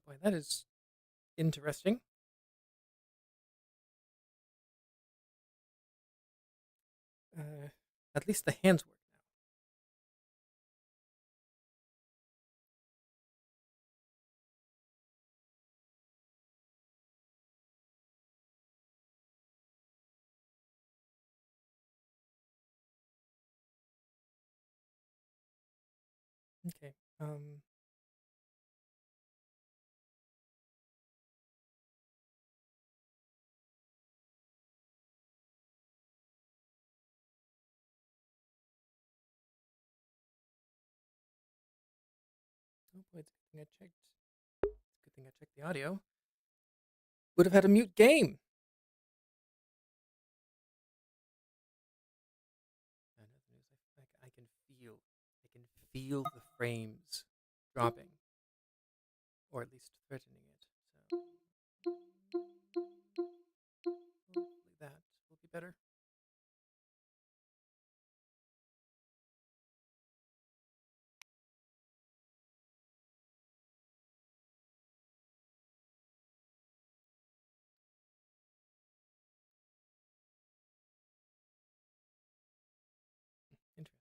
boy, that is interesting. At least the hands work now. Okay. Oh boy, it's a good thing I checked. It's a good thing I checked the audio. Would have had a mute game. I can feel the frames dropping, or at least threatening it. So hopefully that will be better. Interesting.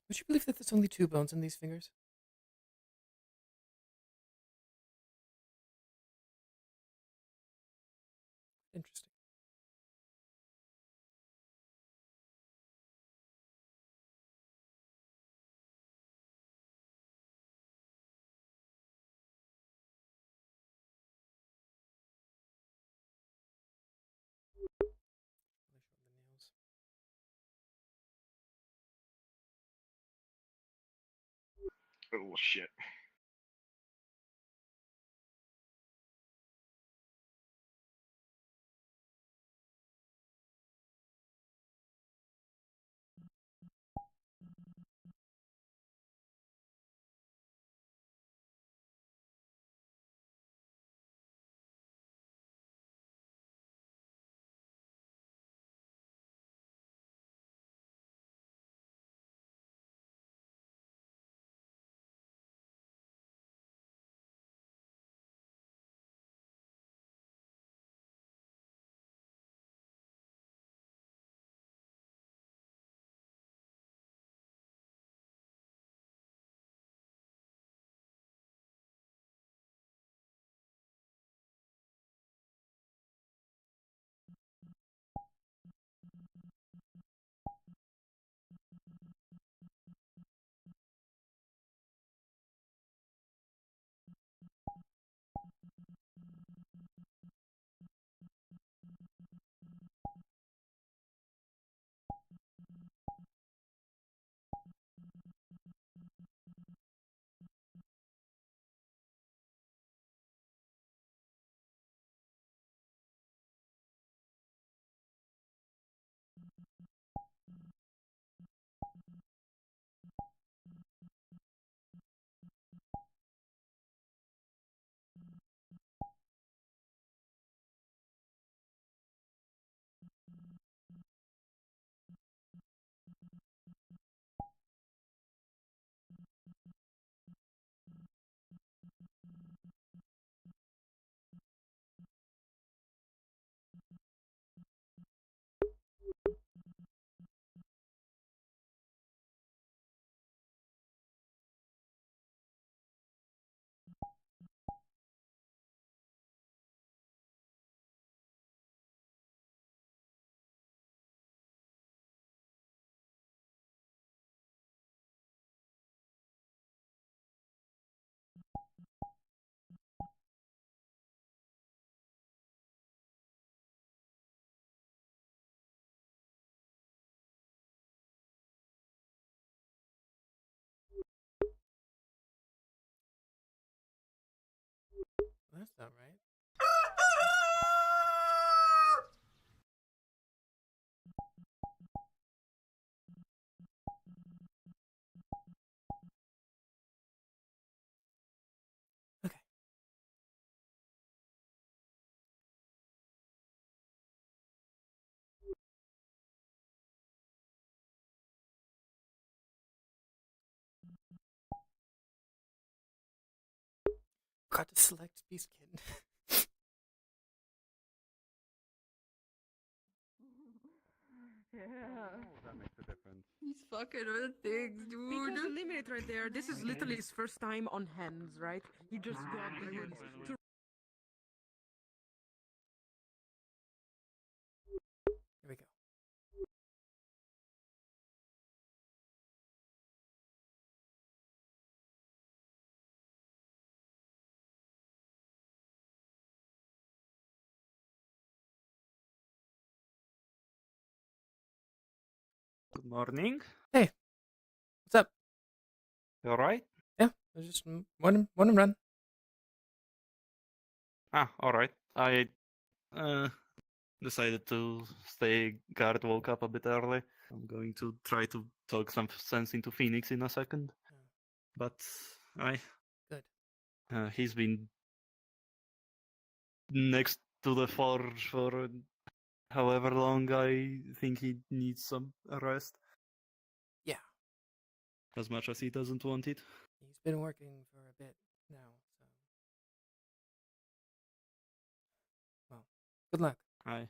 Would you believe that there's only 2 bones in these fingers? Interesting. Really shorten the nails. Oh shit. That's not right. Okay. Got to select Beast Kid. That makes a difference. He's fucking with things, dude. Because eliminate right there. This is literally his first time on hands, right? He just got the hands to Here we go. Good morning. Hey, what's up? You alright? Yeah, I was just one and run. Ah, alright. I uh, decided to stay guard, woke up a bit early. I'm going to try to talk some sense into Phoenix in a second. Yeah. But I Good. he's been next to the forge for however long. I think he needs some rest. Yeah. As much as he doesn't want it. He's been working for a bit now, so. Well, good luck. Hi.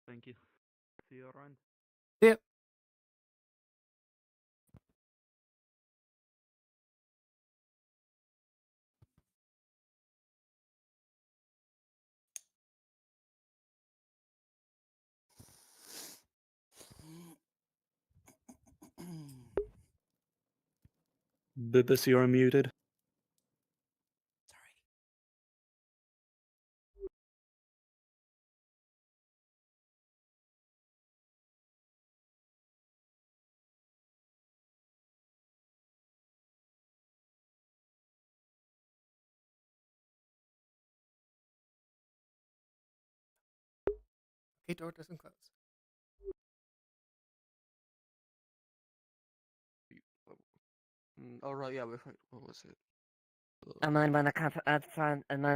Thank you. See you around. Yeah. Bibis, you're muted. Sorry. Okay, door doesn't close. Oh right, yeah. Wait, what was it? I'm on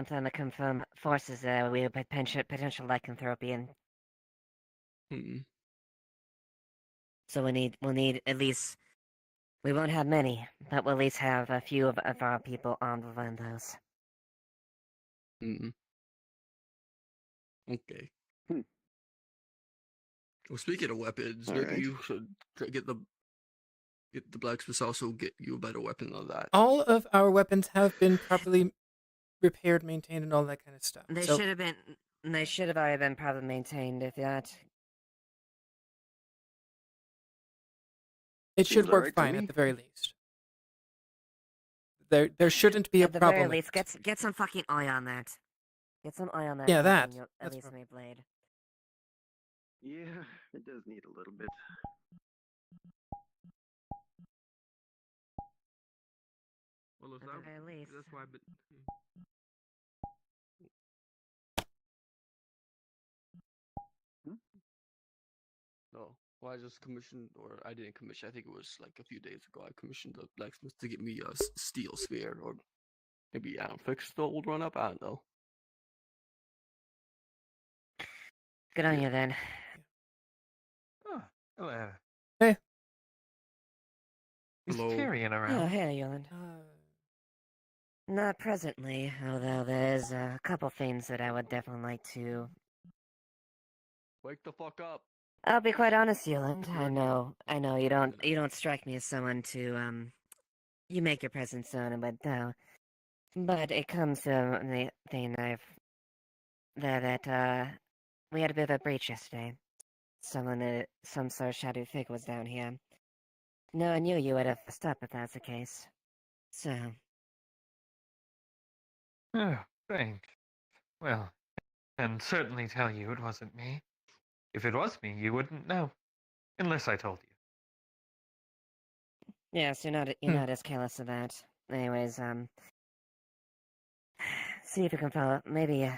trying to confirm forces there. We have potential lycanthropy, and so we'll need at least. We won't have many, but we'll at least have a few of our people armed with those. Okay. Well, speaking of weapons, maybe Alright. you should get the blacksmiths also get you a better weapon than that. All of our weapons have been properly repaired, maintained, and all that kind of stuff. They So should have been. They should have already been properly maintained. If that. it should Seems work alright to fine me. at the very least. There shouldn't be a At the problem. very least, get some fucking eye on that. Get some eye on that. Yeah, that. fucking That's At least right. my blade. Yeah, it does need a little bit. Well, At the very least. that's why. But Well, I just commissioned, or I didn't commission. I think it was like a few days ago. I commissioned the blacksmith to get me a steel spear, or maybe I don't fix the old one up. I don't know. Good on Yeah. you then. Oh, hello. Hey. Is Hello. Tyrion Oh, around? hey, Yoland. Not presently, although there's a couple things that I would definitely like to. Wake the fuck up. I'll be quite honest, Yoland. You're I know you don't strike me as someone to you make your presence known, but it comes to the thing that we had a bit of a breach yesterday. Some sort of shadow figure was down here. No, I knew you would have stopped if that's the case. So, Oh, thanks. Well, I can certainly tell you it wasn't me. If it was me, you wouldn't know. Unless I told you. yes, you're not as careless of that. Anyways, see if you can follow. Maybe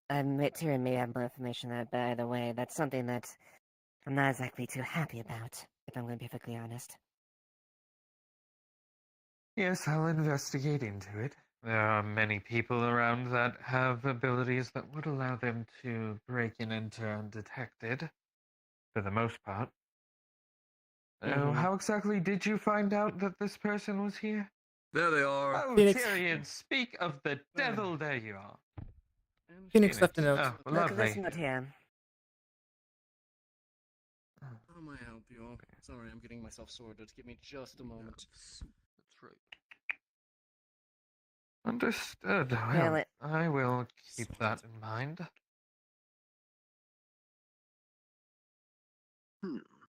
Tyrion may have more information that. But either way, that's something that I'm not exactly too happy about. If I'm going to be perfectly honest. Yes, I'll investigate into it. There are many people around that have abilities that would allow them to break in and enter undetected. For the most part. Mhm. How exactly did you find out that this person was here? There they are. Oh, Phoenix. Tyrion, speak of the devil, there you are. Phoenix left a note. Oh, Look at this lovely. note here. How may I help you all? Sorry, I'm getting myself sorted. Give me just a moment. That's right. Understood. Yeah, Well, I will keep that in mind.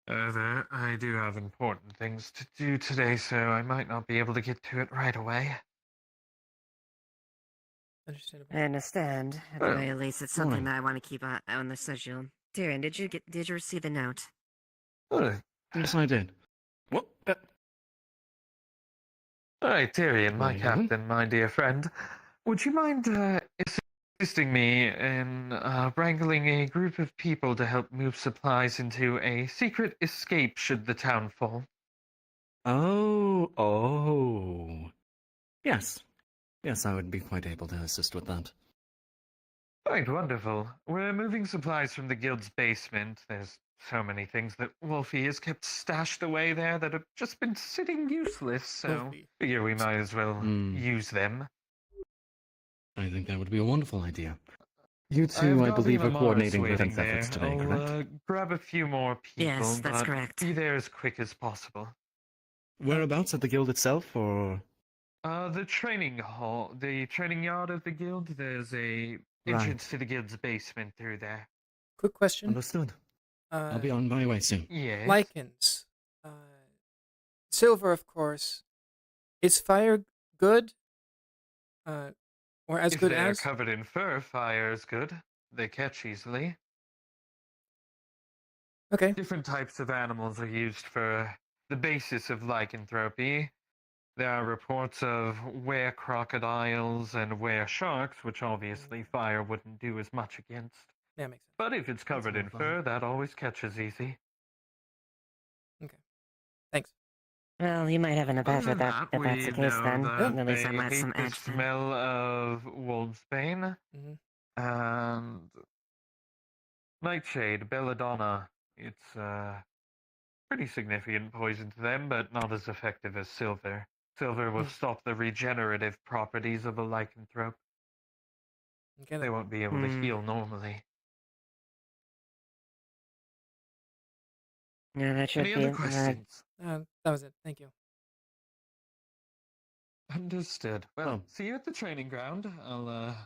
However, I do have important things to do today, so I might not be able to get to it right away. Understandable. I understand. At the Well, very least, it's something morning. that I want to keep on the schedule. Tyrion, did you receive the note? Yes, I did. What? Alright, Tyrion, my Mhm. captain, my dear friend. Would you mind assisting me in wrangling a group of people to help move supplies into a secret escape should the town fall? Oh. Yes. Yes, I would be quite able to assist with that. Right, wonderful. We're moving supplies from the guild's basement. There's so many things that Wolfie has kept stashed away there that have just been sitting useless, so Wolfie. figure we might as well use them. I think that would be a wonderful idea. You I've two, I got believe, are Lamars coordinating waiting defense efforts there. today, I'll correct? grab a few more people, Yes, that's but correct. be there as quick as possible. Whereabouts at the guild itself, or? The training hall, the training yard of the guild. There's a entrance to the guild's basement through there. Quick question. Understood. I'll be Uh, on my way soon. Yes. lichens. Silver, of course. Is fire good? Or as If good they're as? covered in fur, fire is good. They catch easily. Okay. Different types of animals are used for the basis of lycanthropy. There are reports of were crocodiles and were sharks, which obviously fire wouldn't do as much against. Yeah, makes sense. But if it's covered in fur, that always catches easy. Okay. Thanks. Well, you might have an advantage Other than if that's we the case know then. that At least they I might have hate some the edge then. smell of wolfsbane and nightshade, belladonna. It's pretty significant poison to them, but not as effective as silver. Silver will stop the regenerative properties of a lycanthrope. Okay. They Then. won't be able to heal normally. Yeah, that should Any be. other questions? That was it. Thank you. Understood. Well, Oh. see you at the training ground. I'll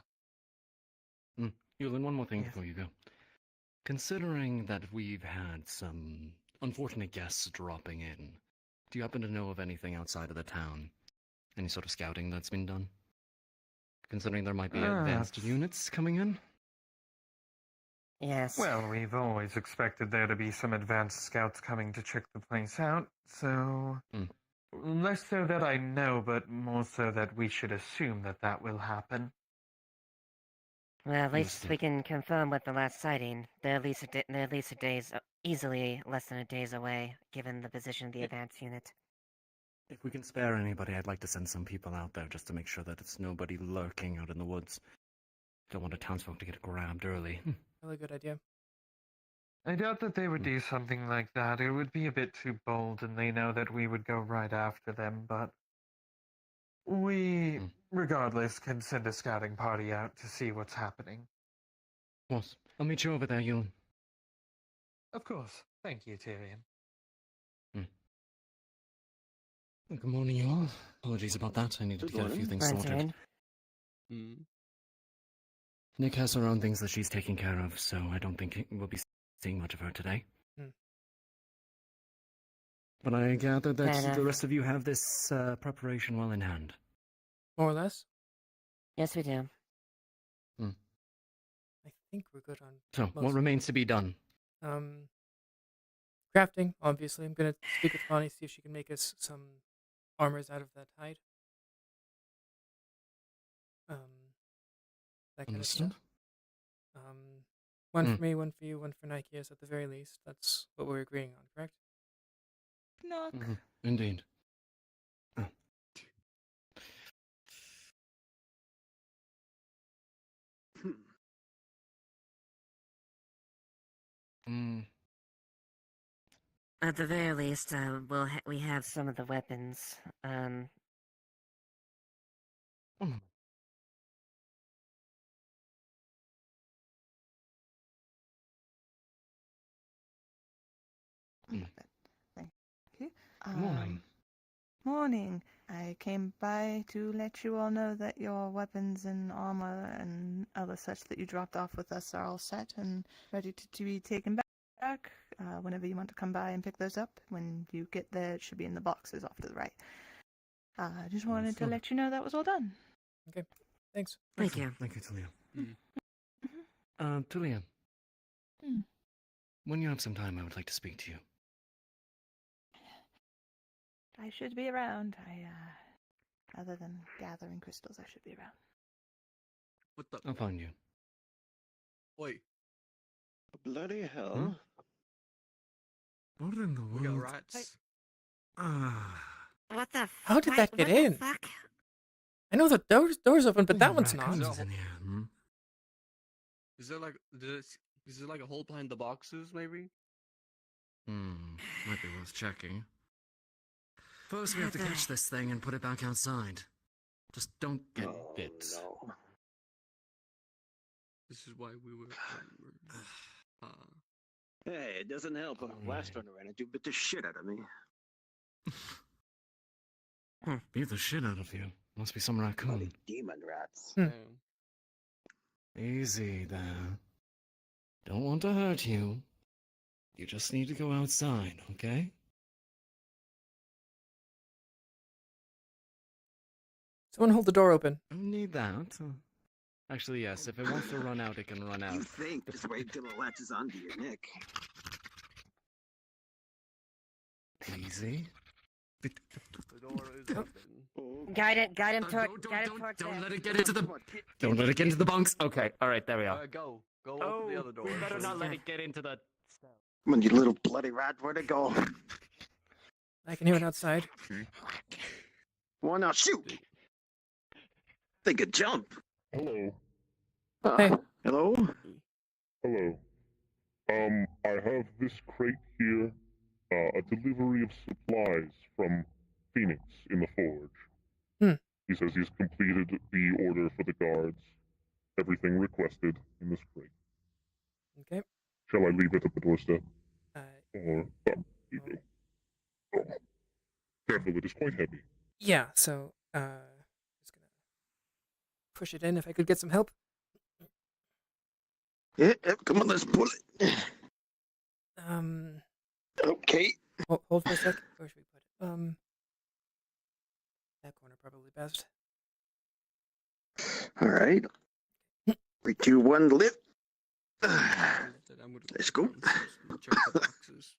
Yulin, one more thing Yes. before you go. Considering that we've had some unfortunate guests dropping in, do you happen to know of anything outside of the town? Any sort of scouting that's been done? Considering there might be advanced it's- units coming in? Yes. Well, we've always expected there to be some advanced scouts coming to check the place out, so less so that I know, but more so that we should assume that that will happen. Well, at least Understood. we can confirm with the last sighting. They're at least a days, easily less than a days away, given the position of the Yeah. advance unit. If we can spare anybody, I'd like to send some people out there just to make sure that it's nobody lurking out in the woods. Don't want the townsfolk to get grabbed early. Really good idea. I doubt that they would do something like that. It would be a bit too bold, and they know that we would go right after them, but we, regardless, can send a scouting party out to see what's happening. Of course. I'll meet you over there, Ewan. Of course. Thank you, Tyrion. Good morning, you all. Apologies about that. I needed Good to get a few morning. things Right, sorted. Tyrion. Nick has her own things that she's taking care of, so I don't think we'll be seeing much of her today. Hmm. But I gather that Fair the enough. rest of you have this preparation well in hand. More or less. Yes, we do. I think we're good on. So, most what of it. remains to be done? Crafting, obviously. I'm gonna speak with Connie, see if she can make us some armors out of that hide. That kind of Understood? stuff. One Hmm. for me, one for you, one for Nikeus at the very least. That's what we're agreeing on, correct? Knock. Indeed. At the very least, we have some of the weapons. Thank you. Morning. Morning. I came by to let you all know that your weapons and armor and other such that you dropped off with us are all set and ready to be taken back. Whenever you want to come by and pick those up, when you get there, it should be in the boxes off to the right. I just wanted to Understood. let you know that was all done. Okay. Thanks. Thank you. Thank you, Talia. Mhm. Talia. Hmm. When you have some time, I would like to speak to you. I should be around. Other than gathering crystals, I should be around. What the? I'll find you. Wait, Bloody hell. What in the we got world? rats. What the? How did that get what the in? fuck? I know the door's open, but that one's not. Raccoons in here. Is there like is there like a hole behind the boxes? Maybe. Might be worth checking. First, we have to Okay. catch this thing and put it back outside. Just don't get Oh, bit. no. This is why we were. Hey, it doesn't help. Last time I ran into bit the shit out of me. Beat the shit out of you. Must be some Bloody raccoon. demon rats. Hmm. Damn. Easy there. Don't want to hurt you. You just need to go outside, okay? Someone hold the door open. Don't need that. Actually, yes. If it wants to run out, it can run out. You think? Just wait till it latches onto your neck. Easy. The door is open. Oh, Guide it. Guide him Uh, toward. Guide him towards don't there. let it get into the. come on, Don't let it get into the bunks. Okay, all right, there we are. Go open the other door. we better please. not let it get into the. Come on, you little bloody rat. Where'd it go? I can hear it outside. Come on now, shoot! They could jump. Hello. Hey. Hello? Hello. I have this crate here, a delivery of supplies from Phoenix in the forge. He says he's completed the order for the guards. Everything requested in this crate. Okay. Shall I leave it at the doorstep? Or, here you go. Oh. Careful, it is quite heavy. Yeah, so, just gonna push it in if I could get some help. Yeah, come on, let's pull it. Okay. Hold for a sec. Where should we put it? That corner probably best. All right. 3, 2, 1, lift. I'm gonna Let's go. Check the boxes.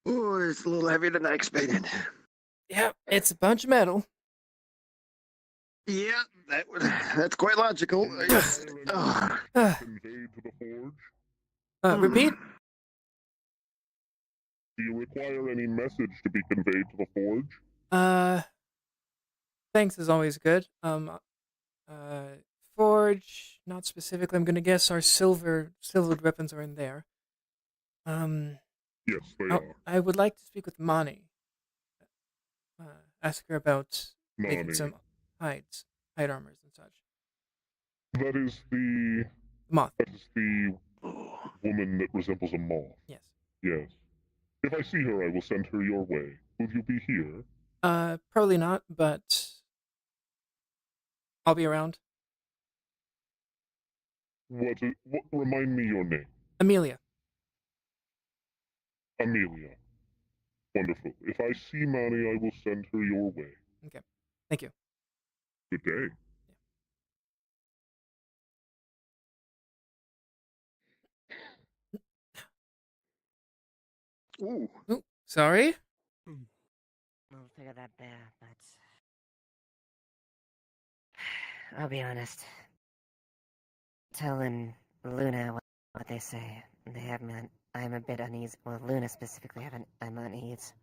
Oh, it's a little heavier than I expected. Yeah, it's a bunch of metal. Yeah, that's quite logical. Conveyed to the forge? Repeat? Do you require any message to be conveyed to the forge? Thanks is always good. Forge, not specifically. I'm gonna guess our silvered weapons are in there. Yes, they are. I would like to speak with Mani. Ask her about making Mani. some hide armors and such. That is the Moth. That is the woman that resembles a moth. Yes. Yes. If I see her, I will send her your way. Will you be here? Probably not, but I'll be around. What remind me your name? Amelia. Amelia. Wonderful. If I see Mani, I will send her your way. Okay. Thank you. Good day. Ooh. Ooh, sorry? We'll figure that there, but I'll be honest. Telling Luna what they say, they have me. I'm a bit uneasy. Well, Luna specifically, I'm uneasy.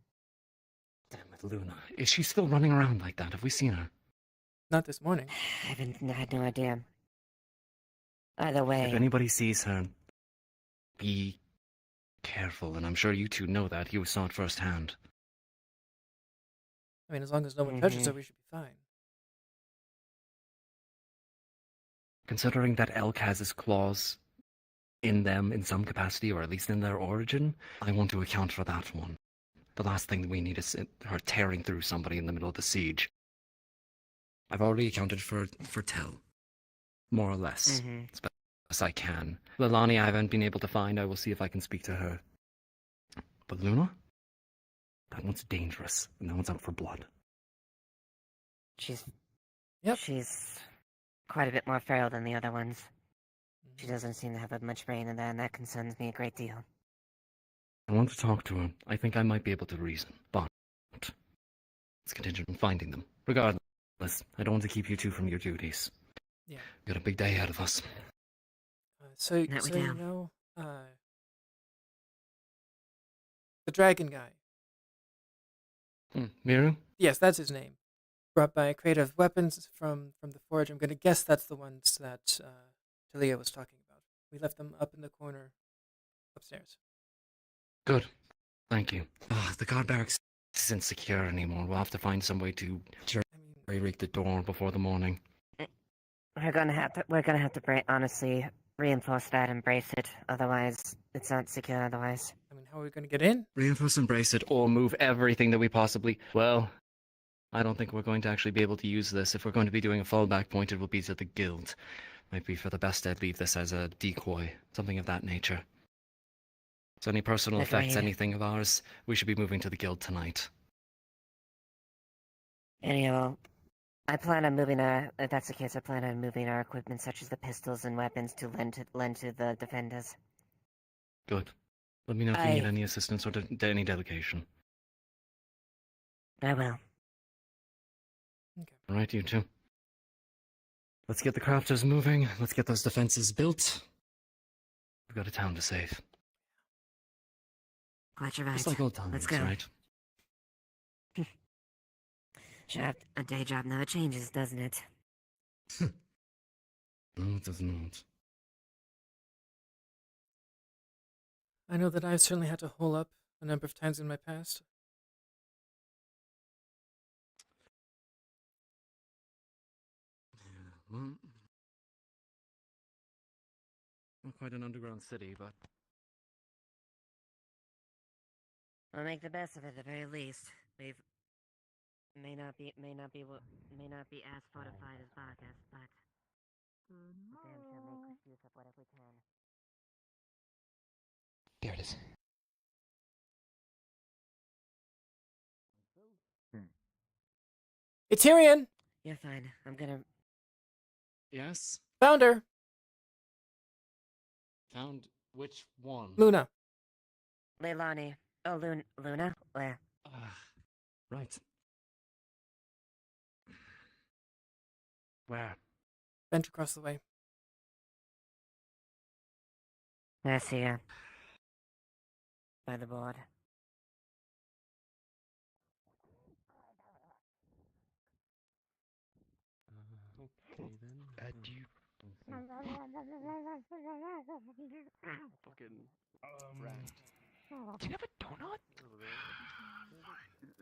Damn it, Luna. Is she still running around like that? Have we seen her? Not this morning. I had no idea. Either way. If anybody sees her, be careful, and I'm sure you two know that. You saw it firsthand. I mean, as long as no one touches her, we should be fine. Considering that elk has his claws in them in some capacity, or at least in their origin, I want to account for that one. The last thing that we need is her tearing through somebody in the middle of the siege. I've already accounted for Tell, more or less, as best as I can. Lilani I haven't been able to find. I will see if I can speak to her. But Luna? That one's dangerous, and that one's out for blood. She's quite a bit more feral than the other ones. She doesn't seem to have much brain in that, and that concerns me a great deal. I want to talk to her. I think I might be able to reason, but it's contingent on finding them. Regardless, I don't want to keep you two from your duties. Yeah. We've got a big day ahead of us. So That we you do. know, the dragon guy. Miru? Yes, that's his name. Brought by creative weapons from the forge. I'm gonna guess that's the ones that Talia was talking about. We left them up in the corner upstairs. Good. Thank you. The guard barracks isn't secure anymore. We'll have to find some way to jerry-rig the door before the morning. We're gonna have to honestly reinforce that and brace it. Otherwise, it's not secure. Otherwise. I mean, how are we gonna get in? Reinforce and brace it, or move everything that we possibly... Well, I don't think we're going to actually be able to use this. If we're going to be doing a fallback point, it will be to the guild. Might be for the best I'd leave this as a decoy, something of that nature. So any personal effects, anything of ours, we should be moving to the guild tonight. Anyhow, I plan on moving if that's the case, I plan on moving our equipment such as the pistols and weapons to lend to the defenders. Good. Let me know if you need any assistance or any delegation. I will. Okay. Alright, you two. Let's get the crafters moving. Let's get those defenses built. We've got a town to save. Quite right. Just like old times, Let's go. right? Sure, a day job never changes, doesn't it? No, it does not. I know that I've certainly had to hole up a number of times in my past. Well, not quite an underground city, but We'll make the best of it at the very least. We've may not be as fortified as Barkas, but we'll damn sure make use of whatever we can. there it is. It's Tyrion! You're fine. I'm gonna. Yes? Found her! Found which one? Luna. Leilani. Oh, Luna? Where? Right. Where? Bent across the way. I see you. By the board. Okay then. Do you Fucking rat. do you have a donut?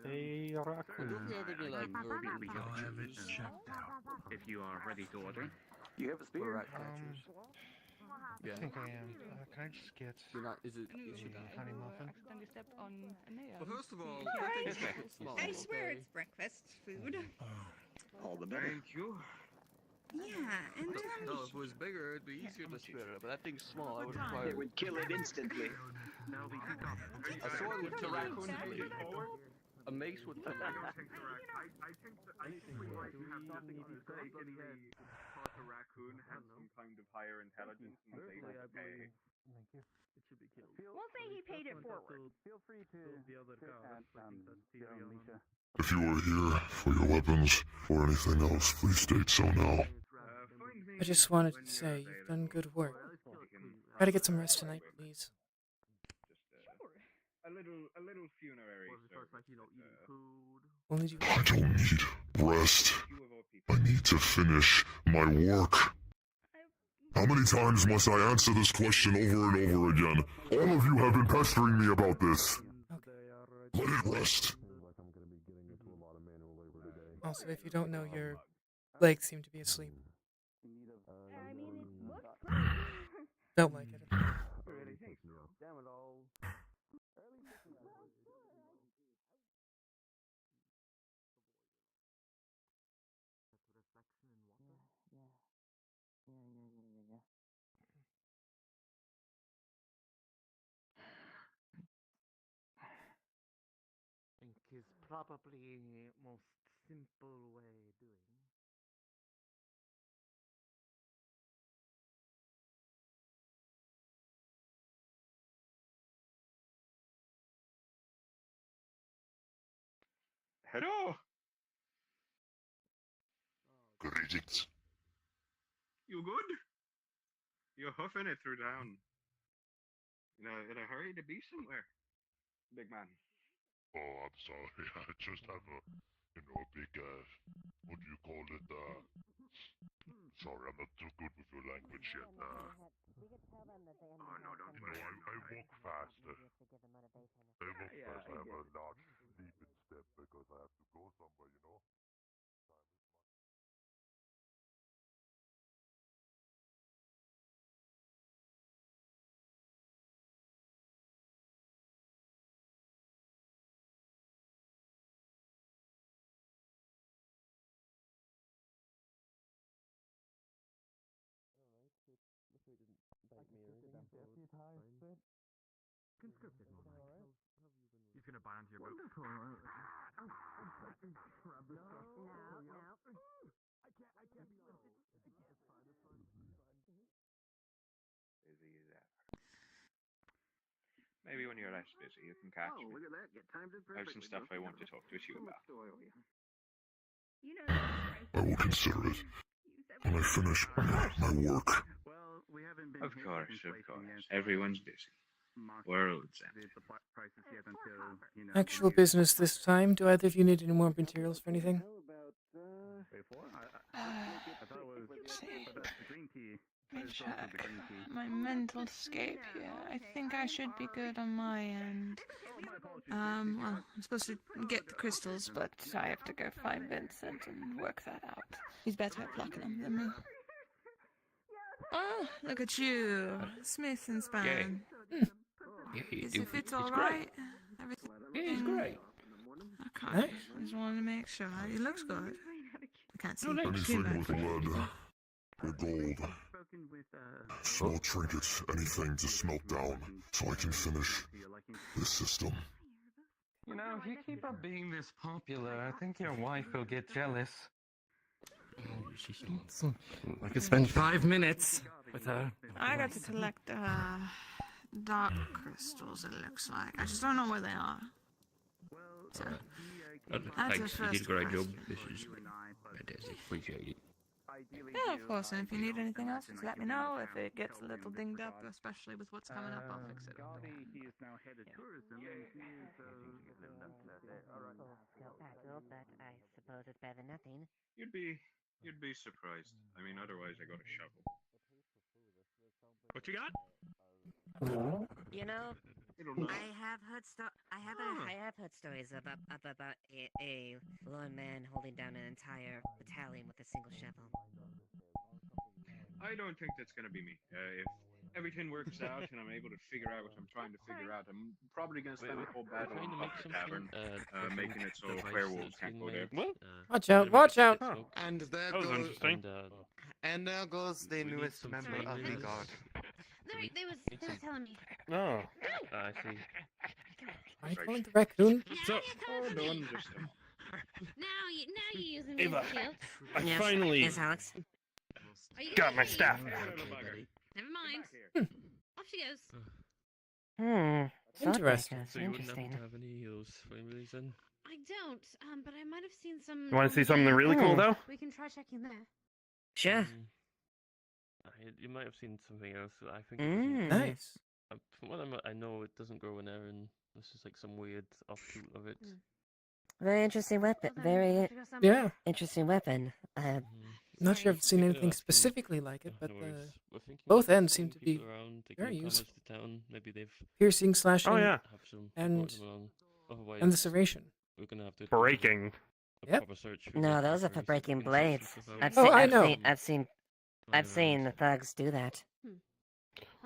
A Don't raccoon. we have any like verbal I'll have it gestures? checked out. If you are ready to order. Do you have a Or spear? rat catchers? Yeah. I think I am. Can I just get You're not. Is it? a Is it honey muffin? accidentally stepped on Amelia. Well, first of all, Alright. I think it's small, I swear okay? it's breakfast food. All the better. Thank you. Yeah, and No, if it was bigger, it'd be easier to spit it. But that thing's small. I would require It would kill it instantly. Now we pick up. a sword would kill it instantly. A mace would kill it. I think we might have something mistakenly thought a raccoon had some kind of higher intelligence and was able to pay. Thank you. It should be killed. we'll say he paid it forward. Feel free to the other guard. If you are here for your weapons or anything else, please state so now. I just wanted to say you've done good work. Try to get some rest tonight, please. A little funerary service. Like, you know, eating food. Only you. I don't need rest. Few of our people. I need to finish my work. How many times must I answer this question over and over again? All of you have been pestering me about this. Let it rest. Also, if you don't know, your legs seem to be asleep. I mean, it looks Don't like it. Really think so? Damn it all. Think is probably most simple way doing. Hello. Greetings. You good? You're huffing it through town. In a hurry to be somewhere, big man. Oh, I'm sorry. I just have a big, what do you call it? Sorry, I'm not too good with your language yet. Oh no, don't I walk fast. I walk Yeah, fast. I I have get a it. large leaping step because I have to go somewhere, you know? Conscripted. He's gonna buy onto your boat. Wonderful. Busy as ever. Maybe when you're less busy, you can catch Oh, me. look at that. Get timed it I have some perfectly. stuff I want to talk to you about. You know, I will consider it when I finish my work. Well, we haven't been. Of course. Everyone's busy. World's end. Actual business this time. Do either of you need any more materials for anything? Let me check my mental scape here. I think I should be good on my end. Well, I'm supposed to get the crystals, but I have to go find Vincent and work that out. He's better at plucking them than me. Oh, look at you, Smith and Span. Is it fit all right? Everything? Yeah, it's great. Okay, Nice. I just wanted to make sure. It looks good. I can't see. Anything with lead or gold. Small trinkets, anything to smelt down, so I can finish this system. You know, if you keep on being this popular, I think your wife will get jealous. I could spend 5 minutes with her. I got to collect dark crystals, it looks like. I just don't know where they are. So, that's a Thanks, you did a first great job. question. This is fantastic. Appreciate it. ideally Yeah, do, of course. And if you you need know, anything else, imagine, just like, let me giving the know. If town it gets a show little him dinged up, regardless. especially with what's coming up, I'll fix it. Garvey, he is now head of tourism, and he is, Alright. Still practical, but I suppose it's better than nothing. you'd be surprised. I mean, otherwise I got a shovel. What you got? You know, It'll not. I have heard stories about a lone man holding down an entire battalion with a single shovel. I don't think that's gonna be me. If everything works out and I'm able to figure out what I'm trying to figure out, I'm probably gonna spend the whole battle Trying on to top make of the something, tavern, making it so device werewolves that's can't been go there. made, What? Watch out! Watch out! Smoke. And there That was goes, interesting. and there goes the We need newest some member of the flames. guard. They was telling me. Oh. I see. Are you calling the raccoon? So, Hold on just a moment. Now you're using me Ava, as a shield. I Yes. finally Yes, Alex. Are you got gonna my hit me? staff. Never mind. Hmm. Off she goes. Interesting. Swordbreakers, So you wouldn't happen interesting. to have any of those flames then? I don't. But I might have seen some. You want to see over something there. really cool, though? We can try checking there. Sure. You might have seen something else. I think. Nice. From what I know, it doesn't grow in Erin. This is like some weird offshoot of it. Very interesting weapon. Well, then, Very off you go, Sam. Yeah. interesting weapon. Not sure I've seen Speaking anything of offshoot, specifically like it, but no worries. We're thinking both of ends seem to bringing be people around, like very newcomers useful. to town. Maybe they've Piercing, slashing, Oh, yeah. have some and brought them along. Otherwise, and the serration. we're gonna have to Breaking. a Yep. proper search for No, the those are for operators, breaking we can check blades. some stuff out. I've Oh, seen. I I've know. seen. I've Fly seen around. the thugs do that.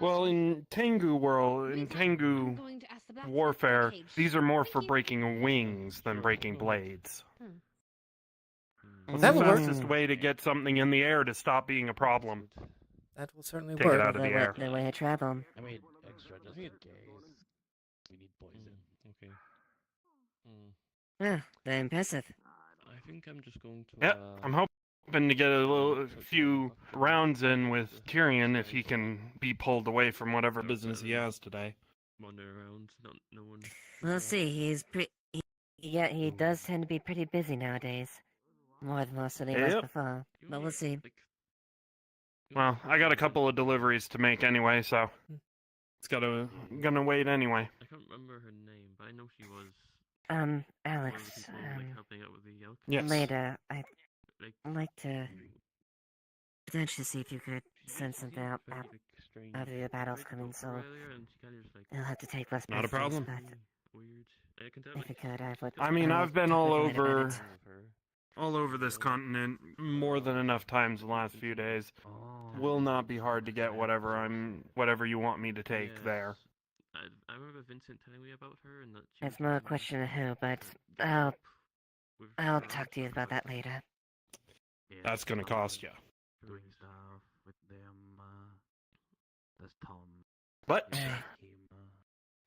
Well, in Tengu world, in I'm Tengu going to ask the blacksmith warfare, for a cage. these are more for Thank you. breaking wings than Sure, breaking go ahead. blades. Well, What's that the will work. fastest way to get something in the air to stop being a problem? That will certainly Take it work. out of the air. The way I travel. I made extra just in case we need poison. Okay. Yeah, very impressive. I think I'm just going to. Yep, I'm hoping to get a few rounds in with Tyrion if he can be pulled away from whatever business he has today. Wander around, not no one. We'll see. He's pretty. Yeah, he does tend to be pretty busy nowadays. More than most of he was Yep. before. But we'll see. Well, I got a couple of deliveries to make anyway, so it's gonna wait ananyway. I can't remember her name, but I know she was. Alex. One of the people, like, helping out with the elk. Yes. Later, I'd Like, like to potentially see if you could send something out after the battle's coming, so you'll have to take less Not a precedence, problem. but weird. I can tell, if you could, I would. I mean, I I've would been all quickly get about over, it. all over this continent more than enough times the last few days. Will not be hard to get whatever you want me to take there. I remember Vincent telling me about her, and that It's more a question of who, but I'll talk to you about that later. That's gonna cost you. Doing stuff with them. That's Tom. But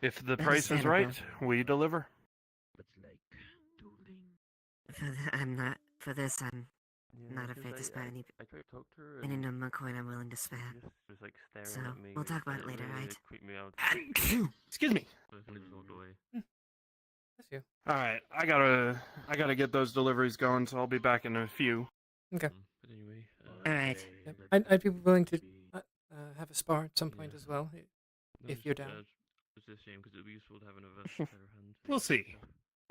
if the price is right, we deliver. For this, I'm not afraid to spare any number coin I'm willing to spare. was like staring So, at me. we'll talk about it and later, really right? creeped me out. Excuse me. So I just walked away. Bless you. All right, I gotta get those deliveries going, so I'll be back in a few. Okay. But anyway. All right. Yep. I'd be willing to have a spar at some point as well, if you're down. It's a shame because it'd be useful to have another pair of hands. We'll see.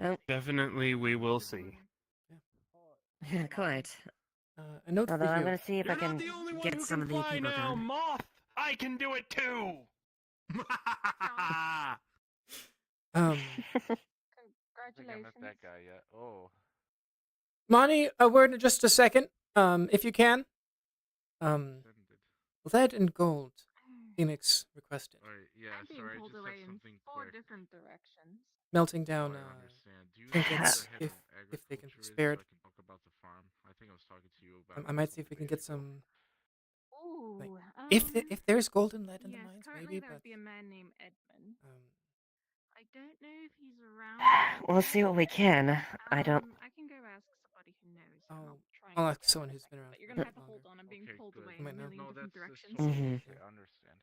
Oh. Definitely, we will see. Yeah, quite. A note Although for I'm you. gonna see if I can get some of the people done. Moth! I can do it too! Um, Congratulations. that guy yet. Oh. Monty, a word in just a second, if you can. Lead and gold. Phoenix requested. Alright, yeah, I'm being sorry, I pulled just away have in something 4 quick. different directions. Melting down I understand. Do you trinkets know where the head if of they can be agriculture is, spared. So I can talk about the farm. I think I was talking to you about I might see if we can get some. Ooh. Like, if there's gold and lead in the yes, mines, currently maybe, there but would be a man named Edmund. I don't know if he's around. We'll see what we can. I don't. I can go ask somebody who knows. and I'll try and I'll get ask someone who's been around. But you're gonna for have to longer. hold on. I'm being pulled away You in a might know. million different directions. Mhm. I understand.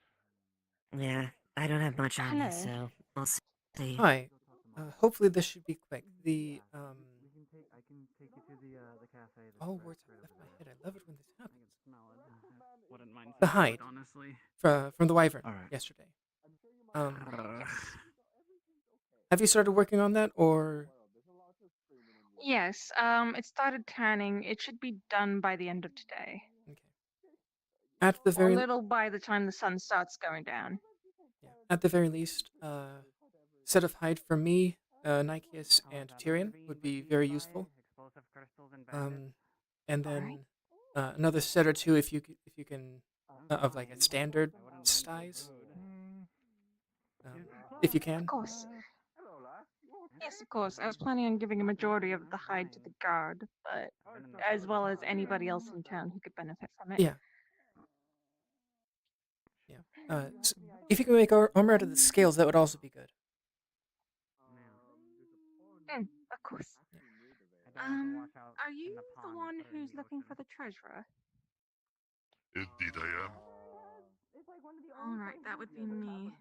Yeah, I don't have much on me, Hello. so we'll see. Hi. Hopefully this should be quick. I can take you to the cafe. Oh, words have left my head. I love it when this happens. Smell it. Wouldn't mind. The smelling it, hide honestly. from the wyvern Alright. yesterday. Uh, Have you started working on that, or Yes, it started tanning. It should be done by the end of today. at the Or a very little by the time the sun starts going down. at the very least, set of hide for me, Nikeus, and Tyrion would be very useful. And then another set or two if you can of like a standard size, if you can. Of course. Yes, of course. I was planning on giving a majority of the hide to the guard, but as well as anybody else in town who could benefit from it. Yeah. If you can make armor out of the scales, that would also be good. Of course. Are you the one who's looking for the treasurer? Indeed, I am. All right, that would be me.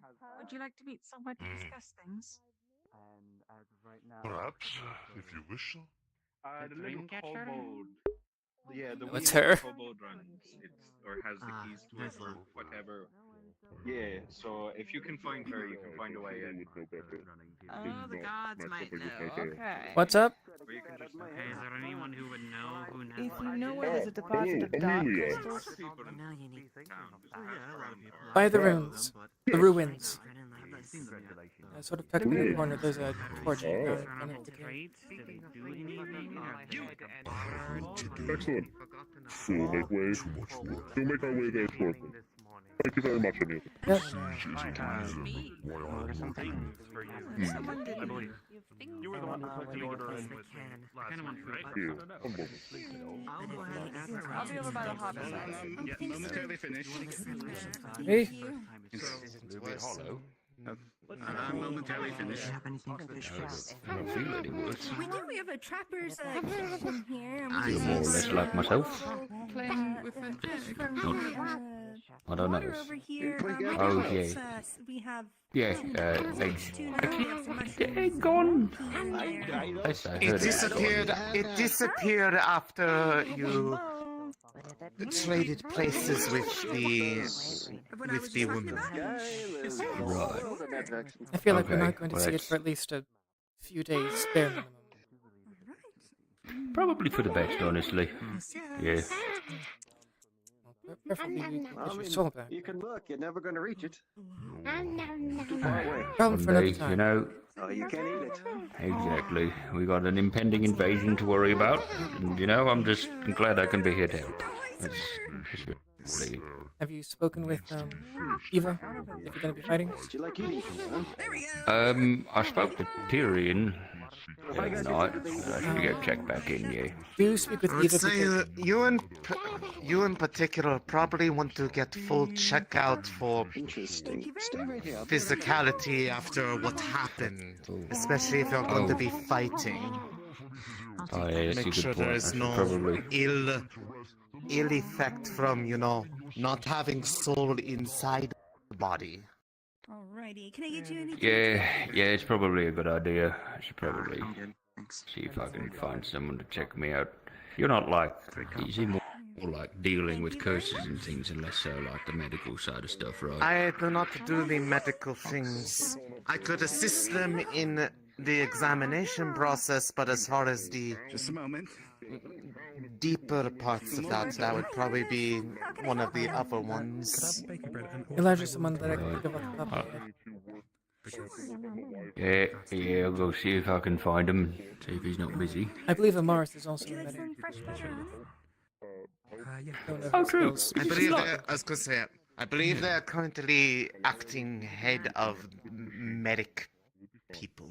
Would you like to meet somewhere to discuss things? Perhaps, if you wish so. The little kobold. Yeah, the What's wee little her? kobold runs. Or has the keys to it, nice or little whatever. Yeah, so if you can find her, you can find a way in. Oh, the gods might know. Okay. What's up? Or you can just Hey, is there anyone who would know who has If you know where there's a deposit Hello, of dark Amelia. crystals, By the ruins, the ruins. I've seen them yet. Sort of tucked in the corner. There's a torch in Oh. front of the cave. Excellent. We'll make way. We'll make our way there shortly. Thank you very much, Amelia. Yep. I believe. You were the one who took the order in with I kind of went through it. Here, come over. I'll go ahead and ask her. I'll be over by the hobbit side. Yeah, momentarily finished. Hey. I'm momentarily finished. I don't feel any worse. We know we have a trapper's kitchen here. I feel more or less like myself. Playing with the I don't know. Over here. Oh, yeah. We have Yeah, eggs. Gone. Yes, I It heard disappeared. It disappeared after you traded places with the woman. Right. I feel like we're Okay, not going to well, see it for at least a few days, bare minimum. Probably for the best, honestly. Yeah. Preferably get your soul back. You can look, you're never going to reach it. No. Too far away. Problem for another Someday, time. you know, Oh, you can't eat it. exactly. We got an impending invasion to worry about, and you know, I'm just glad I can be here to help. That's really. Have you spoken with Eva? If you're going to be fighting? Do you like eating things, huh? I spoke to Tyrion the other night. I should go check back in, yeah. Do speak with I would Eva say because that you in particular probably want to get full checkout for Interesting. Stay right here. physicality after what happened, especially if you're going to be fighting. Oh, yeah, that's a Make good sure point. there I is should no probably. ill effect from, not having soul inside the body. Alrighty. Can I get you anything? Yeah, it's probably a good idea. I should probably see if I can find someone to check me out. You're not like, you seem more like dealing with curses and things, and less so like the medical side of stuff, right? I do not do the medical things. I could assist them in the examination process, but as far as the Just a moment. deeper parts of that would probably be one of the other ones. Elijah's someone that I can think of off the top of my head. Yeah, I'll go see if I can find him, see if he's not busy. I believe Amaris is also a medic. Oh, true. I believe they're currently acting head of medic people.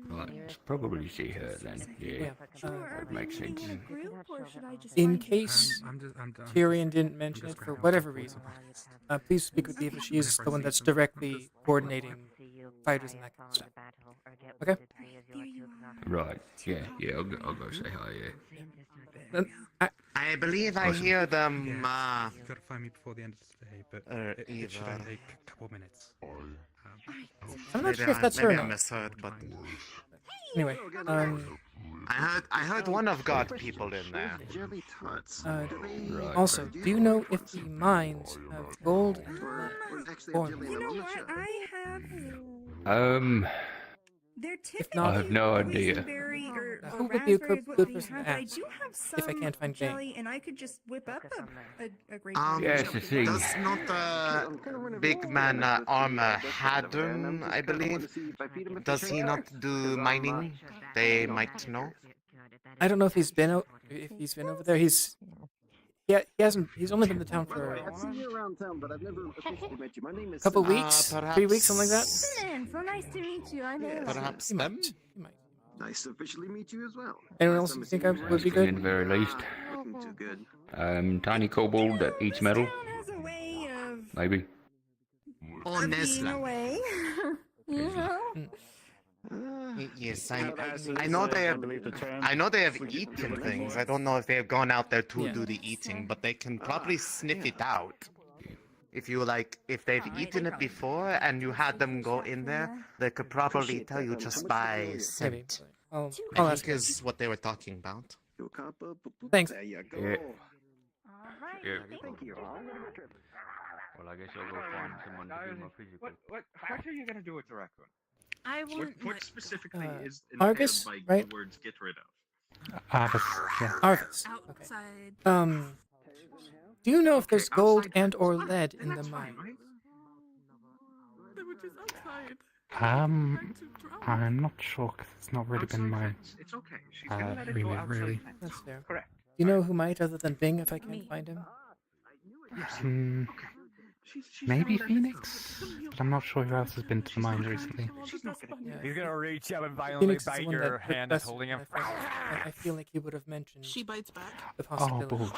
Right, probably see her then. Yeah, that makes sense. In case Tyrion didn't mention it for whatever reason, please speak with Eva. She is the one that's directly coordinating fighters and that kind of stuff. Okay? Right, yeah, I'll go say hi, yeah. Then I believe I hear them. You've got to find me before the end of today, but it should only take a couple of minutes. I'm not sure if that's her or maybe I not. misheard, but Anyway, I heard one of God people in there. Jelly tots. also, do you know if the mines have gold and lead? Or You know what? I have. They're If typically not, I have no idea. boysenberry or who would be a raspberry is what good we person have, to but I ask do have some if I can't find Bane? jelly, and I could just whip up a great Yes, I see. Does not big man armor Hadron, I believe? Does he not do mining? They might know. I don't know if he's been over there. He hasn't. He's only been in the town for I've seen you around town, but I've never officially met you. My name is. couple weeks, 3 weeks, something like that. Excellent. So nice to meet you. I'm Amelia. Perhaps He them? might. Nice to officially meet you as well. Anyone else you think I would be In good? the very least. Looking too good. Tiny kobold that eats metal. Has a way of Maybe. Or being Nesla. away. You know? Yes, I know they have. I know they have eaten things. I don't know if they have gone out there to do the eating, but they can probably sniff it out. If they've eaten it before and you had them go in there, they could probably tell you just by scent. I'll I ask think him. is what they were talking about. Thanks. There you go. Yeah. Alright, Yeah. thank you. I'm gonna go trip. Well, I guess I'll go find someone to do my physical. What are you gonna do with the raccoon? I What, want what specifically is Argus, entailed by right? the words "get rid of"? Arvis, yeah. Arvis. outside. Do you know if there's gold and or lead in the mine? They were just outside. I'm not sure because it's not really been my It's okay. She's gonna let it go remit, outside. really. That's fair. Correct. Do you know who might, other than Bing, if I can't find him? Maybe Phoenix, but I'm not sure who else has been to the mines recently. He's gonna reach out and violently Phoenix is the bite one your that hand that's best- holding him. I feel like he would have mentioned She bites back. the Oh, possibility. bull.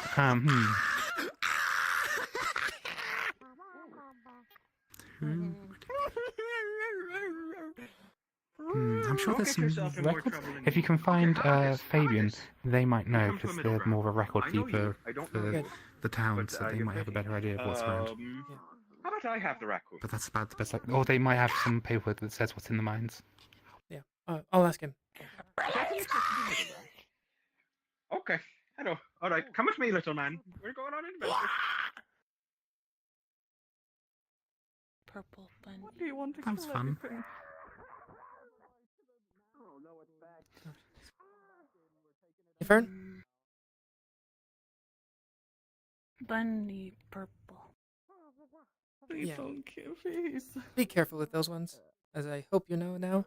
I'm sure there's some records. If you can find Fabian, they might know because they're more of a record keeper for the town, so they might have a better idea of what's around. How about I have the raccoon? But that's about the best. Or they might have some paperwork that says what's in the mines. Yeah, I'll ask him. Okay. Hello. All right. Come with me, little man. We're going on an adventure. Purple bunny. What do you want to Sounds kill fun. everything? Hey, Fern? Bunny purple. Please Yeah. don't kill face. Be careful with those ones, as I hope you know now.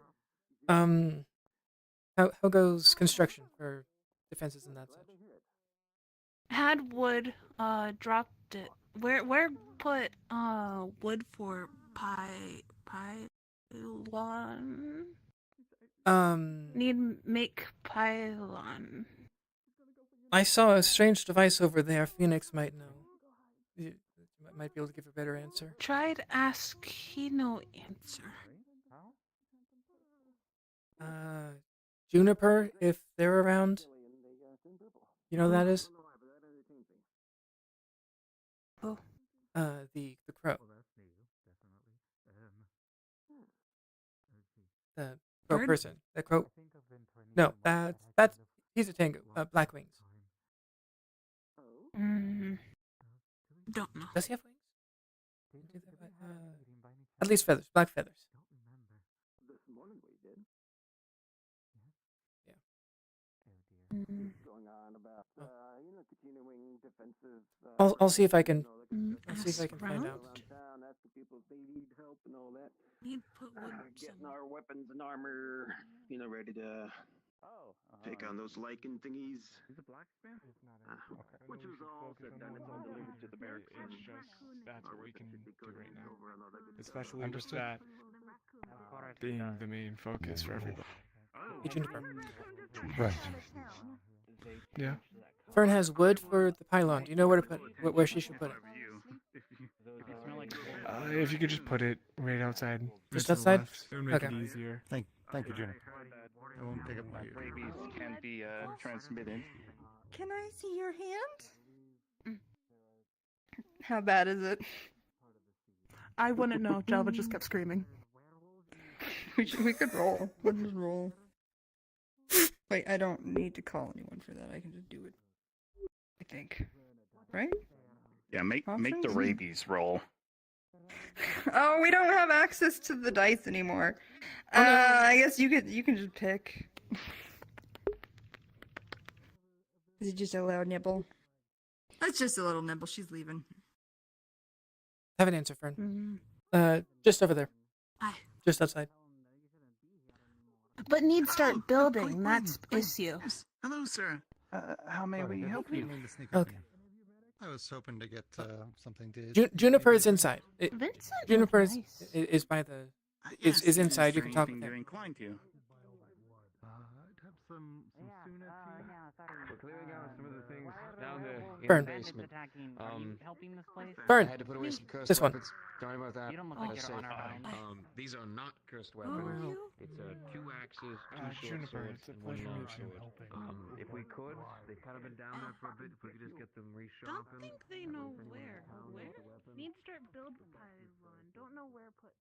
How goes construction for defenses and that such? Had wood, dropped it. Where put, wood for pylon? Need make pylon. I saw a strange device over there. Phoenix might know. You might be able to give a better answer. Tried ask, he no answer. Juniper, if they're around. You know who that is? Who? The crow. The crow Bird? person. The crow. No, that's he's a tango. Black wings. Don't know. Does he have wings? At least feathers. Black feathers. This morning we did. Yeah. Going on about continuing defensive. I'll see if I can. Mm, I'll see if I can find around? out. Around town, asking people if they need help and all that. Need put wood Getting our weapons and armor, ready to take on those lichen thingies. He's a blacksmith? Which was all said done. It's all delivered to the barracks. It's just that's what we can do right now. Especially Understood. That being the main focus for everybody. Hey, Juniper. Right. Yeah. Fern has wood for the pylon. Do you know where to put where she should put it? If you could just put it right outside. Just to the outside? left, it would make Okay. it easier. Thank you, Juniper. I won't take up my Rabies can be transmitted. Can I see your hand? How bad is it? I wouldn't know. Java just kept screaming. We could roll. Let's just roll. Wait, I don't need to call anyone for that. I can just do it. I think. Right? Yeah, make the Options? rabies roll. Oh, we don't have access to the dice anymore. Oh, no. I guess you can just pick. Is it just a loud nibble? That's just a little nibble. She's leaving. Have an answer, Fern. Mm-hmm. Just over there. Hi. Just outside. But need start building. That's issue. Hello, sir. How may we help you? Okay. I was hoping to get something to. Juniper is inside. Vincent Juniper looked is by the Yes, is inside. Is You there can talk anything with they're him. inclined to. I'd have some sooner tea. We're clearing out some of the things down there in Burn. the basement. helping this place? Burn. I had to put away some cursed This one. weapons. Sorry about that. You don't look I'll like you're say honor fine. bound. These are not cursed weapons. It's 2 axes, 2 short swords, and 1 long sword. If we could, they've kind of been down there for a bit. If we could just get them resharpened. Don't think they know where. Where? Need start build pylon. Don't know where put.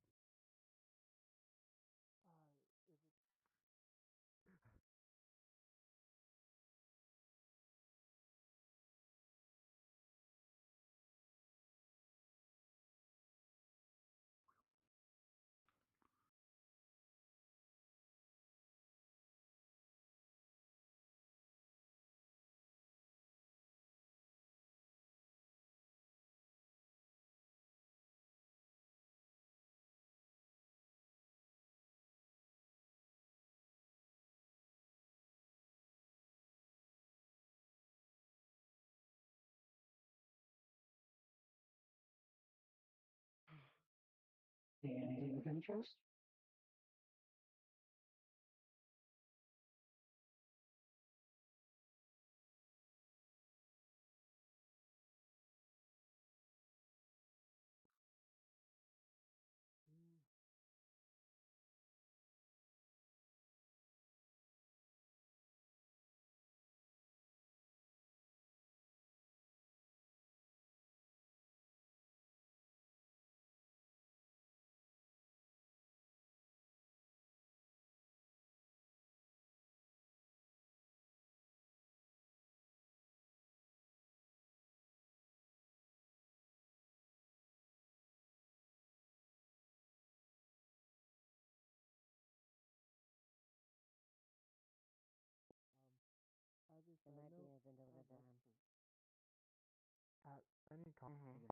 Any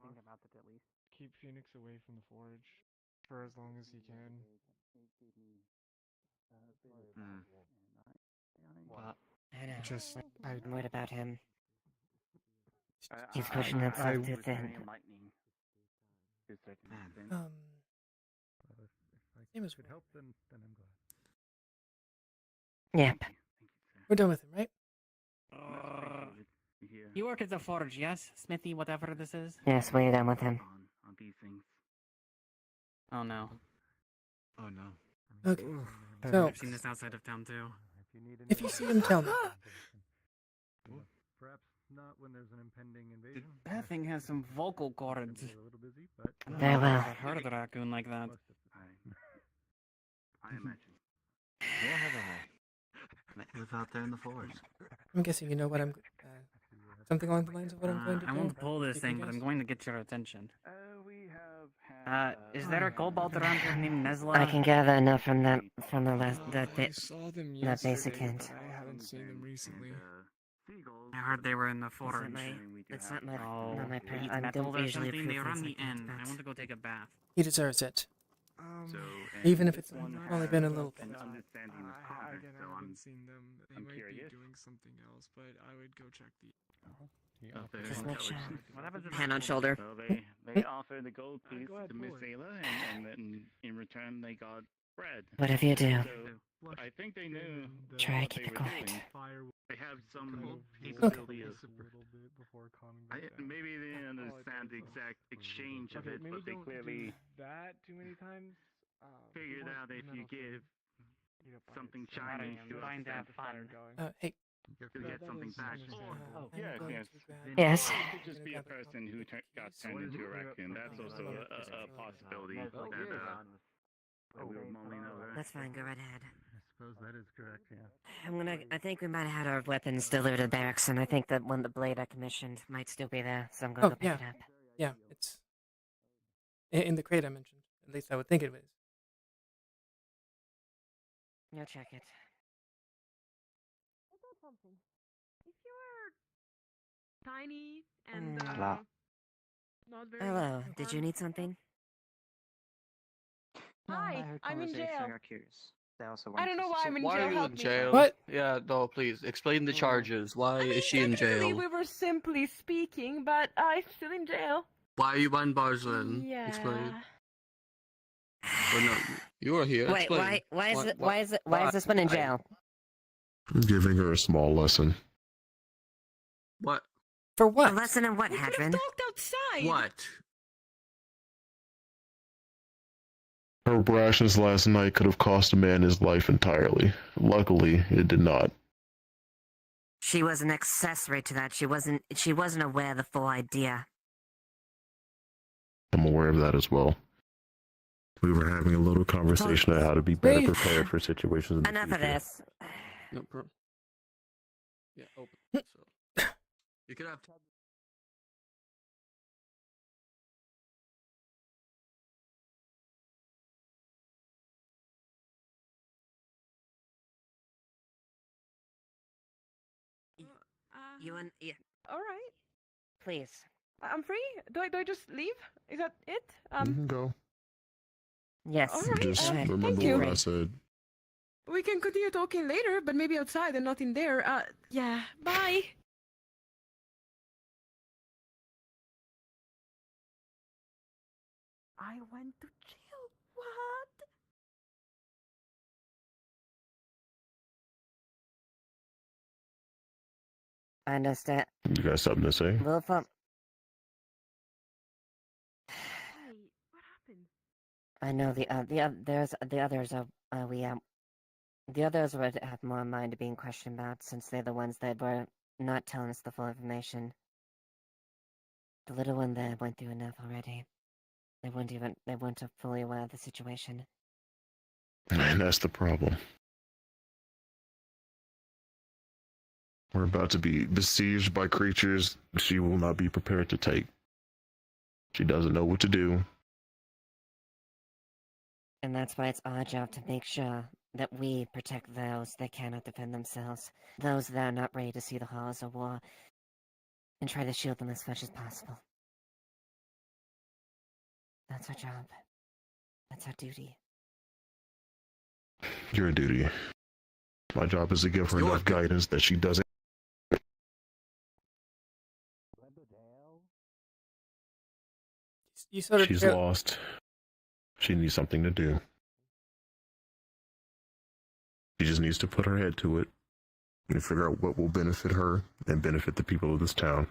Think about that at least. Keep Phoenix away from the forge for as long as he can. I know. Just, What about him? He's pushing himself too thin. Name is Could help, then I'm glad. Yep. We're done with him, right? You work at the forge, yes? Smithy, whatever this is? Yes, we're done with him. On these things. Oh no. Oh no. Okay. So, I've seen this outside of town too. if you see him, tell me. Perhaps not when there's an impending invasion. That thing has some vocal cords. A little busy, but Very well. I've heard of a raccoon like that. I imagine. Yeah, have I? Live out there in the forest. I'm guessing you know what I'm. Something along the lines of what I'm going to do. I won't pull this You can thing, but guess? I'm going to get your attention. We have had. Is there a kobold around here named Nesla? I can gather enough from the last I saw them that basic yesterday, hint. but I haven't seen them recently. I heard they were in the forge. That's not my. Oh, Not my eat parents. I metal don't or usually something? They approve were on things the like end. that. I want to go take a bath. He deserves it. So, Even if this it's one only has been a little bit. an understanding of combat, Again, so I I'm haven't seen them. They I'm might curious. be doing something else, but I would go check the. Just make sure. What happens if Hand I on pull shoulder. So they offered the gold piece go ahead, to Miss pull it. Ayla, and then in return they got bread. Whatever you do. So I think they knew Try what keep they it were quiet. doing. They have some Okay. capability of. a little bit before calming I, back down. maybe they didn't understand the exact exchange of Okay, it, maybe but they don't clearly do that too many times. figured out if you give something shiny to a Trying to have fun. Hey. to get something back. I'm Yes, going yes. to grab- Yes. It could just be a person who got turned into a raccoon. That's also a possibility that we were mulling over. That's fine. Go right ahead. suppose that is correct, yeah. I think we might have had our weapons delivered to the barracks, and I think that the blade I commissioned might still be there, so I'm gonna go pick yeah. it up. Yeah, it's in the crate I mentioned. At least I would think it was. You'll check it. If you're tiny and Hello. not very Hello, did you need something? Hi, I'm in jail. Curious. They also I don't know why I'm in Why jail. are you Help in me. jail? What? Yeah, no, please explain the charges. Why is she in Technically, jail? we were simply speaking, but I'm still in jail. Why are you behind bars then? Yeah. Explain. Well, no, you are here. Wait, Explain. why is this one in jail? I'm giving her a small lesson. What? For what? A lesson in what, We could have Hadron? talked outside. What? Her brashness last night could have cost a man his life entirely. Luckily, it did not. She was an accessory to that. She wasn't aware of the full idea. I'm aware of that as well. We were having a little conversation on how to be better prepared for situations in the Enough future. of this. No problem. Yeah, open. So you can have. You and yeah. All right. Please. I'm free. Do I just leave? Is that it? You can go. Yes. All right. Just remember thank you. what I said. We can continue talking later, but maybe outside and not in there. Yeah. Bye. I went to jail. What? I understand. You got something to say? Well, Hey, what happened? I know the others would have more mind to being questioned about, since they're the ones that were not telling us the full information. The little one there went through enough already. They weren't fully aware of the situation. And that's the problem. We're about to be besieged by creatures she will not be prepared to take. She doesn't know what to do. And that's why it's our job to make sure that we protect those that cannot defend themselves, those that are not ready to see the horrors of war, and try to shield them as much as possible. That's our job. That's our duty. Your duty. My job is to give her enough guidance that she doesn't. You sort of She's lost. She needs something to do. She just needs to put her head to it and figure out what will benefit her and benefit the people of this town.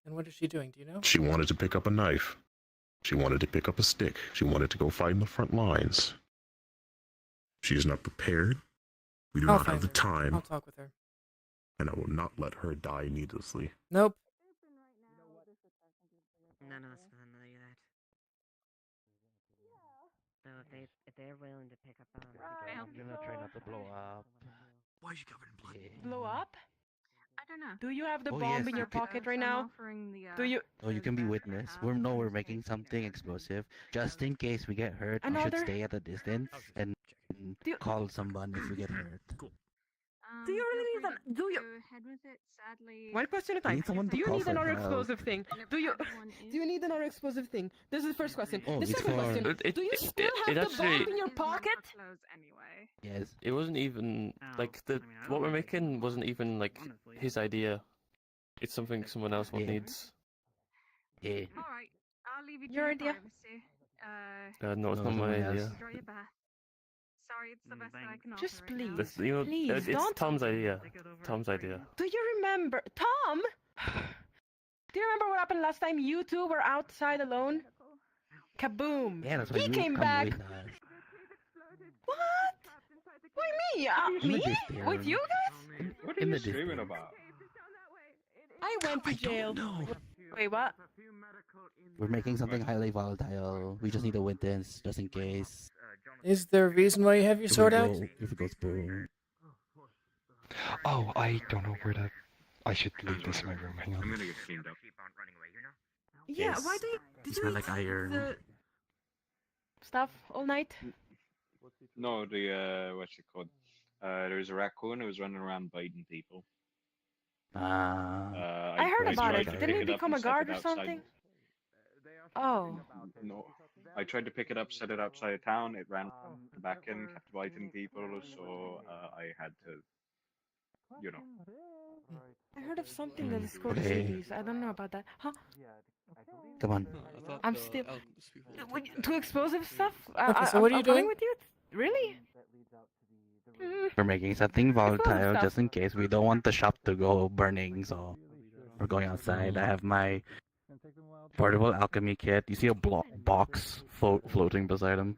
And what is she doing? Do you know? She wanted to pick up a knife. She wanted to pick up a stick. She wanted to go fight in the front lines. She is not prepared. We do not have the time. I'll talk with her. And I will not let her die needlessly. Nope. None of us will know that. So if they're willing to pick up arms, I'm gonna try not to blow up. Why is she covered in blood? Blow up? I don't know. Do you have the Oh, bomb yes, in your pocket right now? Do you? Oh, you can be witness. We're making something explosive. Just in case we get hurt, we should Another? stay at a distance and call someone if we get hurt. Do you really need an? Do you? Ahead with it, sadly. One question at a We time. need someone to Do you call need for another help. explosive thing? Do you? Do you need another explosive thing? This is the first question. Oh, The it's second for- question. Do you still have the bomb in your pocket? Anyway. Yes. It wasn't even like what we're making wasn't even like his idea. It's something someone else needs. Yeah. All right, I'll leave you to Your your idea? privacy. No, it's not my idea. Enjoy your bath. Sorry, it's the best that I can Just offer right now. That's, you know, Please, it's don't- Tom's idea. Tom's idea. Do you remember, Tom? Do you remember what happened last time you two were outside alone? Kaboom! Yeah, that's why He you came come back. with us. What? Why me? In the Me? distance. With you guys? What are In you the screaming distance. about? I went to jail. Wait, what? We're making something highly volatile. We just need a witness, just in case. Is there a reason why you have your sword out? Oh, I don't know where to. I should leave this in my room. Hang I'm on. gonna get cleaned up. Yeah, why do you... Did you smell eat like iron. the... Stuff all night? No, the what's it called? There was a raccoon who was running around biting people. I heard about tried it. to Didn't pick he it up become and a set guard it or outside. something? Oh. No, I tried to pick it up, set it outside of town. It ran back in, kept biting people, so I had to, you know. I heard of something that is called CDs. I don't know about that. Huh? Come on. I'm still... To explosive stuff? Okay, so what are you I'm coming doing? with you? Really? We're making something volatile stuff. just in case. We don't want the shop to go burning, so we're going outside. I have my portable alchemy kit. You see a box floating beside him.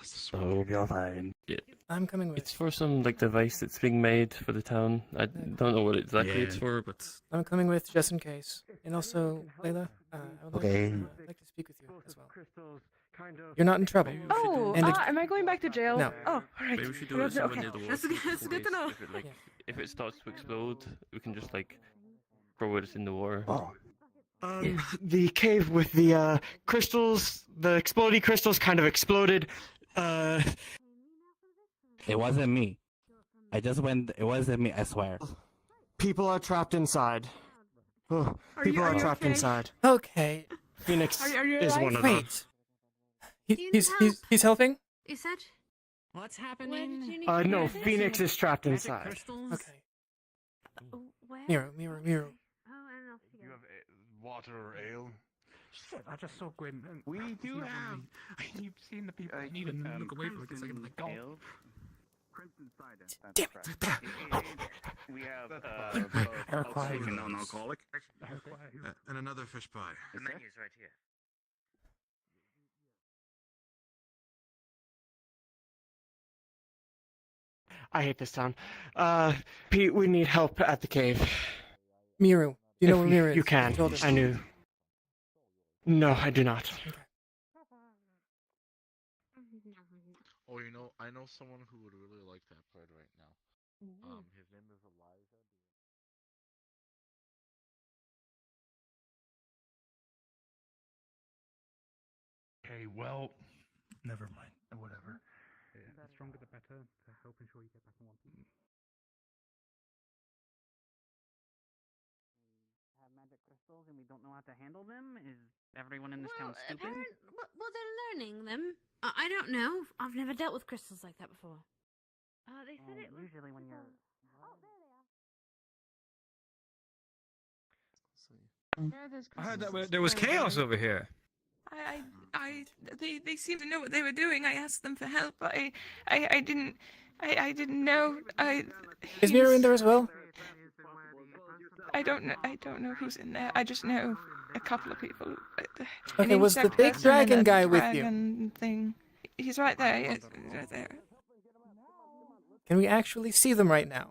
So we'll be all fine. Yeah. I'm coming with. It's for some like device that's being made for the town. I don't know what exactly it's for, but I'm coming with just in case. And also, Layla, I would Okay. like to speak with you as well. You're not in trouble. Oh, And am I going back to jail? No. Oh, alright. maybe we should do it Okay. somewhere near the That's water. good to know. If it starts to explode, we can just like throw it in the water. Oh. The cave with the crystals, the exploding crystals kind of exploded. It wasn't me. I just went. It wasn't me. I swear. People are trapped inside. Oh, people are trapped okay? inside. Okay. Phoenix Are you is alive? one of Wait. them. He's helping? You said? What's happening? No, Phoenix is trapped inside. Okay. Where? Miro. Oh, I don't know. You have water or ale? Shit, I just saw Gwen. We do have. I keep seeing the people I need and then look away for like a second. I'm like, oh. Crimson cider. That's Damn correct. We have I require both non-alcoholic. And another fish pie. The menu's right here. I hate this town. Pete, we need help at the cave. Miru. Do you know where Miru is? You can. told us. I knew. No, I do not. Oh, you know, I know someone who would really like that part right now. His name is Elijah. Okay, well, never mind. Whatever. The stronger the better to help ensure you get back in one piece. Have magic crystals and we don't know how to handle them? Is everyone in this town stupid? Well, they're learning them. I don't know. I've never dealt with crystals like that before. They said it was Usually when you're... I heard that there was chaos over here. They seemed to know what they were doing. I asked them for help, but I didn't know. Is Miru in there as well? I don't know who's in there. I just know a couple of people. Okay, was the big dragon guy with you? Dragon thing. He's right there. Yes, he's right there. Can we actually see them right now?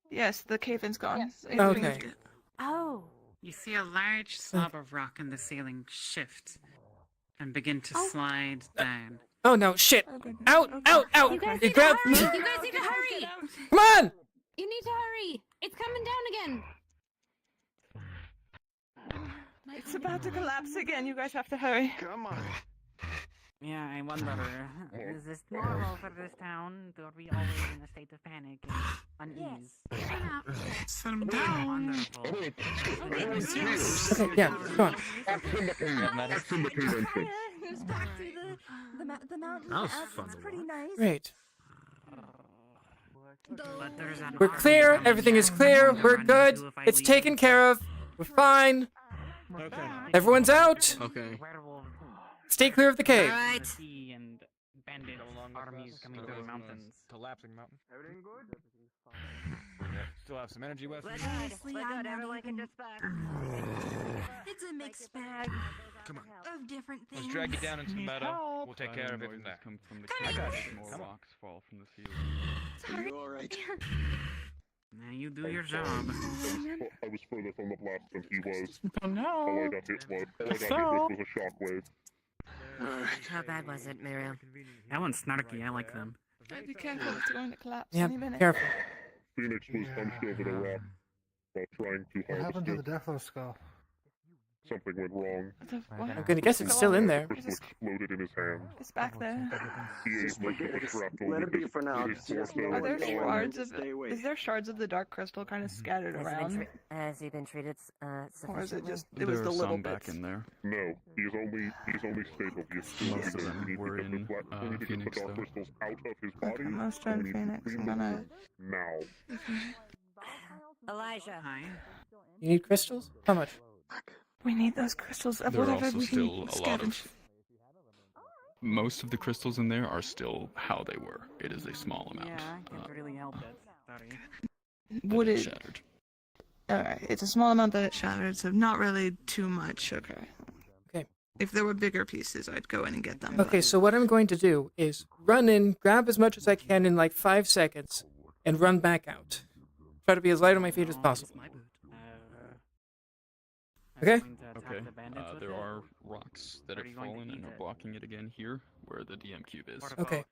Yes, the cave-in's gone. Okay. Oh. You see a large slab of rock in the ceiling shift and begin to slide down. Oh no, shit! Out! You guys It need to grabbed hurry! me! You guys need to hurry! Come on! You need to hurry! It's coming down again! It's about to collapse again. You guys have to hurry. Come on. Yeah, I wonder, is this normal for this town? Are we always in a state of panic and unease? Set him down! Wonderful. Okay, yeah, come on. Back to the mountain. That was It's fun. pretty nice. Great. But there's an We're clear, everything is clear, we're good, it's taken care of, we're fine. Okay. Everyone's out! Okay. Stay clear of the cave. Alright. And bandit armies coming through the mountains. Collapsing mountain. Everything good? Still have some energy left. Honestly, I'm not even... It's a mixed bag Come on. of different things. Let's drag you down into the meadow. We'll take care of it from there. Come from the I got cave. it. More Come on. rocks fall from the ceiling. Sorry. Alright. Now you do your job. I was further from the blast than he was. Oh no! All I got hit was a shockwave. How bad was it, Miriam? That one's snarky. I like them. I'd be careful, it's going to collapse Yeah, any minute. careful. Phoenix was hunched over the rock while trying to What harvest happened to it. the Deathlo skull? Something went wrong. I'm gonna guess it's still in there. The crystal exploded in his hand. It's back there. He ate most of the shrapnel let it be with for now. his Just torso. Are there Stay away. shards of Stay away. is there shards of the dark crystal kind of scattered around? Has he been treated sufficiently? Or is it just it was There the are little some bits? back in there. No, he's only stable. He's still Most of there. them We need were to get in, the we need to get Phoenix, the dark though. crystals out of his body. Okay, most and in we need to Phoenix. clean I'm them gonna now. Elijah. Hi. You need crystals? How much? We need those crystals of There are whatever also we still can a lot scavenge. of. Most of the crystals in there are still how they were. It is a small amount. Yeah, I can't really help it. Sorry. Would it? Shattered. Alright, it's a small amount that it shattered, so not really too much. Okay. Okay. If there were bigger pieces, I'd go in and get them. Okay, so what I'm going to do is run in, grab as much as I can in like 5 seconds, and run back out. Try to be as light on my feet as possible. Okay? Okay. There are rocks that have fallen and are blocking it again here, where the DM cube is. Okay.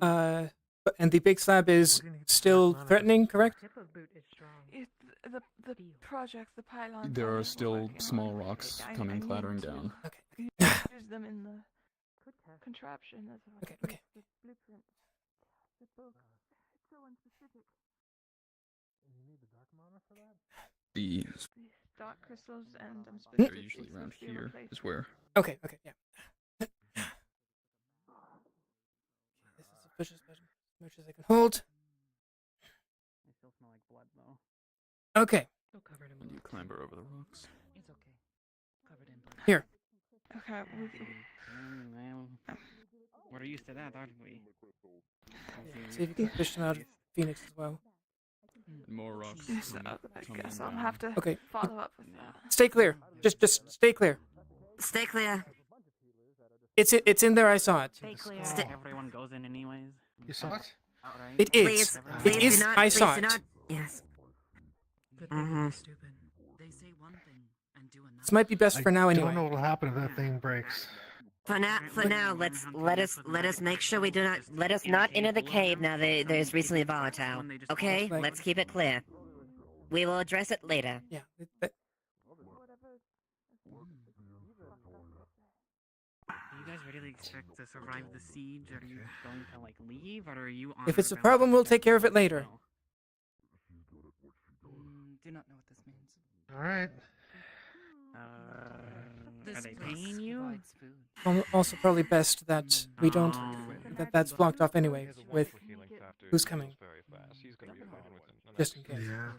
And the big slab is still threatening, correct? It, the project, the pylon. There are still small rocks coming clattering down. Okay. Use them in the contraption as well. Okay, okay. The blueprint. The book. It's so unspecific. The Dark crystals and they're usually around here is where. Okay, okay, yeah. This is as much as I can hold. I still smell like blood though. Okay. And you clamber over the rocks. It's okay. Covered in blood. Here. Okay. Well, we're used to that, aren't we? See if you can fish them out of Phoenix as well. More rocks. Yes, I guess I'll have to Okay. follow up with that. Stay clear. Just stay clear. Stay clear. It's in there. I saw it. Stay clear. Everyone goes in anyways. You saw it? Outright. It is. Please It is. do not, I please saw do it. not. Yes. Good thing they're stupid. They say one thing and do another. This might be best for now I anyway. don't know what'll happen if that thing breaks. For now, let us make sure we do not let us not enter the cave now that there's recently volatile. Okay, let's keep it clear. We will address it later. Yeah. Do you guys really expect to survive the siege? Are you going to like leave, or are you on? If it's a problem, we'll take care of it later. Do not know what this means. All right. Are they paying you? Also, probably best that we don't. That's blocked off anyway with who's coming. Just in case. Yeah.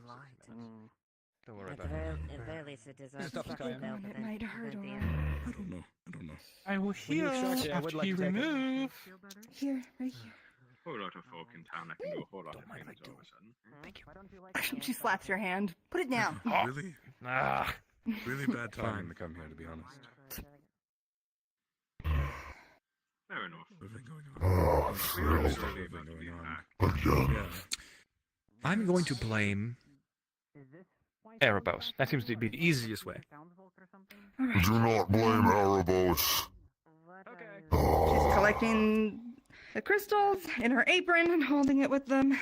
Don't worry At about the it. very least, it does Stuff is going on. It might hurt. I don't know. I will heal after you remove. Here, right here. Whole lot of folk in town. I can do a whole lot of things all of a sudden. She slaps your hand. Put it down. Really? Really bad timing to come here, to be honest. Fair enough. Yeah. I'm going to blame Erebos. That seems to be the easiest way. Do not blame Erebos. She's collecting the crystals in her apron and holding it with them.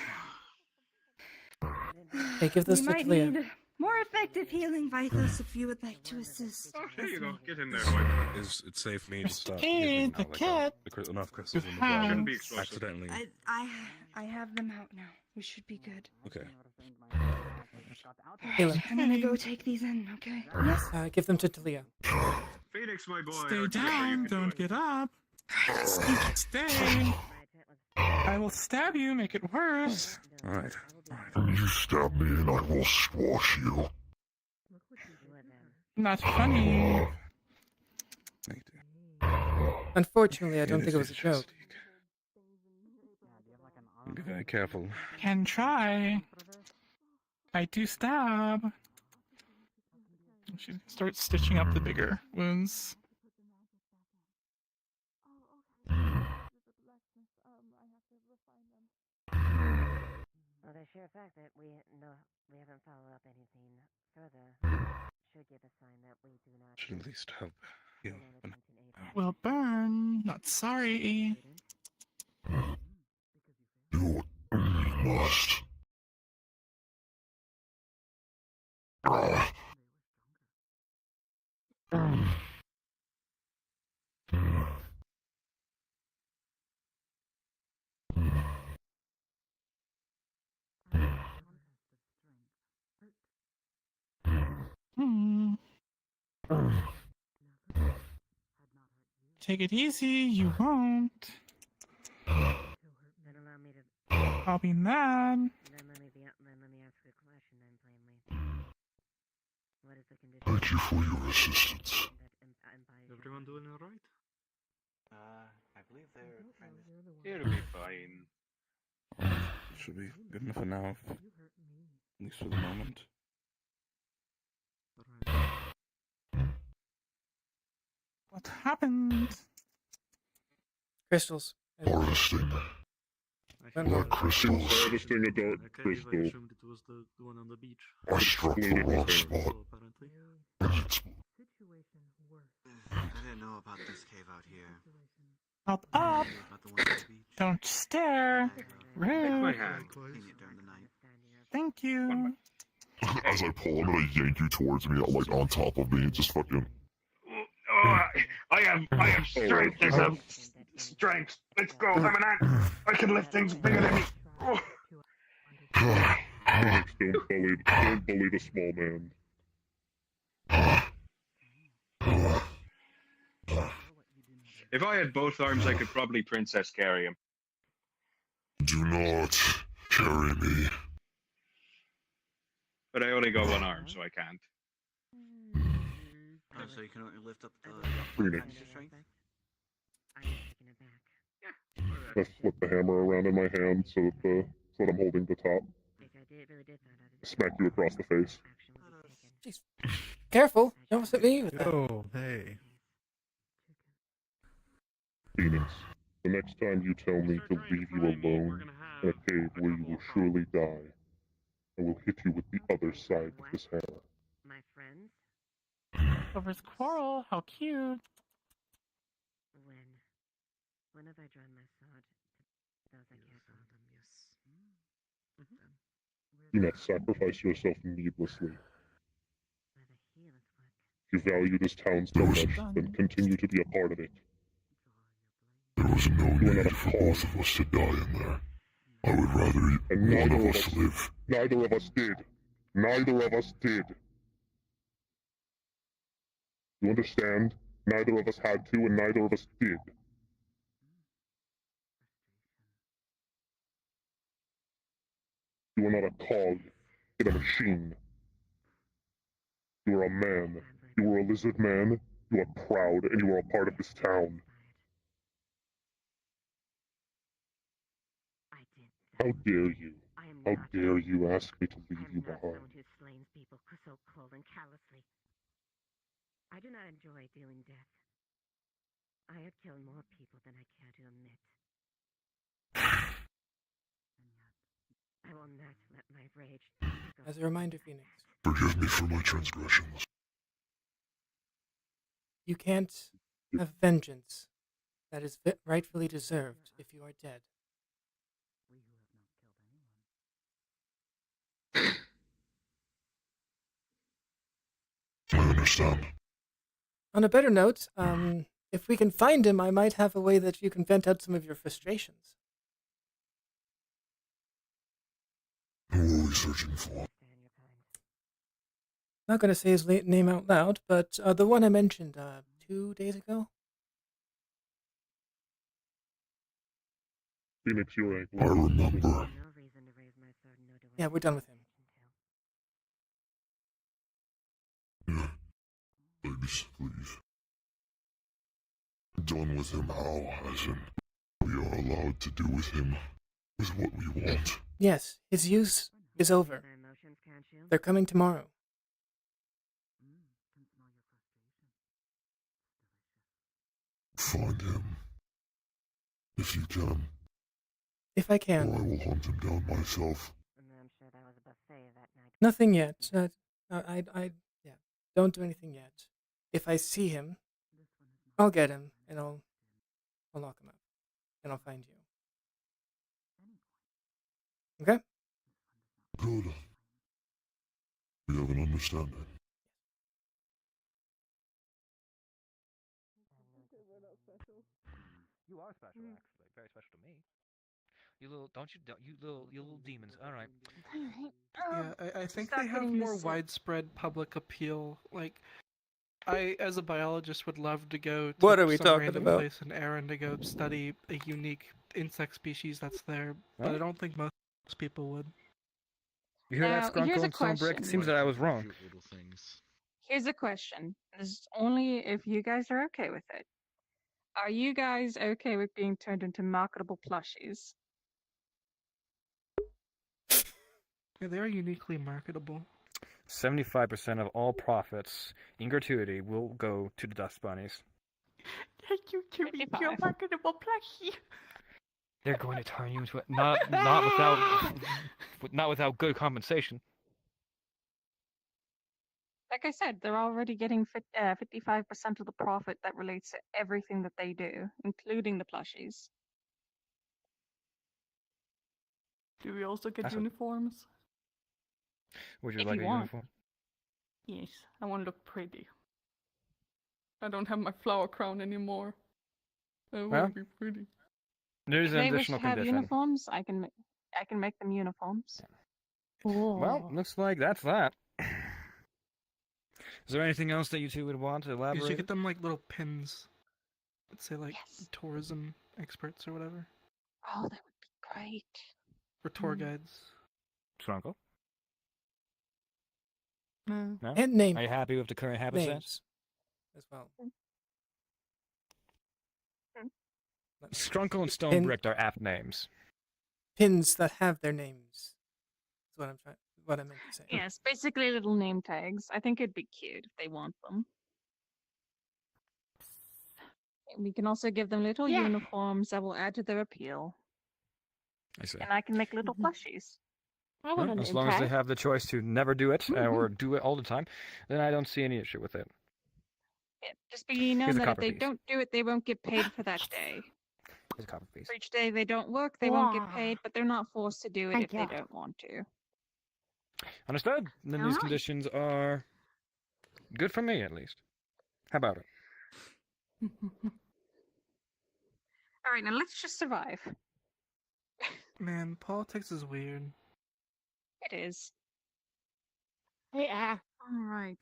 Hey, give this We to might Leah. need more effective healing vitals if you would like to assist. Oh, there you go. Get in there, boy. Is it safe for me to start Kid, using the cat. enough crystals in the Shouldn't bottle be explosive. accidentally? I have them out now. We should be good. Okay. Kayla, I'm gonna go take these in, okay? Yes. give them to Talia. Phoenix, my boy. Stay down, don't get up. Stay. I will stab you, make it worse. Alright. You stab me and I will squash you. Not funny. Unfortunately, I don't think it was a joke. Be very careful. Can try. I do stab. She starts stitching up the bigger wounds. Well, the sheer fact that we haven't followed up anything further should give a sign that we do not. Should at least help heal. will burn. Not sorry. You must. Take it easy, you won't. Then allow me to. I'll be mad. Then let me ask you a question then plainly. What is the condition? Thank you for your assistance. Everyone doing alright? I believe they're trying to. It'll be fine. Should be good enough for now. At least for the moment. What happened? Crystals. Harvesting. More crystals. Harvesting a dark crystal. I assumed it was the one on the beach. I struck the wrong spot. Apparently. I didn't know about this cave out here. Up, up! About the one on the beach. Don't stare! Rude! Seen it during the night. Thank you! As I pull, I'm gonna yank you towards me, like on top of me, and just fucking. I have strength. There's a strength. Let's go. I'm an ant. I can lift things bigger than me. Don't bully the small man. If I had both arms, I could probably princess carry him. Do not carry me. But I only got one arm, so I can't. Oh, so you can only lift up the Phoenix. strength? I flip the hammer around in my hand so that I'm holding the top. Smack you across the face. Jeez. Careful! Don't hit me with that. Oh, hey. Phoenix, the next time you tell me to leave you alone in a cave where you will surely die, I will hit you with the other side of this hammer. My friends? Lover's quarrel, how cute. When have I drawn my sword to those I care for? Yes. Do not sacrifice yourself needlessly. If you value this town so much, then continue to be a part of it. There was no need for both of us to die in there. I would rather one of us live. Neither of us did. Neither of us did. You understand? Neither of us had to, and neither of us did. You are not a cog in a machine. You are a man. You are a lizard man. You are proud, and you are a part of this town. How dare you? How dare you ask me to leave you behind? Someone who slains people so cold and callously. I do not enjoy dealing death. I have killed more people than I care to admit. I will not let my rage. As a reminder, Phoenix, Forgive me for my transgressions. you can't have vengeance that is rightfully deserved if you are dead. I understand. On a better note, if we can find him, I might have a way that you can vent out some of your frustrations. Who are we searching for? Not going to say his name out loud, but the one I mentioned 2 days ago. Phoenix, you're right. I remember. Yeah, we're done with him. Yeah. Please, please. Done with him how, as in, we are allowed to do with him with what we want. Yes, his use is over. They're coming tomorrow. Find him. If you can. If I can. Or I will hunt him down myself. Nothing yet. Yeah. Don't do anything yet. If I see him. I'll get him, and I'll lock him up, and I'll find you. Okay? Good. We have an understanding. You are special, actually. Very special to me. You little demons. All right. Yeah, I think start they have getting more this, widespread public appeal. Like, I, as a biologist, would love to go to What are we some talking random about? place in Erin to go study a unique insect species that's there, but Huh? I don't think most people would. You hear that, Now, here's Skrunkle a and Stonebrick? It question. seems that I was wrong. Cute little things. Here's a question. This is only if you guys are okay with it. Are you guys okay with being turned into marketable plushies? Yeah, they are uniquely marketable. 75% of all profits in gratuity will go to the dust bunnies. Thank you, Jimmy. You're marketable plushie. They're going to turn you into a, not without good compensation. Like I said, they're already getting 55% of the profit that relates to everything that they do, including the plushies. Do we also get That's a- uniforms? Would you If like you a want. uniform? Yes, I want to look pretty. I don't have my flower crown anymore. I Well, want to be pretty. There's If an they wish additional to have condition. uniforms, I can make them uniforms. Well, looks like that's that. Is there anything else that you two would want to You elaborate? should get them like little pins. Let's say like tourism experts or whatever. Oh, that would be great. Or tour guides. Skrunkle? No. No? And names. Are you happy with the current habitat? Names as well. Skrunkle and Pin- Stonebrick are apt names. Pins that have their names. That's what I meant to say. Yes, basically little name tags. I think it'd be cute if they want them. We can also give them little uniforms that will add to their appeal. I see. And I can make little plushies. I Well, as long as they have the choice to never do it or do it all the time, then I don't see any issue with it. Yeah, just be known Here's a that if copper they piece. don't do it, they won't get paid for that day. Here's a copper piece. For each day they don't work, they won't get paid, but they're not forced to do it if they don't want to. Understood. Then these conditions are good for me, at least. How about it? All right, now let's just survive. Man, politics is weird. It is. Yeah. All right.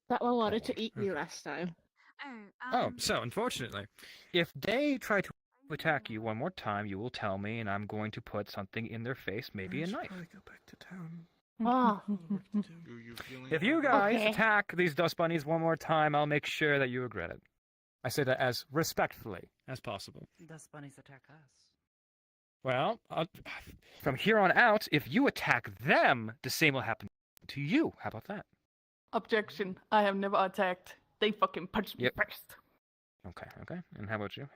That one wanted to eat me last time. Oh, so unfortunately, if they try to attack you one more time, you will tell me, and I'm going to put something in their face, maybe a knife. Probably go back to town. Oh. If you guys Okay. attack these dust bunnies one more time, I'll make sure that you regret it. I say that as respectfully as possible. Dust bunnies attack us. Well, from here on out, if you attack them, the same will happen to you. How about that? Objection. I have never attacked. They fucking punched me Yep. first. Okay. And how about you?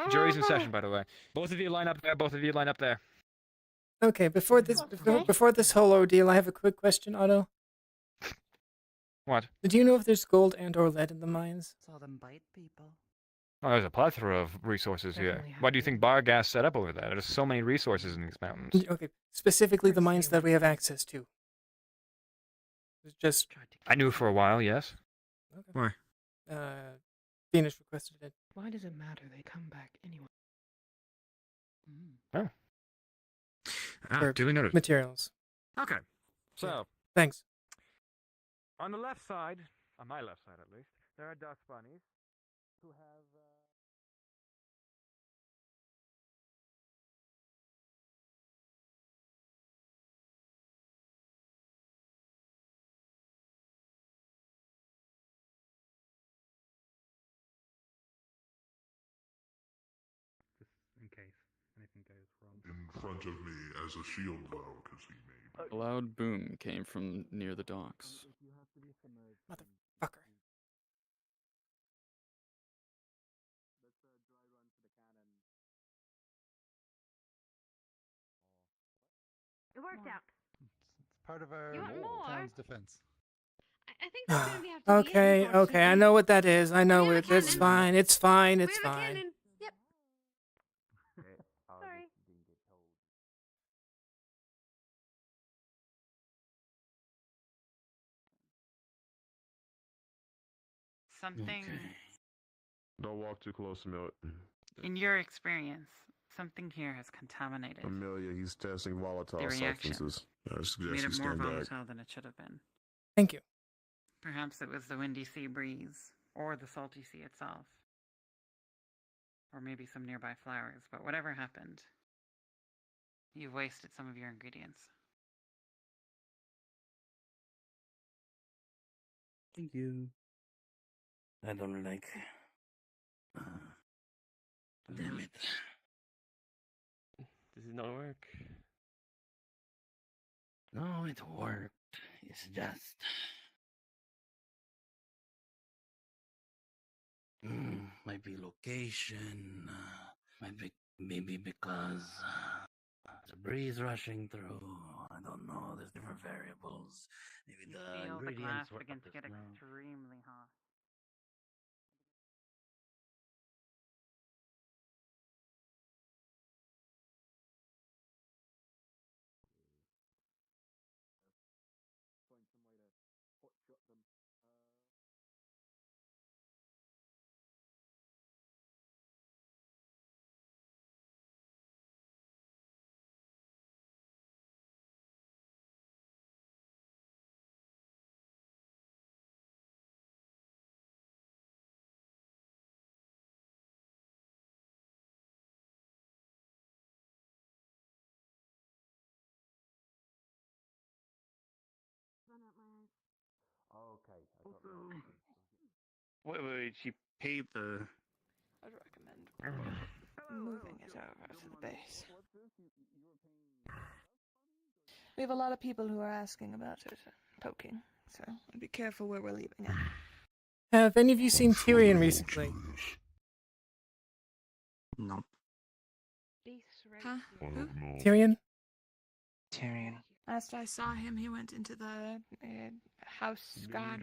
Jury's in session, by the way. Both of you line up there. Okay, before this whole ordeal, I have a quick question, Otto. What? Do you know if there's gold and or lead in the mines? Saw them bite people. Oh, there's a plethora of resources here. Why do you think Bargas set up over there? There's so many resources in these mountains. Okay, specifically the mines that we have access to. It's just I knew for a while, yes. Okay. Why? Venus requested it. Why does it matter? They come back anyway. Oh. For duly noted. materials. Okay. So, Thanks. on the left side, on my left side at least, there are dust bunnies who have... Just in case anything goes wrong. In front of me as a shield vow, because he made. A loud boom came from near the docks. Motherfucker. It worked out. It's part of our You want more? town's defense. I think that's gonna have to be it, Okay, okay, I know what that is. I know We have it. a It's cannon. fine. It's fine. We It's have a fine. cannon. Yep. Sorry. Something, Don't walk too close, Amelia. in your experience, something here has contaminated Amelia, he's testing volatile the reaction. substances. I suggest Made you it more stand back. volatile than it should have been. Thank you. Perhaps it was the windy sea breeze, or the salty sea itself. Or maybe some nearby flowers, but whatever happened, you've wasted some of your ingredients. Thank you. I don't like. Damn it. Does it not work? No, it worked. It's just. Might be location. Maybe because the breeze rushing through. I don't know. There's different variables. Maybe You the feel the ingredients glass were begin up to as get well. extremely hot. Okay. Wait, she paid the. I'd recommend moving it over to the base. We have a lot of people who are asking about it, poking, so be careful where we're leaving it. Have any of you seen Tyrion recently? No. Huh? Who? Tyrion? Tyrion. Last I saw him, he went into the house guard,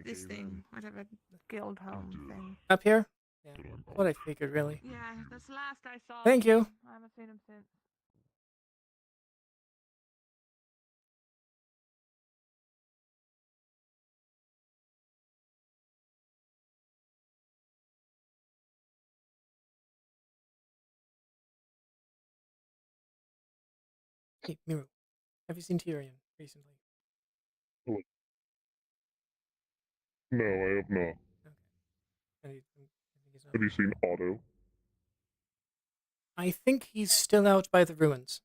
this thing, whatever, guild home thing. Up here? Yeah. That's what I figured, really. Yeah, that's the last I saw. Thank you. him. I haven't seen him since. Hey, Miru. Have you seen Tyrion recently? Oh. No, I have not. Have you seen Otto? I think he's still out by the ruins.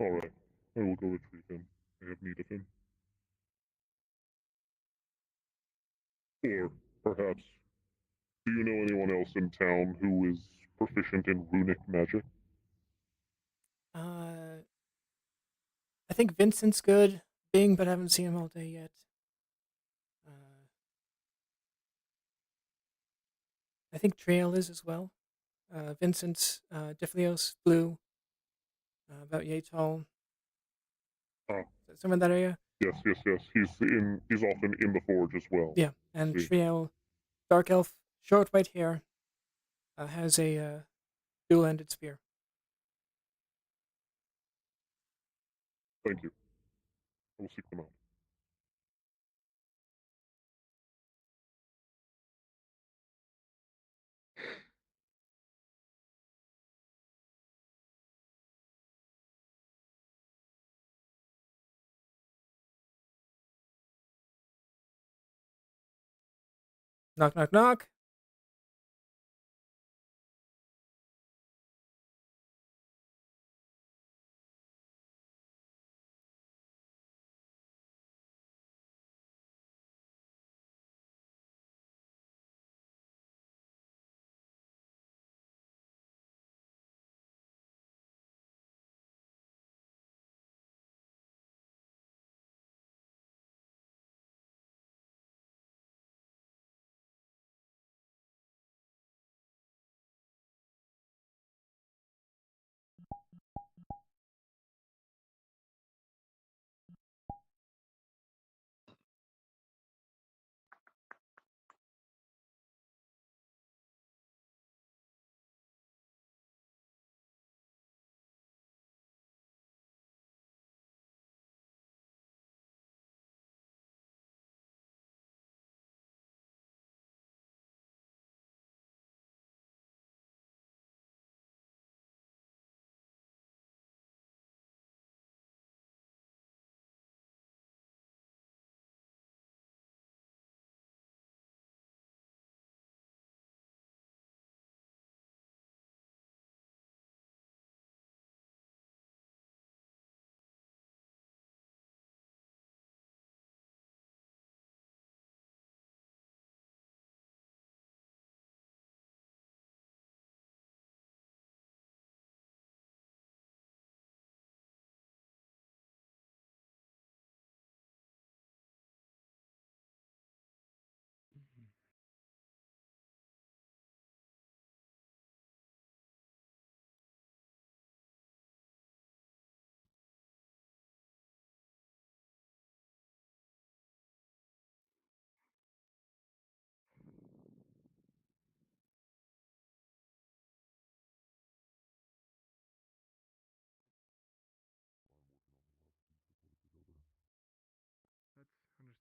Alright. I will go retrieve him. I have need of him. Or, perhaps, do you know anyone else in town who is proficient in runic magic? I think Vincent's good, Bing, but I haven't seen him all day yet. I think Trail is as well. Vincent's, Deflios, Blue, about yay tall. Somewhere in that area? Yes. He's often in the forge as well. Yeah, and See. Trail, dark elf, short white hair, has a dual-ended spear. Thank you. I will seek them out. Knock, knock, knock.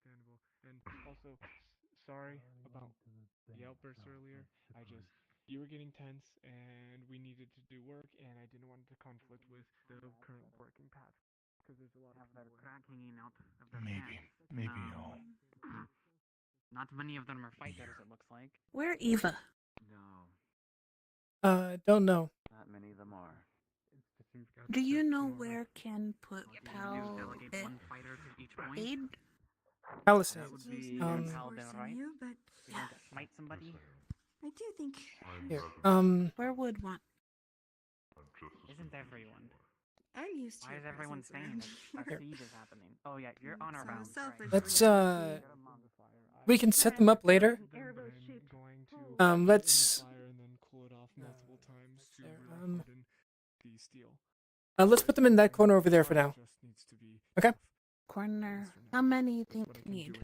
understandable. And also, sorry about the outbursts earlier. You were getting tense, and we needed to do work, and I didn't want it to conflict with the current working path. Because there's a lot of people Crack hanging out of their Maybe. pants. Maybe I'll. Not many of them are fighters, it looks like. Where Eva? No, Don't know. not many of them are. Do you know where can put Pal Delegate one fighter to each point. aid? Palisades. That would be Paladin, right? But You want to smite somebody? I do think. Here. Where would want? Isn't everyone? I'm used to. Why is everyone saying that a siege is happening? Oh yeah, you're honor bound. Let's we can set them up later. Let's let's put them in that corner over there for now. Okay. Corner. How many you think you need?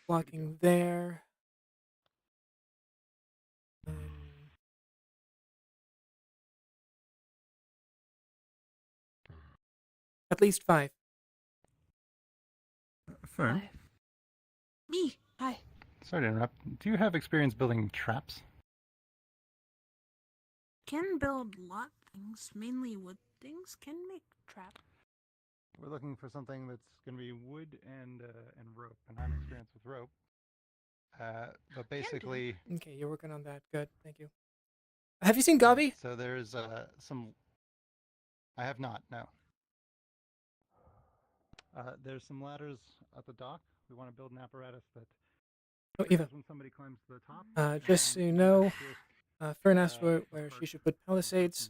Blocking there. At least 5. Fern, Me. Hi. sorry to interrupt. Do you have experience building traps? Can build lot things, mainly wood things. Can make trap. We're looking for something that's going to be wood and rope, and I'm experienced with rope. But basically, Okay, you're working on that. Good, thank you. Have you seen Gabi? so there's some. I have not. No. There's some ladders at the dock. We want to build an apparatus that. Oh, Eva. When somebody climbs to the top. Just so you know, Fern asked where she should put palisades.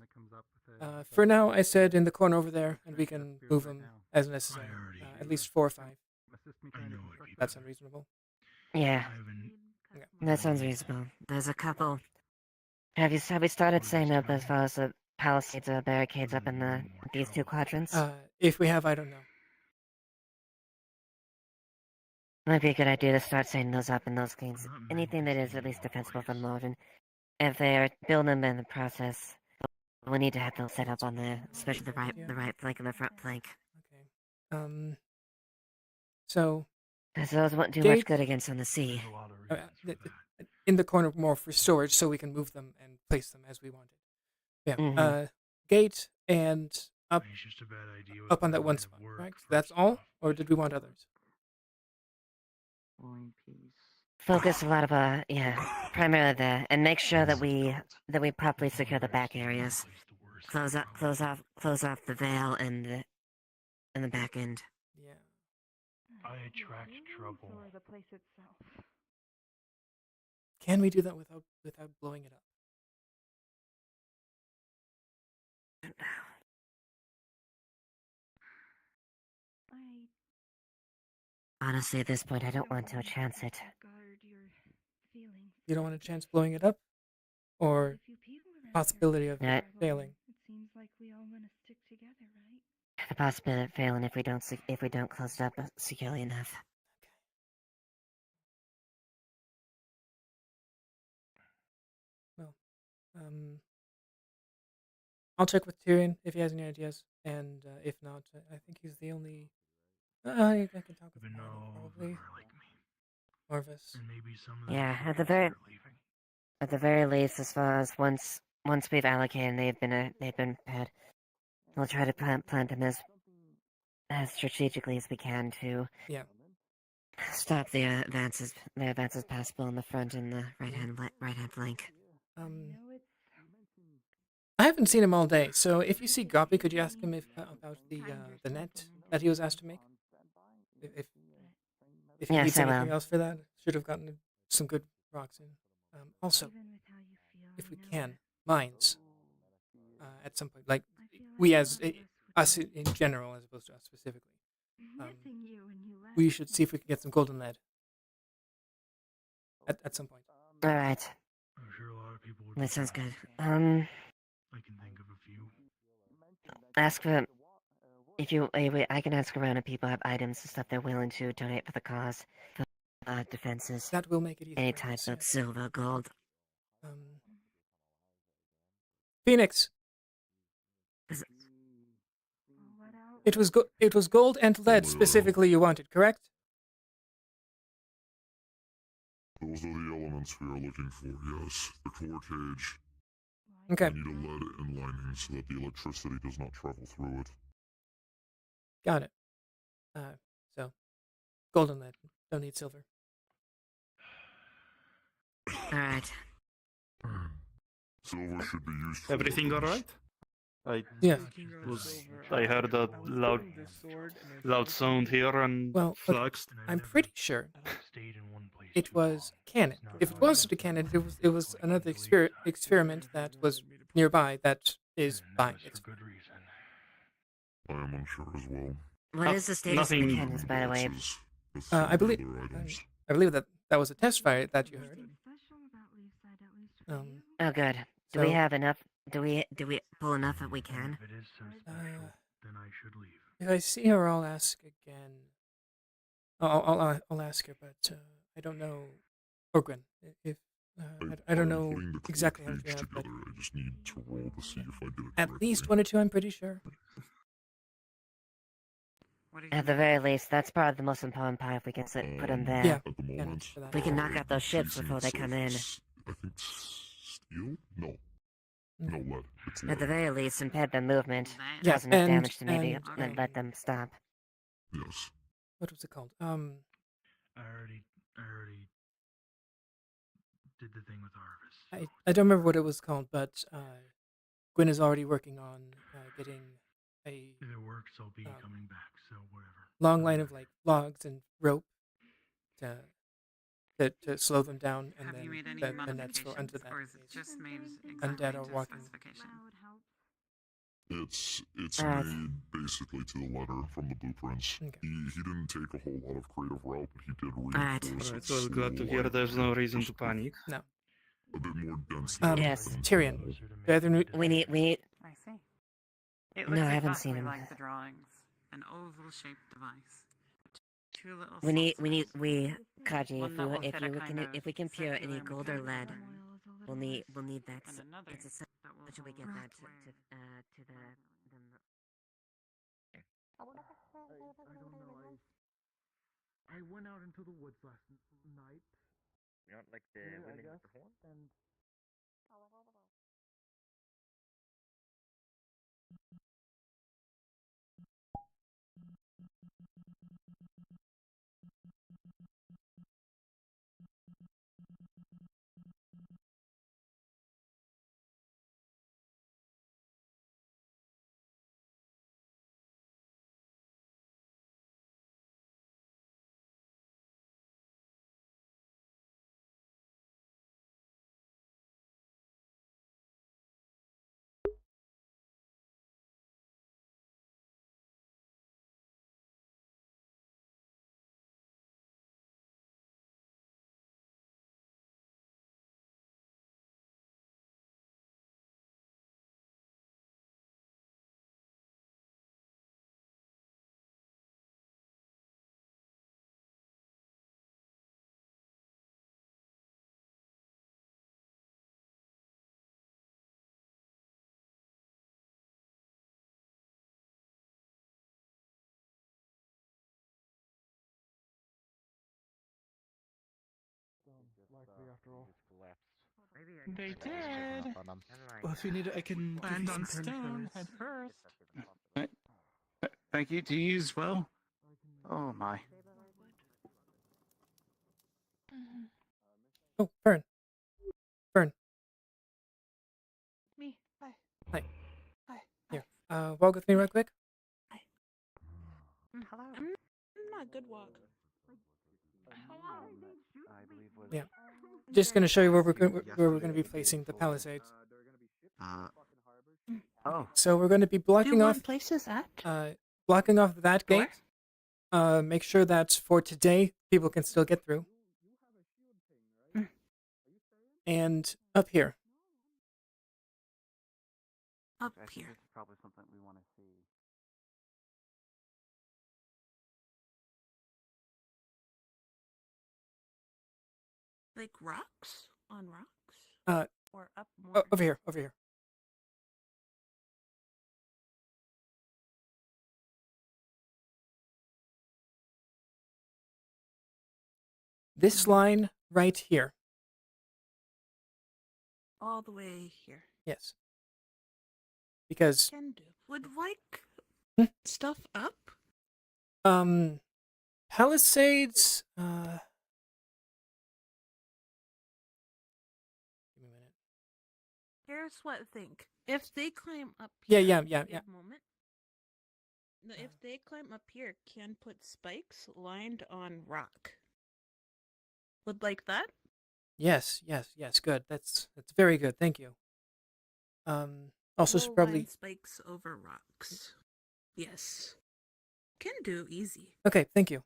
For now, I said in the corner over there, and we can move them as necessary. At least 4 or 5. That's unreasonable. Yeah, Okay. that sounds reasonable. There's a couple. Have we started setting up as far as the palisades or barricades up in these 2 quadrants? If we have, I don't know. Might be a good idea to start setting those up in those things. Anything that is at least defensible from Logan. If they are building them in the process, we'll need to have them set up on especially the right flank and the front flank. Okay. So. Because those won't do much good against on the sea. In the corner more for storage, so we can move them and place them as we wanted. Yeah. Mhm. Gate and up. Up on that one spot, right? That's all, or did we want others? Focus a lot of primarily there, and make sure that we properly secure the back areas. Close off the veil and the back end. Yeah. I attract trouble. The place itself. Can we do that without blowing it up? Honestly, at this point, I don't want to chance it. You don't want to chance blowing it up, or possibility of failing. It seems like we all want to stick together, right? The possibility of failing if we don't close it up securely enough. Well, I'll check with Tyrion if he has any ideas, and if not, I think he's the only. I can talk with Marvel, probably. Marvis. Yeah, at the very least, as far as once we've allocated, they've been prepared. We'll try to plant them as strategically as we can to stop the advances possible in the front and the right hand flank. I haven't seen him all day, so if you see Gabi, could you ask him about the net that he was asked to make? If he needs anything else for that, should have gotten some good rocks in. Also, if we can, mines. At some point, like we as us in general, as opposed to us specifically. We should see if we can get some golden lead. At some point. All right. I'm sure a lot of people would That sounds good. I can think of a few. Ask for I can ask around if people have items and stuff they're willing to donate for the cause, for defenses. That will make it easier. Any type of silver, gold. Phoenix. It was gold and lead specifically you wanted, correct? Those are the elements we are looking for, yes. The core cage. Okay. We need a lead and lining so that the electricity does not travel through it. Got it. So, gold and lead. Don't need silver. Alright. Silver should be used for Everything weapons. alright? Yeah. I heard a loud sound here and Well, flags. I'm pretty sure it was cannon. If it wasn't a cannon, it was another experiment that was nearby that is buying it. I am unsure as well. What is the status of the cannons, by the way? I believe that was a test fire that you heard. Oh, good. Do we have enough? Do we pull enough that we can? If I see her, I'll ask again. I'll ask her, but I don't know. Orgrin, if I don't know exactly how much we have, but I just need to roll to see if I did it at correctly. least 1 or 2, I'm pretty sure. At the very least, that's probably the most important part if we can put them there. Yeah. At the moment, We can knock out those ships before they come in. I think steel? No. No lead. It's At lead. the very least, impede their movement. Yeah, Cause enough and- damage to maybe and- let them stop. Yes. What was it called? I already did the thing with Arvis. I don't remember what it was called, but Gwyn is already working on getting a If it works, I'll be coming back, so whatever. long line of like logs and rope to slow them down, and Have then you made any the nets go under modifications, that. or is it just made Undead exactly are to walking. specification? It's Alright. made basically to the letter from the blueprints. Okay. He didn't take a whole lot of creative route, but he did Alright. reinforce Alright, it. so glad to hear there's no reason to panic. No. A bit more dense. Yes. Tyrion. Do either We need. I see. It No, looks I haven't seen exactly him. like the drawings. An oval-shaped device. Two little Kaji, One that will fit a kind of if we can procure any circular gold or lead, mechanical we'll need that. and another It's a that will should we get hold that sway. to the I went out into the woods last night. You want like the women with the horn? And likely after all. They did. On them. Well, if you need it, I can give Land you on some stone, painkillers. head first. Thank you to you as well. Oh my. Oh, Fern. Fern. Me. Hi. Hi. Hi. Here. Walk with me real quick. Hello. I'm not good walk. Yeah. Just gonna show you where we're gonna be placing the palisades. Oh. So we're gonna be blocking off places at? blocking off that gate. Make sure that for today people can still get through. And up here. Up I think here. this is probably something we want to see. Like rocks on rocks, or up more. Over here, over here. this line right here. All the way here. Yes. Because Can do. Would like Hmm? stuff up? Palisades. Here's what I think. If they climb up Yeah, here, yeah. give a moment. No, if they climb up here, can put spikes lined on rock. Would like that? Yes. Good. That's very good. Thank you. Also, We'll probably. line spikes over rocks. Yes. Can do easy. Okay. Thank you.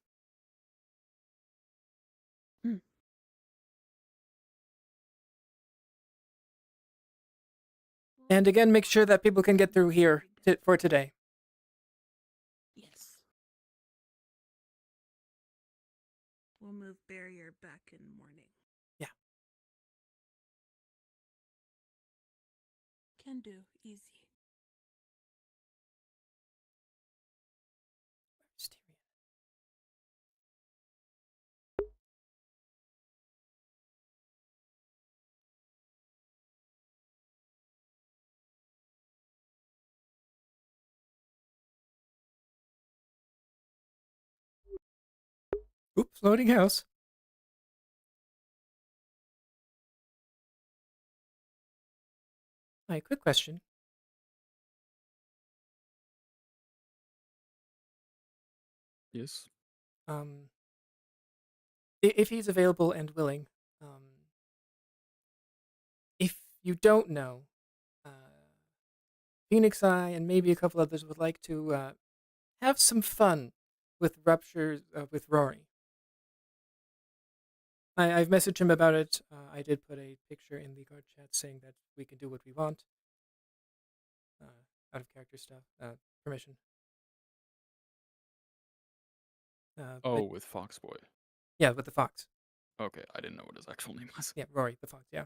And again, make sure that people can get through here for today. Yes. We'll move barrier back in morning. Yeah. Can do easy. Oops, loading house. Hi, quick question. Yes. If he's available and willing, if you don't know, Phoenix Eye and maybe a couple others would like to have some fun with ruptures with Rory. I've messaged him about it. I did put a picture in the guard chat saying that we can do what we want. Out of character stuff. Permission. With Foxboy. Yeah, with the fox. Okay, I didn't know what his actual name was. Yeah, Rory the fox. Yeah.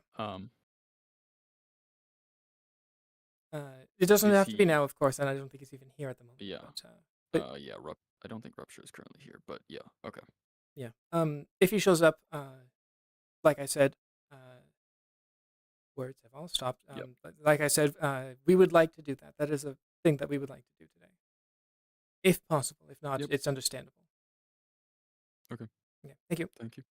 It doesn't Is have to be he- now, of course, and I don't think he's even here at the moment. Yeah. But, Yeah. I don't think Rupture is currently here, but yeah. Okay. Yeah. If he shows up, like I said, words have all stopped. But like I said, we would like to do that. That is a thing that we would like to do today, if possible. If not, it's understandable. Okay. Okay. Thank you. Thank you.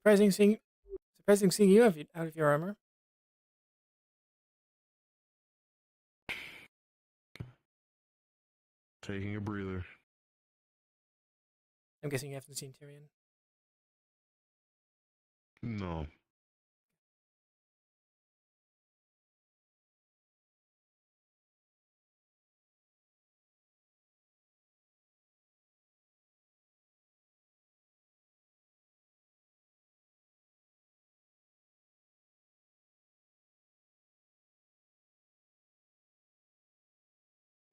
Surprising seeing you out of your armor. Taking a breather. I'm guessing you haven't seen Tyrion. No.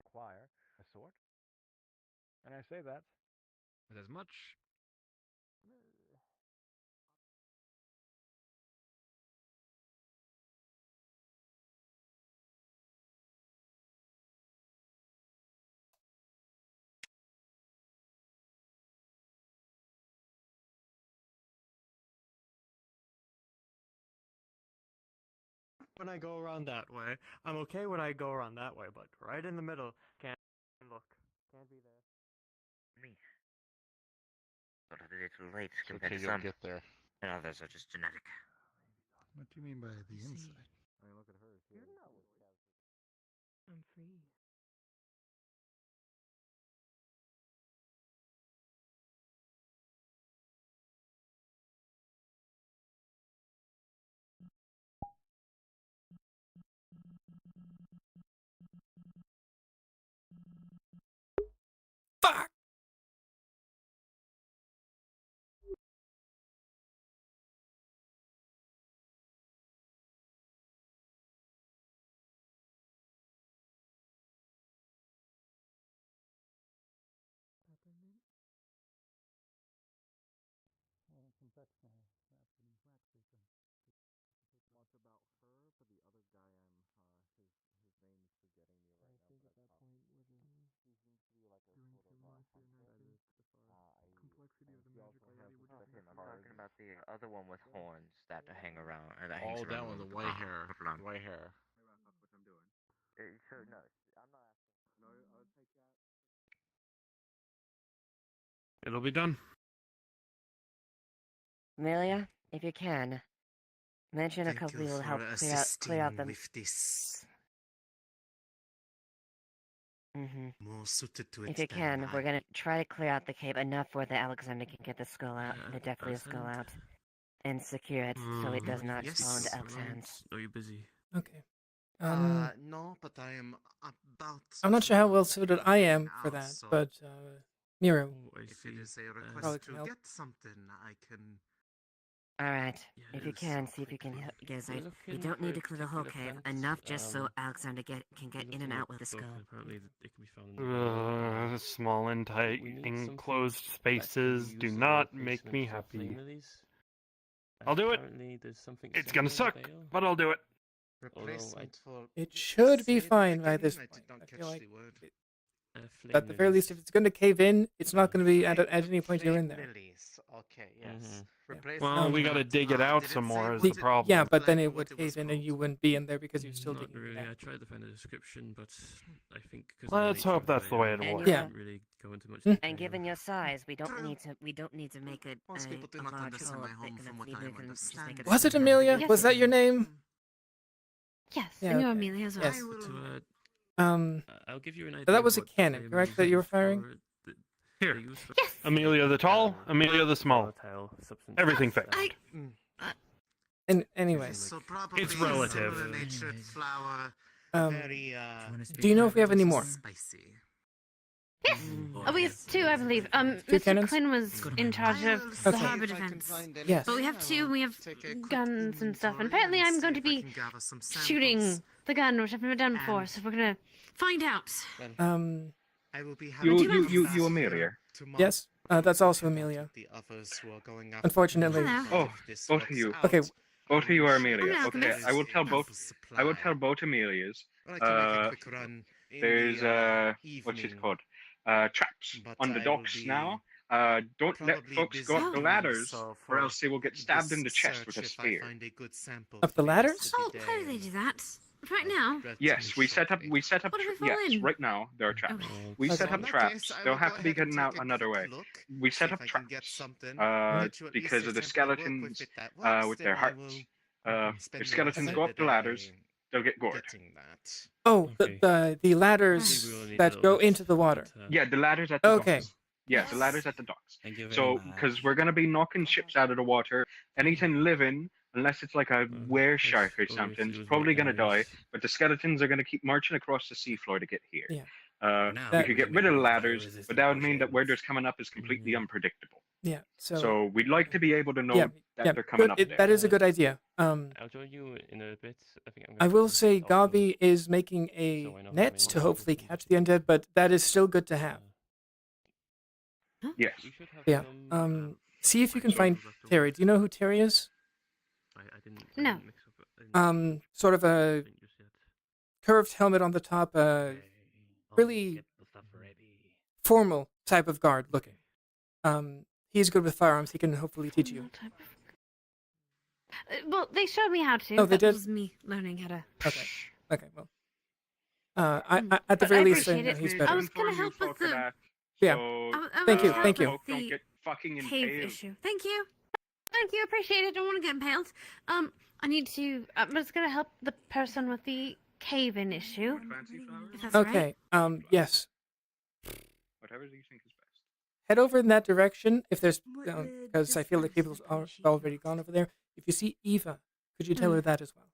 Acquire a sword, and I say that with as much when I go around that way. I'm okay when I go around that way, but right in the middle, can't look. Can't be there. Me. Sort of a little late It's compared okay, to you'll some. get there. And others are just genetic. What do you mean by the inside? I mean, look at her. She I'm free. Fuck! much about her, but the other guy his name is forgetting me right now. I think at that point we're just he seems to be like a doing sort too of much, and I think as the complexity of the magic already would just I'm talking about the other one with horns that hang around, or that hangs Oh, that around one, the the white hair. Pavilion. White hair. what I'm doing. Sure, no, I'm not asking. No, I'll take that. It'll be done. Amelia, if you can, mention a Thank couple you people to for help clear out the. with this. More suited to it If you than can, I. we're gonna try to clear out the cave enough where the Alexander can get the skull out, the Deathly skull out, and secure it so it does not fall into Elk's hands. Are you busy? Okay. No, but I am about. I'm not sure how well suited I am for that, so but Miro. if it is a Probably request can to help. get something, I can. Alright, if you it's can, so see if you can quickly. get We're it. You looking don't for need a to clear the whole cave, particular enough fence, just so Alexander can get in and out with the skull. Apparently, it can be found in the Small and tight We need enclosed something spaces that can do use the not location make of me soft happy. remedies. I'll do it. Apparently, there's something It's gonna similar suck, in Vale. but I'll do it. Replacement for. It should be Say that fine by again, this I point. did not I catch feel like the word. at the very least, if it's going to cave in, it's not going to be at any point you're in there. Lilies. Okay, yes. Well, we gotta dig it out some more is the problem. Yeah, but then it would cave in and you wouldn't be in there because you're still Not digging really. it I out. tried to find a description, but I think Let's hope that's the way it And works. you Yeah. have- really go into much And given your size, we don't need to make a Most people do not large understand hole my home big from enough what to I move and just make it. Was it Amelia? Yes. Was that your name? Yes, Yeah, I knew okay. Amelia as well. Yes. I'll give you an idea. So that was a what cannon, they correct? use That you were for firing? Here. use for Yes. Amelia the tall, Amelia the small. volatile substances. Everything fixed. And anyway, So probably It's relative. natured flower. Very. do you know if we have any more? Spicy. Yes. Oh, we have two, I believe. Two Mr. cannons? Quinn was in charge of the Okay. harbor defense. Yes. But we have two, and we have guns and stuff. And apparently, I'm going to be shooting the gun, which I've never done before. So we're gonna find out. I will be You, Amelia. Yes, that's also Amelia. The others who are going Unfortunately. Hello. Both of you. Okay. Both of you are I'm Amelia. an Okay, alchemist. I will tell both. I will tell both Amelias. There's what's it called? Traps on the docks now. Don't let folks go up the ladders, or else they will get stabbed in the chest with a spear. Up the ladders? Oh, how do they do that? Right now? Yes, we set up. We set up. What if we Yes, fall in? right now there are traps. We So set in up that traps. case, I They'll will have go to be ahead and getting take out a another way. quick look, We see set if up I traps can get something that should at least because of the temporarily work with. skeletons If that works, with then their I hearts. will If spend the skeletons rest go of up the the ladders, day they'll get gored. getting that. Oh, Okay. the ladders that go into the water. Yeah, the ladders at the Okay. docks. Yeah, the ladders at the docks. Thank you very So, much. because we're gonna be knocking ships out of the water, anything living, unless it's like a were shark or something, is probably gonna die. But the skeletons are gonna keep marching across the seafloor to get here. Yeah. We could get rid of the ladders, but that would mean that where there's coming up is completely unpredictable. Yeah. So we'd like to be able to know yeah, that yeah, they're coming good. up there. That is a good idea. I'll join you in a bit. I think I'm I gonna will go say to the office. Gabi is making a So I know how net many to more hopefully people catch the undead, but that is still good to have. Yes. We should have Yeah. some, See if you can find Terry. Do you know who Terry is? I didn't No. mix up any Sort of a thing just yet. curved helmet on the top, really formal type of guard looking. He's good with firearms. He can hopefully teach you. Well, they showed me how to. Oh, they that did? was me learning how to. Okay. Okay. Well, at the But very I least, appreciate it. he's I better. was gonna help with the Yeah. I Thank was you. gonna Thank help you. with Don't the get fucking cave impaled. issue. Thank you. Thank you. Appreciate it. Don't want to get impaled. I need to. But it's gonna help the person with the cave-in issue. If that's Okay. right. Yes. Whatever you think is best. Head over in that direction if there's because I feel like people are already gone over there. If you see Eva, could you tell her that as well?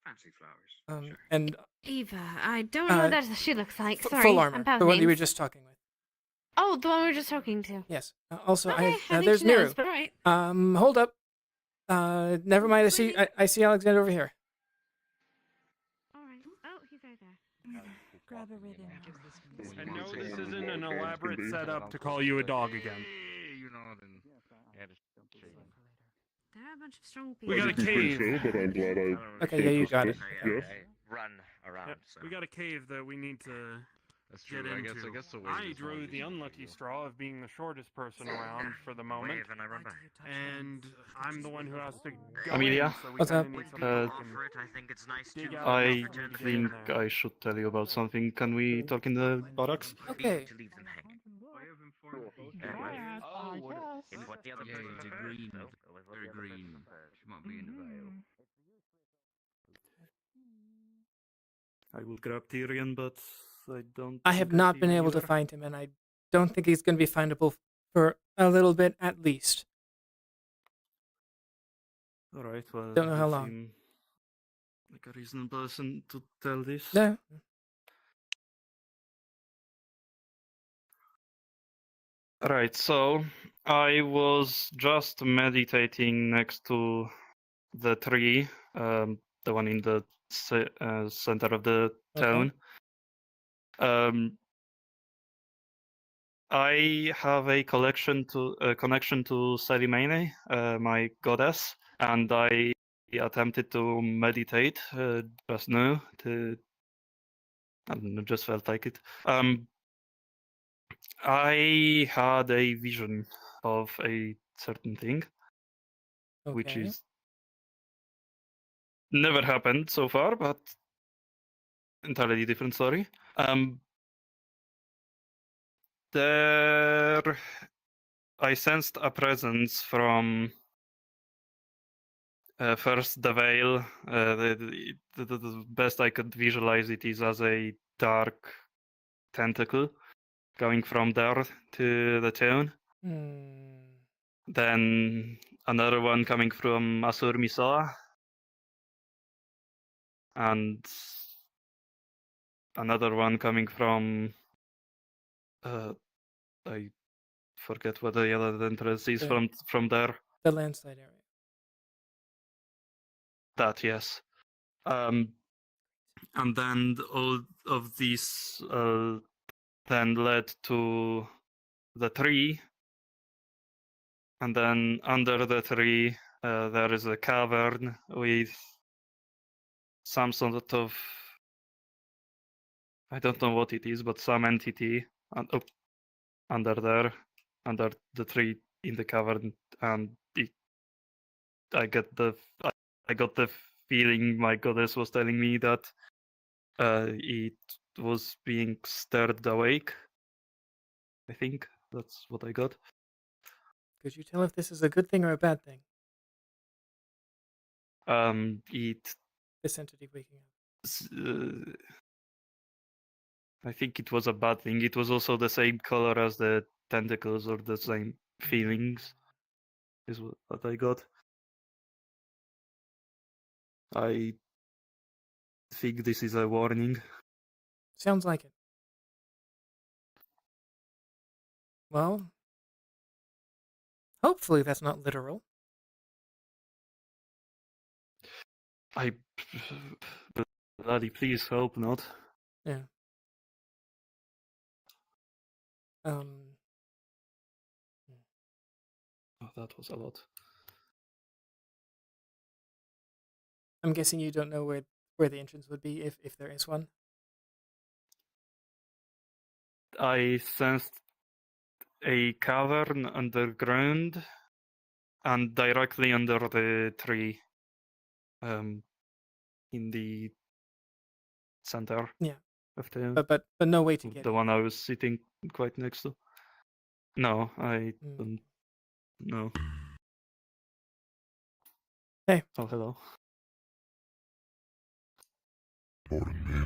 Fancy flowers. Sure. And Eva, I don't know what that she looks like. Sorry, full armor, I'm bad the with one you were names. just talking with. Oh, the one we were just talking to. Yes. Also, Okay, I think there's she knows, Miru. but alright. Hold up. Never mind. I see Alexander over here. Alright. Oh, he's right there. Grab a ribbon. And no, this isn't an elaborate setup to call you a dog again. You know, then yeah, just There are a bunch of strong people. We got a cave. Okay, yeah, you got it. run around. Yep, So. we got a cave that we need to That's true. get I into. guess the wave I is more drew the useful unlucky for you. straw of being the shortest person around for the moment, Wave and I run back. and I'm the one who has to go Amelia? in, so we What's kinda up? need somebody who can Offer it. I think it's nice dig to out I enough for me to get in think there. I should tell you about something. Can we talk in the barracks? Okay. to leave them hanging. I have informed both Yeah, I In guess. what the other Yeah, person it's a said. green. No? Very green. She might be in the veil. I will grab Tyrion, but I don't. I have think not see been him able to either. find him, and I don't think he's going to be findable for a little bit at least. All right. Well, Don't know how you long. seem like a reasonable person to tell this. Yeah. Right, so I was just meditating next to the tree, the one in the center of the Okay. town. I have a connection to Selimene, my goddess, and I attempted to meditate just now. I don't know, just felt like it. I had a vision of a certain thing, which Okay. is never happened so far, but entirely different story. There, I sensed a presence from first the veil. The best I could visualize it is as a dark tentacle going from there to the town. Then another one coming from Asur Misoa. And another one coming from I forget what the other entrance is The- from there. The landslide area. That, yes. And then all of these then led to the tree, and then under the tree there is a cavern with some sort of, I don't know what it is, but some entity under there, under the tree in the cavern, and I got the feeling my goddess was telling me that it was being stirred awake. I think that's what I got. Could you tell if this is a good thing or a bad thing? This entity waking up. I think it was a bad thing. It was also the same color as the tentacles, or the same feelings, is what I got. I think this is a warning. Sounds like it. Well, hopefully that's not literal. I bloody please hope not. Yeah. Oh, that was a lot. I'm guessing you don't know where the entrance would be if there is one. I sensed a cavern underground and directly under the tree, in the center. Yeah. Of the But no way to get the in. one I was sitting quite next to. No, I don't know. Hey. Oh, hello. Pardon me.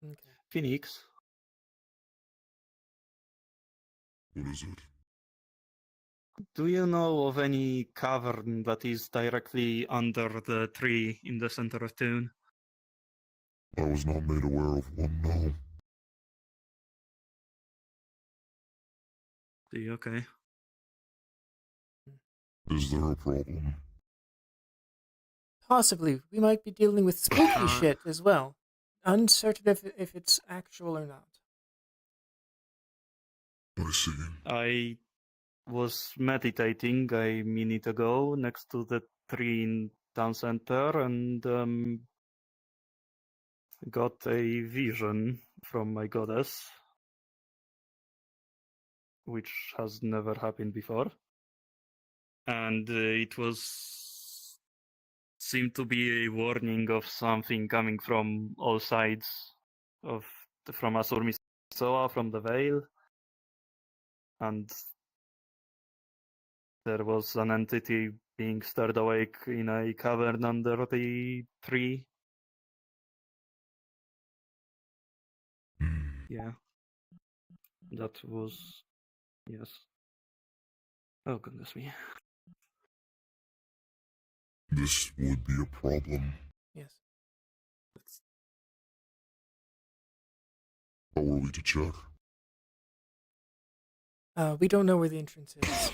Okay. Phoenix. What is it? Do you know of any cavern that is directly under the tree in the center of town? I was not made aware of one, no. See, okay. Is there a problem? Possibly. We might be dealing with spooky shit as well. Uncertain if it's actual or not. I see. I was meditating a minute ago next to the tree in town center, and got a vision from my goddess, which has never happened before. And it seemed to be a warning of something coming from all sides, from Asur Misoa, from the Veil, and there was an entity being stirred awake in a cavern under the tree. Yeah, that was, yes. Oh goodness me. This would be a problem. Yes. How are we to check? We don't know where the entrance is.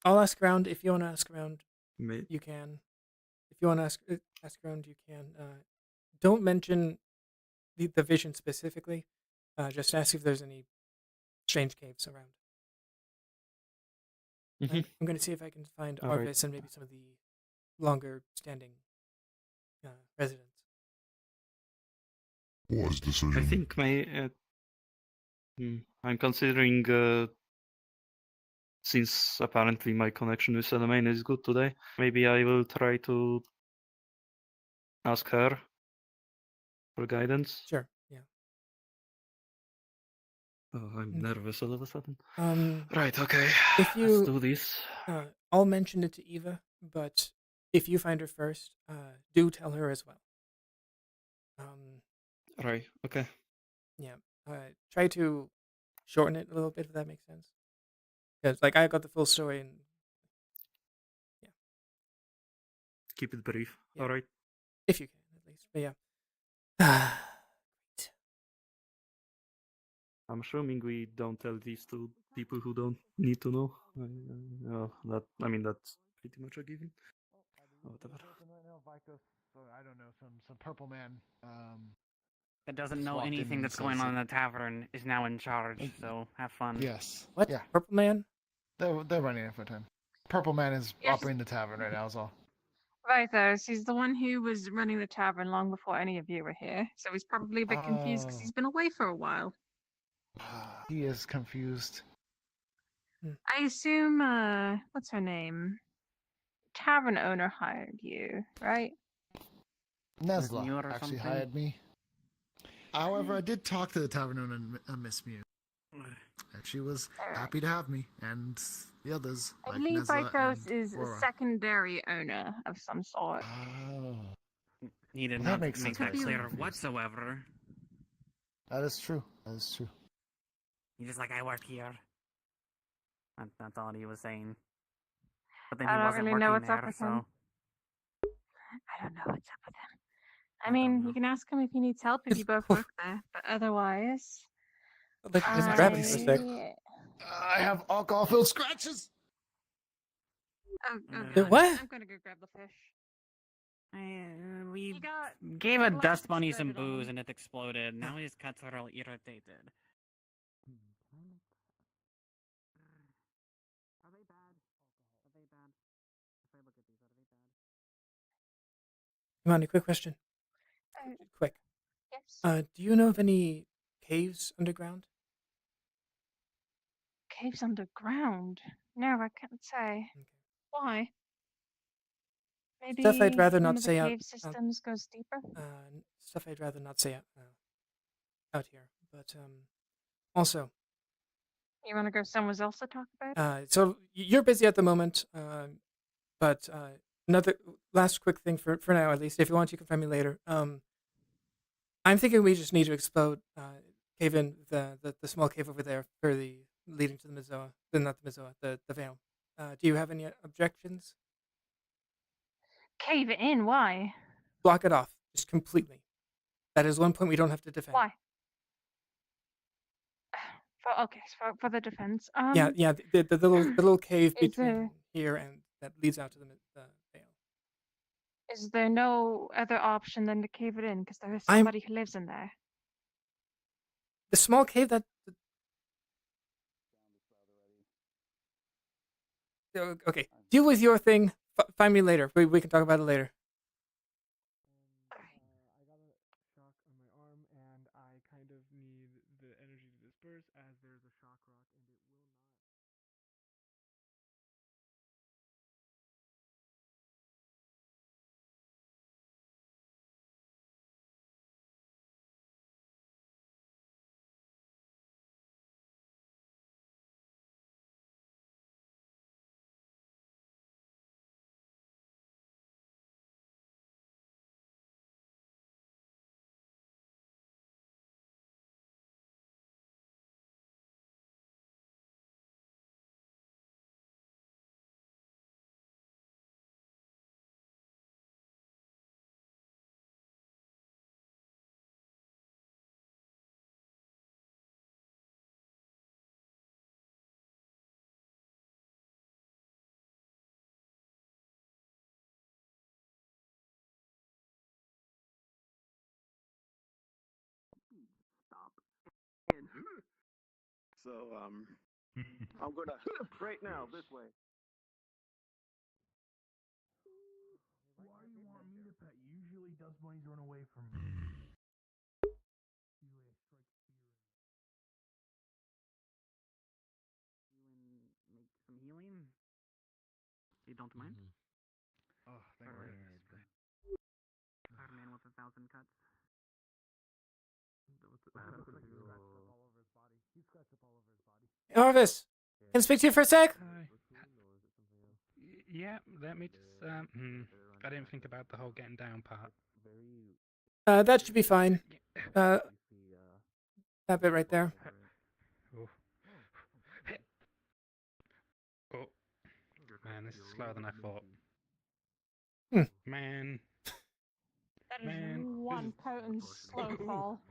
I'll ask around. If you want to ask around, you can. If you want to ask around, you can. Don't mention the vision specifically. Just ask if there's any strange caves around. I'm going to see if I can find All right. Arvis and maybe some of the longer standing residents. Wise decision. I think I'm considering, since apparently my connection with Amelia is good today, maybe I will try to ask her for guidance. Sure. Yeah. Oh, I'm nervous all of a sudden. Right. Okay. If you Let's do this. I'll mention it to Eva, but if you find her first, do tell her as well. Right. Okay. Yeah. Try to shorten it a little bit, if that makes sense. Because, like, I got the full story, and yeah. Keep it brief. Yeah. All right. If you can, at least. But yeah. I'm assuming we don't tell these to people who don't need to know. That's pretty much a given. Whatever. I don't know, some purple man. That doesn't know swapped in anything and that's says going on in that- the tavern is now in charge. So have fun. Yes. What? Yeah. Purple Man? They're running it for time. Purple man is Yes. operating the tavern right now. Is all. Vythos, he's the one who was running the tavern long before any of you were here, so he's probably a bit confused because Oh. he's been away for a while. He is confused. I assume, what's her name? Tavern owner hired you, right? Nesla actually hired me. However, I did talk to the tavern owner, Miss Mew, and she was happy to have me, and the others, I like believe Nesla Brighthouse and is a Aurora. secondary owner of some sort. Oh. He did Well, not that makes make sense. that clear whatsoever. That is true. That is true. He's just like, I work here. That's all he was saying. But then I he don't wasn't really know working what's up there, with so. him. I don't know what's up with him. I mean, you can ask him if he needs help if you both work there, but otherwise, Like, just grab him for a sec. I have alcohol-filled scratches. Oh, What? I'm gonna go grab the fish. We He got gave a glass dust bunny some exploded on booze him. and it exploded. Now his cuts are all irritated. Are they bad? Are they bad? If I look at these, are they bad? Imani, quick question. Quick. Yes. Do you know of any caves underground? Caves underground? No, I can't say. Why? Maybe Stuff I'd rather one not of the say out. cave systems goes deeper? Stuff I'd rather not say out here. But also, You want to go somewhere else to talk about it? so you're busy at the moment. But another last quick thing for now, at least. If you want, you can find me later. I'm thinking we just need to explode cave in the small cave over there for the leading to the Mizoa. Not the Mizoa, the Vale. Do you have any objections? Cave it in? Why? Block it off, just completely. That is one point we don't have to defend. Why? For the defense. Yeah, the little cave Is between there- here and that leads out to the Vale. Is there no other option than to cave it in? Because there is I'm- somebody who lives in there. The small cave that. Okay, deal with your thing. Find me later. We can talk about it later. I got a shock on my arm, and I kind of need the energy to disperse as there's a shock rock, and it will not. Stop. So, I'm gonna right now this way. Why do you want me to pet? Usually dust bunnies run away from me. Usually I strike fear. Make some healing? You don't mind? Oh, thank For goodness. our man with 1,000 cuts. Orvis, can I speak to you for a sec? Yeah, let me just. I didn't think about the whole getting down part. That should be fine. That bit right there. Oh. Oh. Man, this is slower than I thought. Man. That is Man, one potent slow fall.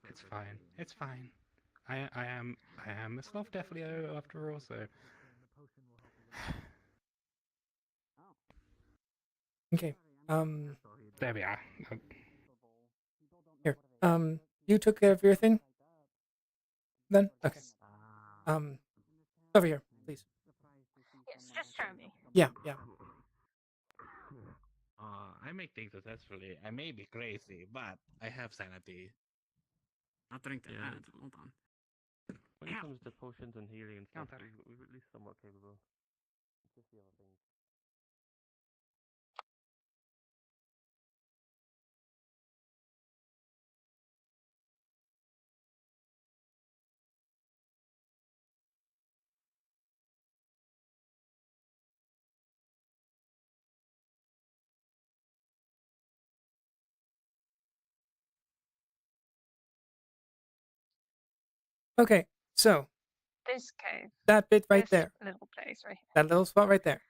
It's fine. It's fine. I am a sloth deathlio after all, so. Okay. There we are. Here. You took care of your thing? Then? Okay. Over here, please. Yes, just show me. Yeah. I make things successfully. I may be crazy, but I have sanity. I'll drink that. Yeah. Hold on. When it comes to potions and healing and stuff, Counter. we're at least somewhat capable. It's just the other things. Okay, so This cave. that bit right This there, little place right that little spot right there.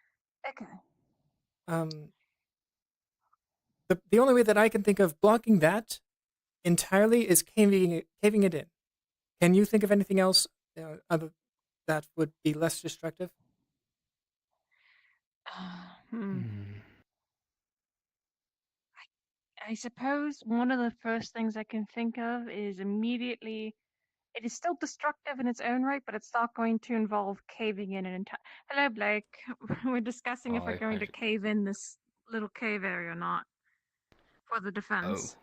here. Okay. The only way that I can think of blocking that entirely is caving it in. Can you think of anything else other that would be less destructive? I suppose one of the first things I can think of is immediately. It is still destructive in its own right, but it's not going to involve caving in an entire. Hello, Blake. We're discussing if we're Hi, going to cave in this little cave area or not for the defense.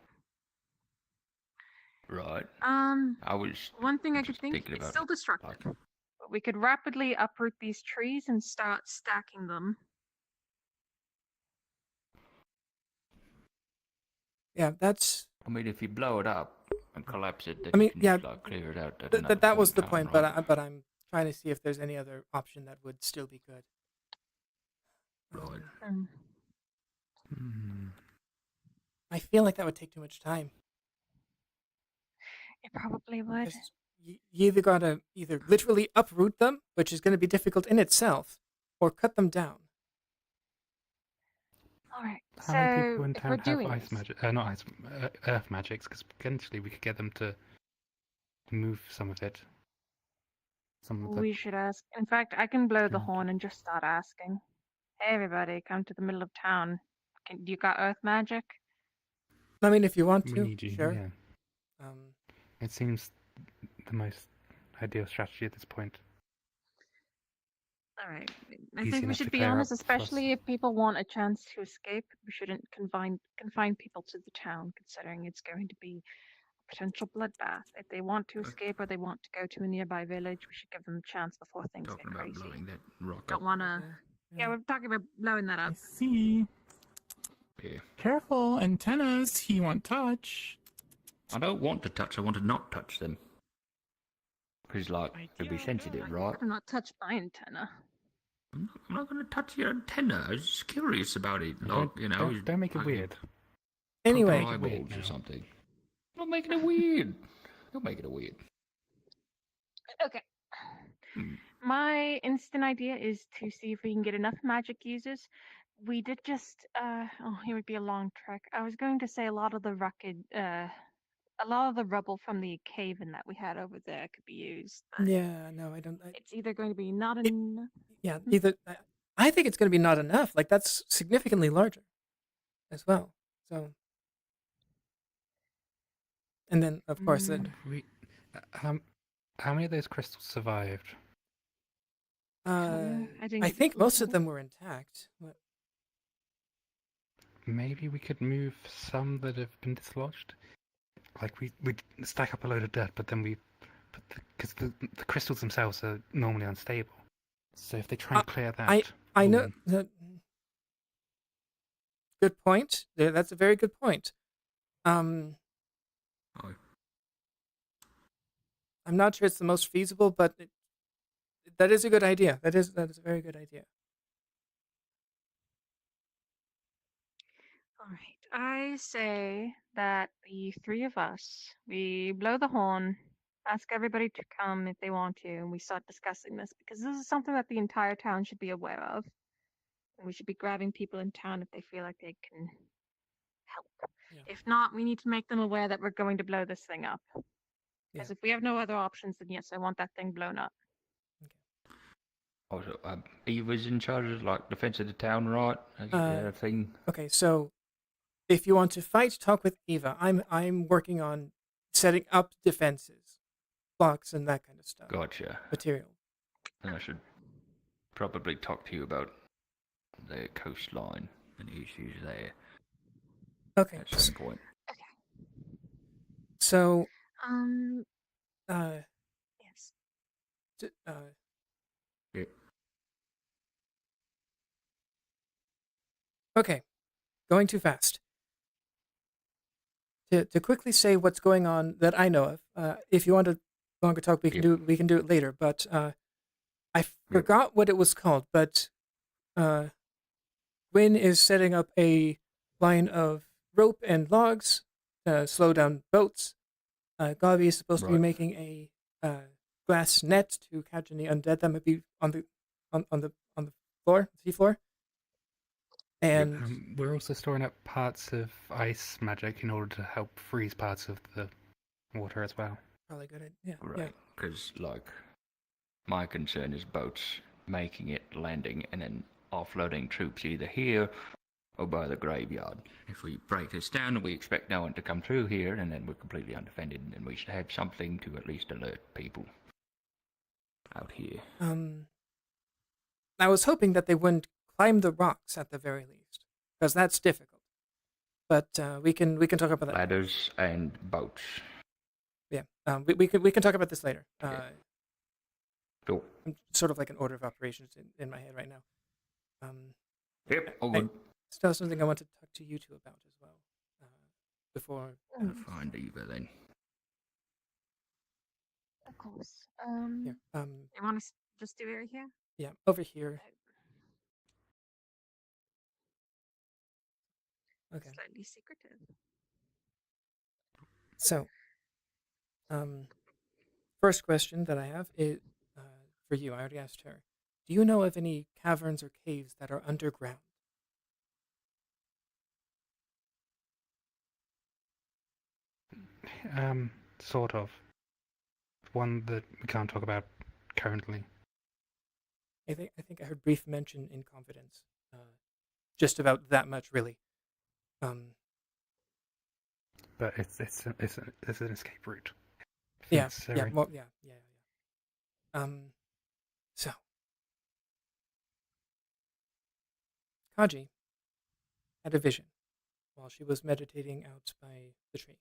Right. Um, I was one thing I could just think, thinking it's about still it, destructive, like- but we could rapidly uproot these trees and start stacking them. Yeah, that's. I mean, if you blow it up and collapse it, then I mean, you can yeah, just like clear it out at another that was point the in point, time, right? but I'm trying to see if there's any other option that would still be good. Right. I feel like that would take too much time. It probably would. You either gotta literally uproot them, which is going to be difficult in itself, or cut them down. All right. How many So people in if we're town have doing ice this, magic? Not ice, earth magics, because potentially we could get them to move some of it. Some of the. we should ask. In fact, I can blow the horn and just start asking. Hey, everybody, come to the middle of town. You got earth magic? I mean, if you want We to, need you, sure. yeah. It seems the most ideal strategy at this point. All right. I Easy think we enough should to be clear honest, up for us. especially if people want a chance to escape. We shouldn't confine people to the town, considering it's going to be a potential bloodbath. If they want to escape or they want to go to a nearby village, we should give them a chance before things Talking get about crazy. blowing that rock Don't up. want to. Yeah, we're talking about blowing that up. See. Yeah. Careful, antennas. He won't touch. I don't want to touch. I want to not touch them. Because, like, they'll be sensitive, right? I'm not touched by antenna. I'm not going to touch your antenna. I was just curious about it. Like, you know, Don't make it like weird. Anyway. eyeballs or something. I'm not making it weird. Don't make it weird. Okay. My instant idea is to see if we can get enough magic users. We did just it would be a long trek. I was going to say a lot of the rubble from the cave-in that we had over there could be used. Yeah, no, I don't. It's either going to be not enough. Yeah, I think it's going to be not enough. Like, that's significantly larger as well. So, and then of course, How many of those crystals survived? I think most of them were intact. Maybe we could move some that have been dislodged. Like we stack up a load of dirt, but then because the crystals themselves are normally unstable. So if they try and clear that, I know. Good point. That's a very good point. I'm not sure it's the most feasible, but that is a good idea. That is a very good idea. All right. I say that the three of us, we blow the horn, ask everybody to come if they want to, and we start discussing this because this is something that the entire town should be aware of. And we should be grabbing people in town if they feel like they can help. Yeah. If not, we need to make them aware that we're going to blow this thing up. Because if we have no other options, then yes, I want that thing blown up. Also, Eva's in charge of, like, defense of the town, right? Thing. Okay, so if you want to fight, talk with Eva. I'm working on setting up defenses, blocks, and that kind of stuff. Gotcha. Material. Then I should probably talk to you about the coastline and issues there. Okay. At some point. So Yes. Yeah. Okay, going too fast. To quickly say what's going on that I know of. If you want a longer talk, we can do it later. But I forgot what it was called. But Gwyn is setting up a line of rope and logs to slow down boats. Gavi is supposed to be making a glass net to catch any undead that might be on the floor, seafloor. And we're also storing up parts of ice magic in order to help freeze parts of the water as well. Probably good. Yeah. Right. Because, like, my concern is boats making it, landing, and then offloading troops either here or by the graveyard. If we break this down, we expect no one to come through here, and then we're completely undefended, and we should have something to at least alert people out here. I was hoping that they wouldn't climb the rocks at the very least, because that's difficult. But we can talk about that. Ladders and boats. Yeah, we can talk about this later. Cool. Sort of like an order of operations in my head right now. Yep. Still something I want to talk to you two about as well. Before find Eva then. Of course. Here, you want to just do it here? Yeah, over here. Okay. Slightly secretive. So, first question that I have is for you. I already asked her. Do you know of any caverns or caves that are underground? Sort of. One that we can't talk about currently. I think I heard brief mention in confidence. Just about that much, really. But it's an escape route. Yeah. Well, yeah. So, Kaji had a vision while she was meditating out by the tree.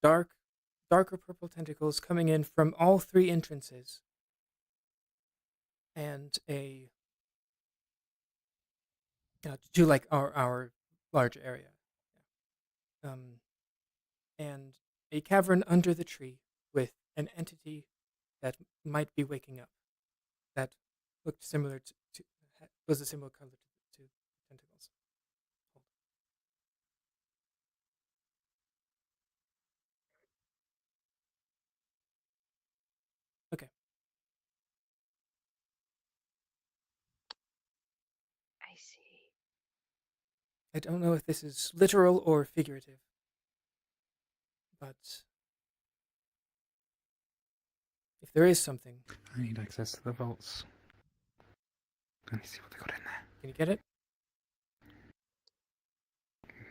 Darker purple tentacles coming in from all three entrances, and to like our large area, and a cavern under the tree with an entity that might be waking up, that looked similar to was a similar color to tentacles. Okay. I see. I don't know if this is literal or figurative, but if there is something... I need access to the vaults. Let me see what they got in there. Can you get it?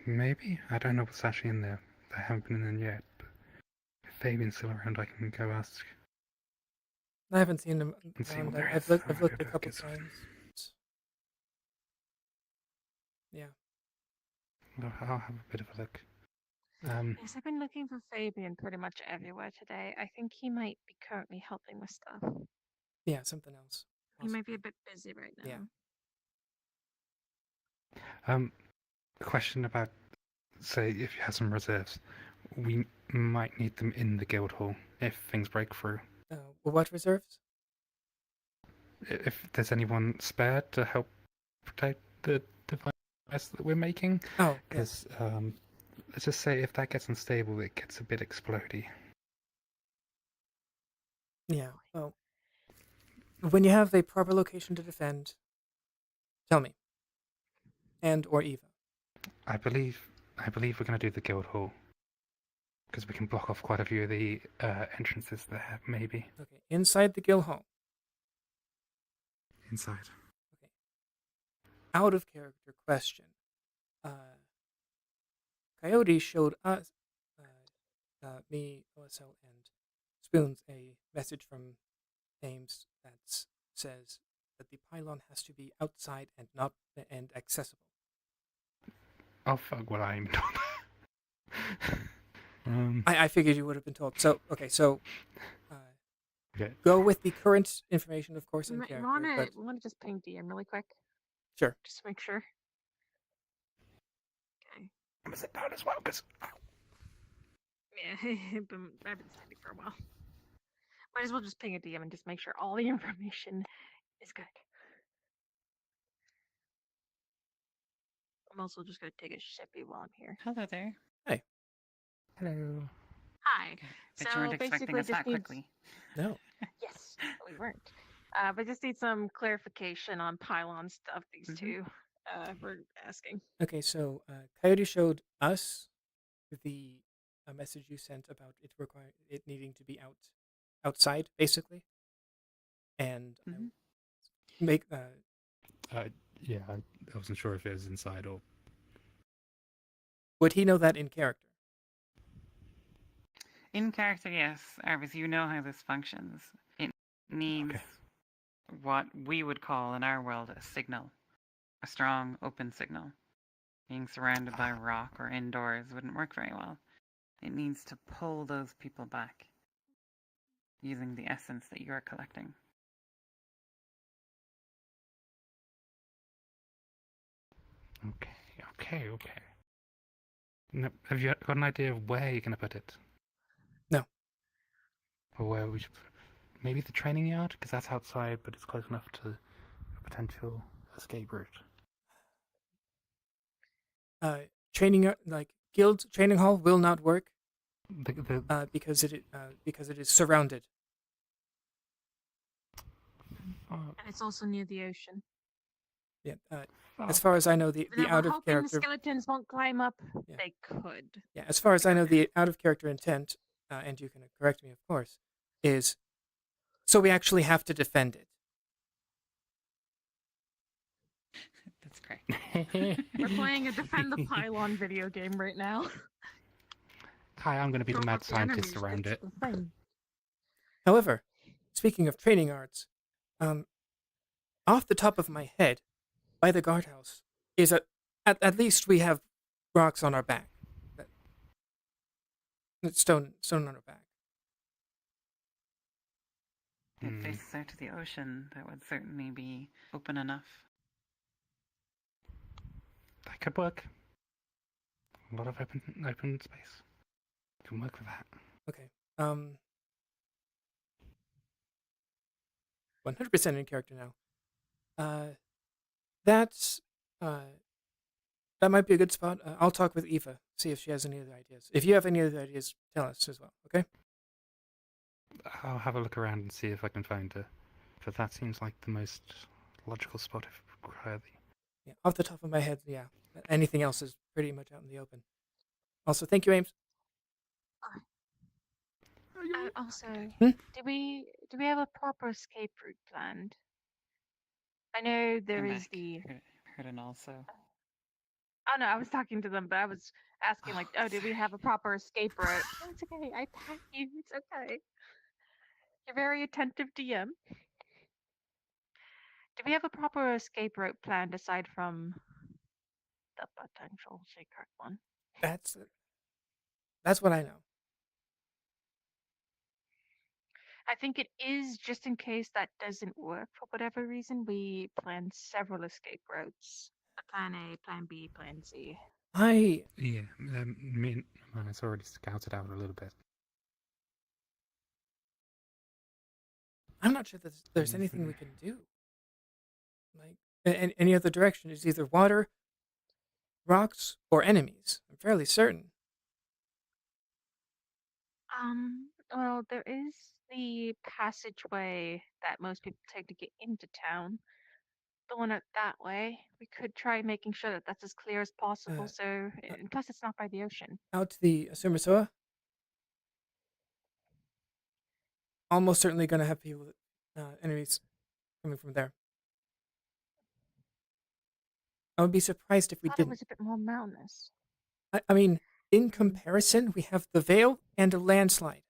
Maybe? I don't know what's actually in there. I haven't been in yet, but if Fabian's still around, I can go ask. I haven't seen him around. I've looked a couple times. Yeah. Well, I'll have a bit of a look. Yes, I've been looking for Fabian pretty much everywhere today. I think he might be currently helping with stuff. Yeah, something else. He might be a bit busy right now. Yeah. A question about, say, if you have some reserves, we might need them in the guild hall if things break through. What reserves? If there's anyone spared to help protect the device that we're making. Oh, because let's just say if that gets unstable, it gets a bit explodey. Yeah. Well, when you have a proper location to defend, tell me. And or Eva. I believe we're going to do the guild hall because we can block off quite a few of the entrances there. Maybe. Okay. Inside the guild hall. Inside. Okay. Out of character question. Coyote showed us, me, OSL, and Spoons a message from Ames that says that the pylon has to be outside and not accessible. Oh fuck! Well, I aimed on that. I figured you would have been told. So okay, so Okay. go with the current information, of course, in You character. wanna But wanna just ping DM really quick, sure. just to make sure. Okay. I'm gonna sit down as well, because. Yeah, I've been standing for a while. Might as well just ping a DM and just make sure all the information is good. I'm also just gonna take a shippy while I'm here. Hello there. Hey. Hello. Hi. Bet you weren't expecting us that quickly. No. Yes, we weren't. But just need some clarification on pylon stuff. These two were asking. Okay, so Coyote showed us the message you sent about it needing to be outside, basically, and make Yeah, I wasn't sure if it was inside or. Would he know that in character? In character, yes. Arvis, you know how this functions. It needs what we would call in our world a signal. A strong, open signal. Being surrounded by rock or indoors wouldn't work very well. It needs to pull those people back using the essence that you are collecting. Okay. No, have you got an idea of where you're going to put it? No. Or where we should maybe the training yard? Because that's outside, but it's close enough to a potential escape route. Training like guild training hall will not work because it is surrounded. And it's also near the ocean. Yeah. As far as I know, the Now, out we're of hoping character. the skeletons won't climb up. Yeah. They could. Yeah. As far as I know, the out of character intent, and you can correct me, of course, is so we actually have to defend it. That's great. We're playing a defend the pylon video game right now. Hi, I'm going to be the mad scientist around it. However, speaking of training arts, off the top of my head, by the guardhouse, is at least we have rocks on our back. Stone on our back. If they out to the ocean, that would certainly be open enough. That could work. A lot of open space. Can work with that. Okay. 100% in character now. That's that might be a good spot. I'll talk with Eva, see if she has any other ideas. If you have any other ideas, tell us as well. Okay. I'll have a look around and see if I can find her. But that seems like the most logical spot if required. Yeah, off the top of my head, yeah. Anything else is pretty much out in the open. Also, thank you, Ames. Also, do we have a proper escape route planned? I know there is the. Heard an also. Oh no, I was talking to them, but I was asking like, oh, do we have a proper escape route? Oh, it's okay. I pat you. It's okay. You're very attentive, DM. Do we have a proper escape route planned aside from the potential secret one? That's what I know. I think it is just in case that doesn't work for whatever reason. We plan several escape routes: plan A, plan B, plan C. Yeah, mine has already scouted out a little bit. I'm not sure that there's anything we can do. Like any other direction is either water, rocks, or enemies. I'm fairly certain. Well, there is the passageway that most people take to get into town. The one out that way. We could try making sure that that's as clear as possible. And plus, it's not by the ocean. Out to the Sumasoa. Almost certainly going to have people, enemies coming from there. I would be surprised if we It didn't. was a bit more mountainous. I mean, in comparison, we have the Veil and a landslide.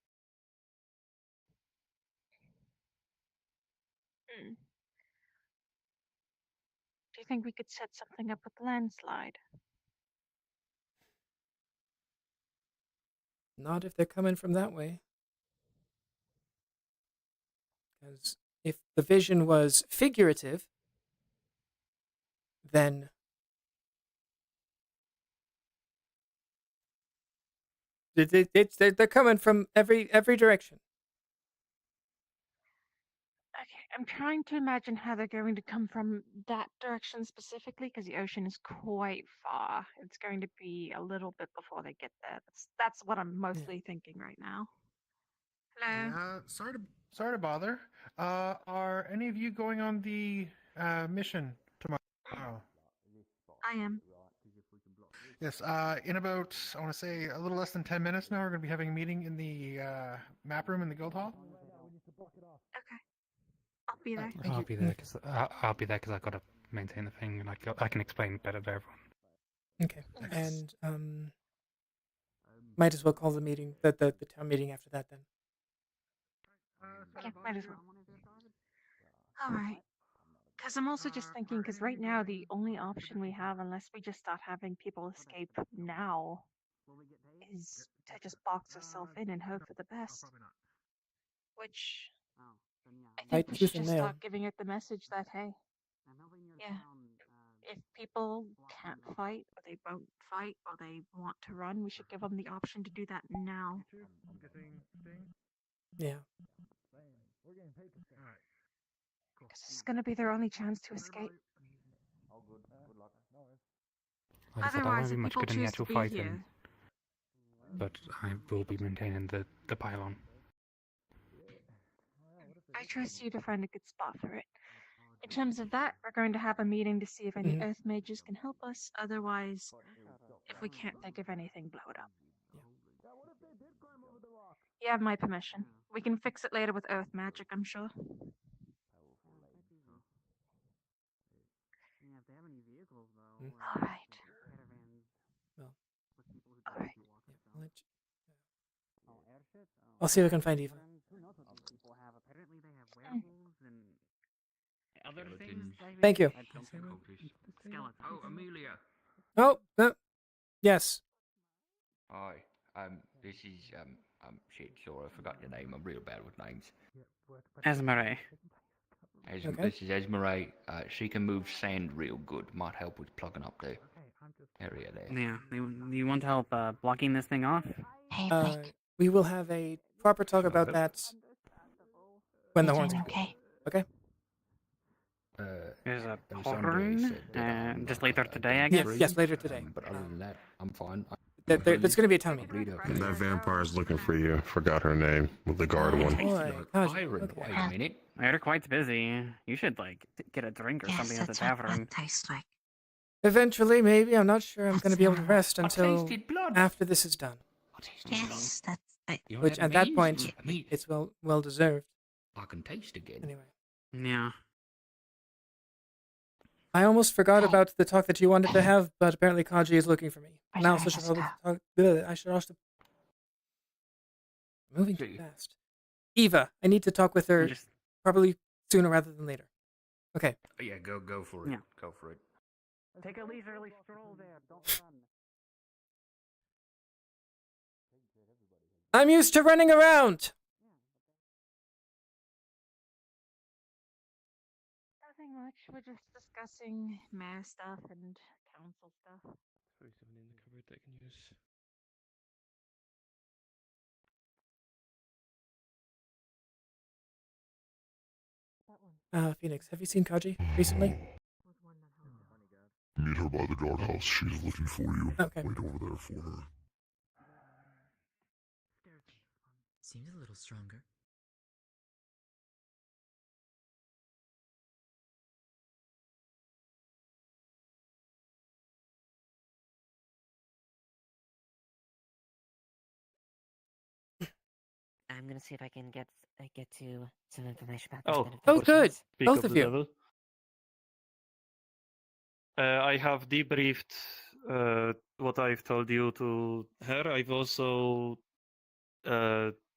Do you think we could set something up with landslide? Not if they're coming from that way. Because if the vision was figurative, then they're coming from every direction. Okay, I'm trying to imagine how they're going to come from that direction specifically, because the ocean is quite far. It's going to be a little bit before they get there. That's what I'm mostly thinking right now. Hello. Sorry to bother. Are any of you going on the mission tomorrow? I am. Yes. In about, I want to say, a little less than 10 minutes now, we're going to be having a meeting in the map room in the guild hall. Okay. I'll be there. I'll be there because I've got to maintain the thing, and I can explain better to everyone. Okay. And might as well call the meeting, the town meeting after that then. Yeah, might as well. Alright. Because I'm also just thinking, because right now the only option we have, unless we just start having people escape now, is to just box ourselves in and hope for the best. Which I think Fight we tooth should and just nail. start giving it the message that, hey, yeah, if people can't fight, or they won't fight, or they want to run, we should give them the option to do that now. Yeah. Because it's going to be their only chance to escape. Like I said, I Otherwise, won't be if much people good in the choose actual to be fighting, here, but I will be maintaining the pylon. I trust you to find a good spot for it. In terms of that, we're going to have a meeting to see if any earth mages can help us. Otherwise, if we can't think of anything, blow it up. You have my permission. We can fix it later with earth magic, I'm sure. Yeah, if they have any vehicles though. Alright. Well. Alright. I'll see if I can find Eva. Who knows what these people have? Apparently they have werewolves and other things. Thank you. Skeletons. Oh, Amelia. Oh, yes. Hi. This is shit. Sorry, I forgot your name. I'm real bad with names. Esmeralda. Okay. This is Esmeralda. She can move sand real good. Might help with plugging up the area there. Yeah. Do you want help blocking this thing off? We will have a proper talk about that when the horns. Okay. Okay. There's a Andre horn. said Just later today, I guess. Yes, later today. But other than that, I'm fine. There's going to be a town meeting. That vampire's looking for you. Forgot her name. With the guard one. Boy, gosh, Byron, okay. wait a minute. You're quite busy. You should get a drink or something at the tavern. Tastes like. Eventually, maybe. I'm not sure I'm going to be able to rest I until tasted blood. after this is done. Yes, that's. You Which, have at that meat? point, Meat. it's well deserved. I can taste again. Anyway. Yeah. I almost forgot about the talk that you wanted to have, but apparently Kaji is looking for me. And I also should probably talk. I should also. Moving too fast. Eva, I need to talk with her probably sooner rather than later. Okay. Yeah, go for it. Yeah. Go for it. Take a leisurely stroll there. Don't run. I'm used to running around. Nothing much. We're just discussing mayor stuff and council stuff. 37 in the cupboard that I can use. Phoenix, have you seen Kaji recently? Meet her by the guardhouse. She's looking for you. Okay. Wait over there for her. Seems a little stronger. I'm gonna see if I can get to some information about this. Oh, bit of Oh, good. Speak Both of of the you. devil. I have debriefed what I've told you to her. I've also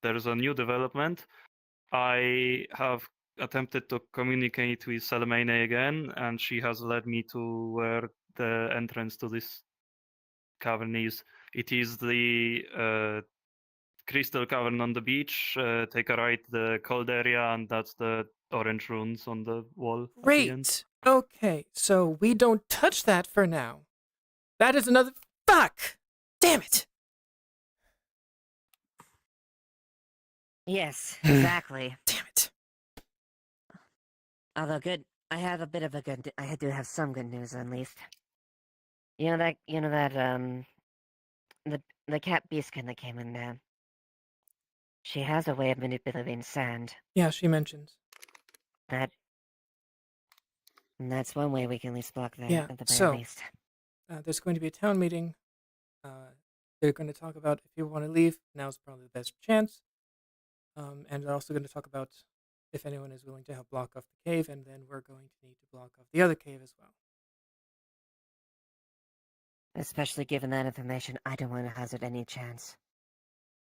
there's a new development. I have attempted to communicate with Salamene again, and she has led me to where the entrance to this cavern is. It is the crystal cavern on the beach. Take a right, the cold area, and that's the orange runes on the wall. At the end. Great. Okay, so we don't touch that for now. That is another. Fuck! Damn it! Yes, exactly. Damn it. Although I have a bit of a good. I do have some good news, at least. The cat beastkin that came in there. She has a way of manipulating sand. Yeah, she mentions. And that's one way we can at least block that, Yeah, at the very so, least. there's going to be a town meeting. They're going to talk about if you want to leave, now's probably the best chance. And they're also going to talk about if anyone is willing to help block off the cave, and then we're going to need to block off the other cave as well. Especially given that information, I don't want to hazard any chance.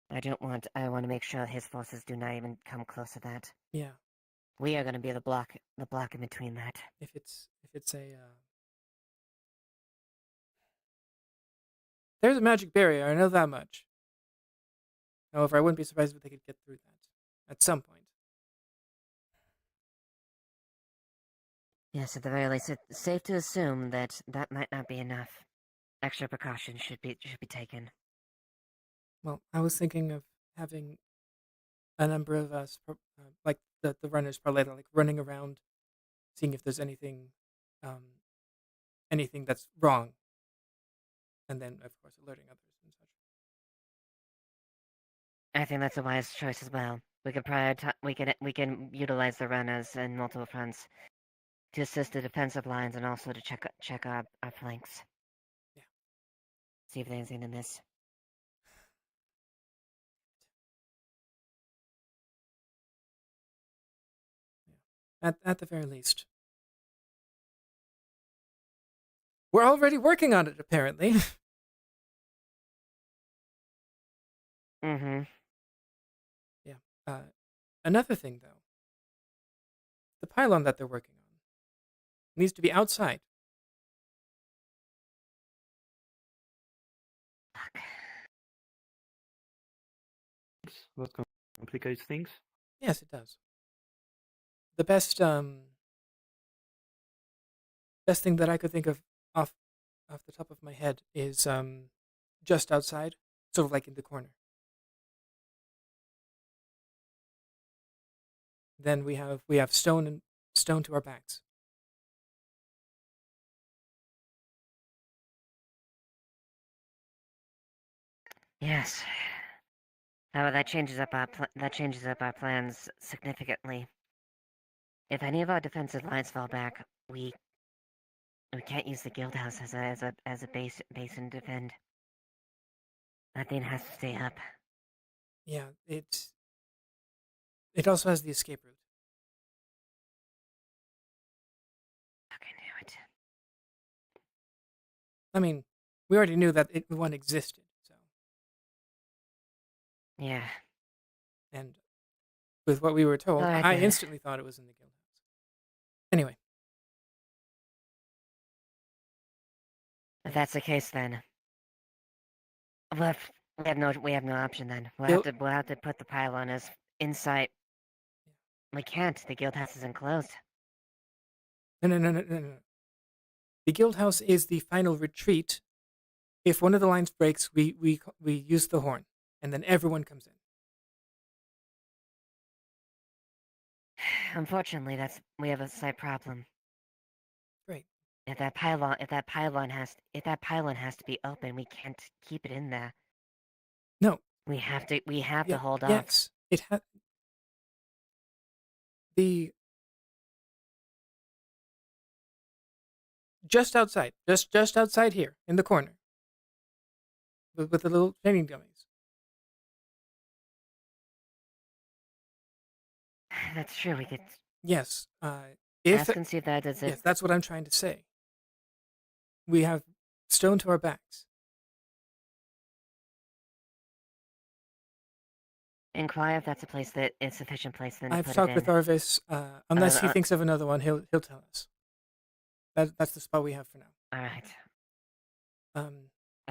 I want to make sure his forces do not even come close to that. Yeah. We are going to be the block in between that. If it's a there's a magic barrier, I know that much. However, I wouldn't be surprised if they could get through that at some point. Yes, at the very least, it's safe to assume that that might not be enough. Extra precautions should be taken. Well, I was thinking of having a number of us, like the runners, probably like running around, seeing if there's anything that's wrong, and then of course alerting others and such. I think that's a wise choice as well. We can we can utilize the runners in multiple fronts to assist the defensive lines and also to check our flanks. Yeah. See if there's anything to miss. At the very least. We're already working on it, apparently. Mm-hmm. Yeah. Another thing, though. The pylon that they're working on needs to be outside. That complicates things. Yes, it does. The best thing that I could think of off the top of my head is just outside, sort of like in the corner. Then we have stone to our backs. Yes. However, that changes up our plans significantly. If any of our defensive lines fall back, we can't use the guild house as a base and defend. That thing has to stay up. Yeah, it also has the escape route. Fucking knew it. I mean, we already knew that one existed, so. Yeah. And with what we were told, Alright, I then. instantly thought it was in the guild house. Anyway. If that's the case, then we have no option. Then we'll have to put the pylon as inside. We can't. The guild house is enclosed. No. The guild house is the final retreat. If one of the lines breaks, we use the horn, and then everyone comes in. Unfortunately, we have a slight problem. Great. If that pylon has to be open, we can't keep it in there. No. We have to hold off. Yes. Just outside. Just outside here, in the corner. With the little training dummies. That's true. We could. Yes. Ask and see if that does it. Yes, that's what I'm trying to say. We have stone to our backs. Inquire if that's a place that is sufficient place. Then I've put talked it with in. Arvis. Unless he thinks of another one, he'll tell us. That's the spot we have for now. All right.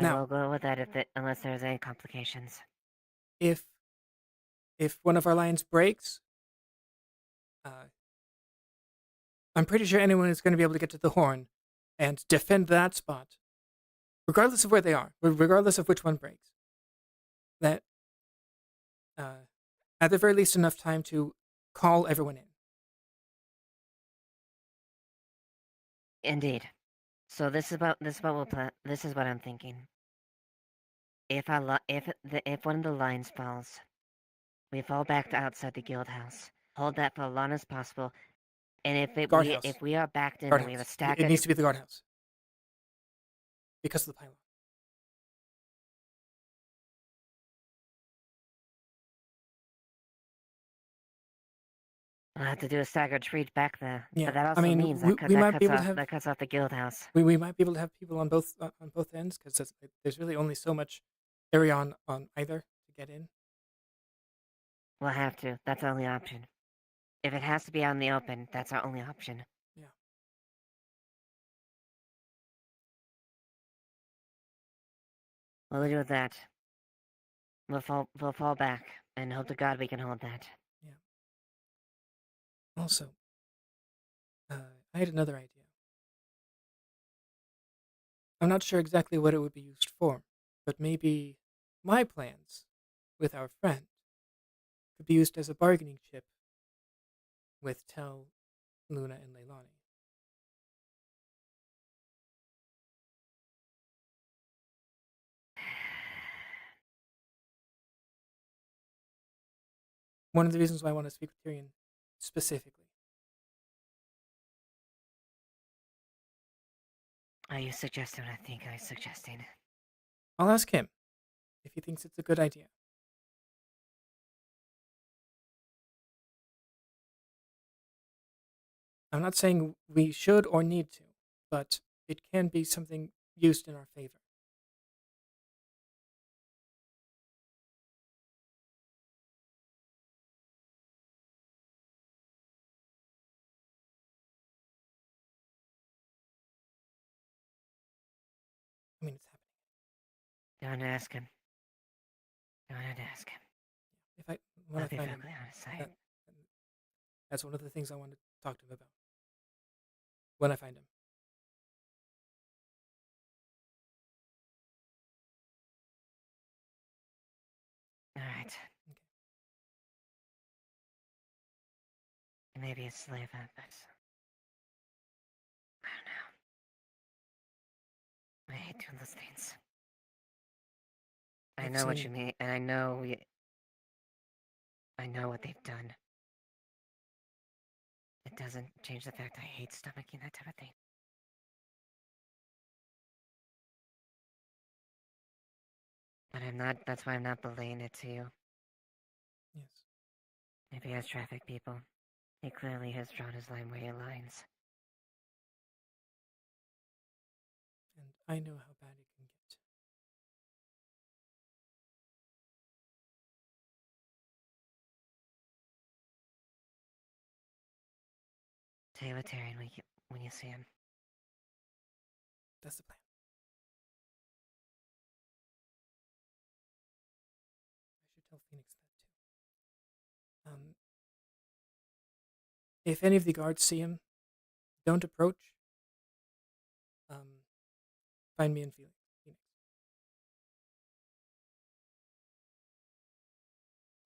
Now we'll go with that unless there's any complications. If if one of our lines breaks, I'm pretty sure anyone is going to be able to get to the horn and defend that spot, regardless of where they are, regardless of which one breaks. That, at the very least, enough time to call everyone in. Indeed. So this is what I'm thinking. If one of the lines falls, we fall back to outside the guild house. Hold that for as long as possible. And if we are backed in, and we have a stagger. It needs to be the guardhouse because of the pylon. I'll have to do a staggered retreat back there. Yeah, But that also I mean, means we might be able to have that cuts off the guild house. We might be able to have people on both ends because there's really only so much area on either to get in. We'll have to. That's our only option. If it has to be out in the open, that's our only option. Yeah. What we'll do with that? We'll fall back and hope to God we can hold that. Yeah. Also, I had another idea. I'm not sure exactly what it would be used for, but maybe my plans with our friend could be used as a bargaining chip with Tel, Luna, and Leilani. One of the reasons why I want to speak with Tyrion specifically. Are you suggesting what I think I'm suggesting? I'll ask him if he thinks it's a good idea. I'm not saying we should or need to, but it can be something used in our favor. I mean, it's happening. Go on and ask him. Go on and ask him. When I'll I be find him, perfectly honest. that's one of the things I want to talk to him about. When I find him. All right. Okay. Maybe a slave, but I don't know. I hate doing those things. I know what you mean, and I know what they've done. It doesn't change the fact I hate stomaching that type of thing. But that's why I'm not belaying it to you. Yes. If he has traffic people, he clearly has drawn his line where he aligns. And I know how bad it can get. Tell you what, Tyrion, when you see him. That's the plan. I should tell Phoenix that too. If any of the guards see him, don't approach. Find me in Phoenix.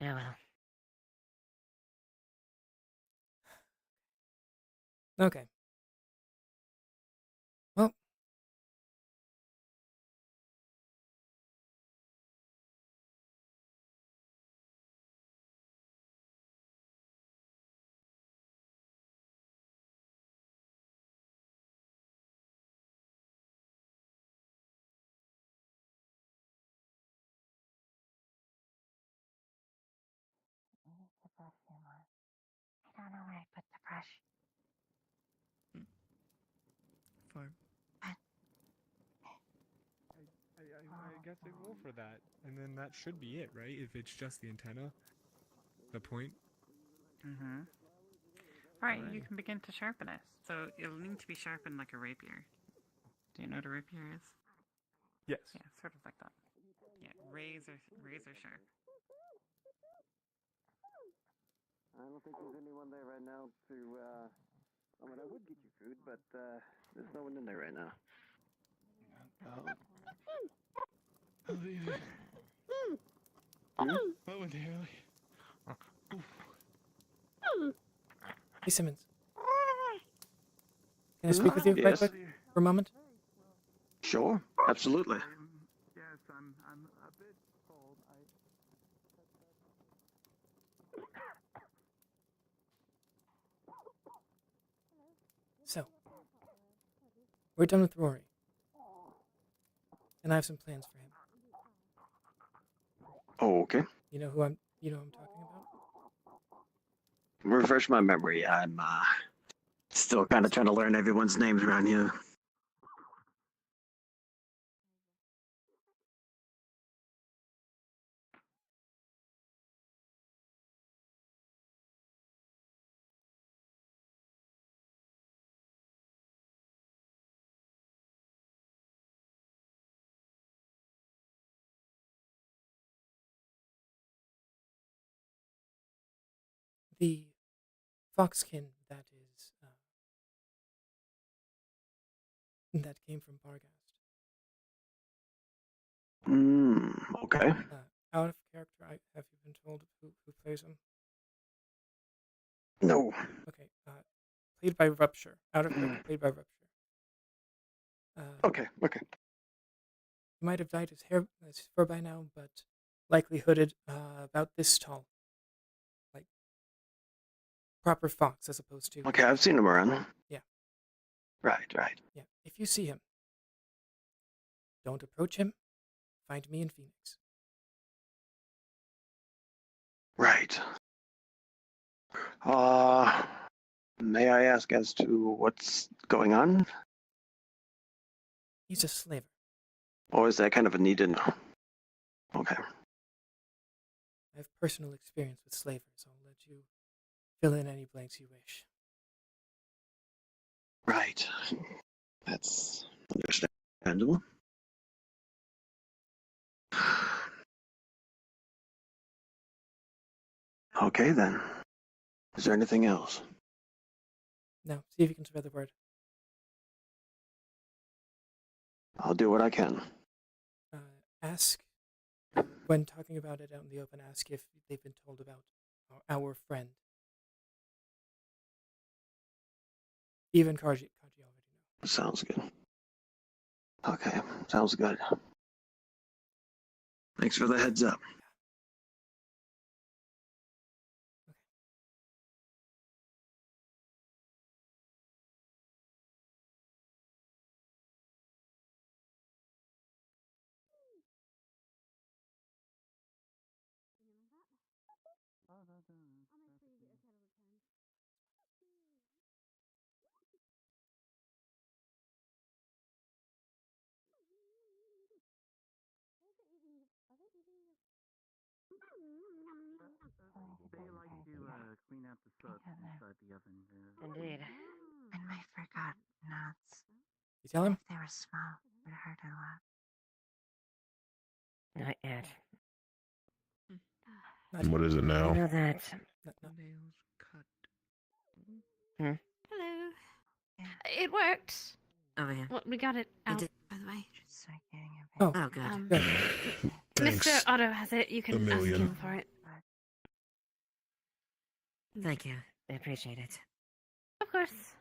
Yeah, well. Okay. Well. I don't know where I put the brush. Fine. I guess I will for that. And then that should be it, right? If it's just the antenna. The point. Mm-hmm. Right, you can begin to sharpen it. So it'll need to be sharpened like a rapier. Do you know what a rapier is? Yes. Yeah, sort of like that. Yeah, razor sharp. I don't think there's anyone there right now to, I mean, I would get you food, but, there's no one in there right now. Hey, Simmons. Can I speak with you right Yes. quick for a moment? Sure, absolutely. Yes, I'm a bit cold. So, we're done with Rory. And I have some plans for him. Oh, okay. You know who I'm talking about? Refresh my memory. I'm, still kind of trying to learn everyone's names around here. The foxkin that came from Barghast. Okay. Out of character, have you been told who plays him? No. Okay. Played by Rupture. Out of character, played by Rupture. Okay. He might have dyed his fur by now, but likely hooded, about this tall. Like, proper fox as opposed to... Okay, I've seen him around. Yeah. Right. Yeah. If you see him, don't approach him. Find me in Phoenix. Right. May I ask as to what's going on? He's a slaver. Or is that kind of a need to know? Okay. I have personal experience with slavers. I'll let you fill in any blanks you wish. Right. That's understandable. Okay, then. Is there anything else? No, see if you can spread the word. I'll do what I can. Ask, when talking about it out in the open, ask if they've been told about our friend. Even Kaji already knows. Sounds good. Okay, sounds good. Thanks for the heads up. They like to clean out the soot inside the oven. Indeed. And I forgot nuts. You tell him? If they were small, it hurt a lot. Not yet. What is it now? I know that. Nails cut. Hello. It worked. Over here. Well, we got it out, did. by the way. Oh, good. Good. Thanks, Mr. Otto has it. You can Amelia. ask him for it. Thank you. I appreciate it. Of course.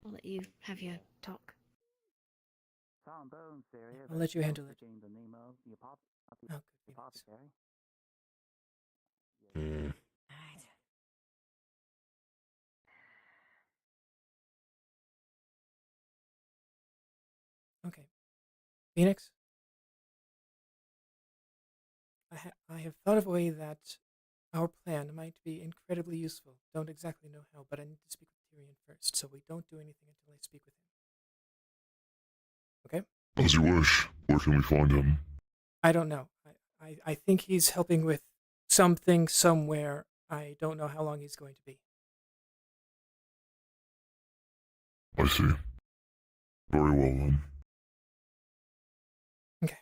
I'll let you have your talk. I'll let you handle it. Oh, good. Hmm. Okay. Phoenix? I have thought of a way that our plan might be incredibly useful. Don't exactly know how, but I need to speak with Tyrion first, so we don't do anything until I speak with him. Okay? As you wish. Where can we find him? I don't know. I think he's helping with something somewhere. I don't know how long he's going to be. I see. Very well then. Okay.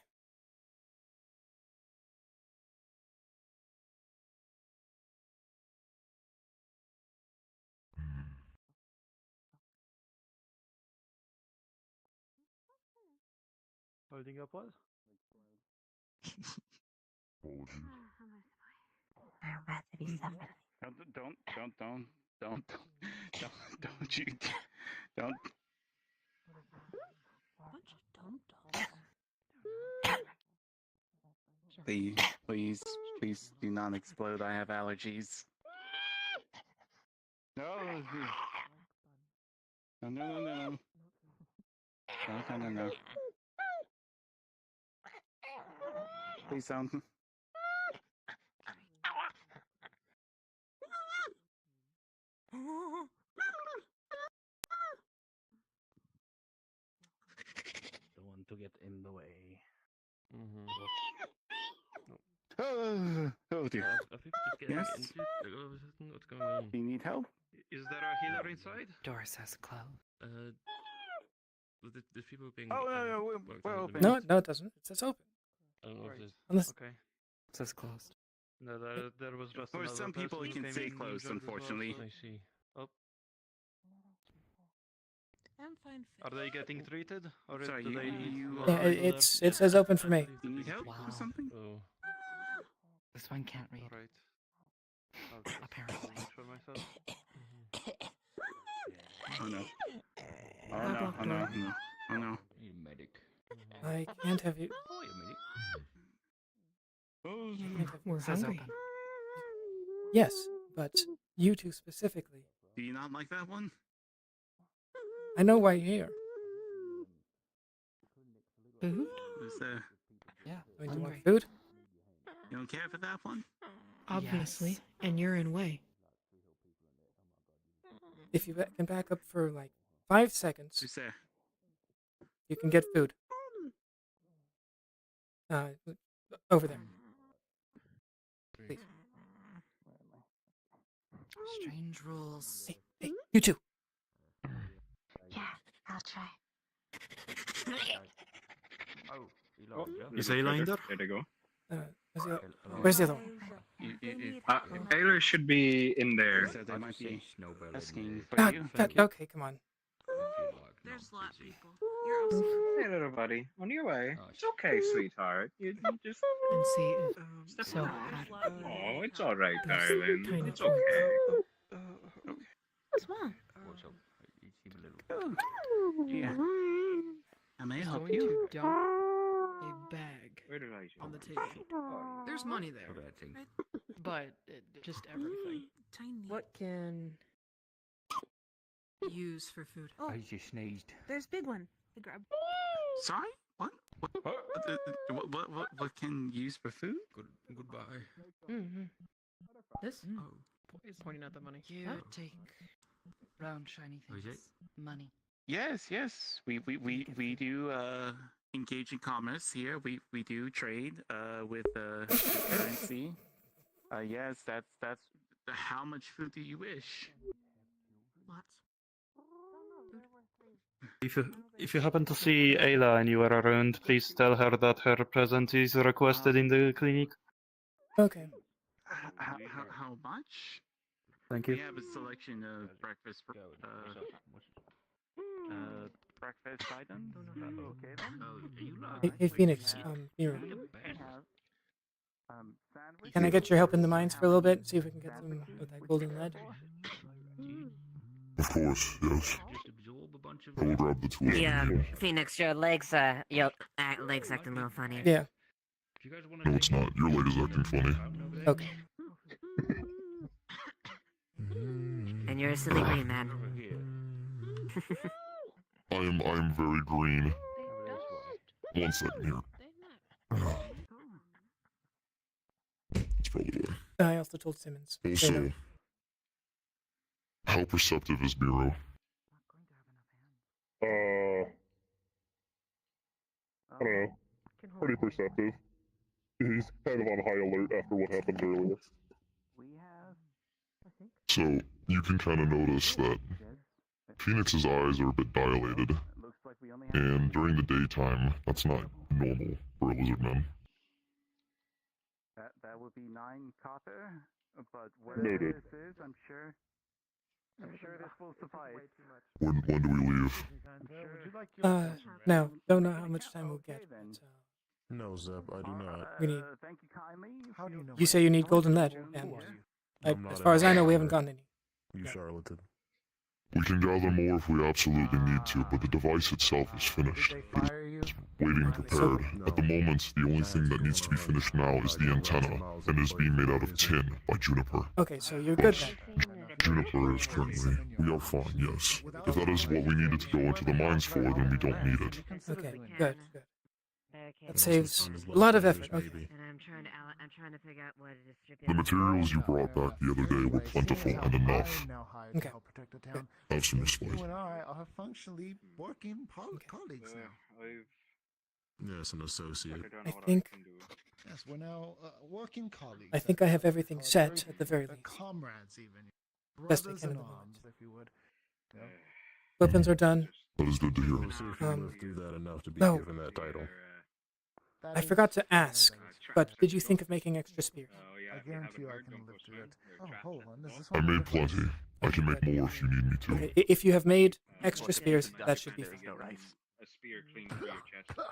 Holding up what? Apologies. I'm about to be suffocated. Don't you, don't. Bunch of dum-dums. Please do not explode. I have allergies. No. No. No. Please don't. Don't want to get in the way. Oh dear. I think just getting Yes? into what's going on. Do you need help? Is there a healer inside? Door says closed. There's people being. Oh, no, worked we're on at the open. minute. No, it doesn't. It says open. I don't know if Right. there's. Unless Okay. It says closed. No, there was just For another some people, person you who can came say in closed, injured as well, unfortunately. so- I see. Oh, I'm fine. are they getting treated, or Sorry, do they need you Yeah, it says open for me. Do you need help Wow. or something? Oh. This one can't read. Alright. I'll just Apparently. make for myself. Oh no. Oh no. You medic. I can't have you. Oh, you medic. Oh, I can't have We're it says hungry. open. Yes, but you two specifically. do you not like that one? I know why you're here. Food? Is, Yeah. Do you want Hungry. food? you don't care for that one? Obviously. Yes. And you're in way. If you can back up for like 5 seconds, Who's there? you can get food. Over there. Please. Strange rules. Hey, you two. Yeah, I'll try. Is Ayla in there? There they go. Where's the other one? Ayla should be in there. So they might be asking for God, you. okay, come on. There's a lot of people. You're also. Hey, little buddy, on your way. It's okay, sweetheart. You just And see if step so. on. Oh, it's all right, There's darling. tiny It's okay. What's wrong? Yeah. I may He's help going you. to dump a bag Where did I on the table. There's money there, but just everything. Tiny. What can use for food? Oh, I just sneezed. there's big one. I grab. Sorry? What? What can use for food? Goodbye. Mm-hmm. This? Pointing at the money. You Huh? take round shiny Oh, is things. it? Money. Yes. We do engage in commerce here. We do trade with currency. Yes, that's how much food do you wish? Lots. If you happen to see Ayla and you are around, please tell her that her presence is requested in the clinic. Okay. How much? Thank We you. have a selection of breakfast items. Okay then. Hey, Phoenix. Mira. Sandwich. Can I get your help in the mines for a little bit? See if we can get some of that golden lead. Of course, yes. Just absorb a bunch of. I will grab the tools. Yeah, Phoenix, your legs legs acting a little funny. Yeah. If you guys want No, it's not. Your leg is acting funny. Okay. And you're a silly green man. I am very green. 1 second here. It's probably why. I also told Simmons. Say Also, no. how perceptive is Miro? I don't know. Pretty perceptive. He's kind of on high alert after what happened earlier. So, you can kind of notice that Phoenix's eyes are a bit dilated. And during the daytime, that's not normal for a lizard man. That would be 9 copper, but whatever Noted. this is, I'm sure this will suffice. When do we leave? No, don't know how much time we'll get. But, No, Zeb, I do not. we need. Thank you kindly. How do you know? You say you need golden lead, and as far as I know, we haven't gotten any. You charlatan. We can gather more if we absolutely need to, but the device itself is finished. It is waiting prepared. At the moment, the only thing that needs to be finished now is the antenna, and is being made out of tin by Juniper. Okay, so you're good then. Juniper is currently. We are fine, yes. If that is what we needed to go into the mines for, then we don't need it. Okay, good. That saves a lot of effort. Okay. And I'm trying to figure out what to distribute. The materials you brought back the other day were plentiful and enough. Okay. Have some respite. You and I are functionally working colleagues now. Yes, an associate. I think. Yes, we're now working colleagues. I think I have everything set at the very least. Comrades, even. Best I Brothers can in at the arms, if you would. Yeah. Weapons are done. That is good to hear. We'll see if you live through that enough to be no. given that title. I forgot to ask, but did you think of making extra spears? I guarantee you I can live through it. Oh, hold on. Is this I one made plenty. I can make more if you need me to. Okay, if you have made extra spears, that should be fine. A spear clean through your chest.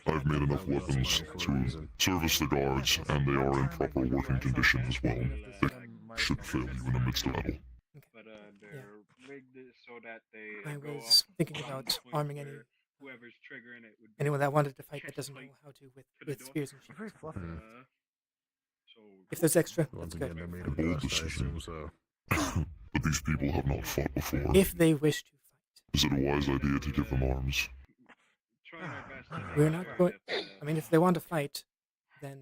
I've made enough weapons to service the guards, and they are in proper working condition as well. They should fail you in the midst of battle. But they're rigged so that they I go was off thinking on about points arming where whoever's triggering it would be anyone that wanted to fight that chest doesn't know height how to to the with door. spears and shields. So If there's extra, that's Once good. again, they're made A of bold dust, I decision. assume so. But these people have not fought before. If they wish to Is it a wise idea to give them arms? trying our best to fight, we're not going. I mean, if they want to fight, then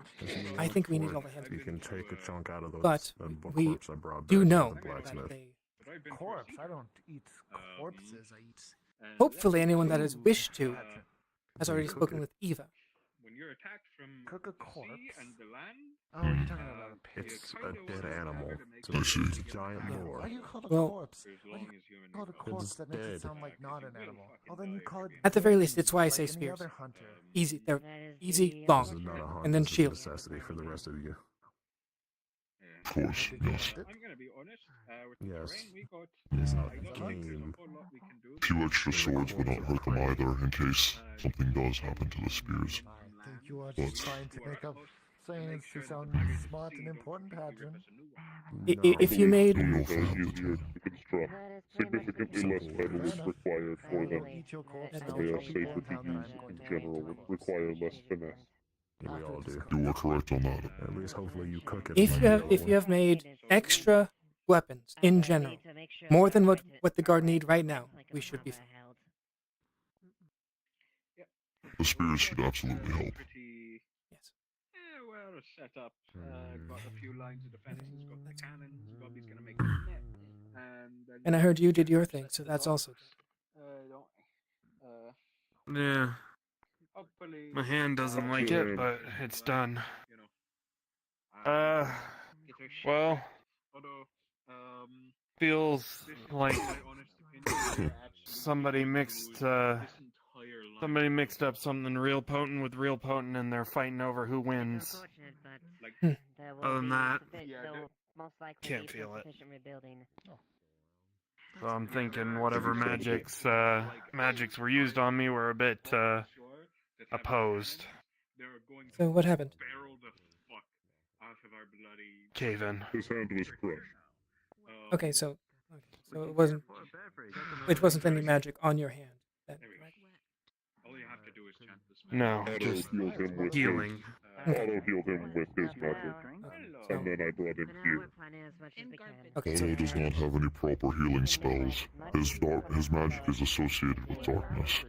I think we need Before all the hands. you can take a chunk out of those But we corpse I brought do back know from the blacksmith. that they. corpse? I don't eat corpses. I eat. Hopefully, anyone that has wished to has already spoken with Eva. when you're attacked from Cook a the sea corpse? and the land. Oh, you're talking about a pig. It's a dead animal. I see. It's a giant Yeah. boar. Why do you call it Well- a corpse? Why do you call it a corpse that makes it dead. sound like not an animal? Oh, then you call it. At the very least, baby, it's why I like say any spears. other hunter. Easy, they're That is easy, the, long, This is not a hunt, and then this is a shield. necessity for the rest of you. Of course, yes. I'm gonna be honest. With the Yes. terrain we got, It's not I don't think there's game. a whole lot we can do. A few extra swords would not hurt them either, in case something does happen to the spears. I think you are just trying to make up sayings to sound smart and important, Hadron. If you made Don't know if Easier I have the to time. construct. Significantly less metal is required for them. Eat your corpse That's and They I'll are tell you safer to downtown that use I'm going in to general and require less finesse. We all do. You are correct on that. At least hopefully you cook it. if like you the have other if you one. have made extra weapons in general, more than what the guard need right now, we should be fine. The spears should absolutely help. Pretty Yes. well set up. Got a few lines of defenses. Got the cannons. Bobby's gonna make the net. And then And I heard you did your thing, so that's also good. don't Yeah. hopefully My hand doesn't like it, but it's done. you know. Get their shit. Well, Although, feels this is like my honest opinion. they're absolutely somebody mixed this entire line. somebody mixed up something real potent with real potent, and they're fighting over who wins. Unfortunate, but Like, there will Other than be that, yeah, there will most likely can't be feel it. sufficient rebuilding. So I'm thinking whatever magics were used on me were a bit opposed. they're going to So what happened? barrel the fuck out of our bloody Cave in. His hand was crushed. Okay, so it wasn't any magic on your hand. Then, right? All you have to do is chant this. No, Auto just healed him with healing. Auto healed him with his magic. And then I brought him For now, here. we're planning as much as we can. Okay, so Otto does not have any proper healing spells. His magic is associated with darkness.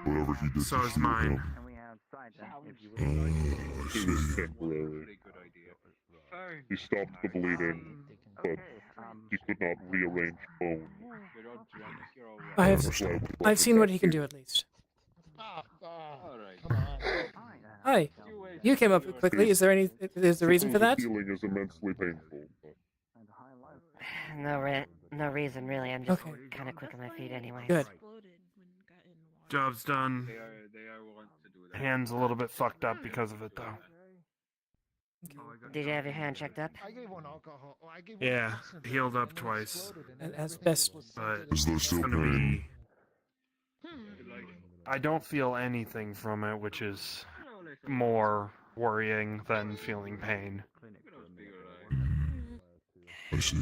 Whatever he did So to is heal mine. him. And we have Sidon, if you I It was see. temporary. Good idea. Fine. He stopped the bleeding, but he could not rearrange bone. You're all drunk. You're all I have That's why I brought I've him seen what back he can here. do at least. Alright. Hi, you came up quickly. Is there a reason for that? Healing is immensely painful. But No reason really. I'm just Okay. kind of quick on my feet anyway. Good. Job's done. They are want to do that. Hand's a little bit fucked up because of it, though. Did you have your hand checked up? I gave one alcohol. I gave one Yeah, medicine healed up and it twice. exploded and As best. But Is there it's still gonna pain? be I don't feel anything from it, which is more worrying than feeling pain. I see.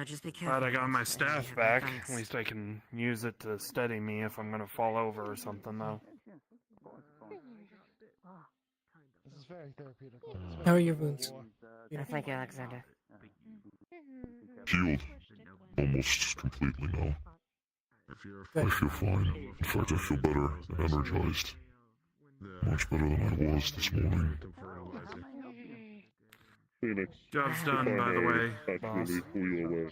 Just be careful. Glad I got my Yeah, staff back. thanks. At least I can use it to steady me if I'm gonna fall over or something, though. This is very therapeutic. How are your wounds? Thank you, Alexander. Healed. Almost completely now. Good. I feel fine. In fact, I feel better and energized. Much better than I was this morning. Phoenix. Job's done, by the way, boss. Actually, pull you away.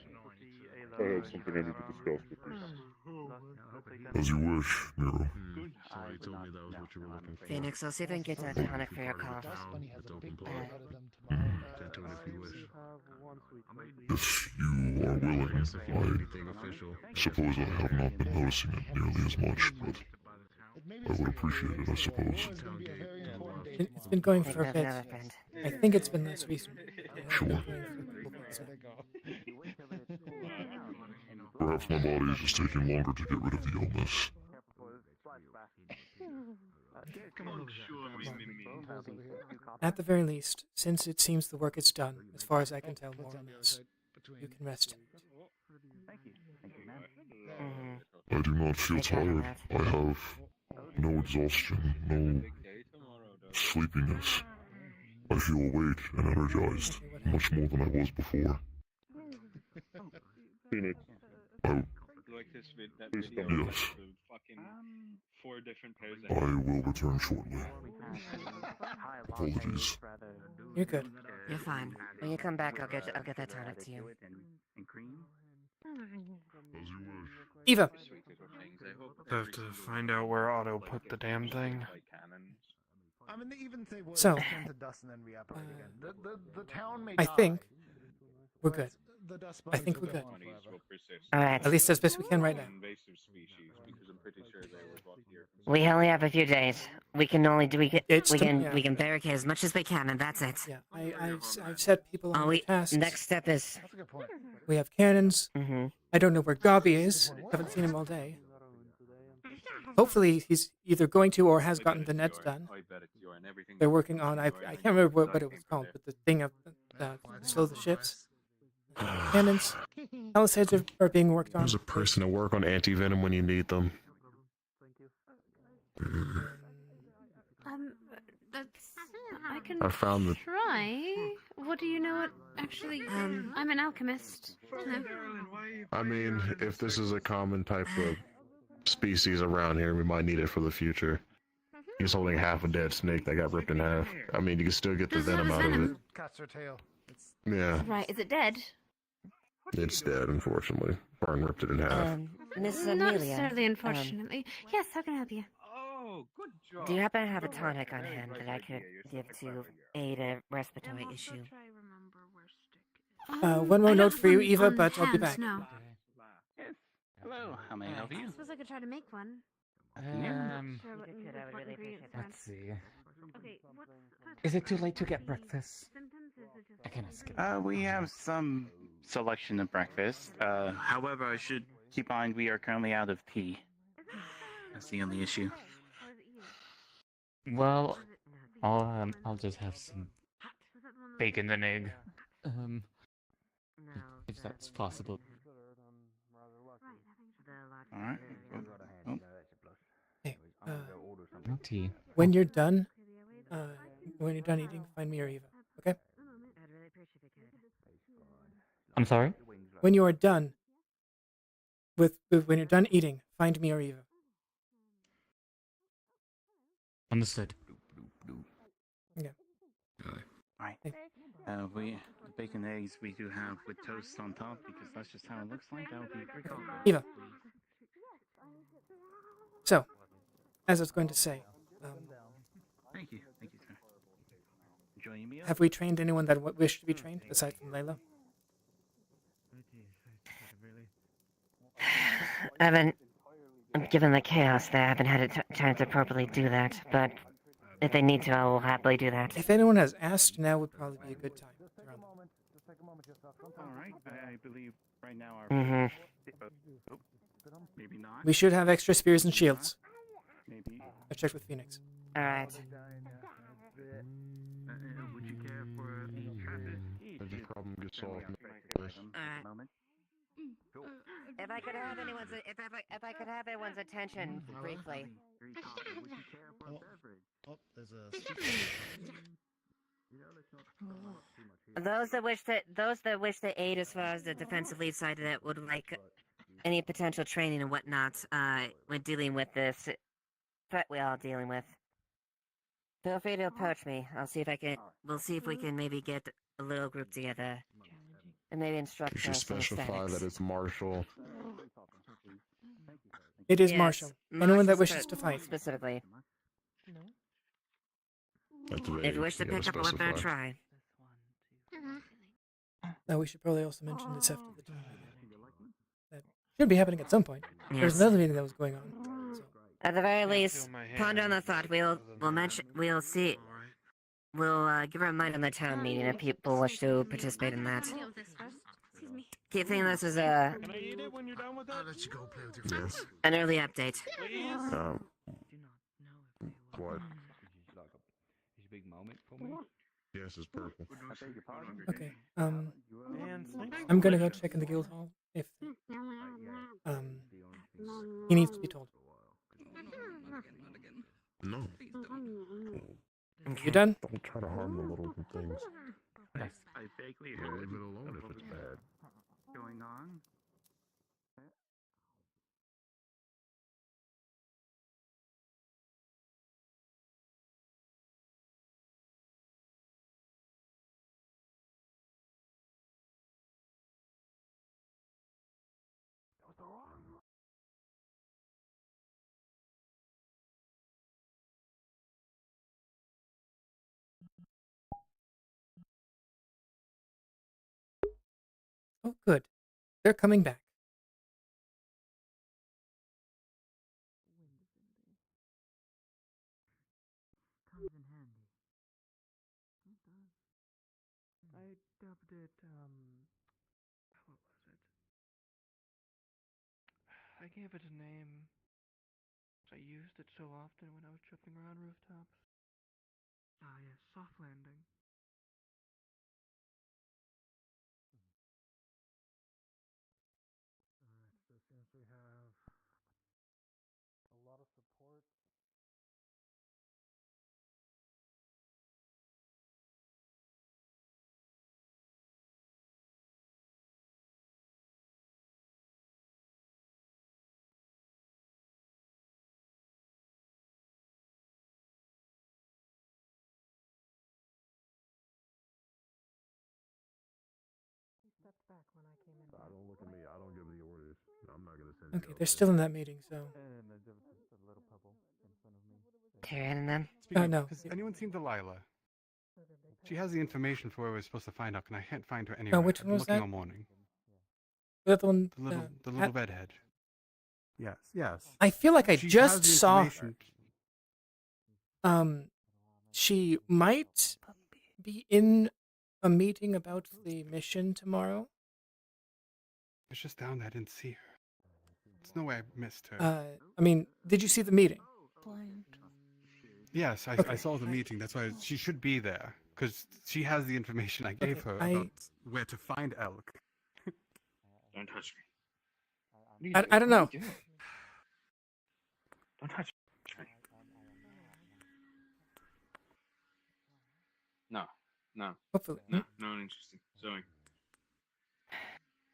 I have something I need to discuss with you. As you wish, Nero. So you told me that was what you were looking for. Phoenix, I'll see if I can get that tonic for your cough. Tend to it if you wish. If you are willing, I suppose I have not been noticing it nearly as much, but I would appreciate it, I suppose. It's been going for a bit. I think it's been less recent. Sure. Perhaps my body is just taking longer to get rid of the illness. At the very least, since it seems the work is done, as far as I can tell, more or less, you can rest. I do not feel tired. I have no exhaustion, no sleepiness. I feel awake and energized, much more than I was before. Phoenix. Yes. I will return shortly. Apologies. You're good. You're fine. When you come back, I'll get that tonic to you. Eva! I have to find out where Otto put the damn thing. I mean, they even say what So, turn to dust and then reoperate again. The town may I die, think we're but good. The dust I think we're bunnies good. will go on forever. Alright. At least as best we can right now. We only have a few days. We can only do we yeah. can barricade as much as we can, and that's it. Yeah, I've set people on the tasks. Next step is That's a good point. We have cannons. I don't know where Gobby is. Haven't seen him all day. Hopefully he's either going to or has gotten the nets done. They're working on, I can't remember what it was called, but the thing of slow the ships. Cannons. Palisades are being worked on. There's a person to work on anti-venom when you need them. That's... I can I found the... try. What do you know what actually... I'm an alchemist. No. I mean, if this is a common type of species around here, we might need it for the future. He's holding half a dead snake that got ripped in half. I mean, you can still get the Does it have venom a out of it. venom? Cuts her tail. Yeah, Right, is it dead? it's dead, unfortunately. Burn ripped it in half. Miss Not Amelia. necessarily, unfortunately. Yes, how can I help you? Do you happen to have a tonic on hand that I could give to aid a respiratory issue? One more I note don't for you, have Eva, one but I'll be on back. hand, No. Hello, how may I help I you? suppose I could try to make one. Let's see. Okay, Is it too late to get breakfast? I can ask. We have some selection of breakfast. However, I should keep in mind we are currently out of tea. That's the only issue. Well, I'll just have some bacon and egg. If that's possible. Alright. Oh. Hey, No tea. when you're done eating, find me or Eva, okay? I'm sorry? When you are done when you're done eating, find me or Eva. Understood. Yeah. Alright. The bacon and eggs we do have with toast on top because that's just how it looks like. That would be pretty cool. Eva. So, as I was going to say, Thank you, sir. Enjoy your meal. have we trained anyone that wished to be trained aside from Layla? I haven't, given the chaos there, I haven't had a time to properly do that, but if they need to, I will happily do that. If anyone has asked, now would probably be a good time. Alright, I believe right now our... Maybe not. We should have extra spears and shields. Maybe. I checked with Phoenix. Alright. Would you care for The problem gets solved. Alright. If I could have everyone's attention briefly. Oh, there's a. Those that wish to aid as far as the defensive lead side of that would like any potential training and whatnot, when dealing with this threat we're all dealing with. Feel free to approach me. We'll see if we can maybe get a little group together. And maybe instruct You should us on specify aesthetics. that it's martial. It is Yes, martial. Anyone that martial wishes to fight. specifically. That's vague. If you wish to gotta pick up a weapon, specify. try. Now we should probably also mention this after the town meeting. That should be happening at some point. There's Yes. another meeting that was going on. So. At the very least, ponder on the thought. We'll see. We'll give her a mind on the town meeting if people wish to participate in that. Keep thinking this is I'll let you go play with your friends. Yes. an early update. What? It's a big moment for me. Yes, it's purple. Okay. I'm gonna go check in the guild hall if he needs to be told. No. You done? Don't try to harm the little things. I vaguely Yeah, heard leave it alone if it's bad. going on. Oh, good. They're coming back. Comes in handy. It does. I dubbed it, what was it? I gave it a name. I used it so often when I was jumping around rooftops. Ah, yes, soft landing. Alright, so since we have a lot of support. He stepped back when I came in. Don't look at me. I don't give the orders. I'm not gonna send you. Okay, they're still in that meeting, so. And I just a little pebble in front of me. Tyrion and them? No. Has anyone seen Delilah? She has the information for where we're supposed to find out, and I can't find her anywhere. which I've one been was looking that? all morning. The other one. The little redhead. Yes, yes. I feel like I She has just the saw her. information. She might be in a meeting about the mission tomorrow. I was just down there. I didn't see her. There's no way I missed her. I mean, did you see the meeting? Yes, I Okay. saw the meeting. That's why she should be there, because she has the information I gave Okay, her I- about where to find Elk. Don't touch me. I don't know. Don't touch me. No. Hopefully. No, not interesting. Zoe.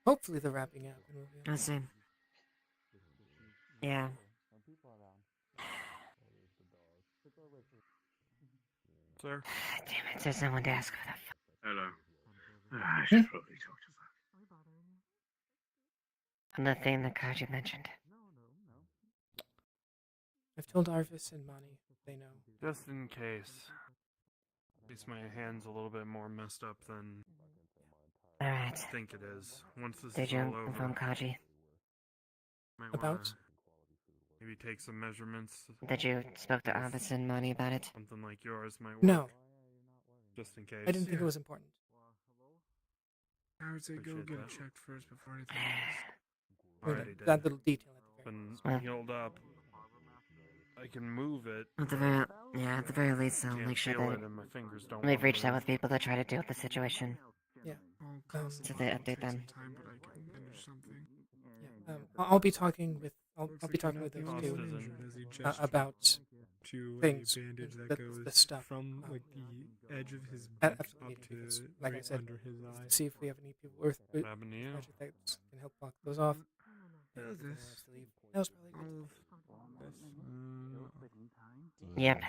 Hopefully they're wrapping up. And we'll be able Let's see. Yeah. Sir? Damn it, there's no one to ask for that. Hello. I should probably talk to On the thing the card you mentioned. I've told Arvis and Mani. They know. Just in case. At least my hand's a little bit more messed up than Alright. I think it is. Once this Did is you all over, inform Kaji? might About? wanna maybe take some measurements. That you spoke to Arvis and Mani about it? Something like yours might work. No. Just in case. I didn't think it was important. I would say go Appreciate get that. it checked first before anything else. Well, Already did. that little detail at and Well. healed up. I can move it. At the very, yeah, at the very least, I'll Can't make sure feel that it and my fingers don't we've wanna reached out move. with people that try to deal with the situation. Yeah. So they update them. Time, but I can finish something. Yeah. I'll be talking with I'll be talking with those Cost two isn't- As he gestures about to things, a bandage that the goes stuff from like the edge of his I beak absolutely up need to because, like I right said, under his eye. see if we have any people with What happened to you? magic that can help block those off. And How's if anyone this? wants to leave, that was probably a good Yep.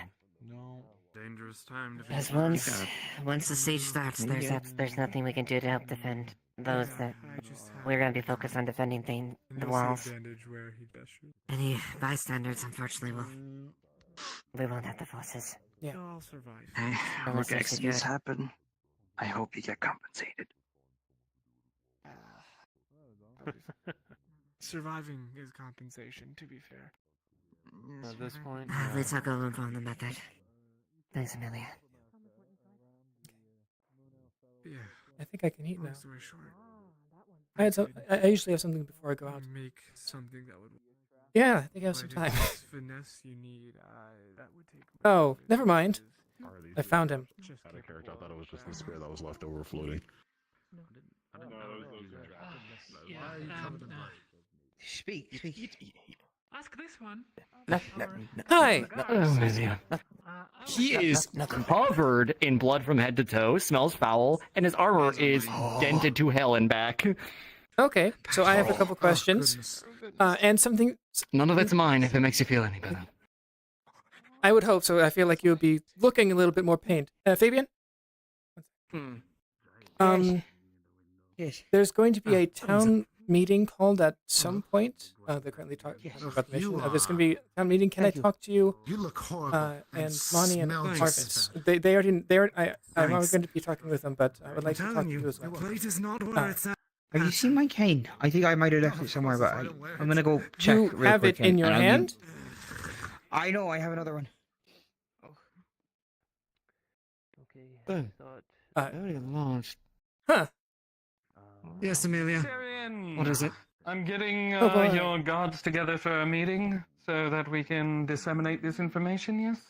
No. Dangerous time to be. Because alive. once the siege starts, there's nothing we can do to help defend those that we're gonna be focused on defending the And the he'll see a walls. bandage where he gestures. Any bystanders, unfortunately, we won't have the forces. Yeah. They'll all survive. Hey, Unless look, we accidents secure- happen. I hope you get compensated. Surviving is compensation, to be fair. At this point, At least I'll go inform them about that. Thanks, Amelia. Yeah. I think I can eat now. Long story short, I usually have something before I go out. make something that would. Yeah, I think I have some But time. if it's finesse you need, that would take. Oh, never mind. Are these I found him. Just out of character, I thought it was just the spear that was left over floating. Speak. Ask this one. Hi. He is covered in blood from head to toe, smells foul, and his armor is dented to hell and back. Okay, so I have a couple questions, and something. None of it's mine, if it makes you feel any better. I would hope so. I feel like you would be looking a little bit more pained. Fabian. Yes. There's going to be a town meeting called at some point. They're currently talking about the mission. There's going to be a town meeting. Can I talk to you? You look horrible. And Lonnie and smell Marvis. just They already. I'm Thanks. going to be talking with them, but I would like to talk to telling you you, as well. your plate is not where it's at. Have you seen my cane? I think I might have left it somewhere, but I'm gonna go check. You real have quick it in your and I'll hand? I know. I have another one. Okay. Very launched. Huh. Yes, Amelia. What is it? I'm getting Oh, boy. your gods together for a meeting so that we can disseminate this information. Yes.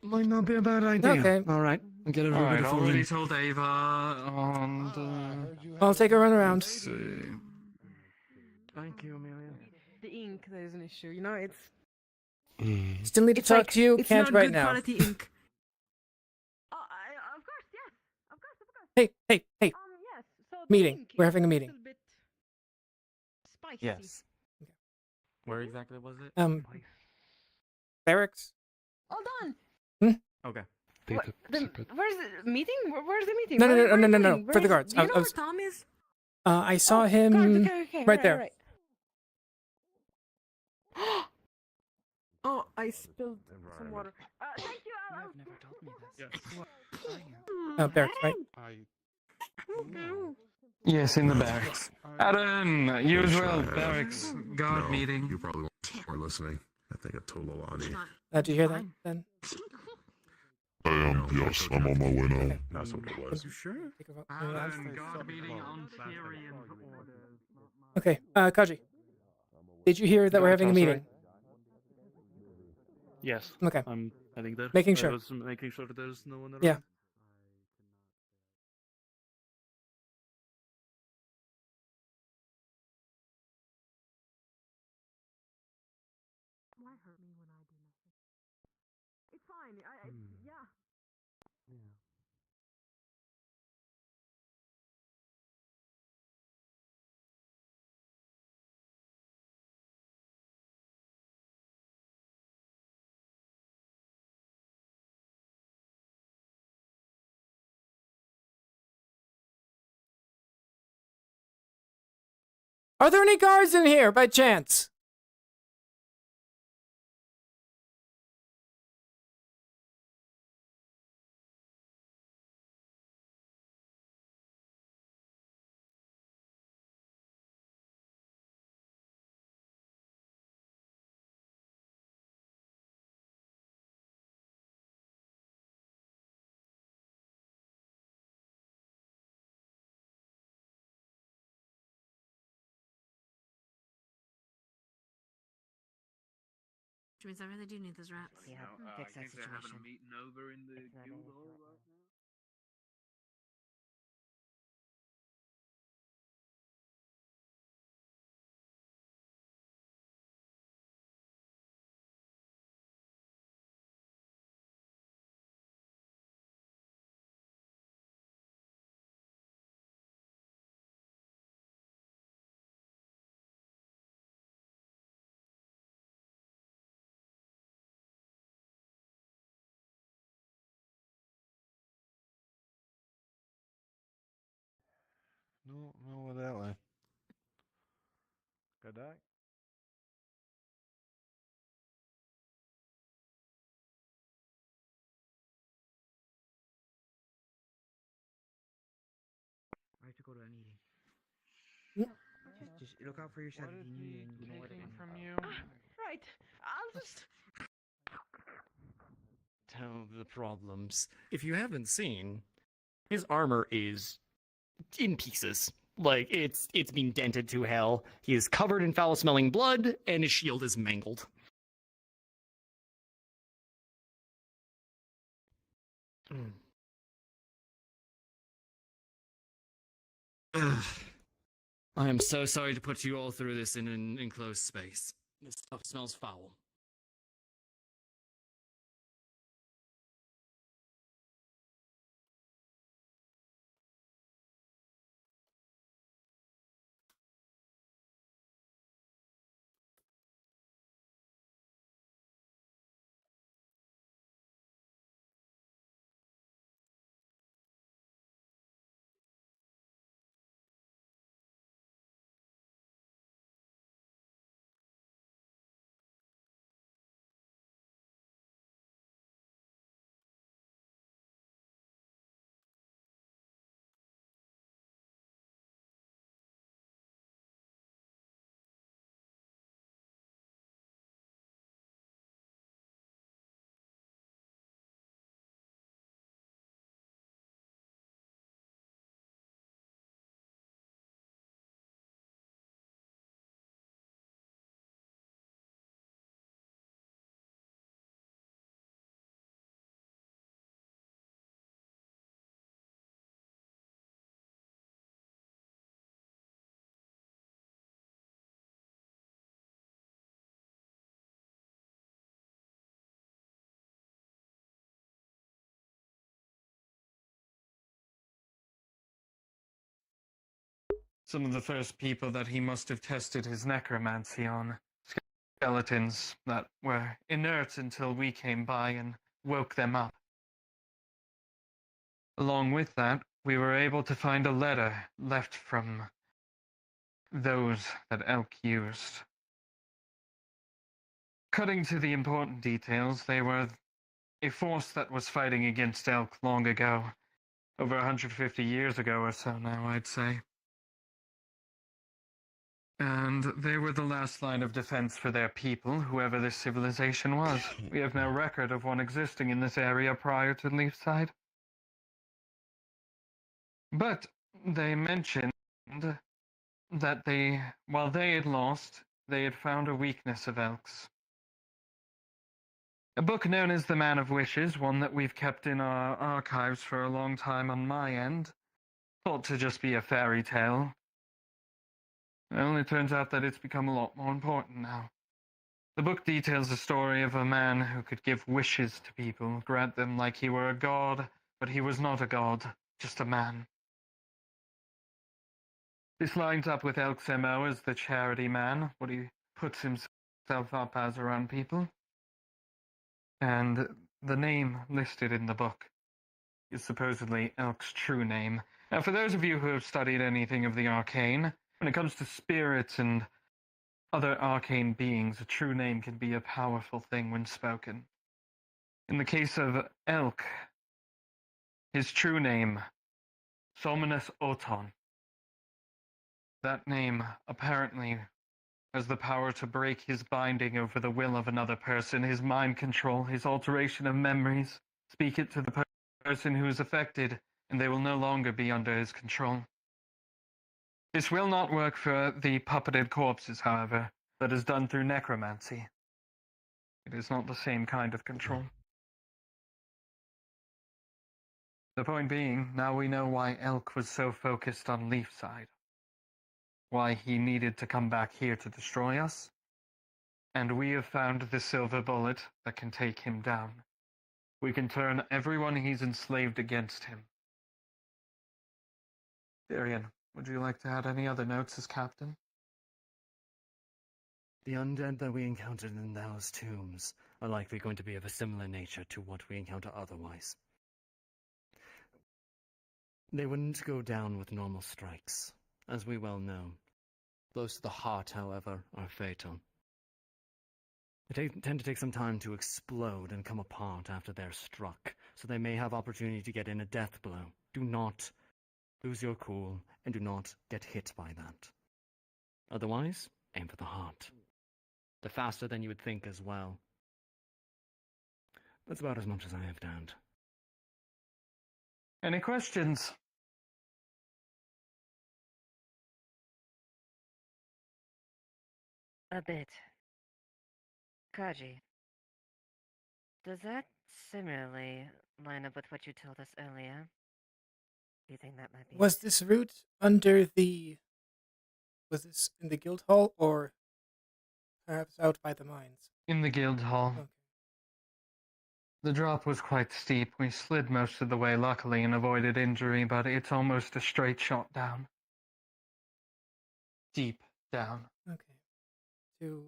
Might not be a bad idea. Okay. All right. I'll get All everybody right. for Already you. told Ava, and I'll take a run around. thank you, Amelia. The ink, that is an issue. You know, it's Still need to it's talk like, to you. it's Can't not right good now. quality ink. Of course, yes. Of course. Hey. Yes. So the Meeting. ink We're is having a meeting. little bit spicy. Yes. Where exactly was it? Barracks. Hold on. Okay. Where's the meeting? Where's the meeting? No, Where are you no, going? for Where the is- guards. Do you I know where was- Tom is? I saw him Guards, okay, right there. right. Oh, I spilled some water. Thank you. You've never told me this. Barracks, right? Yes, in the barracks. Adam, usual barracks guard No, You meeting. probably weren't listening. I think I told Alani. Did you hear that then? I am, yes, I'm on my way now. That's what it was. You sure? Take a vote. Adam, guard meeting on Tyrion orders. Okay, Kaji. Did you hear that we're having a meeting? Yes. Okay. I'm heading there. Making I sure. was making sure there's no one around. Yeah. Why hurt me when I do nothing? It's fine. Yeah. Are there any guards in here by chance? Which means I really do need those rats. Yeah, fix that situation. meeting over in the guild hall right now. No, no, that way. Good night. I have to go to a meeting. Yeah. Just look out for yourself if you need and you know what I mean. From you. Right. I'll just. Tell the problems. If you haven't seen, his armor is in pieces. Like it's been dented to hell. He is covered in foul-smelling blood, and his shield is mangled. Ugh. I am so sorry to put you all through this in an enclosed space. This stuff smells foul. Some of the first people that he must have tested his necromancy on. Skeletons that were inert until we came by and woke them up. Along with that, we were able to find a letter left from those that Elk used. Cutting to the important details, they were a force that was fighting against Elk long ago. Over 150 years ago or so now, I'd say. And they were the last line of defense for their people, whoever this civilization was. We have no record of one existing in this area prior to Leafside. But they mentioned that while they had lost, they had found a weakness of Elk's. A book known as The Man of Wishes, one that we've kept in our archives for a long time on my end, thought to just be a fairy tale. Well, it turns out that it's become a lot more important now. The book details the story of a man who could give wishes to people, grant them like he were a god, but he was not a god, just a man. This lines up with Elk's MO as the charity man, what he puts himself up as around people. And the name listed in the book is supposedly Elk's true name. Now, for those of you who have studied anything of the arcane, when it comes to spirits and other arcane beings, a true name can be a powerful thing when spoken. In the case of Elk, his true name, Sominus Oton. That name apparently has the power to break his binding over the will of another person, his mind control, his alteration of memories. Speak it to the person who is affected, and they will no longer be under his control. This will not work for the puppeted corpses, however. That is done through necromancy. It is not the same kind of control. The point being, now we know why Elk was so focused on Leafside. Why he needed to come back here to destroy us. And we have found the silver bullet that can take him down. We can turn everyone he's enslaved against him. Tyrion, would you like to add any other notes as captain? The undead that we encountered in those tombs are likely going to be of a similar nature to what we encounter otherwise. They wouldn't go down with normal strikes, as we well know. Blows to the heart, however, are fatal. They tend to take some time to explode and come apart after they're struck, so they may have opportunity to get in a death blow. Do not lose your cool, and do not get hit by that. Otherwise, aim for the heart. They're faster than you would think as well. That's about as much as I have to add. Any questions? A bit. Kaji, does that similarly line up with what you told us earlier? Do you think that might be Was this route under the... Was this in the guild hall, or perhaps out by the mines? In the guild hall. Okay. The drop was quite steep. We slid most of the way, luckily, and avoided injury, but it's almost a straight shot down. Deep down. Okay. To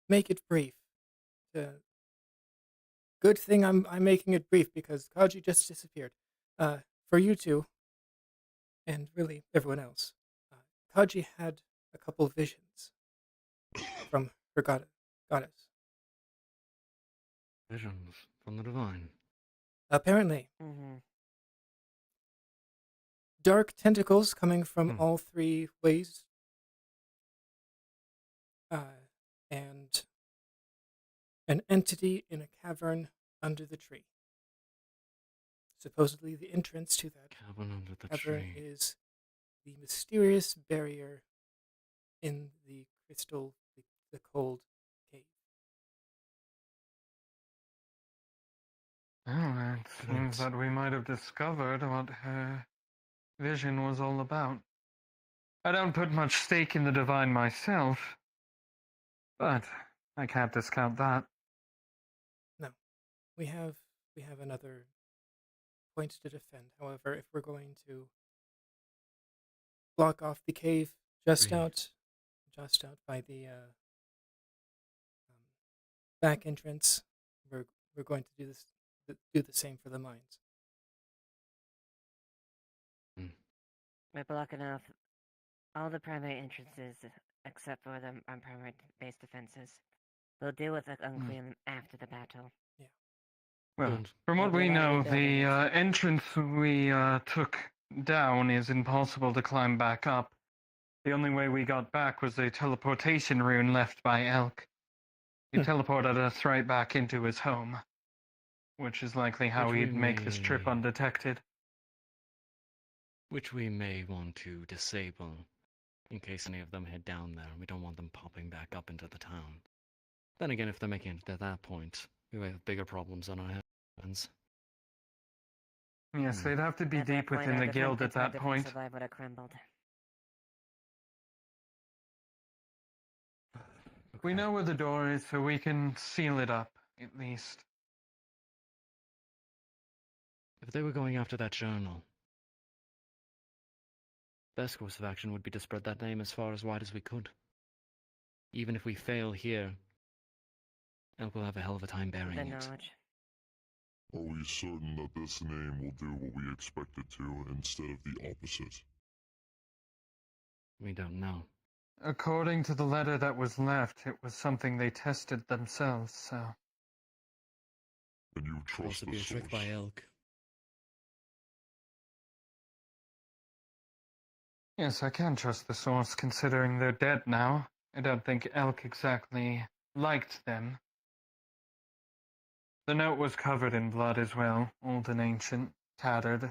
make it brief. Good thing I'm making it brief, because Kaji just disappeared. For you two, and really everyone else, Kaji had a couple of visions from her goddess. Visions from the divine. Apparently. Mm-hmm. Dark tentacles coming from all three ways. And an entity in a cavern under the tree. Supposedly the entrance to that Cavern under the cavern tree. is the mysterious barrier in the crystal, the cold cave. Oh, it seems that we might have discovered what her vision was all about. I don't put much stake in the divine myself, but I can't discount that. No, we have another point to defend. However, if we're going to block off the cave just out by the back entrance, we're going to do the same for the mines. We're blocking off all the primary entrances except for the primary base defenses. We'll deal with the Unclean after the battle. Yeah. Well, from what we know, the entrance we took down is impossible to climb back up. The only way we got back was a teleportation rune left by Elk. He teleported us right back into his home, which is likely how Which we he'd make this trip undetected. Which we may want to disable, in case any of them head down there. We don't want them popping back up into the town. Then again, if they're making it to that point, we may have bigger problems on our hands. Yes, they'd have to be deep within the guild at that point. Would have crumbled. We know where the door is, so we can seal it up, at least. If they were going after that journal, best course of action would be to spread that name as far as wide as we could. Even if we fail here, Elk will have a hell of a time burying The it. knowledge. Are we certain that this name will do what we expect it to instead of the opposite? We don't know. According to the letter that was left, it was something they tested themselves, so... And you trust Also the be a trick source? by Elk. Yes, I can trust the source, considering they're dead now. I don't think Elk exactly liked them. The note was covered in blood as well, old and ancient, tattered.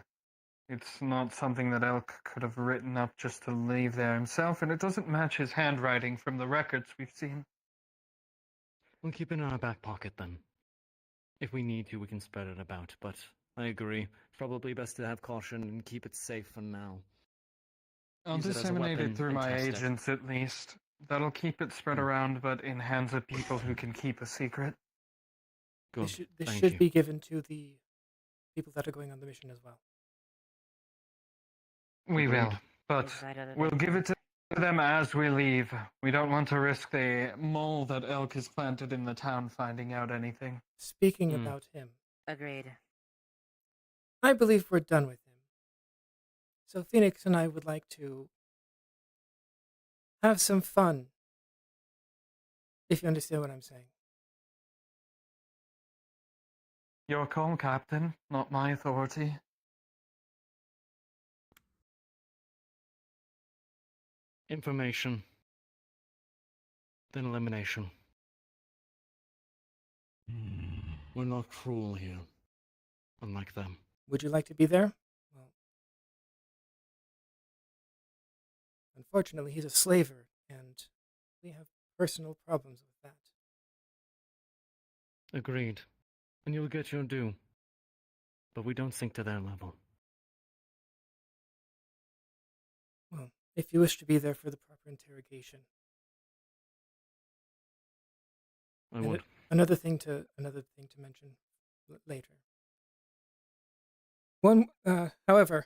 It's not something that Elk could have written up just to leave there himself, and it doesn't match his handwriting from the records we've seen. We'll keep it in our back pocket then. If we need to, we can spread it about, but I agree. It's probably best to have caution and keep it safe for now. I'll Use it as a disseminate weapon it through and my test it. agents at least. That'll keep it spread around, but in hands of people who can keep a secret. Good. This Thank should you. be given to the people that are going on the mission as well. We will, Agreed. but we'll give it to them as we leave. We don't want to risk the mole that Elk has planted in the town finding out anything. Speaking about him, Agreed. I believe we're done with him. So Phoenix and I would like to have some fun, if you understand what I'm saying. Your call, Captain, not my authority. Information. Then elimination. We're not cruel here. Unlike them. Would you like to be there? Well, unfortunately, he's a slaver, and we have personal problems with that. Agreed. And you'll get your due. But we don't sink to their level. Well, if you wish to be there for the proper interrogation. I would. Another thing to mention later. However,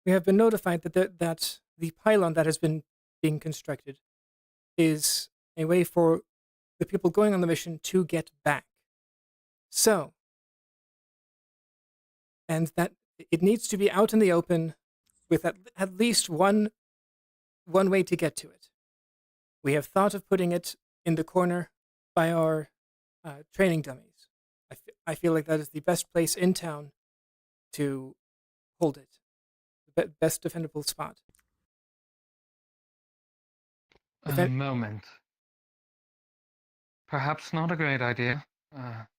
we have been notified that the pylon that has been being constructed is a way for the people going on the mission to get back. So, and that it needs to be out in the open with at least one way to get to it. We have thought of putting it in the corner by our training dummies. I feel like that is the best place in town to hold it. The best defendable spot. A moment. Perhaps not a great idea.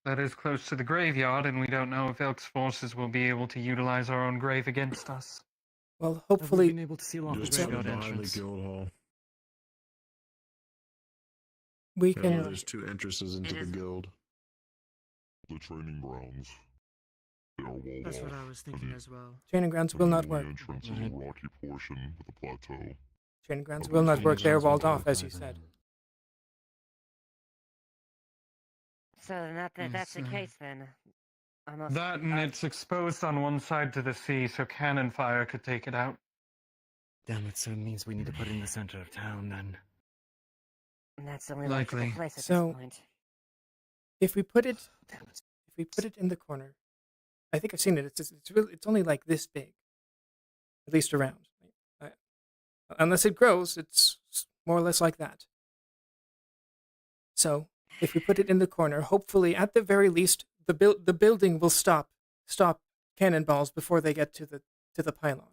That is close to the graveyard, and we don't know if Elk's forces will be able to utilize our own grave against us. Well, hopefully, Have we been able to seal off the Just graveyard behind the entrance? guild hall. We Yeah, can. there's two entrances into the guild. The training grounds. They are walled That's off. what I was thinking as well. Training grounds will not The work. entrance is a rocky portion with a plateau. Training grounds Of will these not work. They are training walled grounds off, as you said. So then that's the case then. Almost. That and it's exposed on one side to the sea, so cannon fire could take it out. Damn it, so it means we need to put it in the center of town then. And that's the only Likely. logical place at So, this point. if we put it in the corner, I think I've seen it. It's only like this big, at least around. Unless it grows, it's more or less like that. So, if we put it in the corner, hopefully, at the very least, the building will stop cannonballs before they get to the pylon.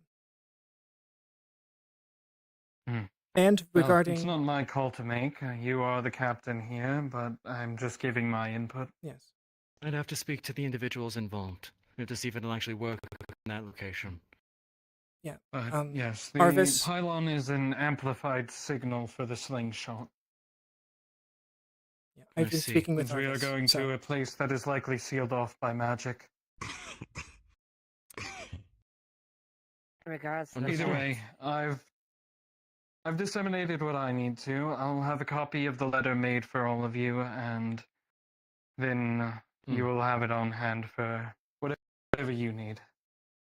And regarding, Well, it's not my call to make. You are the captain here, but I'm just giving my input. Yes. I'd have to speak to the individuals involved. We have to see if it'll actually work in that location. Yeah. But yes, the Arvis, pylon is an amplified signal for the slingshot. yeah, I've been speaking with We are Arvis, going so- to a place that is likely sealed off by magic. Regardless of Either way, I've disseminated what I need to. I'll have a copy of the letter made for all of you, and then you will have it on hand for whatever you need.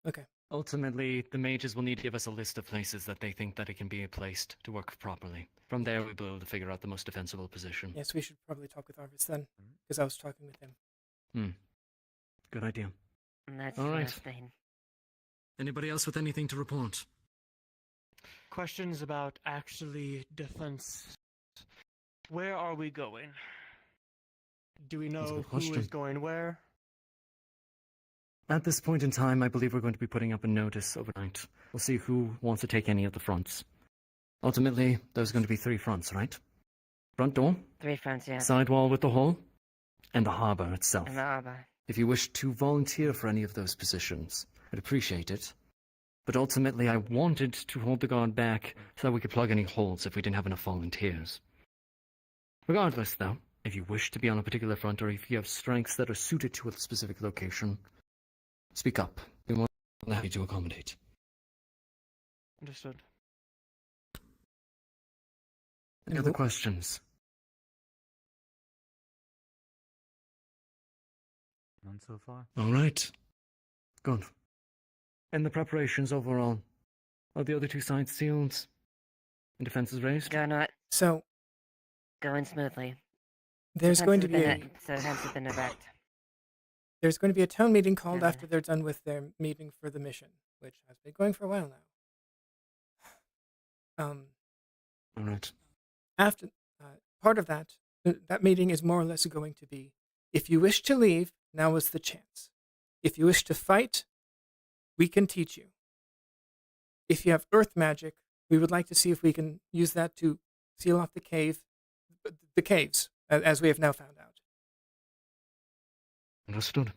Okay. Ultimately, the mages will need to give us a list of places that they think that it can be placed to work properly. From there, we'll be able to figure out the most defensible position. Yes, we should probably talk with Arvis then, because I was talking with him. Good idea. And that's All right. interesting. Anybody else with anything to report? Questions about actually defense. Where are we going? Do we That's a know good who is question. going where? At this point in time, I believe we're going to be putting up a notice overnight. We'll see who wants to take any of the fronts. Ultimately, there's going to be 3 fronts, right? Front door, 3 fronts, yeah. side wall with the hall, and the harbor itself. And the harbor. If you wish to volunteer for any of those positions, I'd appreciate it. But ultimately, I wanted to hold the guard back so that we could plug any holes if we didn't have enough volunteers. Regardless, though, if you wish to be on a particular front, or if you have strengths that are suited to a specific location, speak up. We're more than happy to accommodate. Understood. Any other questions? None so far. All right. Good. And the preparations overall? Are the other two sides sealed? And defenses raised? So, Going smoothly. there's going to be Defense has been erect. there's going to be a town meeting called Yeah. after they're done with their meeting for the mission, which has been going for a while now. All right. After part of that meeting is more or less going to be, if you wish to leave, now is the chance. If you wish to fight, we can teach you. If you have earth magic, we would like to see if we can use that to seal off the caves, as we have now found out. Understood.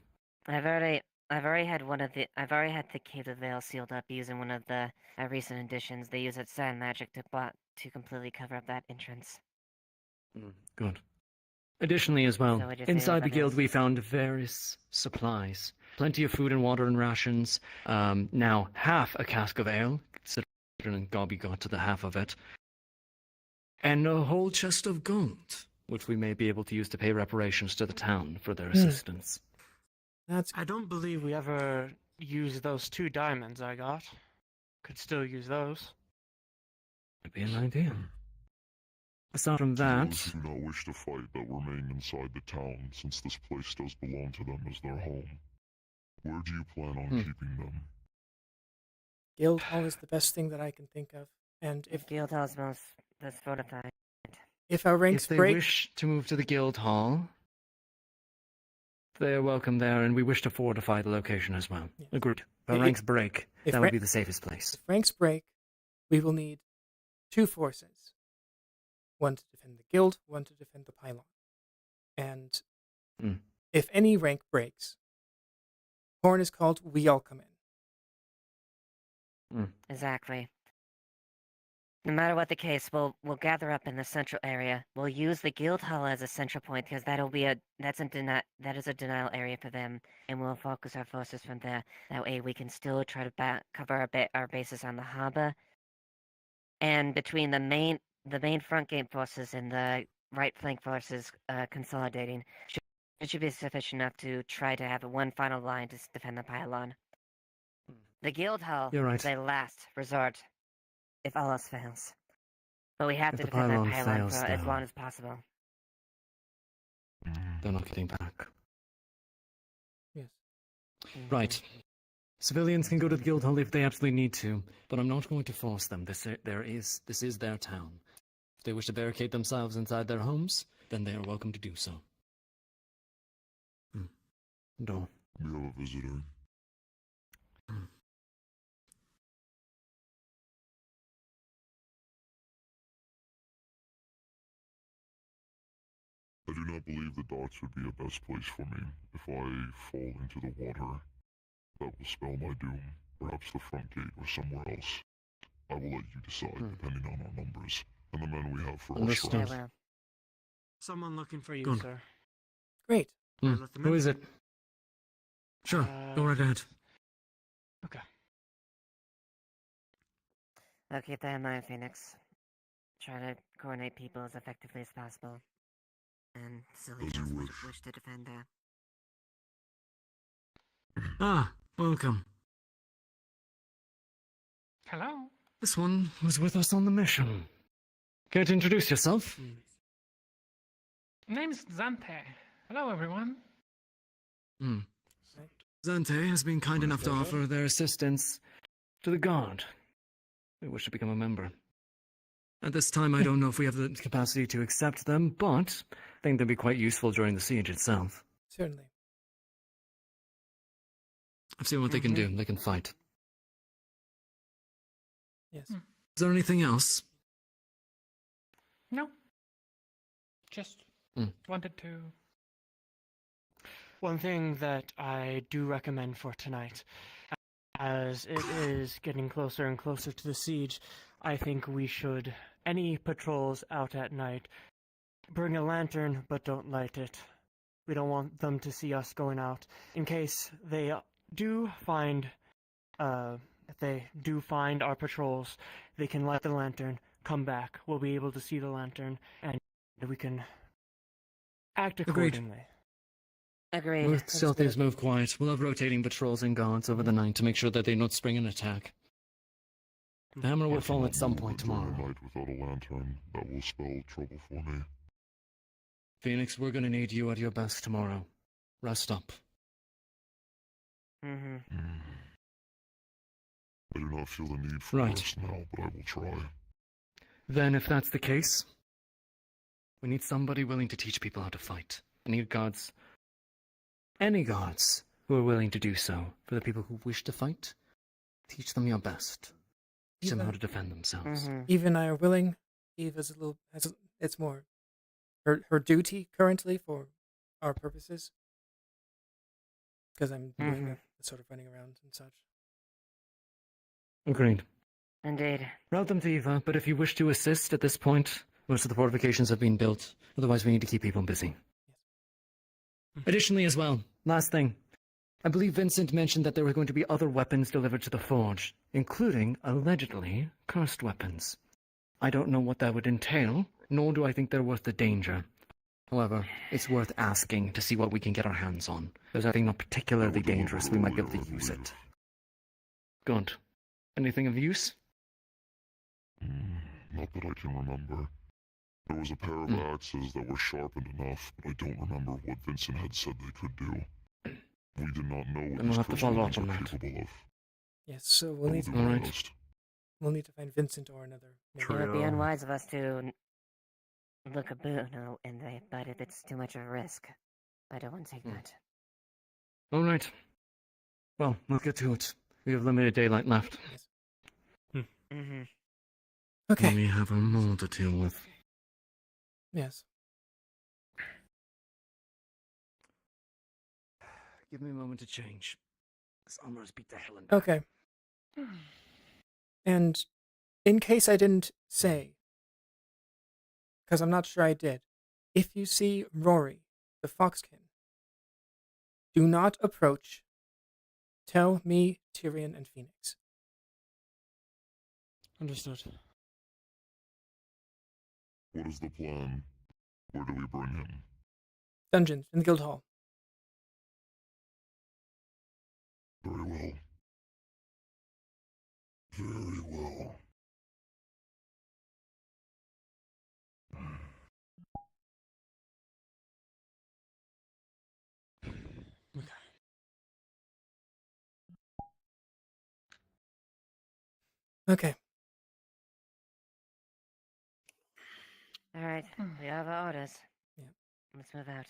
I've already had the Cave of Veil sealed up using one of the recent additions. They use its sand magic to completely cover up that entrance. Good. Additionally, as well, So what'd you say inside about the guild this? we found various supplies. Plenty of food and water and rations. Now, half a cask of ale, considering Gobby got to the half of it. And a whole chest of gold, which we may be able to use to pay reparations to the town for their assistance. I don't believe we ever used those 2 diamonds I got. Could still use those. Could be an idea. Aside from that, Those who do not wish to fight that remain inside the town, since this place does belong to them as their home. Where do you plan on keeping them? Guild Hall is the best thing that I can think of, and if Guild Hall is most fortified. If our ranks if they break, wish to move to the guild hall, they are welcome there, and we wish to fortify the location as well. Yes. Agreed. If our If- ranks break, if that ra- would be the safest place. if ranks break, we will need 2 forces. One to defend the guild, one to defend the pylon. And if any rank breaks, horn is called, we all come in. Exactly. No matter what the case, we'll gather up in the central area. We'll use the guild hall as a central point because that is a denial area for them, and we'll focus our forces from there. That way, we can still try to cover our bases on the harbor. And between the main front gate forces and the right flank forces consolidating, should be sufficient enough to try to have one final line to defend the pylon. The guild hall You're right. is a last resort, if all else fails. But we have If to the defend that pylon pylon fails, for as then- long as possible. They're not getting back. Yes. Right. Civilians can go to the guild hall if they absolutely need to, but I'm not going to force them. This is their town. If they wish to barricade themselves inside their homes, then they are welcome to do so. No. We have a visitor. I do not believe the docks would be a best place for me. If I fall into the water, that will spell my doom. Perhaps the front gate or somewhere else. I will let you decide, depending on our numbers and the men we have for our Understood. strength. Someone looking for you, Good. sir. Great. Let them Who in. is it? Sure, go right ahead. Okay. I'll keep that in mind, Phoenix. Try to coordinate people as effectively as possible. And civilians wish to defend there. Ah, welcome. Hello. This one was with us on the mission. Care to introduce yourself? Name's Zante. Hello, everyone. Zante has been kind enough to offer their assistance to the guard. They wish to become a member. At this time, I don't know if we have the capacity to accept them, but I think they'd be quite useful during the siege itself. Certainly. I've seen what they can do. They can fight. Yes. Is there anything else? No. Just wanted to. One thing that I do recommend for tonight, as it is getting closer and closer to the siege, I think we should, any patrols out at night, bring a lantern, but don't light it. We don't want them to see us going out. In case they do find, if they do find our patrols, they can light the lantern, come back. We'll be able to see the lantern, and we can act accordingly. Agreed. Move stealthies, move quiet. We'll have rotating patrols and guards over the night to make sure that they don't spring an attack. The hammer will fall at some point tomorrow. Night without a lantern, that will spell trouble for me. Phoenix, we're gonna need you at your best tomorrow. Rest up. Mm-hmm. I do not feel the need for Right. rest now, but I will try. Then, if that's the case, we need somebody willing to teach people how to fight. I need guards. Any guards who are willing to do so. For the people who wish to fight, teach them your best. Teach them how to defend themselves. Eve and I are willing. Eve is it's more her duty currently for our purposes. Because I'm doing the sort of running around and such. Agreed. Indeed. Route them to Eva, but if you wish to assist at this point, most of the fortifications have been built. Otherwise, we need to keep people busy. Additionally, as well, last thing. I believe Vincent mentioned that there were going to be other weapons delivered to the forge, including, allegedly, cursed weapons. I don't know what that would entail, nor do I think they're worth the danger. However, it's worth asking to see what we can get our hands on. If there's anything not particularly dangerous, we might be able to use it. Good. Anything of use? Not that I can remember. There was a pair of axes that were sharpened enough, but I don't remember what Vincent had said they could do. We did not know what Then we'll these have to cursed follow weapons up on are that. capable of. Yes, so we'll I need will to be Alright. honest. we'll need to find Vincent or another. It would be unwise of us to look a Bruno in there, but if it's too much of a risk, I don't want to take that. Alright. Well, let's get to it. We have limited daylight left. Mm-hmm. Okay. We have a mole to deal with. Yes. Give me a moment to change. This armor's beat the hell in. Okay. And in case I didn't say, because I'm not sure I did, if you see Rory, the Foxkin, do not approach. Tell me, Tyrion, and Phoenix. Understood. What is the plan? Where do we bring him? Dungeons, in the guild hall. Very well. Very well. Okay. Alright, we have our orders. Yeah. Let's move out.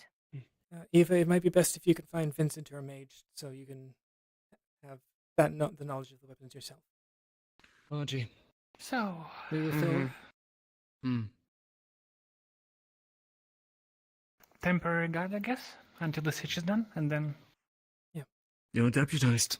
Eva, it might be best if you can find Vincent or a mage, so you can have that the knowledge of the weapons yourself. Margie. So, We will fill. temporary guard, I guess, until the siege is done, and then... You're deputized.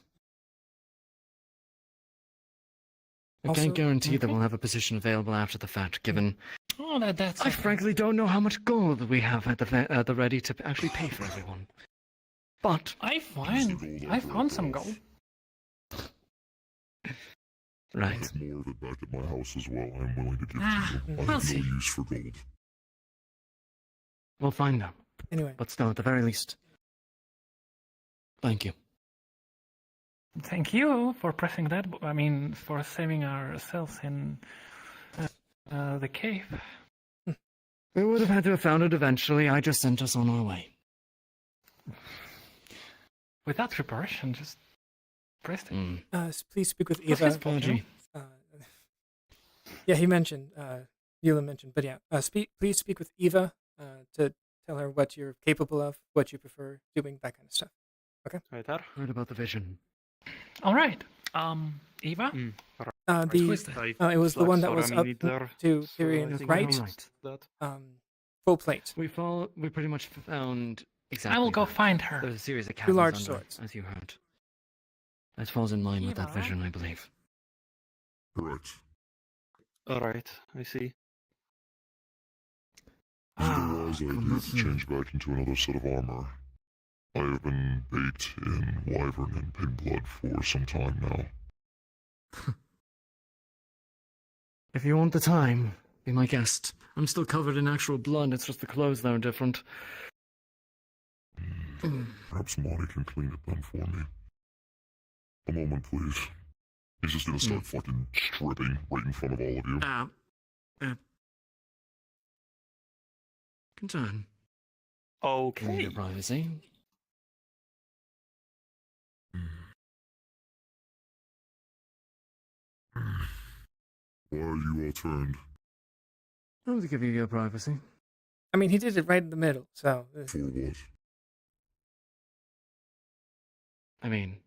I Also- can't guarantee that okay. we'll have a position available after the fact, given Oh, that's... I frankly don't know how much gold we have at the ready to actually pay for everyone. But I found some gold. I right, have more of it back at my house as well. I am willing to give to you. I we'll have see. no use for gold. we'll find out. Anyway, But still, at the very least, thank you. Thank you for pressing that. I mean, for saving ourselves in the cave. We would have had to have found it eventually. I just sent us on our way. Without preparation, just pressed it. please speak with What's Eva. his fault, Margie. Yeah, he mentioned, Eula mentioned, but yeah, please speak with Eva to tell her what you're capable of, what you prefer doing, that kind of stuff. Okay? Heard about the vision. All right. Eva? It was the one that was up to Tyrion's right. Full plate. We pretty much found exactly. I will go that. find her. There's a series of Two cabins large under, swords. as you heard. That falls in line with that vision, I believe. Correct. Alright, I see. Otherwise, I need to change back into another set of armor. I have been baked in wyvern and pig blood for some time now. If you want the time, be my guest. I'm still covered in actual blood, it's just the clothes that are different. Perhaps Monty can clean it then for me. A moment, please. He's just gonna start fucking stripping right in front of all of you. Concern. Okay. Your privacy. Why are you all turned? I want to give you your privacy. I mean, he did it right in the middle, so. For what? I mean,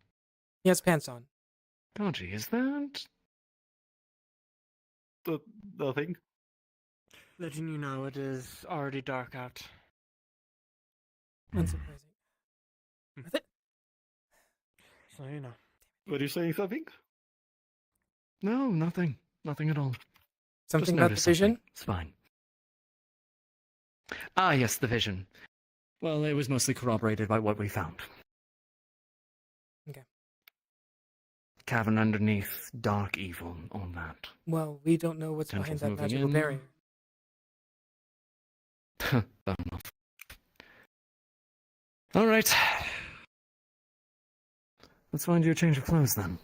He has pants on. Dodgy, is that? Nothing. Letting you know it is already dark out. Unsurprising. So, you know. Were you saying something? No, nothing. Nothing at all. Something Just about the noticed vision? something. It's fine. Ah, yes, the vision. Well, it was mostly corroborated by what we found. Okay. Cavern underneath, dark evil, all that. Well, we don't know what's behind that magical barrier. Fair enough. All right. Let's find you a change of clothes then.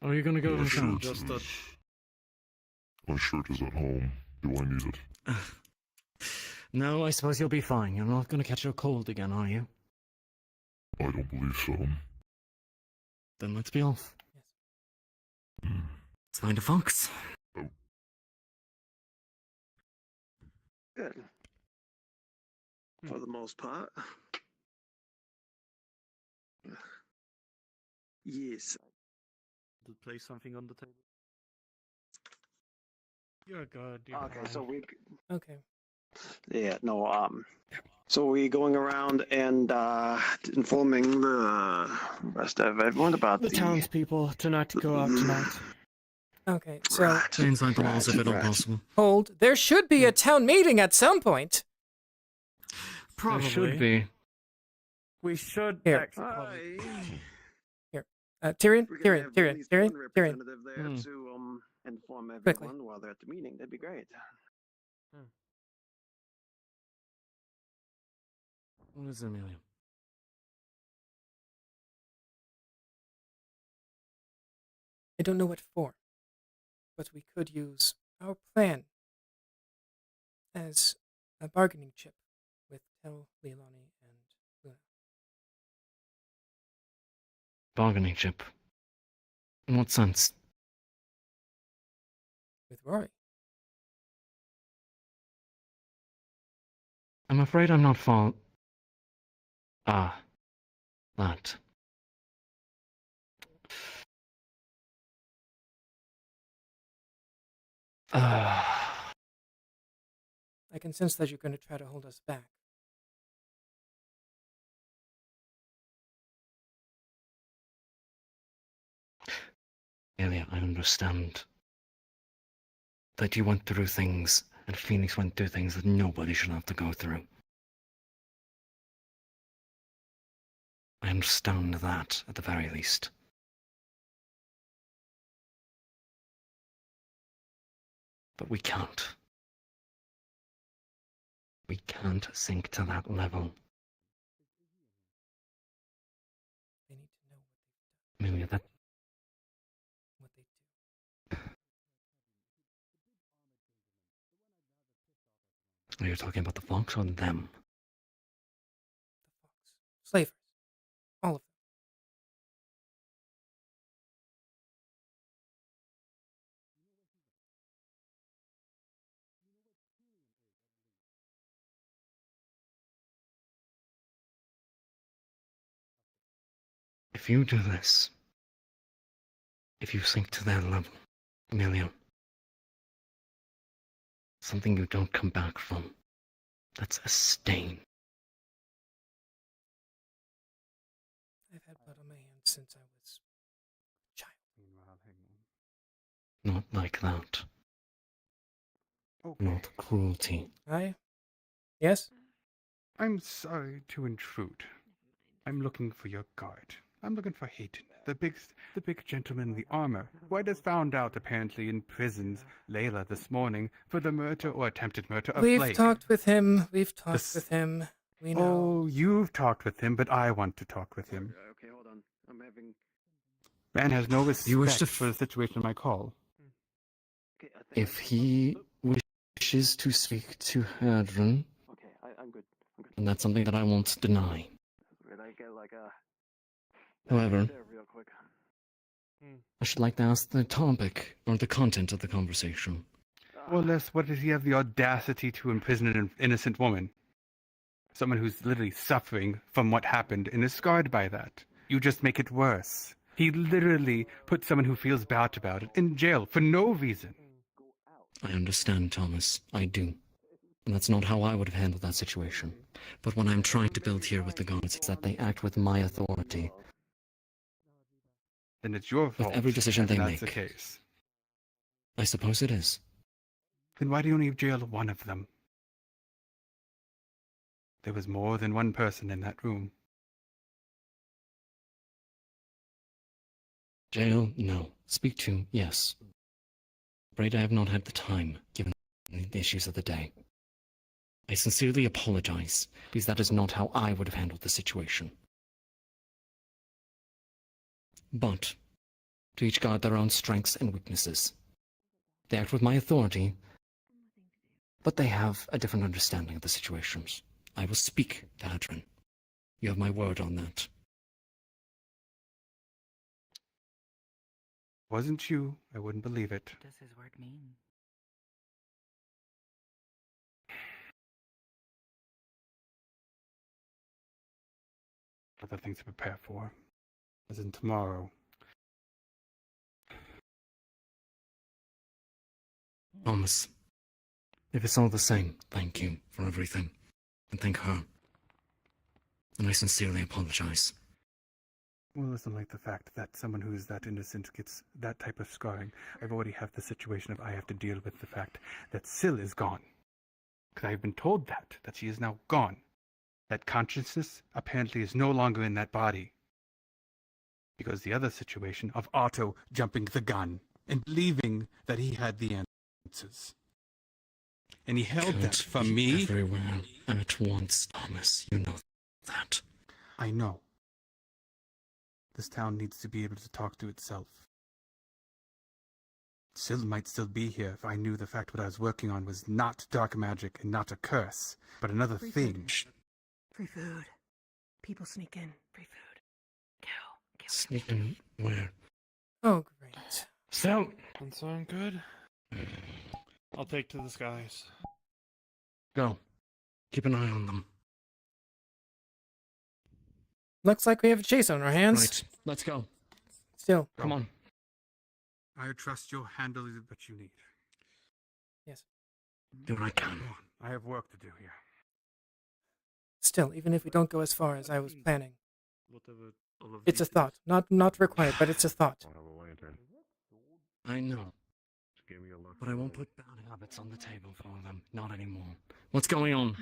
Or are you gonna go to the shower? My shirt is at home. Do I need it? No, I suppose you'll be fine. You're not gonna catch a cold again, are you? I don't believe so. Then let's be off. Let's find a fox. Good. For the most part. Yes. To place something on the table. You're good. Okay, so we. Okay. Yeah, no, so we going around and informing the rest of everyone about the townspeople to not go out tonight. Okay, so. Stay inside the walls if at all possible. Hold. There should be a town meeting at some point. Probably. There should be. We should Here. actually. Here. Tyrion? We can have at least one Tyrion? representative there to inform everyone Quickly. while they're at the meeting. That'd be great. What is it, Amelia? I don't know what for, but we could use our plan as a bargaining chip with Tel, Leilani, and Luna. Bargaining chip. In what sense? With Rory. I'm afraid I'm not that. I can sense that you're going to try to hold us back. Amelia, I understand that you went through things, and Phoenix went through things that nobody should have to go through. I understand that, at the very least. But we can't. We can't sink to that level. They need to know what they've Amelia, that... what they do. Are you talking about the fox or them? Slavers. All of them. If you do this, if you sink to their level, Amelia, something you don't come back from, that's a stain. I've had blood on my hands since I was a child. Not like that. Okay. Not cruelty. Aye. Yes? I'm sorry to intrude. I'm looking for your guard. I'm looking for Hayden, the big gentleman in the armor, who I just found out apparently imprisons Layla this morning for the murder or attempted murder of We've Blake. talked with him. We've talked with him. We know. Oh, you've talked with him, but I want to talk with him. Okay, hold on. I'm having. Man has no respect You wish to for the situation I call. Okay, I think If he wishes to speak to Hadron, Okay, I'm good. I'm good. and that's something that I won't deny. Did I get like a? However, There, real quick. I should like to ask the topic or the content of the conversation. Well, Les, what does he have the audacity to imprison an innocent woman? Someone who's literally suffering from what happened and is scarred by that. You just make it worse. He literally put someone who feels bad about it in jail for no reason. I understand, Thomas. I do. And that's not how I would have handled that situation. But what I'm trying to build here with the guards is that they act with my authority. Then it's your fault. With every decision if they that's make. the case. I suppose it is. Then why do you only jail one of them? There was more than one person in that room. Jail? No. Speak to? Yes. Afraid I have not had the time, given the issues of the day. I sincerely apologize, because that is not how I would have handled the situation. But, to each guard their own strengths and weaknesses. They act with my authority, but they have a different understanding of the situations. I will speak to Hadron. You have my word on that. Wasn't you, I wouldn't believe it. What does his word mean? Other things to prepare for. As in tomorrow. Thomas, if it's all the same, thank you for everything. And thank her. And I sincerely apologize. Well, listen, like the fact that someone who is that innocent gets that type of scarring. I've already had the situation of I have to deal with the fact that Syl is gone. Because I've been told that she is now gone. That consciousness apparently is no longer in that body. Because the other situation of Otto jumping the gun and believing that he had the answers. And he held that Can't from be me. everywhere at once, Thomas. You know that. I know. This town needs to be able to talk to itself. Syl might still be here if I knew the fact what I was working on was not dark magic and not a curse, but another Free thing. food. Free food. People sneak in. Free food. Kill. Sneak in where? Oh, great. So, Doesn't sound good. I'll take to the skies. go. Keep an eye on them. Looks like we have a chase on our hands. Right, let's go. Still. Come on. I trust you'll handle what you need. Yes. Do what I can. Come on. I have work to do here. Still, even if we don't go as far as I was planning. It's a thought. Not required, but it's a thought. I know. But I won't put bad habits on the table for them. Not anymore. What's going on?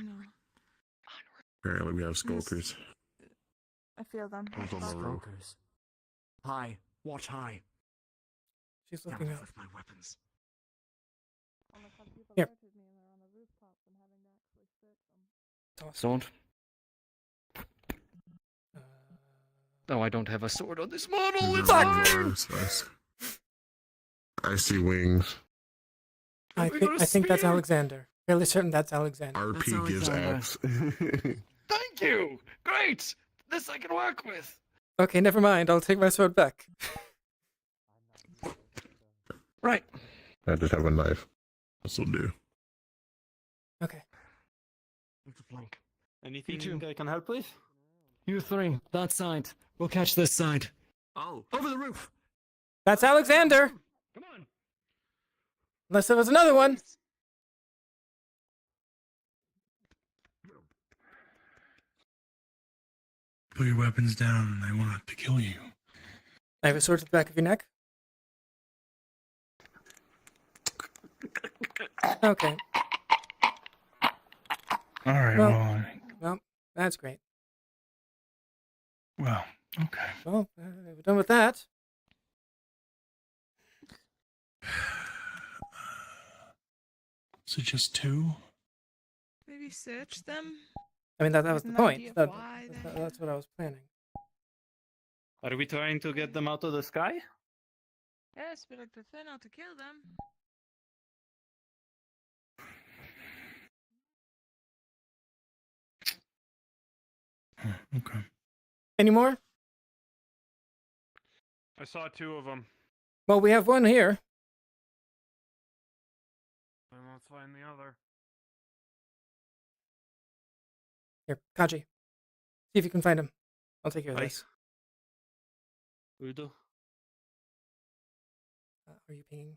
Apparently we have skulkers. I feel them. One's on the roof. Smokers. High. Watch high. She's looking Down up. with my weapons. Here. Sword. Oh, I don't have a sword on this model. It's fine. I see wings. I think that's Alexander. Fairly certain that's Alexander. RP gives axe. Thank you. Great. This I can work with. Okay, never mind. I'll take my sword back. Right. I just have a knife. This'll do. Okay. Flank. Anything I can help with? You three, that side. We'll catch this side. Oh. Over the roof. That's Alexander. Come on. Unless there was another one. Put your weapons down. I want to kill you. I have a sword to the back of your neck. Okay. All right. Well, that's great. Well. Okay. Well, we're done with that. So just 2? Maybe search them. I mean, that was Get the an point. idea of That, why that's what I was planning. Are we trying to get them out of the sky? Yes, but I prefer not to kill them. Okay. Any more? I saw 2 of them. Well, we have one here. Then let's find the other. Here, Kaji. See if you can find him. I'll take care of Aye. this. Udo. Are you pinging?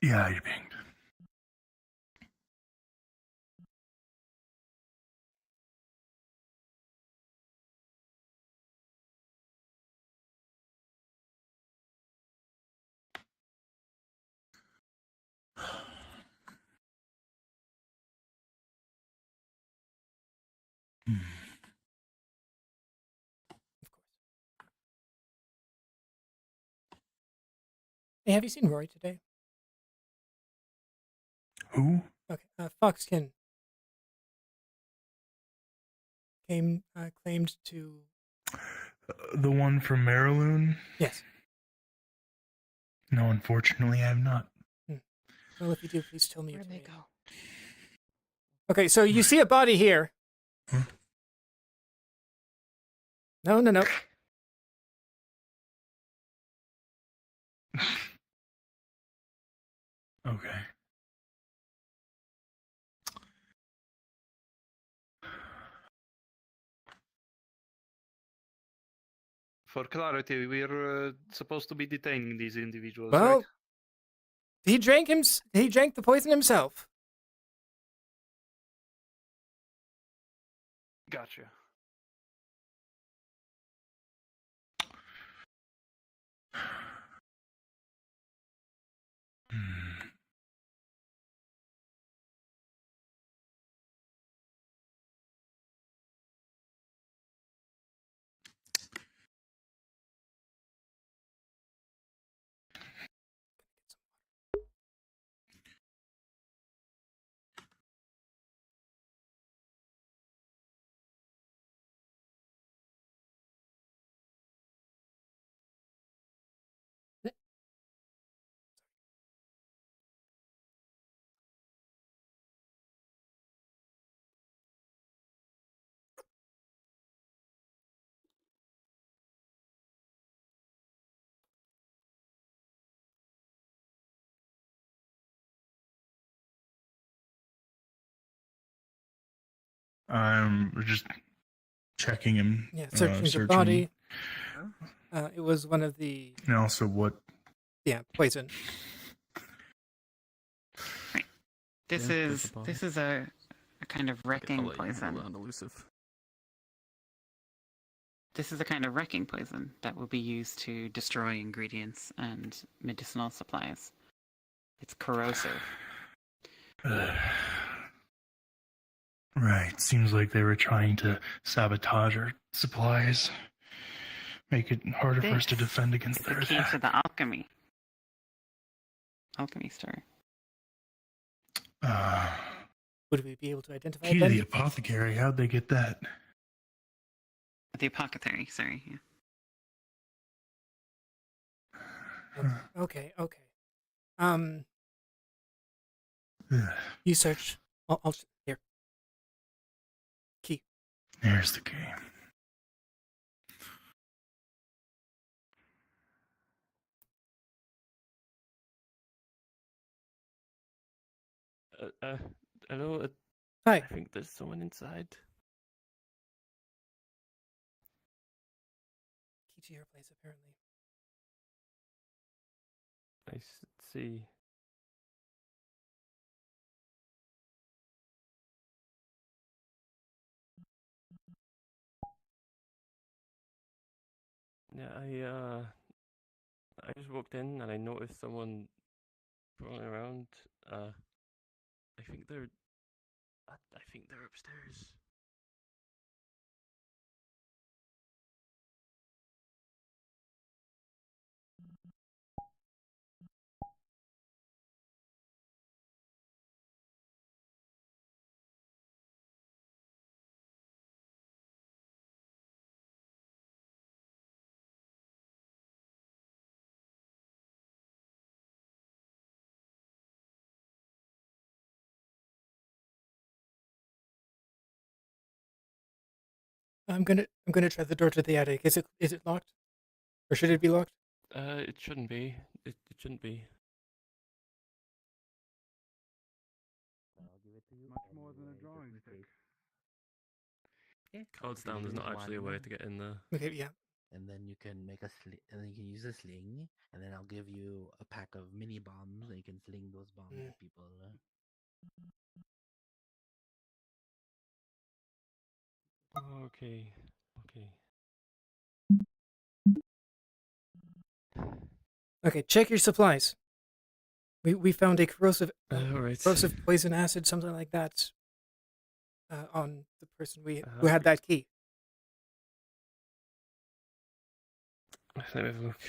Yeah, you pinged. Hey, have you seen Rory today? Who? Okay, Foxkin claimed to. The one from Mariloon? Yes. No, unfortunately, I have not. Well, if you do, please tell me. Where'd they go? Okay, so you see a body here. Huh? No. Okay. For clarity, we're supposed to be detaining these individuals, Well, right? he drank the poison himself. Gotcha. I'm just checking him. Yeah, searching the body. It was one of the. And also what? Yeah, poison. This is a kind of wrecking poison. Elusive. This is a kind of wrecking poison that will be used to destroy ingredients and medicinal supplies. It's corrosive. Right. Seems like they were trying to sabotage our supplies. Make it harder for us to defend against the their key attack. to the alchemy. Alchemy store. Would we be able to identify Key it to then? the apothecary. How'd they get that? The apothecary, sorry. Yeah. Okay. You search. I'll here. Key. There's the key. Hello. Hi. I think there's someone inside. Key to your place, apparently. I see. Yeah, I just walked in and I noticed someone crawling around. I think they're. I think they're upstairs. I'm gonna try the door to the attic. Is it locked? Or should it be locked? It shouldn't be. It shouldn't be. Much more than a drawing stick. Odds down, there's not actually a way to get in there. Okay, yeah. And then you can make a and then you can use a sling, and then I'll give you a pack of mini bombs, and you can sling those bombs at people. Okay. Okay, check your supplies. We found a corrosive Alright. corrosive poison acid, something like that, on the person who had that key. Let me have a look.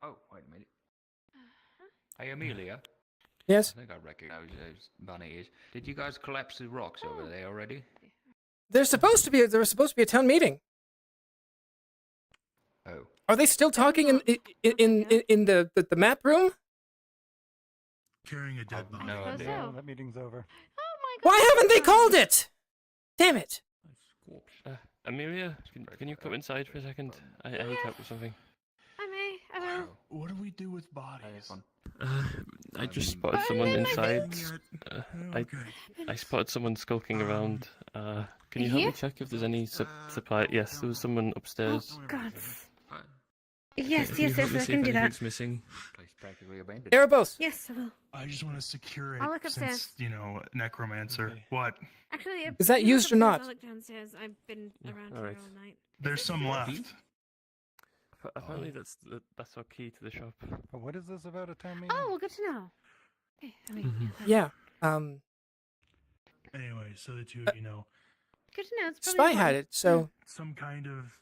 Oh, wait a minute. Hey, Amelia. Yes? I think I recognize those bunny ears. Did you guys collapse the rocks over there already? There was supposed to be a town meeting. Oh. Are they still talking in the map room? Carrying a dead body. No idea. Yeah, that meeting's over. Why haven't they called it? Damn it! Amelia, can you come inside for a second? I need help with something. I will. What do we do with bodies? I just spotted someone inside. I spotted someone skulking around. Can you help me check if there's any supply? Yes, there was someone upstairs. Oh, God. Yes, Can you help me I see can if do that. anything's missing? Practically abandoned. Erebos! Yes, I will. I just want to secure it I'll look since, upstairs. necromancer. What? Actually, Is that you look used or upstairs, not? I'll look downstairs. I've been around here alright. all night. There's some left. Apparently that's our key to the shop. What is this about a town meeting? Oh, well, good to know. Okay, I mean, Yeah. Anyway, so the two of you know. good to know. It's probably Spy had important. it, so Some kind of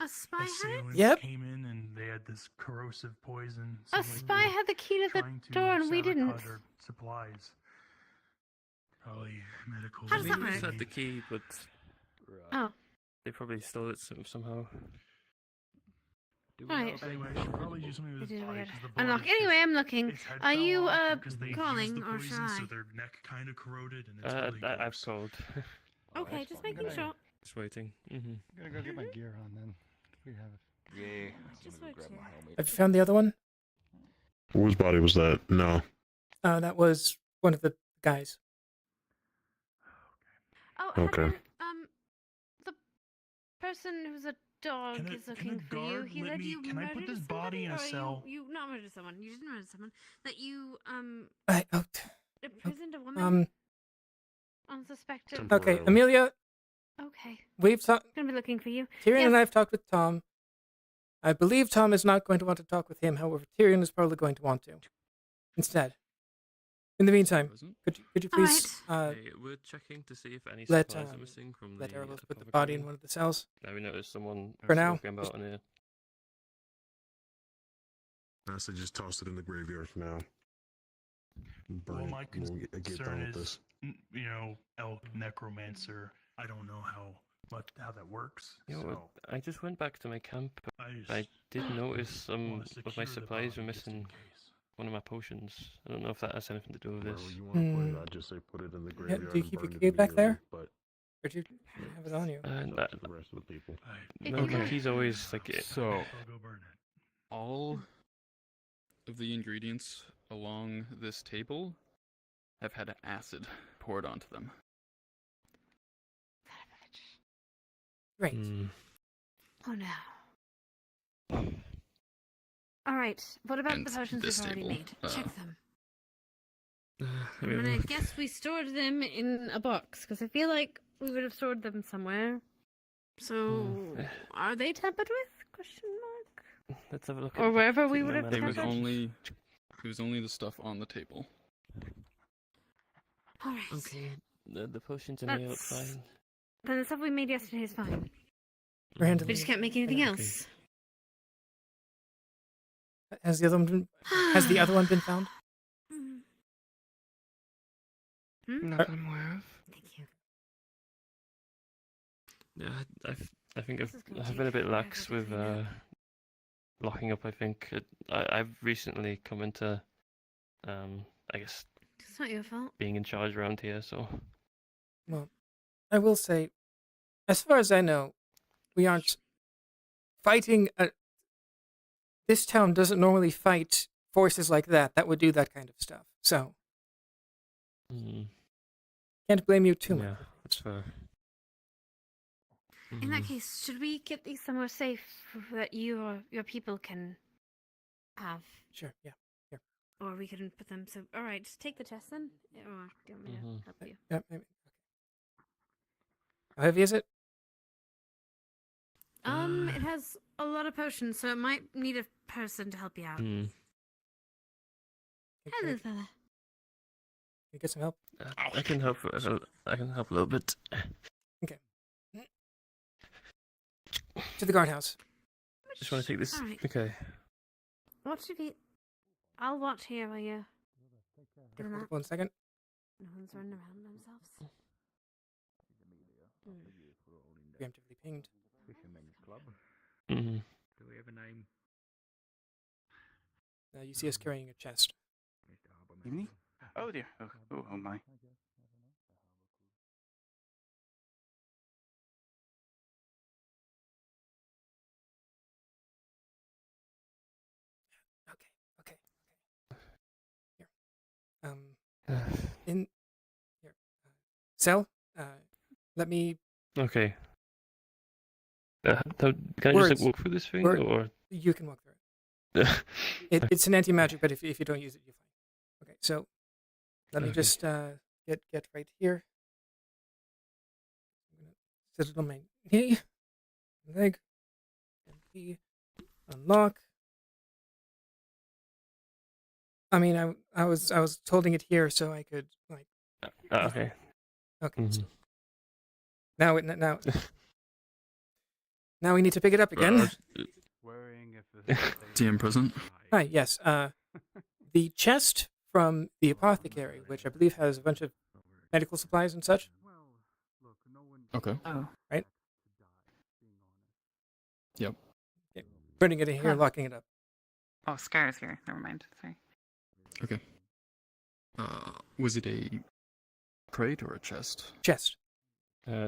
A spy had it? assailants Yep. came in and they had this corrosive poison. A seemed like spy they were had the key to the trying to door and we didn't. sabotage our supplies. Probably medical. How does that We work? had the key, but Oh, they probably stole it somehow. right. Anyway, I should probably do something with They his did body weird. 'cause the Unlock. body's Anyway, just- I'm looking. its head Are fell you off because they used calling the or poison, shall I? So their neck kind of corroded and it's really I've gross. called. Okay, just making sure. Just waiting. I'm gonna go get my gear on then. We have it. Yeah. Just I'm gonna wait grab my here. helmet. have you found the other one? Whose body was that? No. That was one of the guys. Oh, Okay. and then, the person who's a dog Can is a looking for you. guard He let said me- you can I put murdered this body in a somebody, or cell? You not murdered someone. You didn't murder someone. That you Oh, imprisoned a woman um. unsuspected. Okay, Amelia, Okay. we've talked. Gonna be looking for you. Tyrion and I Yes. have talked with Tom. I believe Tom is not going to want to talk with him. However, Tyrion is probably going to want to. Instead. In the meantime, could you please We're checking to see if any let supplies are missing from let the Erebos put the body in one of the cells. Now we noticed someone For now, walking about in here. I said just toss it in the graveyard for now. Burn Well, it. my We'll get concern done with is, this. elk necromancer. I don't know how that works. You know, So I just went back to my camp. I I did notice some wanna of my secure the supplies were body just in missing one of my potions. I don't know if that has anything to do with Wherever this. you want to put it, I'd just say put it in the Yeah, graveyard. do you and keep your burn it key back immediately, there? But Or do you have it on you? it's up to the rest of the people. No, my key's always like it. So I'll go burn it. All of the ingredients along this table have had acid poured onto them. Great. Oh no. All right. What about And the potions this we've already table, made? Check them. Let me I'm have a gonna look. guess we stored them in a box because I feel like we would have stored them somewhere. So, are they tampered with? Question mark. let's have a look. Or at wherever we the would have medical It was kept it? only the stuff on the table. Alright. Okay, the potions in here look That's- fine. Then the stuff we made yesterday is fine. Randomly. We just can't make anything Okay. else. Has the other one been found? Not that I'm aware of. Thank you. Yeah, I think This is gonna I've take been a bit forever lax to with clean up. locking up. I think I've recently come into, I guess, It's not your fault. being in charge around here. So Well, I will say, as far as I know, we aren't fighting. This town doesn't normally fight forces like that would do that kind of stuff. So, can't blame you too much. yeah, that's fair. In that case, should we get these somewhere safe that you or your people can have? Sure, yeah. Here. Or we can put them so. Alright, just take the chest then. Or do you want me to help you? Yeah, maybe. How heavy is it? It has a lot of potions, so it might need a person to help you out. Hmm. Hello, fella. Can you get some help? I can help. I can help a little bit. Okay. To the guardhouse. Just want to take this. Alright. Okay. What should we? I'll watch here while you doing that. 1 second. No one's running around themselves. Preemptively pinged. Fisherman's Club. Mm-hmm. Do we have a name? You see us carrying a chest. Me? Oh dear. Oh my. Okay. Here. In here. Cell. Let me. Okay. Can I Words. just like, walk through this thing, Word. or You can walk through it. It's an anti-magic, but if you don't use it, you're fine. Okay, so let me Okay. just get right here. I'm gonna set it on my knee, leg, and key, unlock. I mean, I was holding it here so I could like. okay. Okay. Mhm. Now now we need to pick it up again. Worrying if DM present. Hi, yes. The chest from the apothecary, which I believe has a bunch of medical supplies and such. Okay. Oh. Right? Yep. Okay. Putting it in here, Huh. locking it up. Oh, Scar's here. Never mind. Sorry. Okay. Was it a crate or a chest? Chest.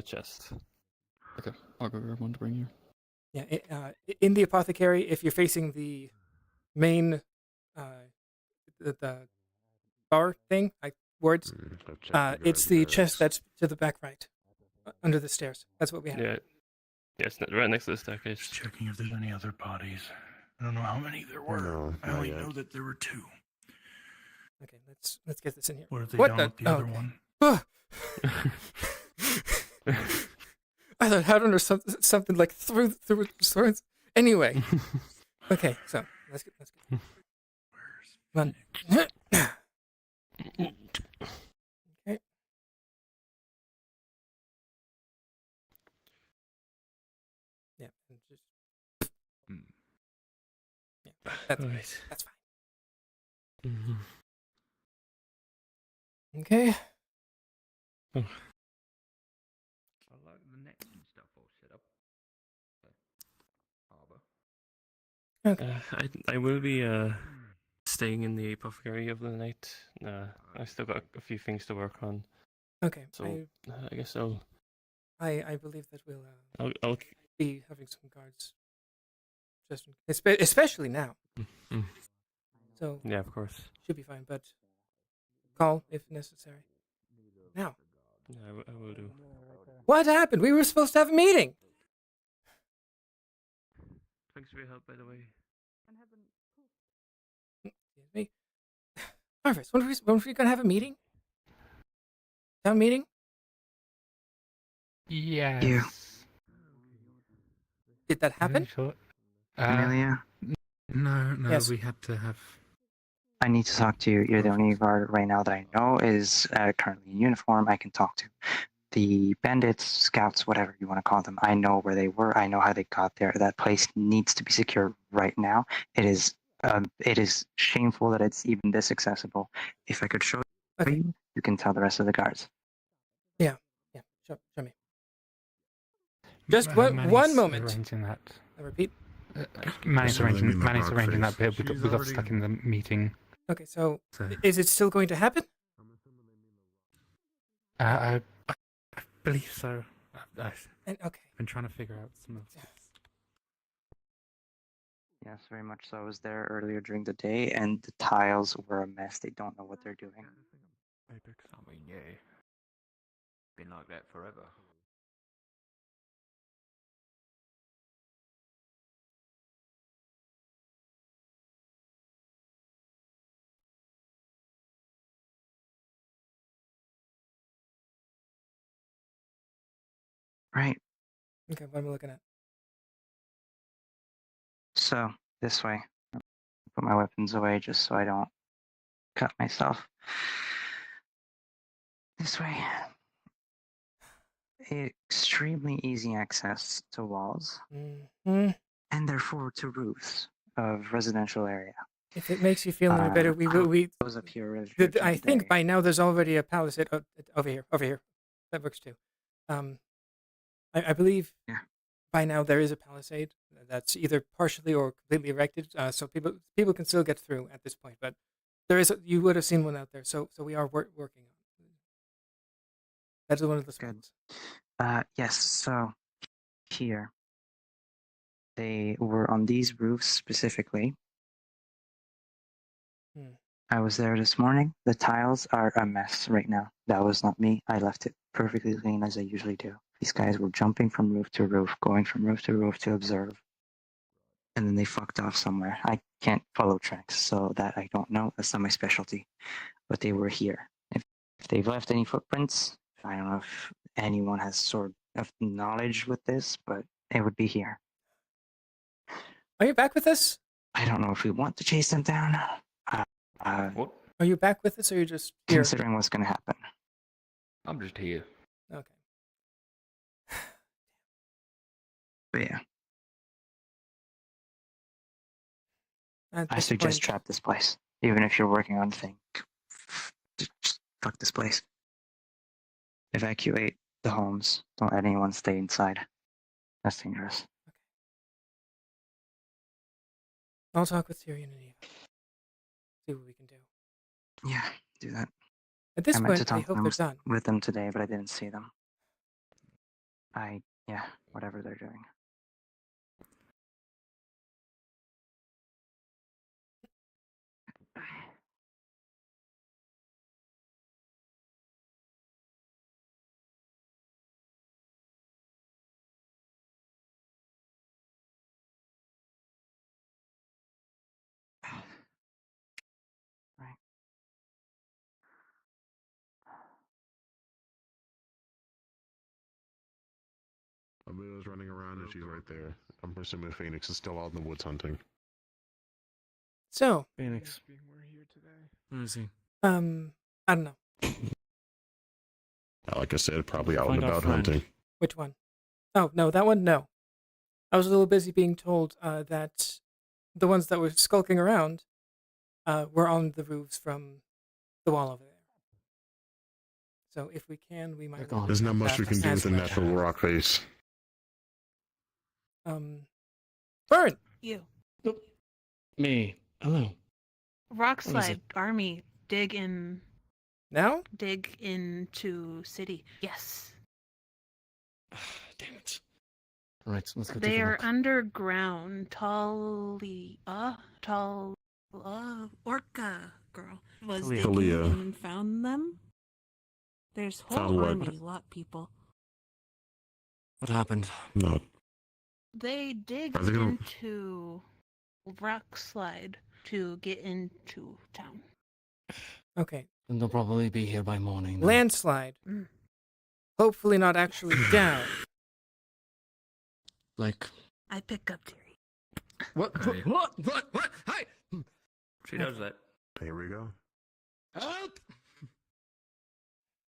Chest. Okay, I'll go grab one to bring you. Yeah. In the apothecary, if you're facing the main, the bar thing, like wards, it's the chest that's to the back right, under the stairs. That's what we have. Yeah. Yeah, it's right next to the staircase. Checking if there's any other bodies. I don't know how many there were. No, I not only yet. know that there were 2. Okay, let's get this in here. What have they What done the? with the other okay. one? Ah! I thought Hadron or something like through swords. Anyway, okay, so let's get. Run. Okay. Yeah, and just. Yeah, Right. that's fine. Mhm. Okay. I like the nets and stuff all set up. Harbour. I will be staying in the apothecary over the night. I've still got a few things to work on. Okay. So I guess I'll I believe that we'll I'll be having some guards, just especially now. Mm. So Yeah, of course. should be fine, but call if necessary. Now, Yeah, I will do. what happened? We were supposed to have a meeting. Thanks for your help, by the way. Excuse me. Marvis, when were we gonna have a meeting? Town meeting? Yes. Yeah. Did that happen? Sure. Amelia. No, Yes. we had to have. I need to talk to you. You're the only guard right now that I know is currently in uniform. I can talk to the bandits, scouts, whatever you want to call them. I know where they were. I know how they got there. That place needs to be secure right now. It is shameful that it's even this accessible. If I could show you, you can tell the rest of the guards. Yeah. Show me. Just one moment. Arranging that. I repeat. Manny's arranging that bit. We got already- stuck in the meeting. Okay, so is it still going to happen? I believe so. I've Okay. been trying to figure out some of this. Yes, very much so. I was there earlier during the day, and the tiles were a mess. They don't know what they're doing. I mean, yeah. Been like that forever. Right. Okay, what am I looking at? So, this way. Put my weapons away just so I don't cut myself. This way. Extremely easy access to walls, and therefore to roofs of residential area. If it makes you feel any better, we was up here earlier I think today. by now there's already a palisade over here. That works too. I believe by now there is a palisade that's either partially or completely erected, so people can still get through at this point. But there is you would have seen one out there, so we are working on it. That's one of the spots. Yes, so here. They were on these roofs specifically. I was there this morning. The tiles are a mess right now. That was not me. I left it perfectly clean as I usually do. These guys were jumping from roof to roof, going from roof to roof to observe. And then they fucked off somewhere. I can't follow tracks, so that I don't know. That's not my specialty. But they were here. If they've left any footprints, I don't know if anyone has sort of knowledge with this, but it would be here. Are you back with us? I don't know if we want to chase them down. Are you back with us, or are you just here? Considering what's going to happen. I'm just here. Okay. But yeah. At I this suggest point- trap this place. Even if you're working on thing. Just fuck this place. Evacuate the homes. Don't let anyone stay inside. That's dangerous. I'll talk with Tyrion and Eva. See what we can do. Yeah, do that. At this I meant to point, I talk hope them they're done. with them today, but I didn't see them. Whatever they're doing. Right. Amelia's running around and she's right there. I'm presuming Phoenix is still out in the woods hunting. So, Phoenix. Where is he? I don't know. Like I said, probably out and Find our about friend. hunting. Which one? Oh, no, that one, no. I was a little busy being told that the ones that were skulking around were on the roofs from the wall over there. So if we can, we might... There's not much we can do with a natural rock face. Burn! You. Me. Hello. Rock What is slide it? army dig in. Now? Dig into city. Yes. Damn it. Alright, let's go They take a are look. underground. Orca girl was Talia. digging Talia. and found them. There's whole Found what? army, lot people. What happened? No. They dig Are they gonna- into rock slide to get into town. Okay. Then they'll probably be here by morning. then. Landslide. Hopefully not actually down. Like, I pick up Terry. What? Hey. What? Hi! She does that. Here we go. Help!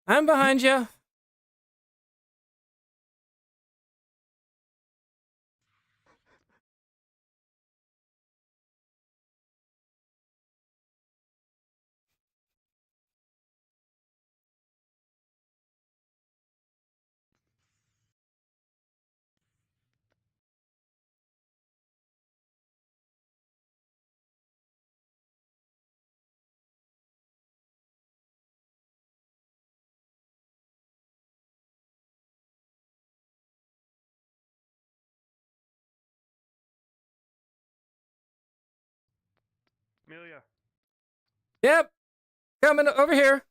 I'm behind you. Amelia. Yep. Coming over here.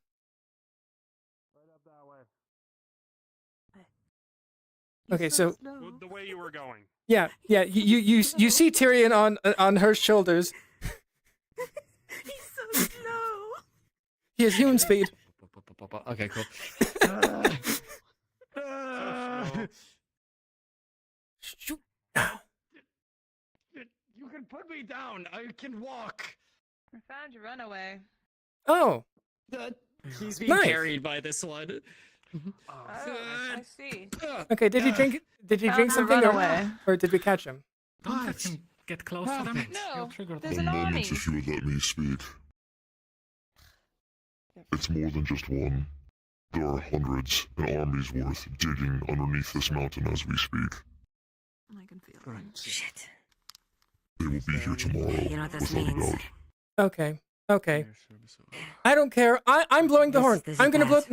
Right up that way. Okay, so The way you were going. yeah. You see Tyrion on her shoulders. He's so slow. He has human speed. Okay, cool. Shoot. You can put me down. I can walk. I found your runaway. Oh. He's being Nice. carried by this one. I see. Okay, did he drink Found something the runaway. or did we catch him? Don't let him get close to them. No, He'll trigger there's them. an army. Moment, if you would let me speak. It's more than just one. There are hundreds, an army's worth, digging underneath this mountain as we speak. I can feel it. Shit. They will be here tomorrow, You know what this without a means? doubt. Okay. I don't care. I'm blowing the horn. This I'm is gonna blow. bad.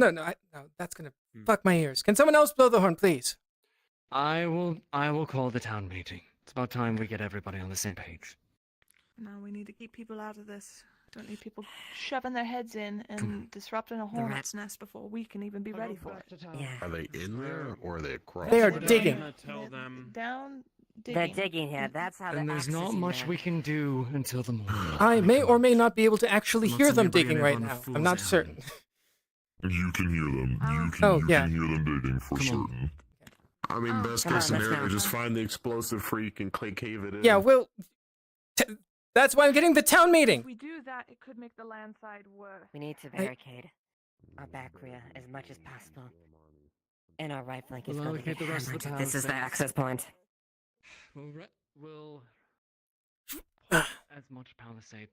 No, that's gonna fuck my ears. Can someone else blow the horn, please? I will call the town meeting. It's about time we get everybody on the same page. Now we need to keep people out of this. Don't need people shoving their heads in and disrupting a hornet's nest before we can even be ready for it. Yeah. Are they in there or are they across? They are What digging. I'm gonna tell them. Down, They're digging. digging here. That's how And the there's axe not is in much there. we can do until the morning. I may or may not be able to actually Lots hear of them everybody digging and right everyone now. fools I'm not out. certain. You can hear them. Oh, You yeah. can hear them digging for certain. I mean, best come case on, let's scenario, go. just find the explosive freak and cave it in. Yeah, well, that's why I'm getting the town meeting. If we do that, it could make the landslide worse. We need to barricade our back rear as much as possible. And our right flank is We'll going to allocate get the rest of the hammered. town This is the space. access point. We'll put as much palisade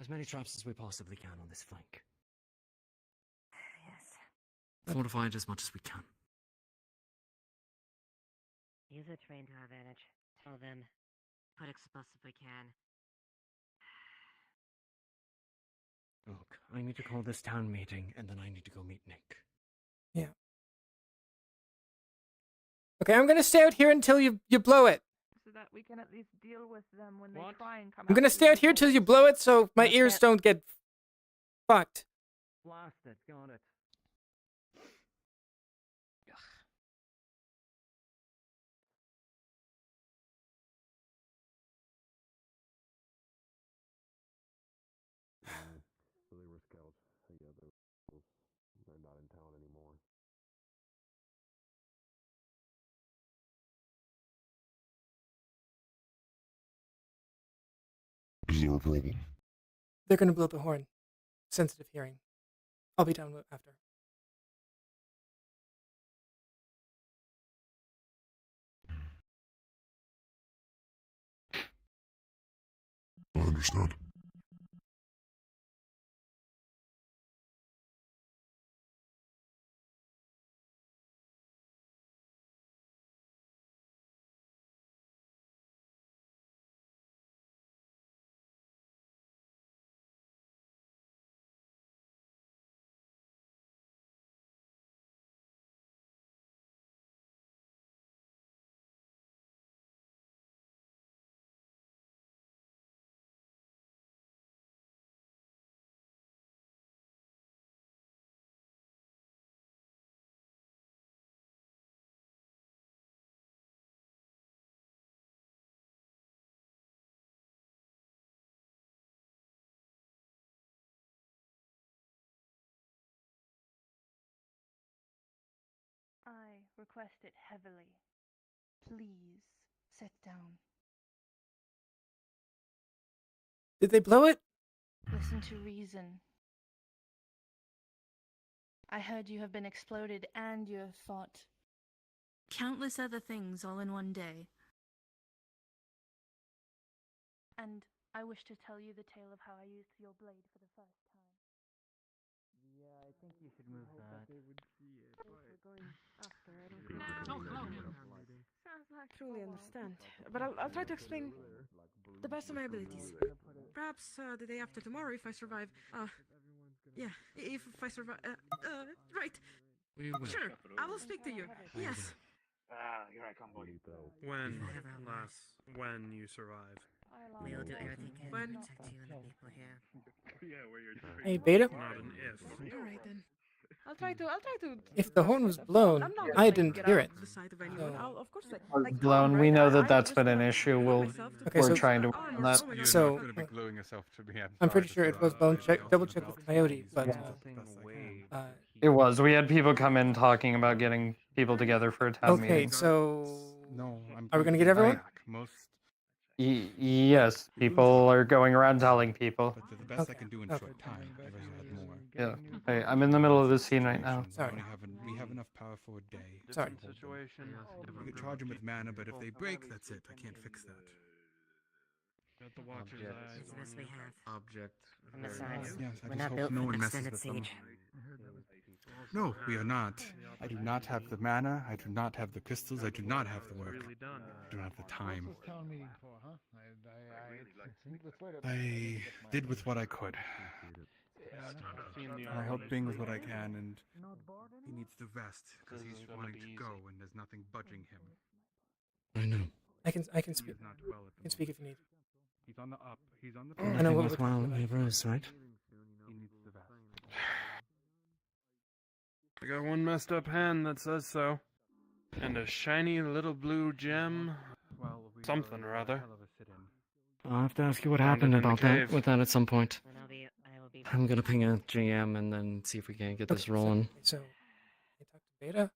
as many traps as we possibly can on this flank. Yes. Fortify it as much as we can. Use a train to our advantage. Tell them. Put explosive we can. Look, I need to call this town meeting, and then I need to go meet Nick. Yeah. Okay, I'm gonna stay out here until you blow it. So that we can at least deal with them when they try and come I'm gonna out stay out here till you blow it, so my ears don't get fucked. Blast it, got it. So they were scouts. Yeah, they're not in town anymore. Is there a problem? They're gonna blow the horn. Sensitive hearing. I'll be down after. I understand. I request it heavily. Please, sit down. Did they blow it? Listen to reason. I heard you have been exploded and you have fought countless other things all in one day. And I wish to tell you the tale of how I used your blade for the first time. Yeah, I think you should move that. Truly understand, but I'll try to explain the best of my abilities. Perhaps the day after tomorrow, if I survive. Yeah, if I survive. Right. Sure, I will speak to you. Yes. Here I come, boy. When you survive. We will do everything to When? protect you and the people here. Hey, Beta? Not an if. All right then. I'll try to. If the horn was blown, I'm not gonna, I like, didn't get hear out it. of the sight of anyone. So- I'll, of course, Was like blown. right, We know that I that's just been an wanna issue. Okay, We're so- trying to armor. work on that. Oh my You're God. So- not going to be gluing yourself to be outside. I'm pretty to sure it was survive. bone check. Double check with Coyote, but It was. We had people come in talking about getting people together for a town okay. meeting. So No, I'm are we gonna going get everyone? back. Most, Yes, people are going around telling people. but the best I Okay, can do in okay. short time. I wish I had more. Yeah. Hey, I'm in the middle of the scene right now. Sorry. We have enough power for a day. Sorry. We could charge them with mana, but if they break, that's it. I can't fix that. Got the Watcher's Object. eyes It's on the best we you. have. Object. And besides, Yes, I we're just not hope built no for one an messes extended with them. siege. No, we are not. I do not have the mana. I do not have the crystals. I do not have the work. Really done. I do not have the time. What's this town meeting for, huh? I did with what I could. Seen the I helped army. Bing with what I can, and he needs to rest because he's wanting to go, and there's nothing budging him. I know. I can speak. He's not well at I the can speak if you need. He's on the up. He's on the. I know what we're Worthwhile talking about. ever is, right? He needs the rest. I got one messed up hand that says so. And a shiny little blue gem. Something or other. I'll have to ask you what Found happened it in the about that cave. with that at some point. And I will be. I'm gonna ping a GM and then see if we can get this Okay, rolling. So I talked to Beta.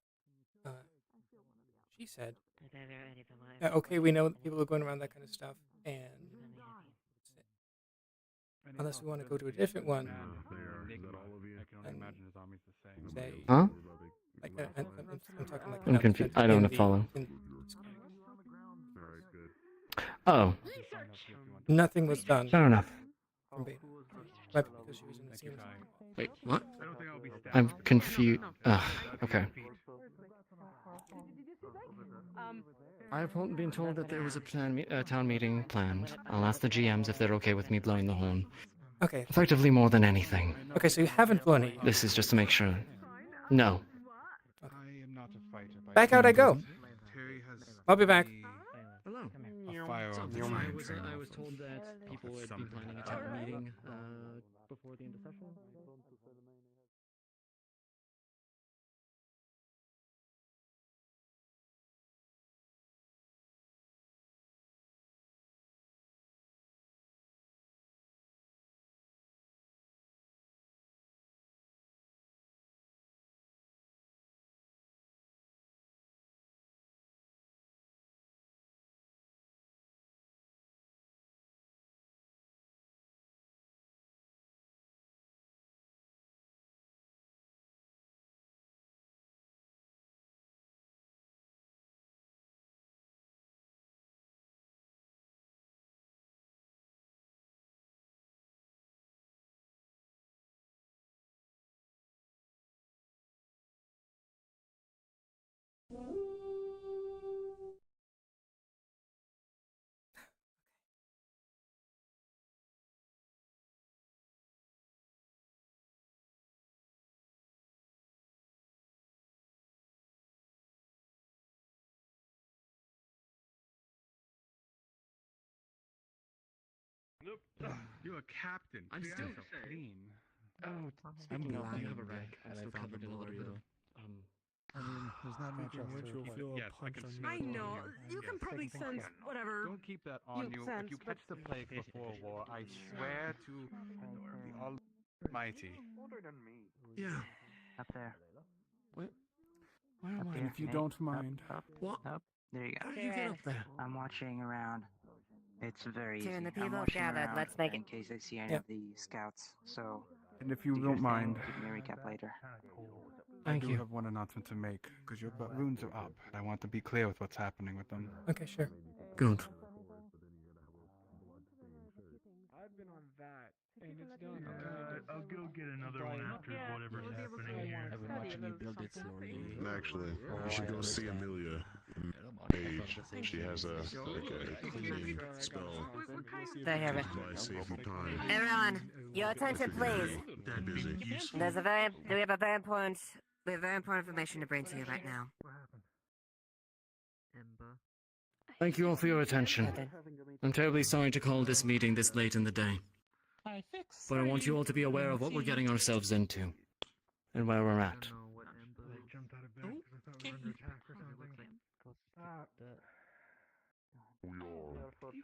She said, They're ready for life. yeah, okay, we know that people are going around that kind of stuff, and unless we want to go to a different one, I can only imagine his army's the same. say, Huh? like, I'm talking like. I'm confused. I don't follow. Oh, Nothing was done. fair enough. From Beta. Might be because she was in the scene. Wait, what? I'm confused. Okay. I've been told that there was a town meeting planned. I'll ask the GMs if they're okay with me blowing the horn. Okay. Effectively more than anything. Okay, so you haven't blown it yet. This is just to make sure. No. I am not a fighter. by Back any out I go. means. Terry has I'll be back. Hello. a firearm. I was told that people had been planning a town meeting before the end of session. Nope. You're a captain. I'm Keep still yourself clean. Oh, speaking of, I have a rag. I'm still covered in a little bit of I mean, there's not much else to do. Yes, I can I know. You can probably sense whatever. Don't keep that on you you. sense, If you but- catch the plague before war, I swear to the Almighty. Yeah. Up there. Where am I? If you don't mind. What? There you go. How did you get up there? I'm watching around. It's very easy. Tyrion, the I'm people have watching gathered. around Let's make in it. case I see any Yep. of the scouts. So, And if you do your don't thing, mind, give me a recap later. I do have one announcement to make, because your runes are up, and I want to be clear with what's happening with them. Okay, sure. Good. I've been on that, and it's done. I'll go get another one after whatever's happening here. I've been watching you build it slowly. Actually, you should go see Amelia. Page. She has a cleaning spell. They have it. My safety time. Everyone, your attention, please. That busy. We have very important information to bring to you right now. Thank you all for your attention. I'm terribly sorry to call this meeting this late in the day. But I want you all to be aware of what we're getting ourselves into. And where we're at.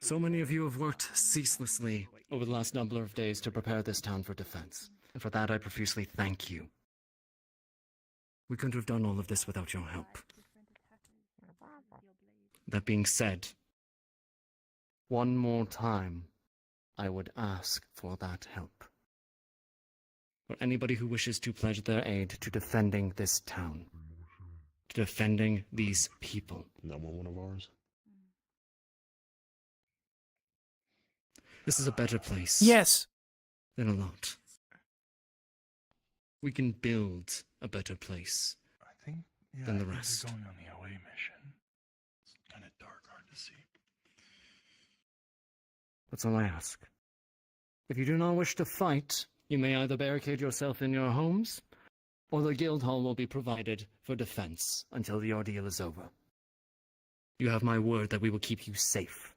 So many of you have worked ceaselessly over the last number of days to prepare this town for defense. And for that I profusely thank you. We couldn't have done all of this without your help. That being said, one more time, I would ask for that help. For anybody who wishes to pledge their aid to defending this town, to defending these people. Not one of ours. This is a better place. Yes. Than a lot. We can build a better place than the rest. Going on the away mission. It's kind of dark, hard to see. That's all I ask. If you do not wish to fight, you may either barricade yourself in your homes, or the guild hall will be provided for defense until the ordeal is over. You have my word that we will keep you safe.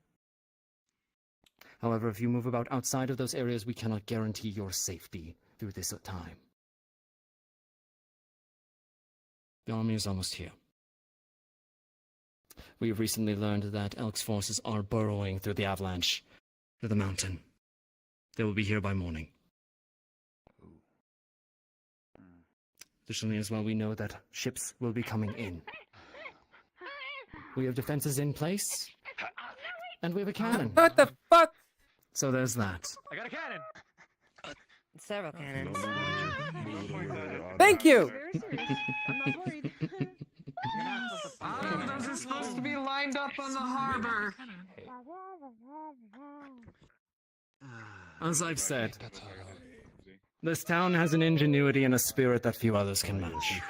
However, if you move about outside of those areas, we cannot guarantee your safety through this time. The army is almost here. We have recently learned that Elk's forces are burrowing through the avalanche to the mountain. They will be here by morning. Additionally, as well, we know that ships will be coming in. We have defenses in place, and we have a cannon. What the fuck? So there's that. I got a cannon. Several cannons. Thank you. I'm not worried. Those are supposed to be lined up on the harbor. As I've said, this town has an ingenuity and a spirit that few others can match.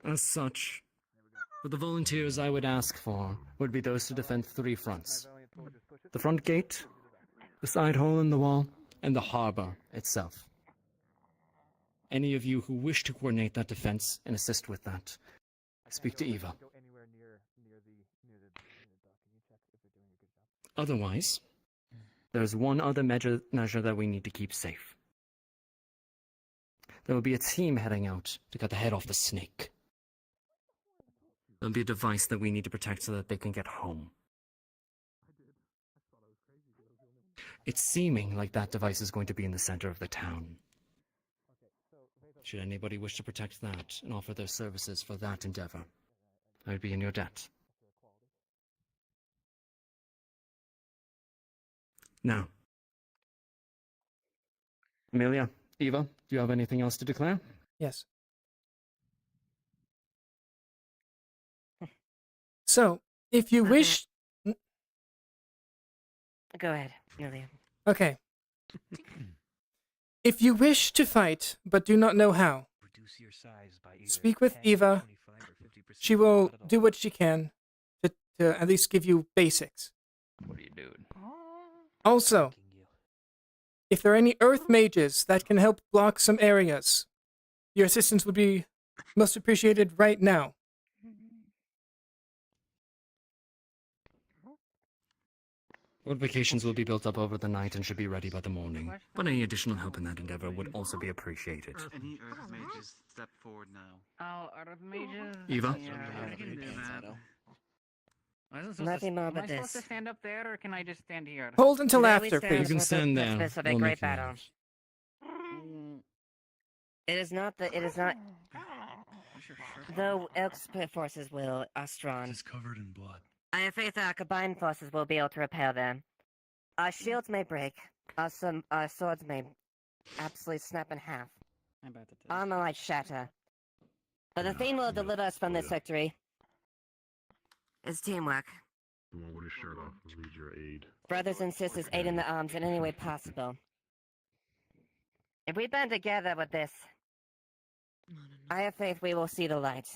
As such, for the volunteers I would ask for would be those to defend 3 fronts. The front gate, the side hole in the wall, and the harbor itself. Any of you who wish to coordinate that defense and assist with that, speak to Eva. Otherwise, there's one other measure that we need to keep safe. There will be a team heading out to cut the head off the snake. There'll be a device that we need to protect so that they can get home. It's seeming like that device is going to be in the center of the town. Should anybody wish to protect that and offer their services for that endeavor, I would be in your debt. Now, Amelia, Eva, do you have anything else to declare? Yes. So, if you wish... Go ahead, Amelia. Okay. If you wish to fight, but do not know how, speak with Eva. She will do what she can to at least give you basics. What are you doing? Also, if there are any earth mages that can help block some areas, your assistance would be most appreciated right now. Fortifications will be built up over the night and should be ready by the morning, but any additional help in that endeavor would also be appreciated. Any earth mages step forward now. Oh, earth mages? Eva? Yeah, I can do that. Nothing more Am but I supposed to this. stand up there, or can I just stand here? Hold until Today we after, stand please. You can with stand the there. specific We'll great make battle. It is not the. It is not. Though Elk's forces will are strong. It's covered in blood. I have faith our combined forces will be able to repel them. Our shields may break. Our swords may absolutely snap in half. Armor might shatter. But the thing will deliver us from this victory is teamwork. Come on with his shirt off. We need your aid. Brothers and sisters aid in the arms in any way possible. If we band together with this, I have faith we will see the light.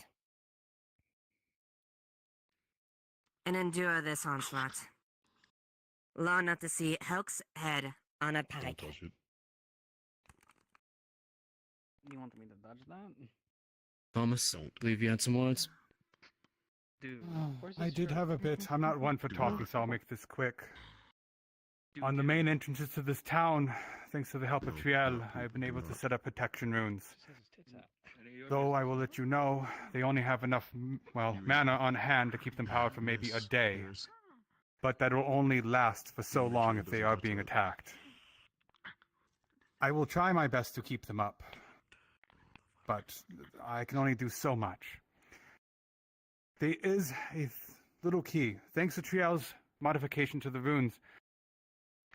And endure this onslaught. Long enough to see Helk's head on a pike. You want me to dodge that? Thomas, I believe you had some words. I did have a bit. I'm not one for talking, so I'll make this quick. On the main entrances to this town, thanks to the help of Triel, I have been able to set up protection runes. Though I will let you know, they only have enough, mana on hand to keep them powered for maybe a day. But that will only last for so long if they are being attacked. I will try my best to keep them up, but I can only do so much. There is a little key. Thanks to Triel's modification to the runes,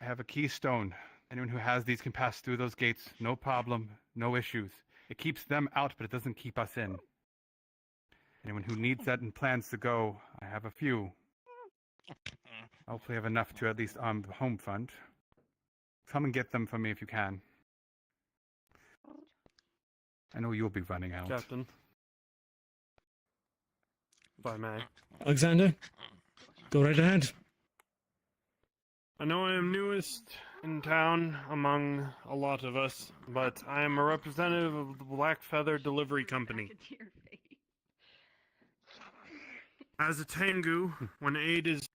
I have a keystone. Anyone who has these can pass through those gates, no problem, no issues. It keeps them out, but it doesn't keep us in. Anyone who needs that and plans to go, I have a few. Hopefully I have enough to at least arm the home front. Come and get them for me if you can. I know you'll be running out. Captain. If I may. Alexander, go right ahead. I know I am newest in town among a lot of us, but I am a representative of the Black Feather Delivery Company. As a Tengu, when aid is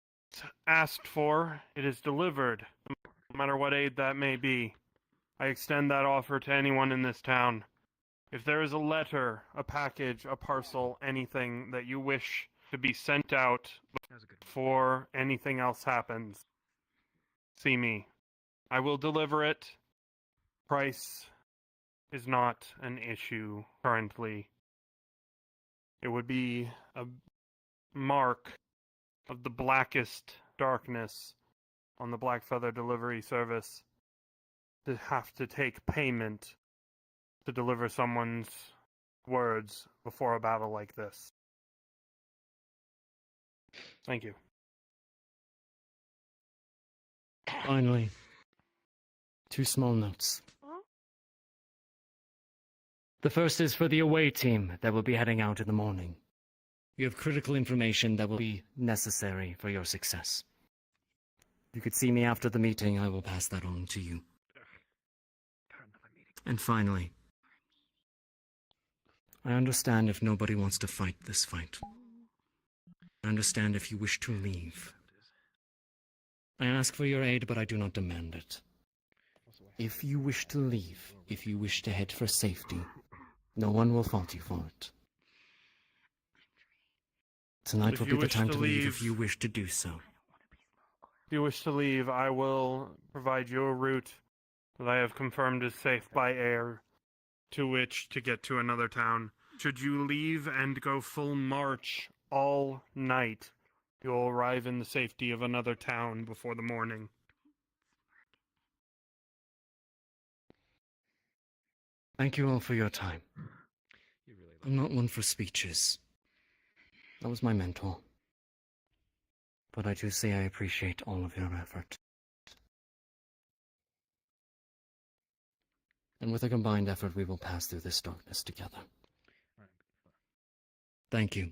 asked for, it is delivered, no matter what aid that may be. I extend that offer to anyone in this town. If there is a letter, a package, a parcel, anything that you wish to be sent out before anything else happens, see me. I will deliver it. Price is not an issue currently. It would be a mark of the blackest darkness on the Black Feather Delivery Service to have to take payment to deliver someone's words before a battle like this. Thank you. Finally, 2 small notes. The first is for the away team that will be heading out in the morning. You have critical information that will be necessary for your success. You could see me after the meeting, I will pass that on to you. And finally, I understand if nobody wants to fight this fight. I understand if you wish to leave. I ask for your aid, but I do not demand it. If you wish to leave, if you wish to head for safety, no one will fault you for it. Tonight will be the time to leave if you wish to do so. If you wish to leave, I will provide you a route that I have confirmed is safe by air, to which to get to another town. Should you leave and go full march all night, you will arrive in the safety of another town before the morning. Thank you all for your time. I'm not one for speeches. That was my mentor. But I do say I appreciate all of your effort. And with a combined effort, we will pass through this darkness together. Thank you.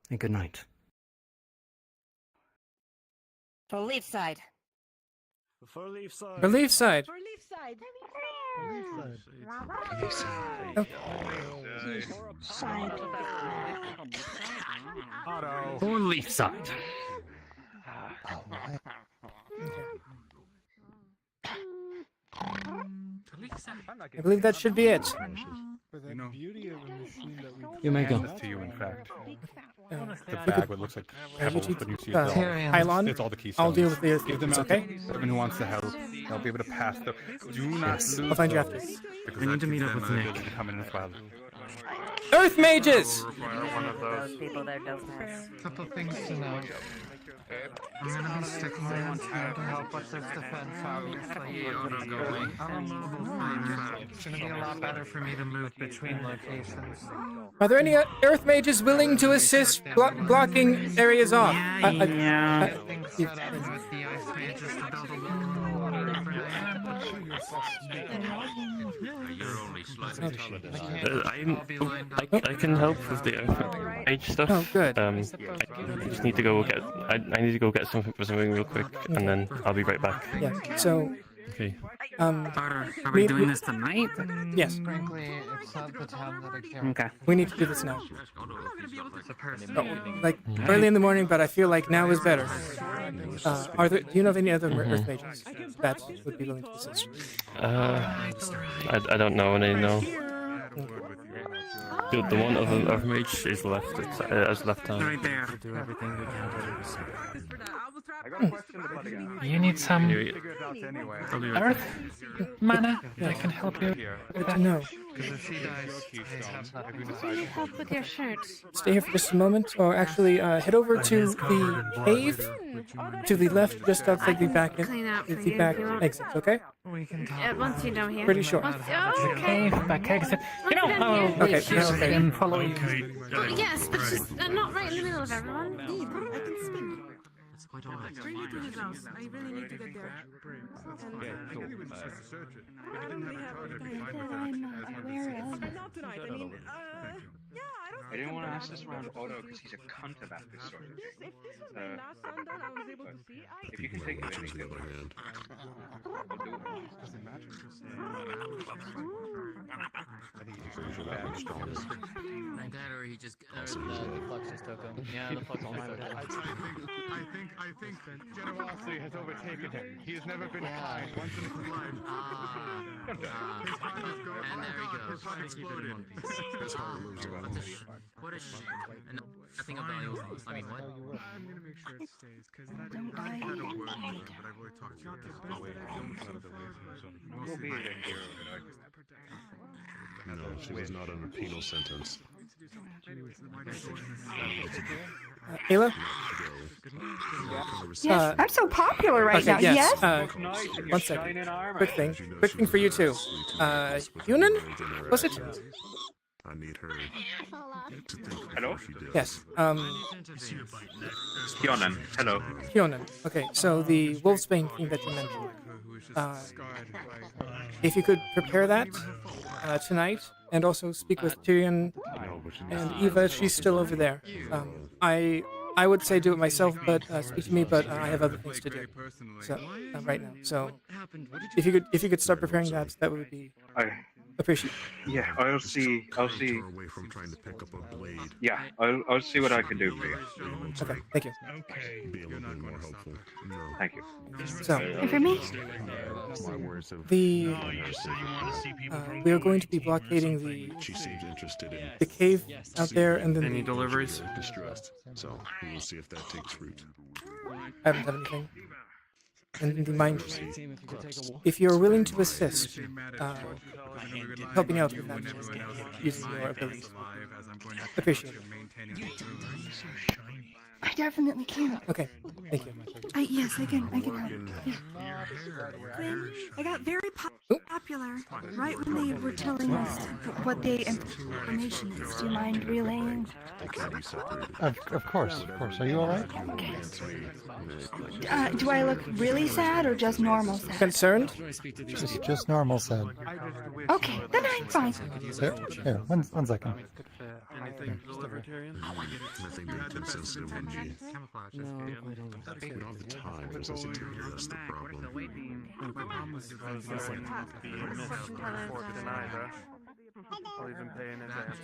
And good night. For Leafside. For Leafside. For Leafside. For Leafside. Otto. For Leafside. I believe that should be it. You may go. To you, in fact. The we bag, what looks like pebbles, but you see it's all, Pylon, it's all the keystones. I'll deal with the Give them it's out okay? to everyone who wants to help. They'll be able to pass the. Do not lose. I'll find you after. Because I need to that meet gives up with them Nick. ability to come in as well. Earth mages! Require one of those. Those people there don't have. Couple things to know. I'm gonna be sticking around here to help with this defense, obviously. It's gonna be a lot better for me to move between locations. Are there any Earth mages willing to assist blocking areas off? Things set up with the ice mages to build a wall over I can help with the age stuff. Oh, good. I just need to go get. I need to go get something for something real quick, and then I'll be right back. Yeah. So. Okay. Are we doing this tonight? Yes. Frankly, it's not the time that I care. Okay. We need to do this now. It's a person. Like early in the morning, but I feel like now is better. Do you know of any other Earth mages that would be willing to assist? I don't know any. No. The one other Earth mage is left. It's has left town. Right there. Do everything we can to You need some earth mana that can help you with that? No. Because if she dies, Do you help with your shirt? Stay here for just a moment, or actually head over to the cave to the left, just outside the back exit. Okay? We can talk. Once you're done here. Pretty sure. Okay, back exit. You know, Okay. okay. Follow you. Yes, but just not right in the middle of everyone. I can spin. Really to his house. I really need to get there. Not tonight. I mean, yeah, I didn't want to ask this around Otto because he's a cunt about this sort of thing. If this was my last sundown, I was able to see. If you can think of anything, On the other hand, I'm glad or he just the flux just took him. Yeah, the flux just took him. I think generosity has overtaken him. He has never been kind once in his life. And there he goes. Keep it in one piece. What a shame. And nothing of value was lost. I mean, what? I'm gonna make sure it stays because I had a word with him, but I've already talked to him. We'll be a hero. no, she was not under penal sentence. Ayla? Yes, I'm so popular right now. Yes. One second. Quick thing for you too. Yunan? Was it? I need her to think Hello? she did. Yes. Hyonan, hello. Hyonan. Okay, so the Wolfsbane thing that you mentioned. If you could prepare that tonight, and also speak with Tyrion and Eva, she's still over there. I would say do it myself, but speak to me. But I have other things to do. So right now. So if you could start preparing that, that would be appreciated. Yeah, I'll see. Away from trying to pick up a blade. Yeah, I'll see what I can do for you. Okay, thank you. Be a little bit more helpful. No. Thank you. So, And for me? My words have we are going to be blockading She seems interested in the cave out there, and then Any deliveries? distressed. So we will see if that takes root. I haven't had anything. And mind if you're willing to assist, helping out with that, using your abilities, appreciate it. I definitely can. Okay, thank you. Yes, I can help. Yeah. I got very popular right when they were telling us what the information is. Do you mind relaying? Of course. Are you alright? Do I look really sad or just normal sad? Concerned? Just normal sad. Okay, then I'm fine. Here, one second. Anything delivered, Tyrion? Nothing being too sensitive when we don't have the time to listen to her. That's the problem. I'll even pay in advance.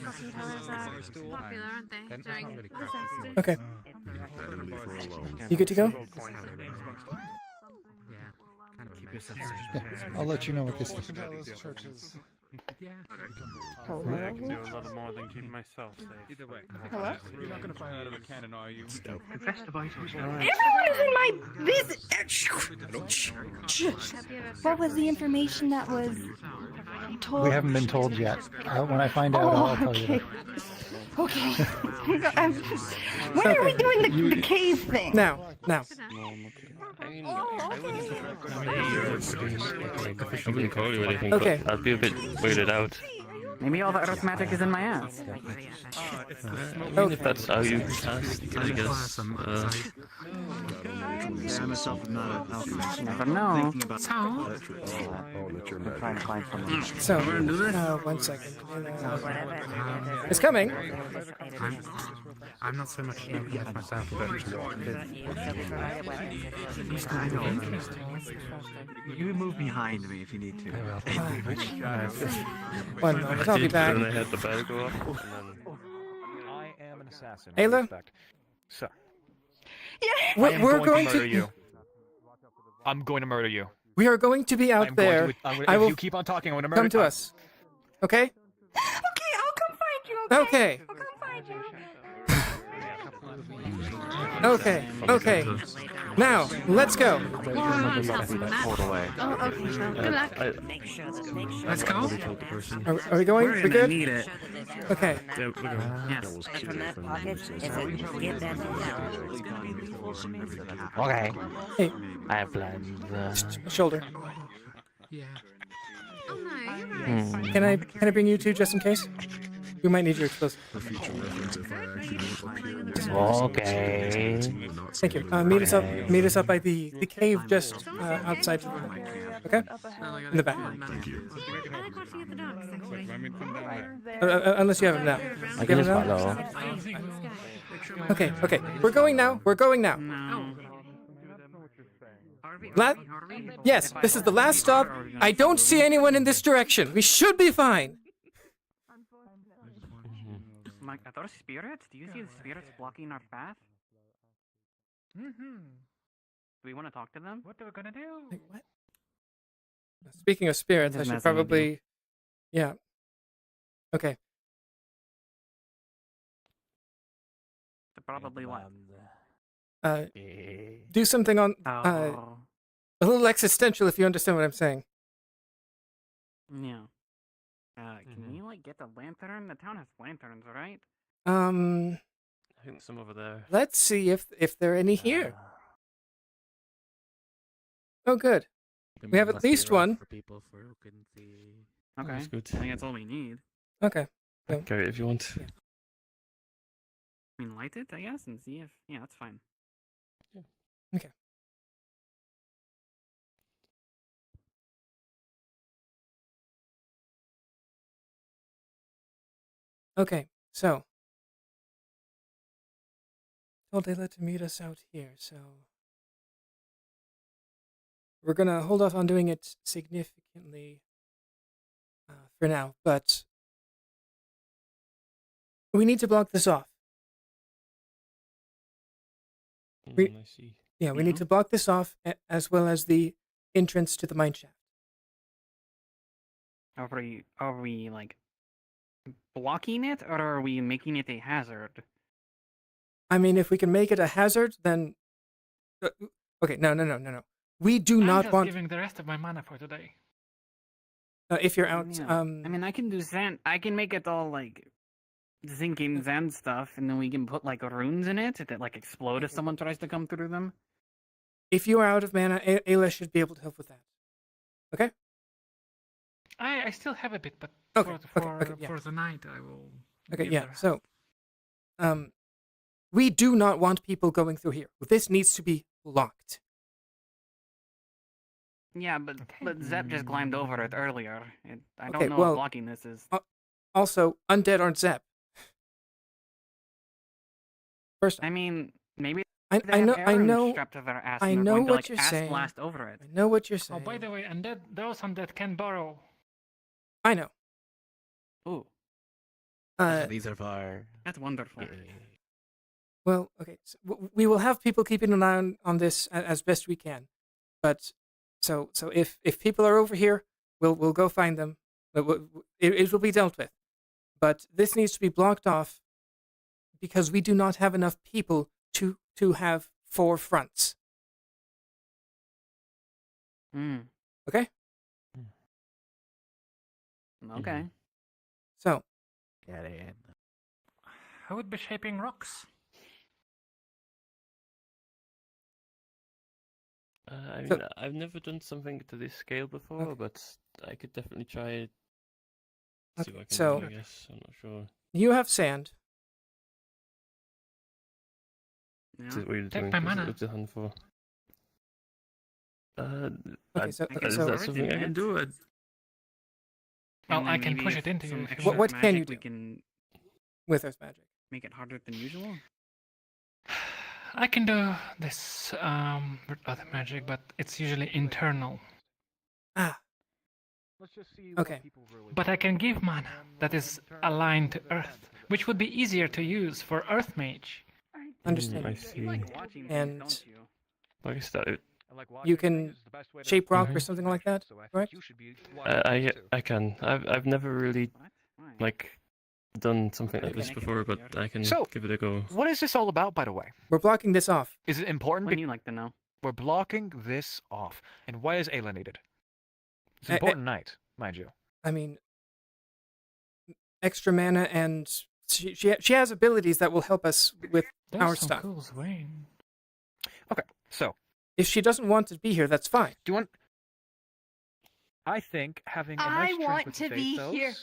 Popular, aren't they? During Okay. Better leave her alone. You good to go? Keep yourself I'll let you know what this is. I can do a lot more than keep myself safe. Either way. Hello? You're not gonna find out of a cannon, are you? Everyone is in my business. What was the information that was told. We haven't been told yet. When I find out, I'll tell you. Okay. When are we doing the cave thing? Now. I wouldn't call you anything, Okay. but I'd be a bit weirded out. Maybe all the earth magic is in my ass. I mean, if that's how you cast, I guess. Never know. So, 1 second. It's coming. I'm not so much yet myself, but You move behind me if you need to. 1 moment, I'll be back. And they had the bell go off, and then... I am an assassin. Ayla? So. We're going to murder you. I'm going to murder you. We are going to be out there. If you keep on talking, I'm going to murder you. Come to us. Okay? Okay, I'll come find you. Okay. I'll come find you. Okay. Now, let's go. Oh, okay. Well, good luck. Let's go. Are we going? We're We gonna good? need it. Okay. Yes. And from that pocket is a get that Okay. Hey. I have plans. Shoulder. Yeah. Can I bring you two just in case? We might need your explosive. Okay. Thank you. Meet us up by the cave just outside. Okay? In the back. Unless you have him now. I You can have just him now? follow. Okay. We're going now. Yes, this is the last stop. I don't see anyone in this direction. We should be fine. Like, are those spirits? Do you see the spirits blocking our path? Do we want to talk to them? What are we gonna do? Wait, what? Speaking of spirits, I Just should messing with probably... Yeah. Okay. Probably what? Do something on... Oh. a little existential, if you understand what I'm saying. Yeah. Can we, like, get the lantern? The town has lanterns, right? I think some over there. Let's see if there are any here. Oh, good. We have at least one. Okay. That's good. I think that's all we need. Okay. Carry it if you want. Yeah. I mean, light it, I guess, and see if... Yeah, that's fine. Okay. Okay, so told Ayla to meet us out here, so we're gonna hold off on doing it significantly for now, but we need to block this off. I see. Yeah, we need to block this off as well as the entrance to the mine shaft. Are we like blocking it, or are we making it a hazard? I mean, if we can make it a hazard, then okay. No. We do not just want. giving the rest of my mana for today. If you're out, Yeah. I mean, I can do Zen. I can make it all like zinking Zen stuff, and then we can put like runes in it that like explode if someone tries to come through them. if you are out of mana, Ayla should be able to help with that. Okay. I still have a bit, but Okay, for the night I will. Okay, give yeah. the So, we do not want people going through here. This needs to be locked. Yeah, but Zep just climbed over it earlier. I don't Okay, know well, if blocking this is. Also, undead aren't Zep. First, I mean, maybe I they have know, arrows strapped to their ass. I and they're know going to, what like, you're ass saying. blast over it. I know what you're Oh, saying. by the way, undead, those undead can borrow. I know. Ooh. These are far. That's wonderful. Well, okay. So we will have people keeping an eye on this as best we can. But so if people are over here, we'll go find them. It will be dealt with. But this needs to be blocked off because we do not have enough people to have 4 fronts. Hmm. Okay? Okay. So, I would be shaping rocks. I mean, I've never done something to this scale before, but I could definitely try it. See what I can so do, I guess. I'm not sure. you have sand. What are you Take doing? my mana. What's the hunt for? Okay, so is that something I can do? Well, I can push it into you. If you What can you We do can with earth magic? make it harder than usual. I can do this with other magic, but it's usually internal. Ah. Let's just see Okay. But I can give mana that is aligned to Earth, which would be easier to use for Earth Mage. Understand. I see. And I guess that you can shape rock or something like that, correct? I can. I've never really done something like this before, but I can give it a go. What is this all about, by the way? We're blocking this off. Is it important? Wouldn't you like to know? We're blocking this off. And why is Ayla needed? It's an important night, mind you. I mean, extra mana, and she has abilities that will help us with our stuff. Okay, so if she doesn't want to be here, that's fine. Do you want? I think having a nice drink want with to the be Faithos- here.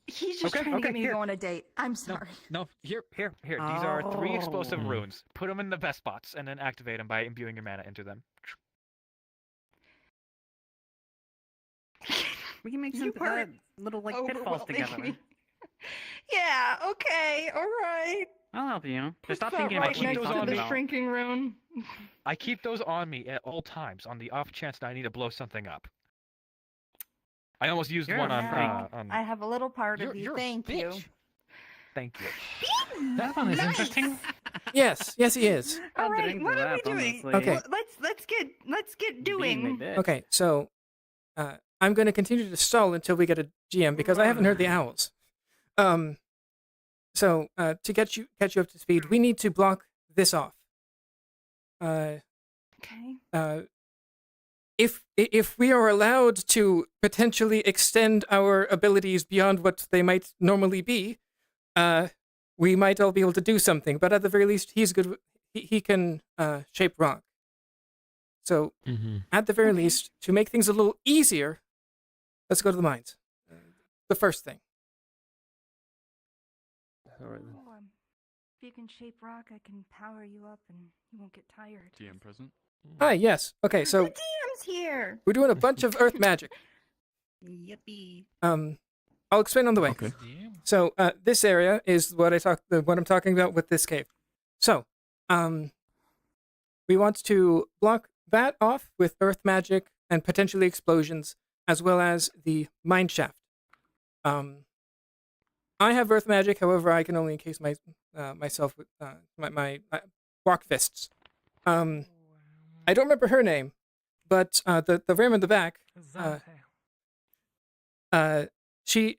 He's just trying to get me to go on a date. I'm sorry. No, here. These are 3 explosive runes. Put them in the best spots, and then activate them by imbuing your mana into them. We can make some little pitfalls together. Yeah, okay, alright. I'll help you. Just stop Put thinking that about right what next you're to the about. shrinking rune. I keep those on me at all times, on the off chance that I need to blow something up. I almost used one on. I have a little part of you. you're a Thank you. Thank you. That one is interesting. Yes, he is. All right, what are we doing? Okay. Let's get doing. Okay, so I'm going to continue to stall until we get a GM because I haven't heard the owls. So to catch you up to speed, we need to block this off. Okay. If we are allowed to potentially extend our abilities beyond what they might normally be, we might all be able to do something. But at the very least, he's good. He can shape rock. So at the very least, to make things a little easier, let's go to the mines. The first thing. All right. If you can shape rock, I can power you up and you won't get tired. DM present. Hi, yes. Okay, so The DM's here. we're doing a bunch of earth magic. Yippee. I'll explain on the way. Okay. So this area is what I'm talking about with this cave. So, we want to block that off with earth magic and potentially explosions, as well as the mine shaft. I have earth magic, however, I can only encase myself with my rock fists. I don't remember her name, but the ram in the back. She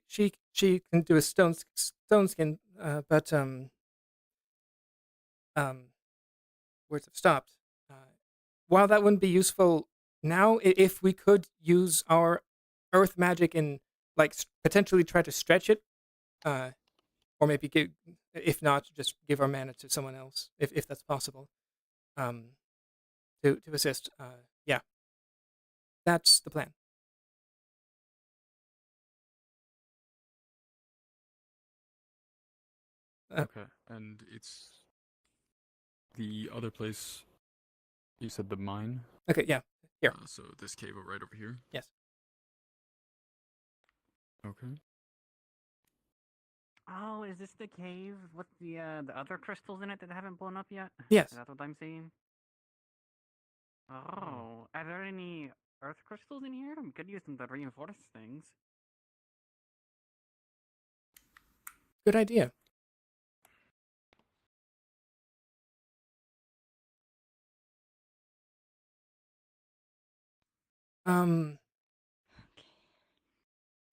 can do a stone skin, but words have stopped. While that wouldn't be useful now, if we could use our earth magic and potentially try to stretch it, or maybe if not, just give our mana to someone else, if that's possible, to assist. Yeah, that's the plan. Okay, and it's the other place. You said the mine. Okay, yeah, here. So this cave right over here. Yes. Okay. Oh, is this the cave with the other crystals in it that haven't blown up yet? Yes. Is that what I'm seeing? Oh, are there any earth crystals in here? We could use them to reinforce things. Good idea.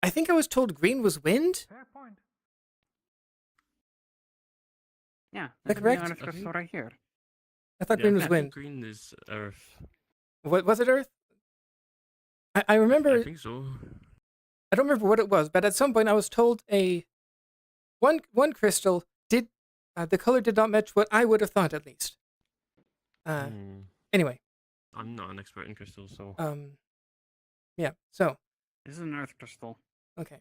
I think I was told green was wind. Fair point. Yeah, Is that correct? Earth crystal right here. I thought green was wind. Green is earth. What was it? Earth? I remember. I think so. I don't remember what it was, but at some point I was told one crystal did the color did not match what I would have thought at least. Anyway. I'm not an expert in crystals, so. Yeah. So. This is an earth crystal. Okay.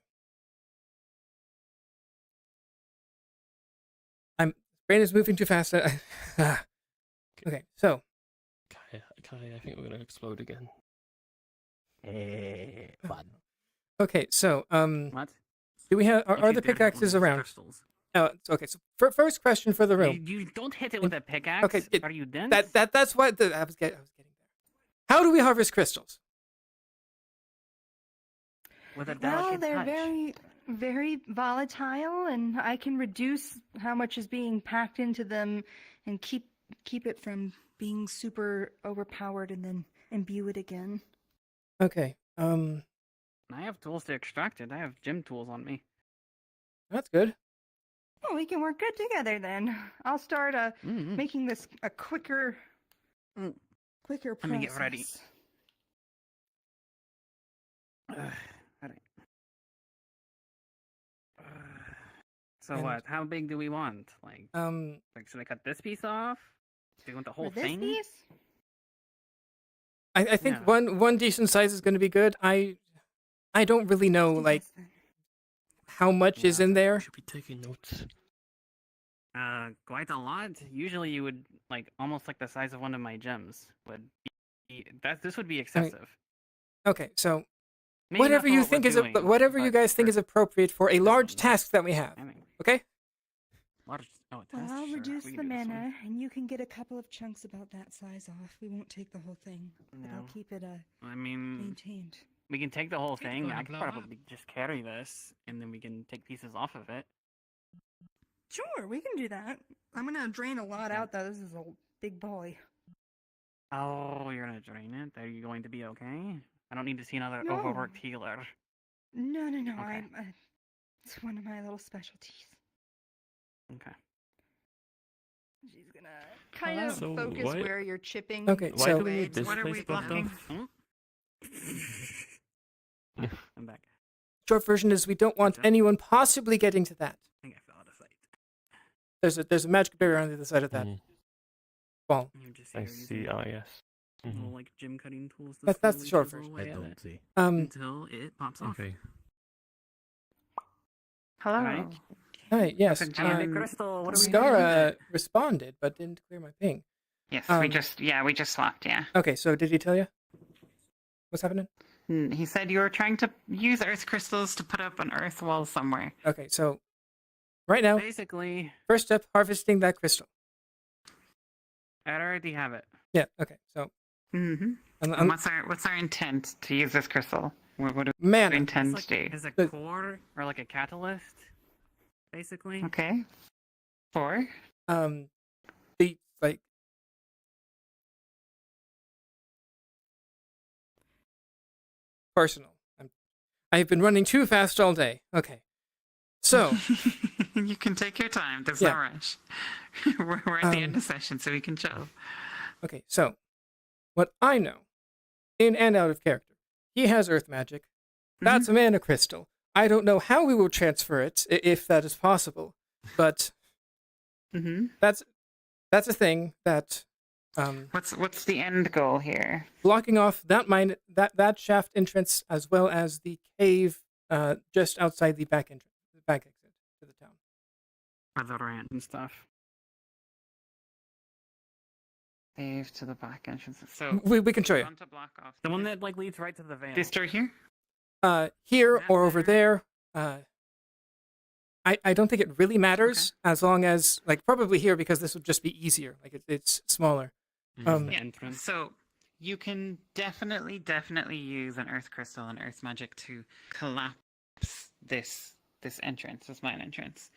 Brain is moving too fast. Okay, so. Kai, I think we're gonna explode again. Fun. Okay, so What? do we have are the pickaxes around? Oh, okay. So first question for the room. You don't hit it with a pickaxe. Okay, Are you dense? That's what I was getting there. How do we harvest crystals? With a Well, delicate they're touch. very, very volatile, and I can reduce how much is being packed into them, and keep it from being super overpowered, and then imbue it again. Okay. I have tools to extract it. I have gym tools on me. That's good. Well, we can work good together then. I'll start making this a quicker process. Let me get ready. Alright. So And- what? How big do we want? Like should I cut this piece off? Do you want the whole For this thing? piece? I think Yeah. one decent size is going to be good. I don't really know like how much is in there. Should be taking notes. Quite a lot. Usually you would like almost like the size of one of my gems would be this would be excessive. Okay, so Maybe whatever not for you what think we're is doing, whatever you guys think is appropriate for a large task that we have. Okay? Large, Well, I'll reduce the mana, and you can get a couple of chunks about that size off. We won't take the whole thing, but I'll No. keep it I mean, maintained. we can take the whole thing. gonna I could blow up. probably just carry this, and then we can take pieces off of it. Sure, we can do that. I'm gonna drain a lot out though. This is a big boy. Oh, you're gonna drain it? Are you going to be okay? I don't need to see another No. overworked healer. No. Okay. It's one of my little specialties. Okay. She's gonna kind of So focus why- where you're chipping. Okay, Why so do we need this What are place we blocked blocking? off? I'm back. Short version is we don't want anyone possibly getting to that. I think I fell out of sight. There's a magic barrier on the other side of that wall. You're just I here see. using Ah, yes. little like gym cutting tools. to That's the slowly short chisel version. away I at don't it see. until it pops off. Okay. Hello. Alright. Hi, yes. Perfect, Giant Crystal, what are we Skara doing with responded, but didn't clear my ping. Yes, Um, we just swapped, yeah. Okay, so did he tell you what's happening? He said you were trying to use earth crystals to put up an earth wall somewhere. Okay, so right now, Basically, first step, harvesting that crystal. I already have it. Yeah. Okay. So. Mm-hmm. And What's our intent to use this crystal? What do Mana. we intend It's to like, do? is a core or like a catalyst, basically. Okay. For? The like. Personal. I've been running too fast all day. Okay. So. You can take your time. There's Yeah. no rush. we're at the end of session, so we can chill. Okay, so what I know, in and out of character, he has earth magic. That's a mana crystal. I don't know how we will transfer it, if that is possible, but that's a thing that. What's the end goal here? Blocking off that shaft entrance as well as the cave just outside the back exit to the town. Or the rant and stuff. Save to the back entrance. So We can show you. want to block off The one that like leads right to the van. this door here? Here or over there. I don't think it really matters as long as like probably here because this would just be easier. Like it's smaller. Yeah. So you can definitely use an earth crystal and earth magic to collapse this entrance, this mine entrance.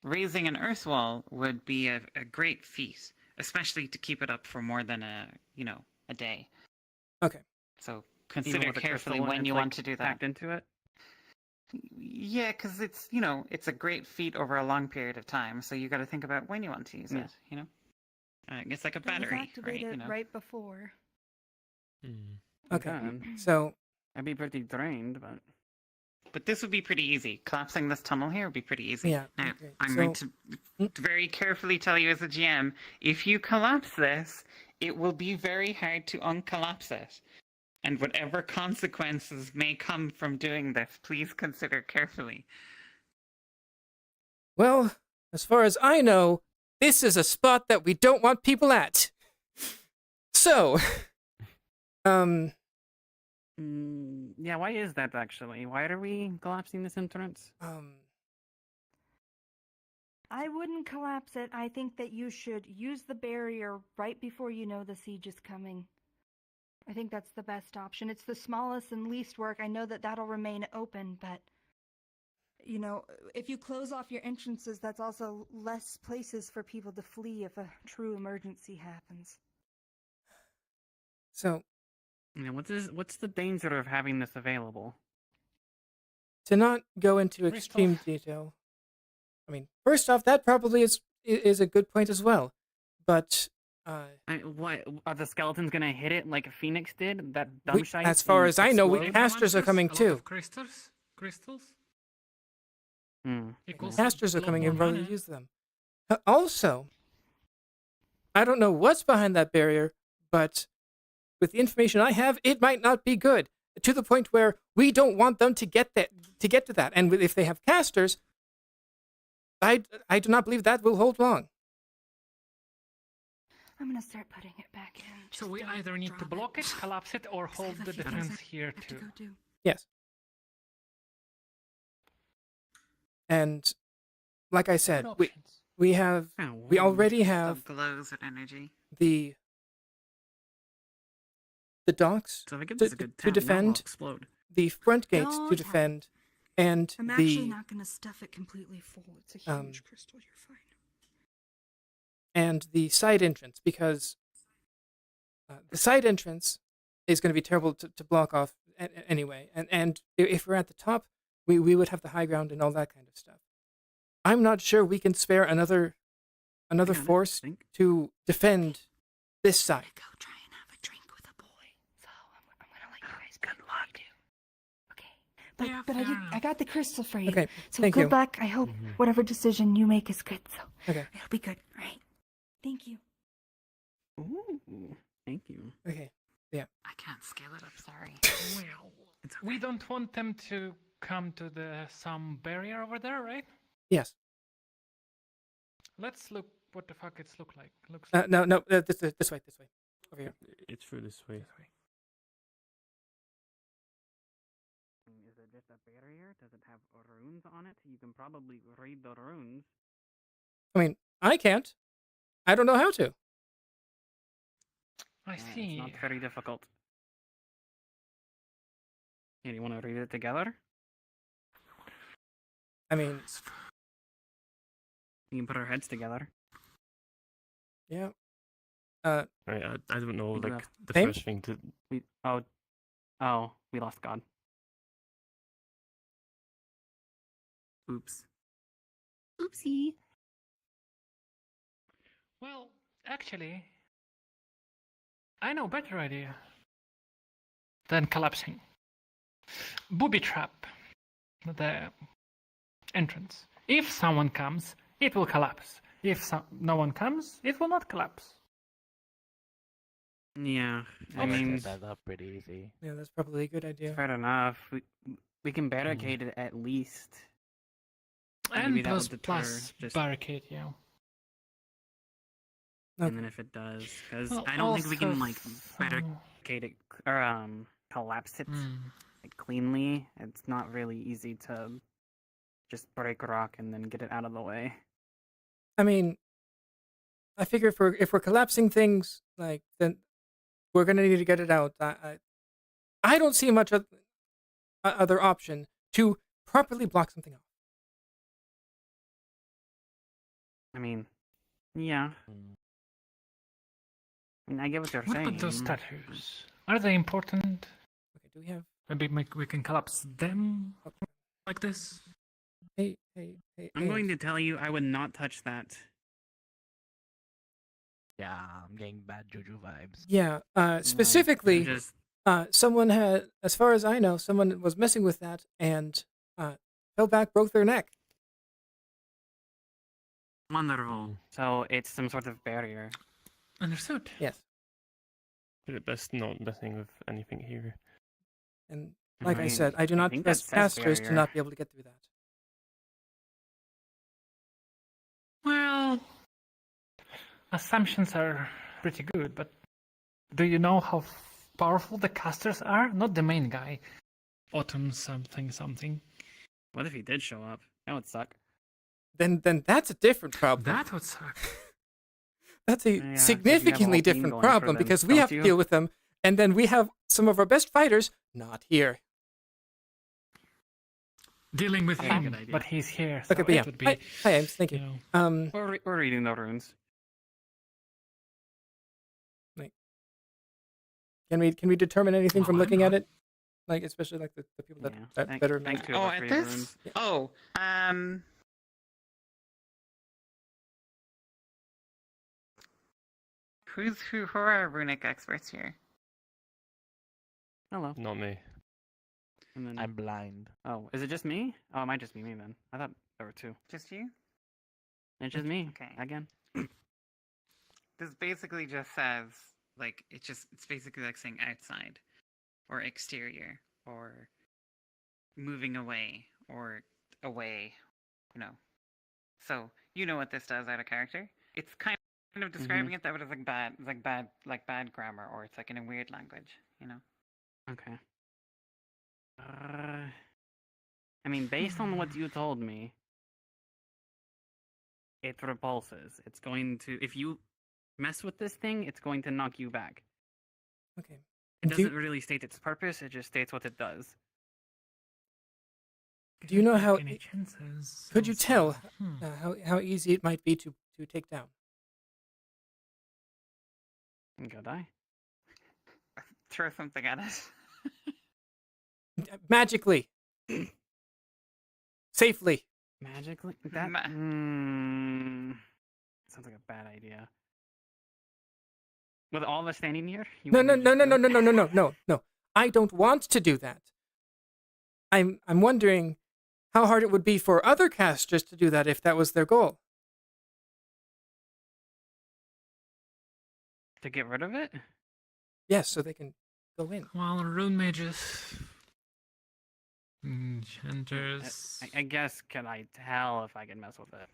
Raising an earth wall would be a great feat, especially to keep it up for more than a day. Okay. So Even consider with the carefully crystal when and you it's, want like, to do that. packed into it. Yeah, because it's it's a great feat over a long period of time. So you got to think about when you want to use Yeah. it. It's like a Please battery, activate right? it right before. Okay. Okay. So I'd be pretty drained, but But this would be pretty easy. Collapsing this tunnel here would be pretty easy. Yeah, Now, okay, I'm so- going to very carefully tell you as a GM, if you collapse this, it will be very hard to uncollapse it. And whatever consequences may come from doing this, please consider carefully. Well, as far as I know, this is a spot that we don't want people at. So, Yeah, why is that actually? Why are we collapsing this entrance? I wouldn't collapse it. I think that you should use the barrier right before you know the siege is coming. I think that's the best option. It's the smallest and least work. I know that that'll remain open, but you know, if you close off your entrances, that's also less places for people to flee if a true emergency happens. so Yeah, what's the danger of having this available? to not go into extreme detail, I mean, first off, that probably is a good point as well, but What are the skeletons gonna hit it like a phoenix did? That dumb shite. as far and as I know, explode? casters are coming too. Crystals? Equals Casters are a lot coming more in, probably mana. use them. Also, I don't know what's behind that barrier, but with the information I have, it might not be good. To the point where we don't want them to get to that. And if they have casters, I do not believe that will hold long. I'm gonna start putting it back in. So we either need to block it, collapse it, or hold the defense here too. Yes. And like I said, we already have Glows at energy. the docks So if it gives to, us a good to tap, now defend, we'll explode. the front gates to Don't defend, and I'm the actually not gonna stuff it completely full. It's a huge crystal. You're fine. and the side entrance, because the side entrance is going to be terrible to block off anyway. And if we're at the top, we would have the high ground and all that kind of stuff. I'm not sure we can spare another force to defend this side. But I got the crystal for you. Okay, So thank good you. luck. I hope whatever decision you make is good. So Okay. it'll be good. All right. Thank you. Ooh, thank you. Okay. Yeah. I can't scale it up, sorry. Well, we don't want them to come to some barrier over there, right? Yes. Let's look what the fuck it's looks like. No, this way, over here. It's through this way. Is it just a barrier? Does it have runes on it? You can probably read the runes. I mean, I can't. I don't know how to. I see. It's not very difficult. Here, you want to read it together? I mean, We can put our heads together. yeah. Right, I don't know, We do like have- the Same? first thing to. We lost God. Oops. Oopsie. Well, actually, I know a better idea than collapsing. Booby trap the entrance. If someone comes, it will collapse. If no one comes, it will not collapse. Yeah, I Okay. mean, Set that up pretty easy. Yeah, that's probably a good idea. fair enough. We can barricade it at least. And Maybe that plus, would deter just- barricade, yeah. And then if it does, because Well, I don't think we can also, like barricade it or collapse it like, cleanly. It's not really easy to just break rock and then get it out of the way. I mean, I figure if we're collapsing things, like, then we're gonna need to get it out. I don't see much other option to properly block something off. I mean, yeah. I mean, I get what you're What saying. about those statues? Are they important? Okay, do we have? Maybe we can collapse them like this. Hey. I'm going to tell you, I would not touch that. Yeah, I'm getting bad juju vibes. Yeah. Specifically, just- someone had, as far as I know, someone was messing with that, and fell back, broke their neck. Wonderful. So it's some sort of barrier. Understood. Yes. But best not messing with anything here. And like I Right. said, I do I not think that trust says casters to barrier. not be able to get through that. Well, assumptions are pretty good, but do you know how powerful the casters are? Not the main guy. Autumn something something. What if he did show up? That would suck. Then that's a different problem. That would suck. That's a Yeah, 'cause you have a significantly whole team different going for problem them, because we don't have to you? deal with them, and then we have some of our best fighters not here. Dealing with Yeah, him, good idea. but he's here. So Okay, but it yeah. would be, Hi, Ames. Thank you. you know, We're reading the runes. Can we determine anything from Well, looking I'm at it? Like especially like the people that Yeah. that Thank- better thank know. you. Oh, about at reading the this? runes. Oh, who are our runic experts here? Hello. Not me. And then, I'm blind. oh, is it just me? Oh, it might just be me then. I thought there were two. Just you? It's just me. Okay. Again. This basically just says like it's basically like saying outside, or exterior, or moving away, or away. You know. So you know what this does out of character. It's kind of describing it that way. It's like bad grammar, or it's like in a weird language. You know. Okay. I mean, based on what you told me, it repulses. It's going to, if you mess with this thing, it's going to knock you back. Okay. It Do doesn't you, really state its purpose, it just states what it does. do you know how? any chances? Could you tell Hmm. how easy it might be to take down? Could I? Throw something at it. Magically, safely. Magically? That Ma- sounds like a bad idea. With all of us standing here? You No, want no, me to no, just no, do no, it? no, no, no, no, no, no. I don't want to do that. I'm wondering how hard it would be for other casters to do that if that was their goal. To get rid of it? Yes, so they can go in. Well, rune mages, enchanters. I guess, can I tell if I can mess with it?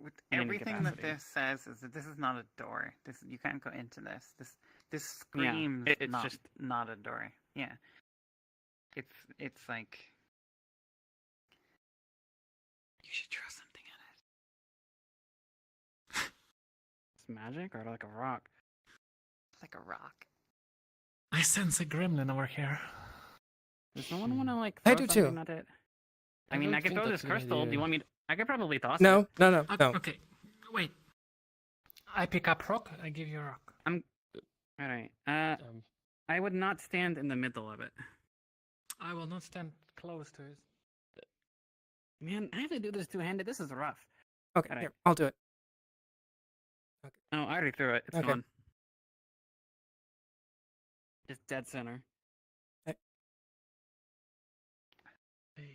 With In any everything that capacity. this says is that this is not a door. This you can't go into this. This Yeah, screams it's not, just- not a door. Yeah. It's like you should throw something at it. It's magic or like a rock? Like a rock. I sense a gremlin over here. Does no one want to like I throw do too. something at it? I mean, don't I could think throw that's this a good crystal. Do idea. you want me to? I could probably toss No, it. no, no, no. Okay, wait. I pick up rock. I give you a rock. All right. I would not stand in the middle of it. I will not stand close to it. Man, I have to do this two-handed. This is rough. Okay, Alright. here, I'll do it. Oh, I already threw it. It's Okay. gone. Just dead center.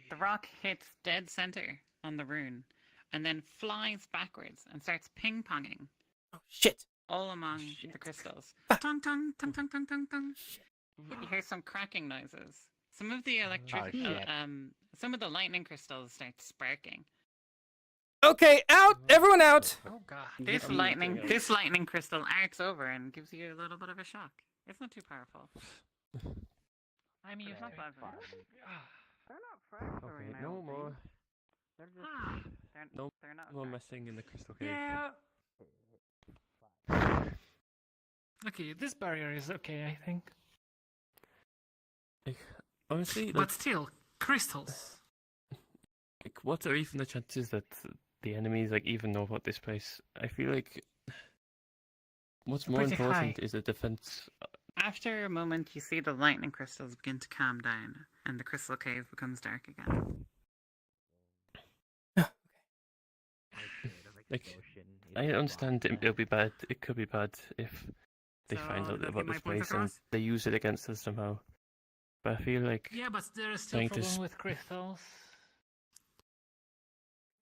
The rock hits dead center on the rune, and then flies backwards and starts ping-ponging Oh shit! all among the crystals. Tung tung tung tung tung tung tung. You hear some cracking noises. Some of the electric, shit. some of the lightning crystals start sparking. Okay, out! Everyone out! Oh god. This lightning crystal arcs over and gives you a little bit of a shock. It's not too powerful. I'm used to not it. bad for They're not fresh for Okay, you, I no don't more. think. They're just No they're not more fresh. messing in the crystal cave. Yeah. Okay, this barrier is okay, I think. Like, honestly, But like, still, crystals. what are even the chances that the enemies like even know about this place? I feel like what's more Pretty important high. is the defense. After a moment, you see the lightning crystals begin to calm down, and the crystal cave becomes dark again. Like, I understand it'll be bad. It could be bad if they So, find out did I about get my this point place and across? they use it against us somehow. But I feel like Yeah, but there is still a trying to problem s- with crystals.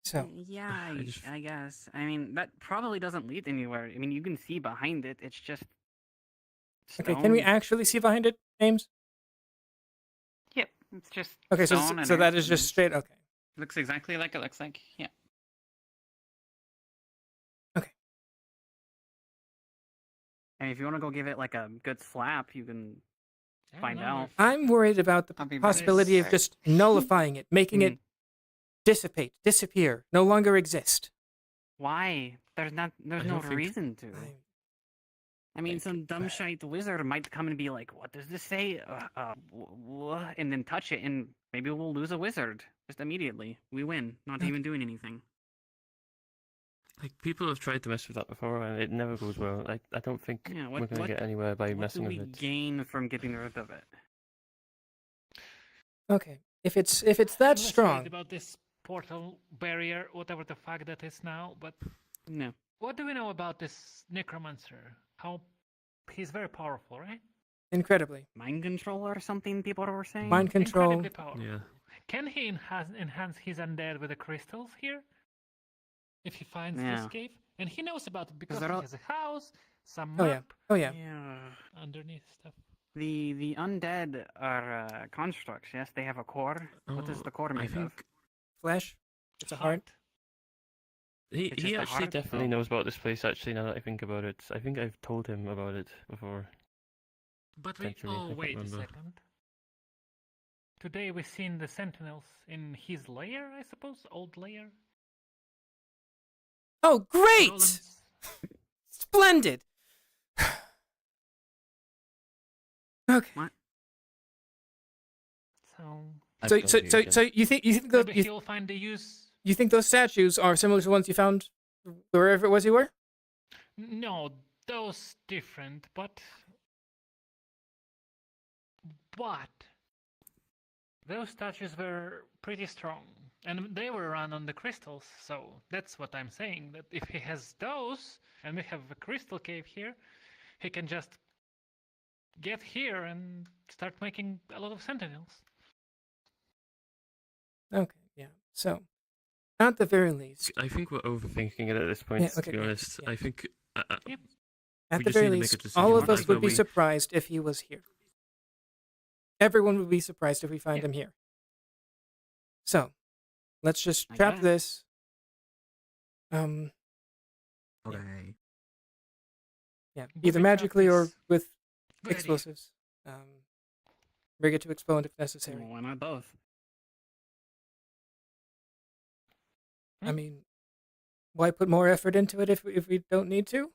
So Yeah, I just- I guess. I mean, that probably doesn't lead anywhere. I mean, you can see behind it. It's just okay, can we stone. actually see behind it, James? Yep, it's just Okay, so stone and so that earth is just and straight. Okay. looks exactly like it looks like. Yeah. Okay. And if you want to go give it like a good slap, you can find out. I'm worried about the I'll be possibility of back. just nullifying it, making Mm-hmm. it dissipate, disappear, no longer exist. Why? There's no don't think- reason to. I mean, some dumb shite wizard might come and be like, "What does this say?" And then touch it, and maybe we'll lose a wizard just immediately. We win, not even doing anything. Like people have tried to mess with that before, and it never goes well. I don't think Yeah, we're gonna get anywhere by what do messing we with it. gain from getting rid of it? Okay, if it's that I'm less strong, worried about this portal barrier, whatever the fuck that is now, but No. what do we know about this necromancer? How he's very powerful, right? incredibly. Mind control or something? People were saying. Mind control. Incredibly powerful. Yeah. Can he enhance his undead with the crystals here? If he finds Yeah. this cave, and he knows about it because they're he all- has a house, some Oh, yeah. map Oh, yeah. Yeah. underneath stuff. The undead are constructs. Yes, they have a core. What is the core I made of? think Flesh. It's a heart. he It's just he a actually heart? definitely Oh. knows about this place. Actually, now that I think about it, I think I've told him about it before. But we. Potentially, I Oh, can't wait a remember. second. Today we've seen the sentinels in his lair, I suppose? Old lair? Oh, great! Golems. Splendid. Okay. What? So. So you think those Maybe he'll find the use. you think those statues are similar to the ones you found wherever it was you were? No, those different, but those statues were pretty strong, and they were run on the crystals. So that's what I'm saying. That if he has those, and we have a crystal cave here, he can just get here and start making a lot of sentinels. Okay, yeah. So, at the very least, I think we're overthinking it at this point. Yeah, okay, to be yeah, honest, yeah. I think. Yep. at we the just very need to make a least, all of decision. us would Either be we- surprised if he was here. Everyone would be surprised if we find him here. So, let's just I trap guess. this. Okay. Yeah, Booby either trap magically or is with good idea. explosives. Bring it to explode if necessary. Why not both? I mean, why put more effort into it if we don't need to?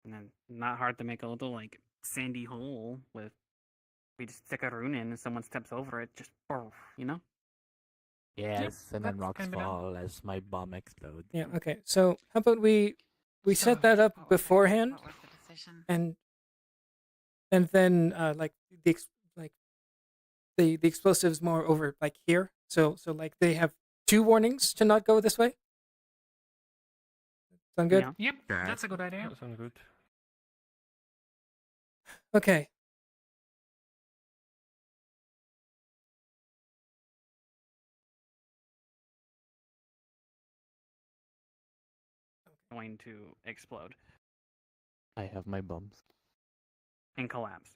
And then not hard to make a little like sandy hole with. We just stick a rune in, and someone steps over it, just you know. Yes, and then that's rocks can be done. fall as my bomb explodes. Yeah. Okay. So how about we set that up beforehand, What was the decision? and then like the explosives more over like here. So like they have 2 warnings to not go this way. Sound good? Yeah. Yep, Okay. that's a good idea. That sounds good. Okay. Going to explode I have my bombs. and collapse.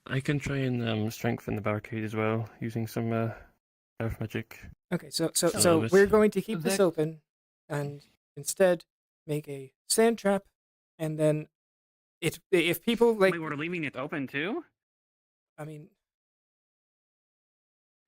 I can try and strengthen the barricade as well using some earth magic. Okay. So Elvis. we're going to keep this That- open, and instead make a sand trap, and then if people like, Wait, we're leaving it open too? I mean,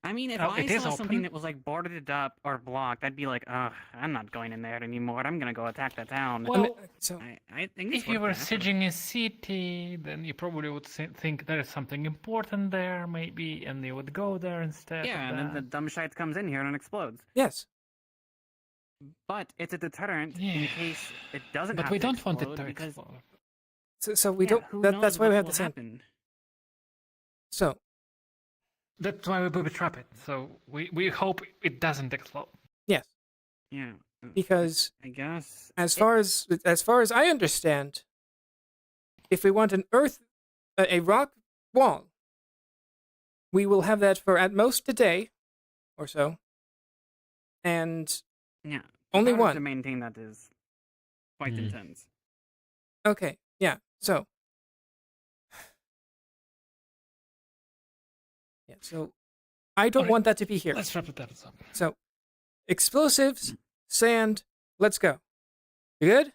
I mean, if Oh, I it is saw something open. that was like boarded up or blocked, I'd be like, ugh, I'm not going in there anymore. I'm gonna go attack the town. Well, so I think it's if you worth were the effort. sieging a city, then you probably would think there is something important there, maybe, and you would go there instead. Yeah, of and then the that. dumb shite comes in here and explodes. yes. But it's a deterrent in Yeah. case it doesn't. But have we to don't want it explode to because explode. So we yeah, don't. who That's knows why we what have will the sand. happen. So That's why we booby trap it. So we hope it doesn't explode. yes, Yeah, because I guess as far as I understand, if we want a rock wall, we will have that for at most a day or so, and Yeah. Only the power one. to maintain that is quite Hmm. intense. Okay, yeah. So, yeah. So, I don't Alright, want that to be here. Let's wrap that up. So, explosives, sand. Let's go. You good?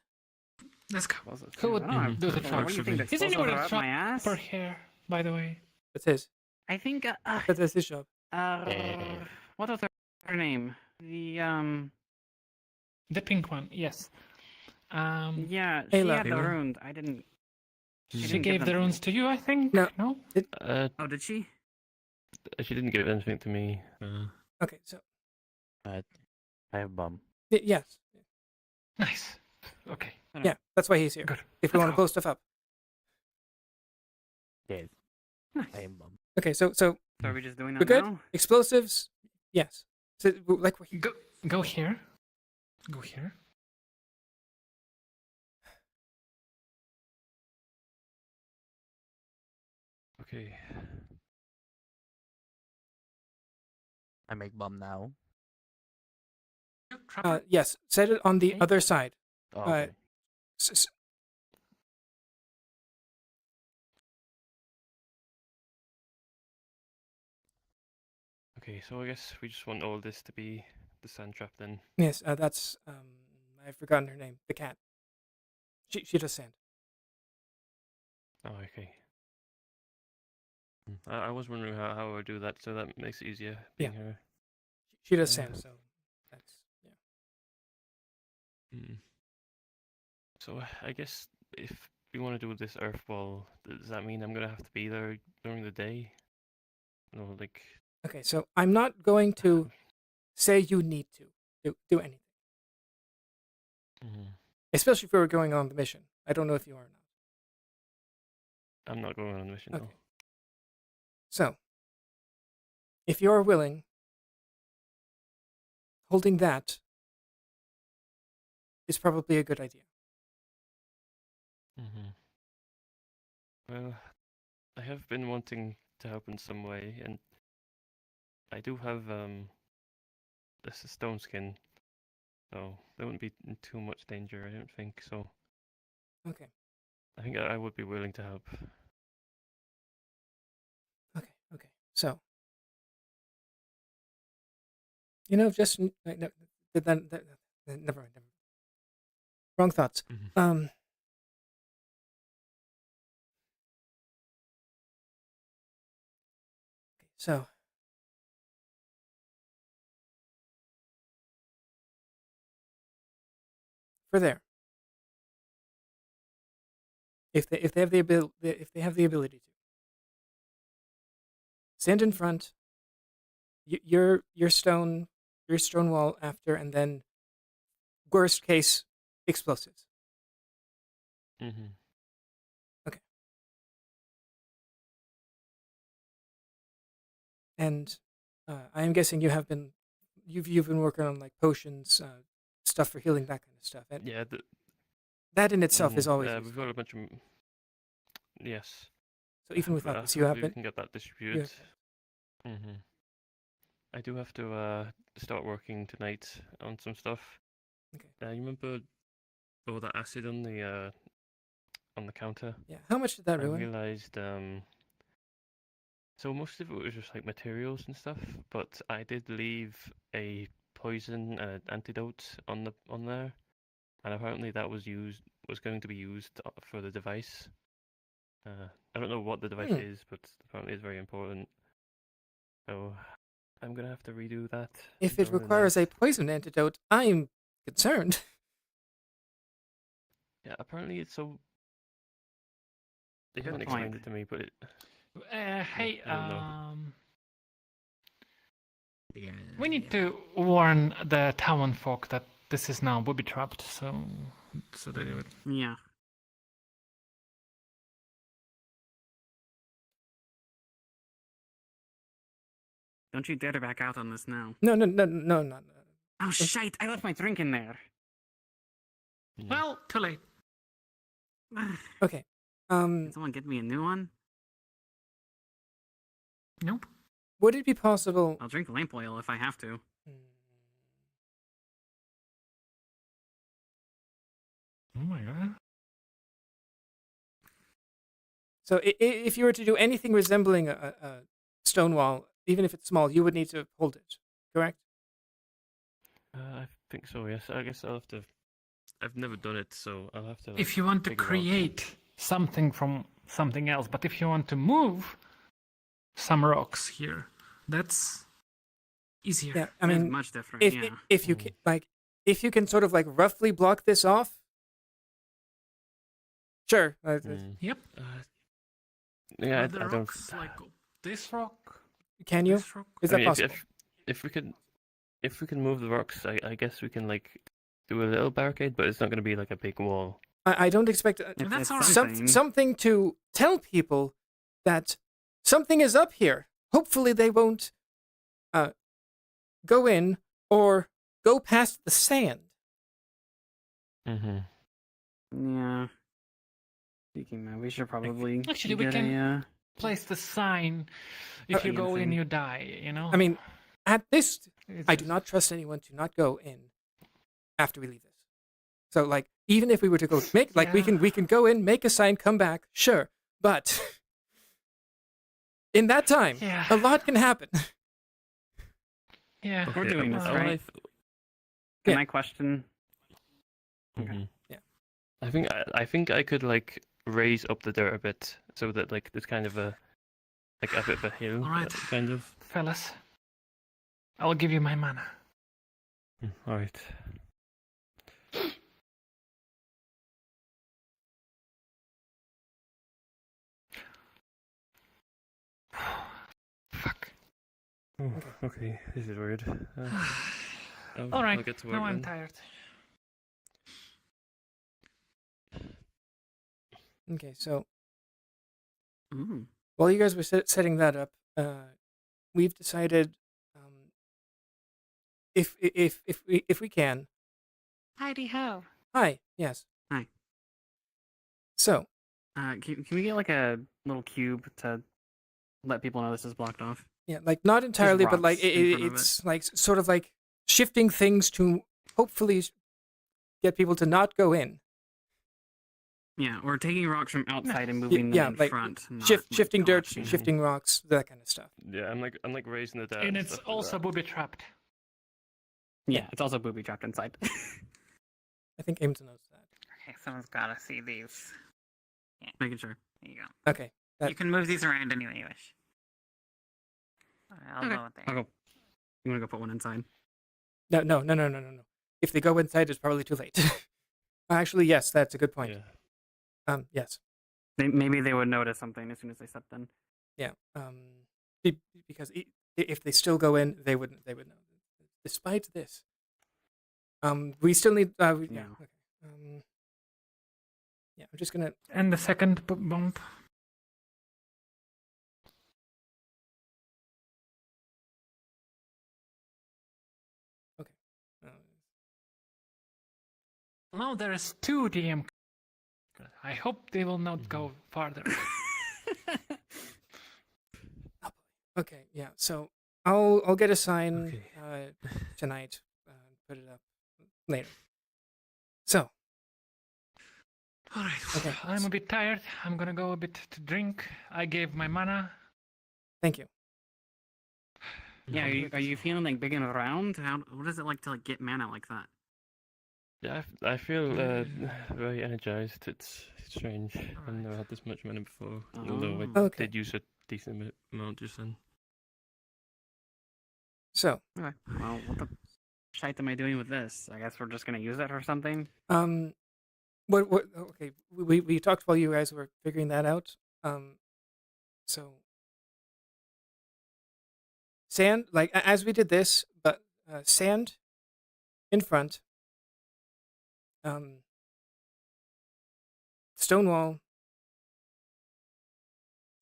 Let's go. Explosives, Who yeah, would I don't know. do the What do you think? truck? The Is explosives anyone are a up my ass? truck here, by the way? That's his. I think. That's his job. What was her name? The pink one, yes. Yeah, she Ayla. had the Ayla? runes. I didn't. She gave the runes to you, I think. No. No. Oh, did she? She didn't give anything to me. Okay, so I have bomb. yes, Nice. Okay. yeah. That's why he's here. Good. If we Let's want to go. blow stuff up. Yes. Nice. I am bomb. Okay, so So are we just doing we're that good. now? Explosives, yes. So like we're here. Go here. Go here. Okay. I make bomb now. Yes. Set it on the Okay. other side. Oh, okay. S- s- Okay, so I guess we just want all this to be the sand trap then. yes. That's I've forgotten her name. The cat. She does sand. Oh, okay. I was wondering how I would do that, so that makes it easier being Yeah. her. She does sand. So that's yeah. So I guess if we want to do this earth wall, does that mean I'm gonna have to be there during the day? No, like. Okay, so I'm not going to say you need to do anything, especially if we were going on the mission. I don't know if you are or not. I'm not going on a mission. Okay. No. So, if you are willing, holding that is probably a good idea. Well, I have been wanting to help in some way, and I do have this stone skin, so there wouldn't be in too much danger. I don't think so. Okay. I think I would be willing to help. Okay. So, just no, never mind. Wrong thoughts. So, for there, if they have the ability to stand in front, your stone wall after, and then worst case explosives. Okay. And I am guessing you've been working on like potions, stuff for healing, that kind of stuff. And Yeah. that in itself is always we've useful. got a bunch of. Yes. So even without But this, you have hopefully we been. can get that distributed. I do have to start working tonight on some stuff. Okay. You remember all that acid on the counter? Yeah. How much did that ruin? I realized so most of it was just like materials and stuff, but I did leave a poison antidote on there, and apparently that was going to be used for the device. I don't know what the device is, but apparently it's very important. So I'm gonna have to redo that. If it requires a poison antidote, I'm concerned. Yeah, apparently it's so. They Good haven't explained point. it to me, but it. Hey, I don't know. we need to warn the town folk that this is now booby trapped, so they do it. Yeah. Don't you dare to back out on this now. No. Oh, shite! I left my drink in there. Well, too late. Okay. Can someone get me a new one? Nope. Would it be possible? I'll drink lamp oil if I have to. Oh my god. So if you were to do anything resembling a stone wall, even if it's small, you would need to hold it, correct? I think so. Yes. I guess I'll have to. I've never done it, so I'll have to. Like, If you want to figure out- create something from something else, but if you want to move some rocks here, that's easier. Yeah, I mean, much different. if Yeah. if you can, if you can sort of like roughly block this off, sure. Yep. Yeah, Are the I don't. rocks like this rock? Can you? This rock? Is I that mean, possible? if we can move the rocks, I guess we can like do a little barricade, but it's not going to be like a big wall. I don't expect That's all right. something to tell people that something is up here. Hopefully, they won't go in or go past the sand. Mm-hmm. Yeah. Speaking of, we should probably Actually, we get can a, place the sign. If you go in, thing. you die. You know. I mean, at this, It's I do not trust anyone to not go in after we leave this. So, like, even if we were to go make, like, we can go in, make a sign, come back, sure, but in that time, a lot can happen. Yeah, we're doing this, I right? Can I question? Mm-hmm. Yeah. I think I could like raise up the dirt a bit so that like there's kind of a bit of a hill. All right, kind of. fellas. I'll give you my mana. All right. Fuck. Oh, okay, this is weird. All right, I'll get to work now I'm then. tired. Okay, so Mm. while you guys were setting that up, we've decided if we can. Heidi ho. Hi. Yes. Hi. So. Can we get like a little cube to let people know this is blocked off? Yeah, like not entirely, but like rocks in front of it's like sort of like shifting things to hopefully get people to not go in. Yeah, or taking rocks from outside and moving them in like front. not, shifting dirt, collapsing. shifting rocks, that kind of stuff. Yeah, I'm like raising the dirt. And it's stuff like also that. booby trapped. Yeah, it's also booby trapped inside. I think Aimton knows that. Okay, someone's gotta see these. Yeah. Making sure. There you go. Okay. You can move these around any way you wish. Alright, I'll go with there. I'll go. You want to go put one inside? No. If they go inside, it's probably too late. Actually, yes, that's a good point. Yes. Maybe they would notice something as soon as they stepped in. Yeah. Because if they still go in, they would know. Despite this, we still need. Yeah. Okay. Yeah. I'm just gonna. And the second bump. Okay. Now there is 2 DM. I hope they will not go farther. Okay. Yeah. So I'll get a sign tonight. Put it up later. So. All right. Okay. I'm a bit tired. I'm gonna go a bit to drink. I gave my mana. Thank you. Yeah, are you feeling like big and round? What is it like to like get mana like that? Yeah, I feel very energized. It's strange. I've never had this much mana before, although I Okay. did use a decent amount just then. So. Okay. Well, what the shite am I doing with this? I guess we're just gonna use it or something. What? Okay. We talked while you guys were figuring that out. So. Sand, like as we did this, but sand in front. Stone wall.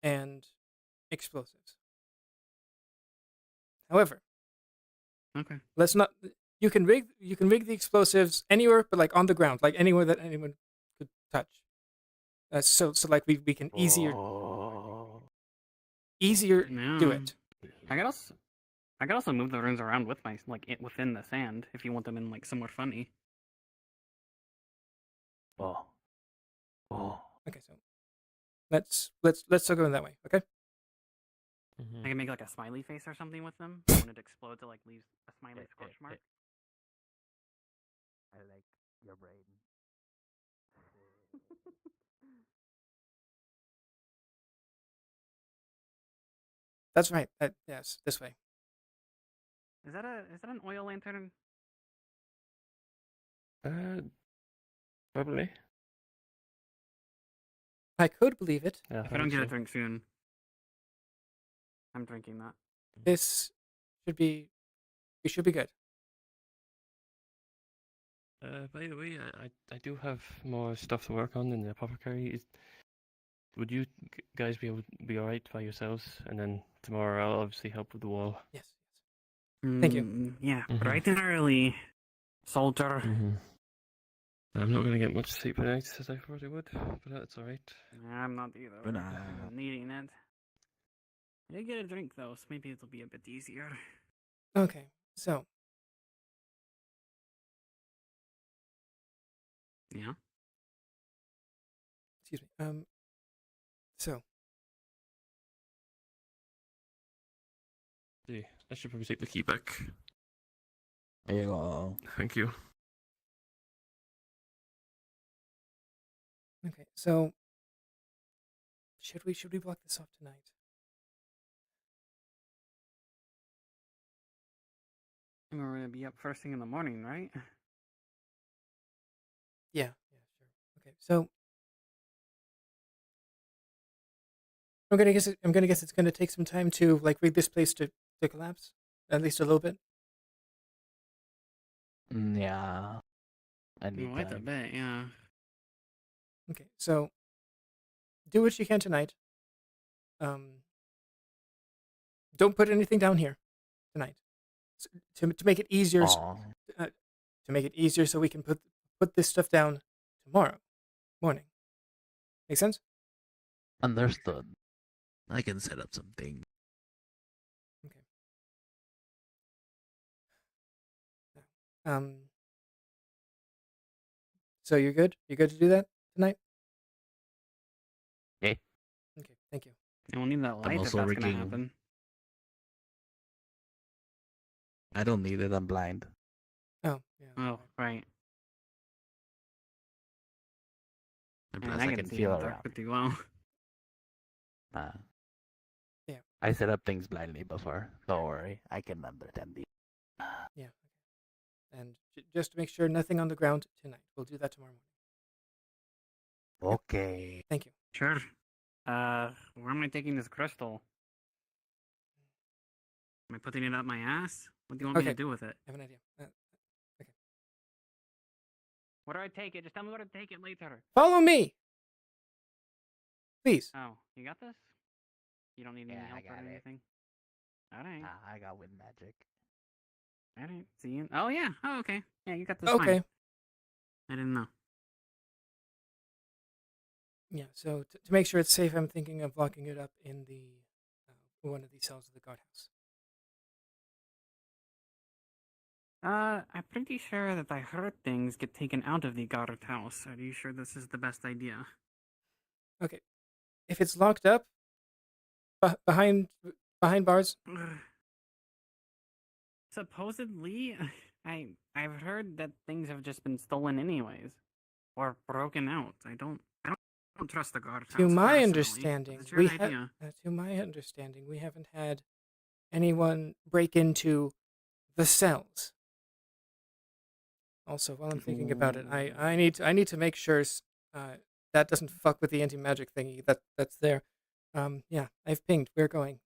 And explosives. However. Okay. Let's not. You can rig the explosives anywhere, but like on the ground, like anywhere that anyone could touch. So like we can easier do it. I could also move the runes around with my within the sand if you want them in like somewhere funny. Oh. Oh. Okay, so let's still go in that way. Okay. I can make like a smiley face or something with them. When it explodes, it like leaves a smiley scorch mark. I like your brain. That's right. Yes, this way. Is that an oil lantern? Probably. I could believe it. Yeah, If I don't get a drink soon, I'm drinking that. This should be. We should be good. By the way, I do have more stuff to work on in the apothecary. Would you guys be alright by yourselves? And then tomorrow I'll obviously help with the wall. Yes. Thank you. Yeah, Mhm. bright and early, soldier. I'm not going to get much sleep tonight as I thought I would, but that's alright. I'm not either. Good I'm needing it. I did get a drink though, so maybe it'll be a bit easier. Okay, so Yeah. excuse me. So See, I should probably take the key back. There you go. Thank you. okay, so should we block this off tonight? And we're gonna be up first thing in the morning, right? Yeah, sure. Okay, so I'm gonna guess it's gonna take some time to like read this place to collapse, at least a little bit. Yeah. I need Quite a time. bit, yeah. Okay, so do what you can tonight. Don't put anything down here tonight. To make it easier, Aw. to make it easier, so we can put this stuff down tomorrow morning. Make sense? Understood. I can set up something. Okay. So you're good? You're good to do that tonight? Okay. Okay, thank you. And we'll need that light if also that's gonna rigging- happen. I don't need it. I'm blind. Oh, yeah. Oh, right. And And plus, I I can can see feel in the dark around. pretty well. Yeah. I set up things blindly before. Don't worry. I can understand these. Yeah. Okay. And just to make sure nothing on the ground tonight. We'll do that tomorrow morning. Okay. Thank you. Sure. Where am I taking this crystal? Am I putting it up my ass? What do you want me Okay. to do with it? I have an idea. Okay. Where do I take it? Just tell me where to take it later. Follow me, please. Oh, you got this? You don't need any Yeah, I help or got it. anything? Alright. I got wind magic. Alright. See you. Oh, yeah. Oh, okay. Yeah, you got this Okay. fine. I didn't know. Yeah. So to make sure it's safe, I'm thinking of locking it up in the one of these cells of the guardhouse. I'm pretty sure that I heard things get taken out of the guardhouse. Are you sure this is the best idea? Okay. If it's locked up behind bars, Supposedly, I've heard that things have just been stolen anyways, or broken out. I don't trust the guardhouse. to my personally. understanding, It's your we idea. to my understanding, we haven't had anyone break into the cells. Also, while I'm thinking about it, I need to make sure that doesn't fuck with the anti-magic thingy that's there. Yeah, I've pinged. We're going.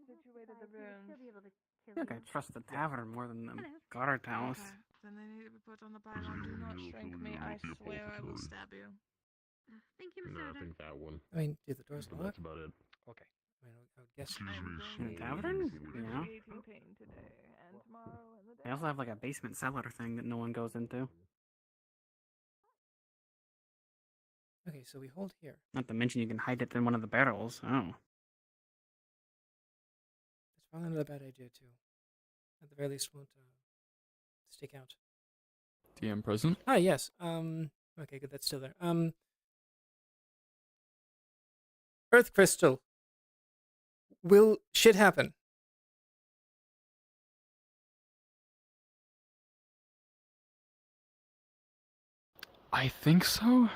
situated the rooms. I think I trust the tavern more than the guard house. Okay. Then they need to be put on the pylon. Do not shrink me. I swear I will stab you. Thank you, No, I Mr. think that one. I mean, do the doors But lock? that's about it. Okay. I mean, I would guess. Excuse me, In the tavern? Yeah. Creating pain today and tomorrow and the day. They also have like a basement cellar thing that no one goes into. Okay, so we hold here. Not to mention you can hide it in one of the barrels. Oh. That's probably not a bad idea too. At the very least, won't stick out. DM present. Ah, yes. Okay, good. That's still there. Earth crystal. Will shit happen? I think so,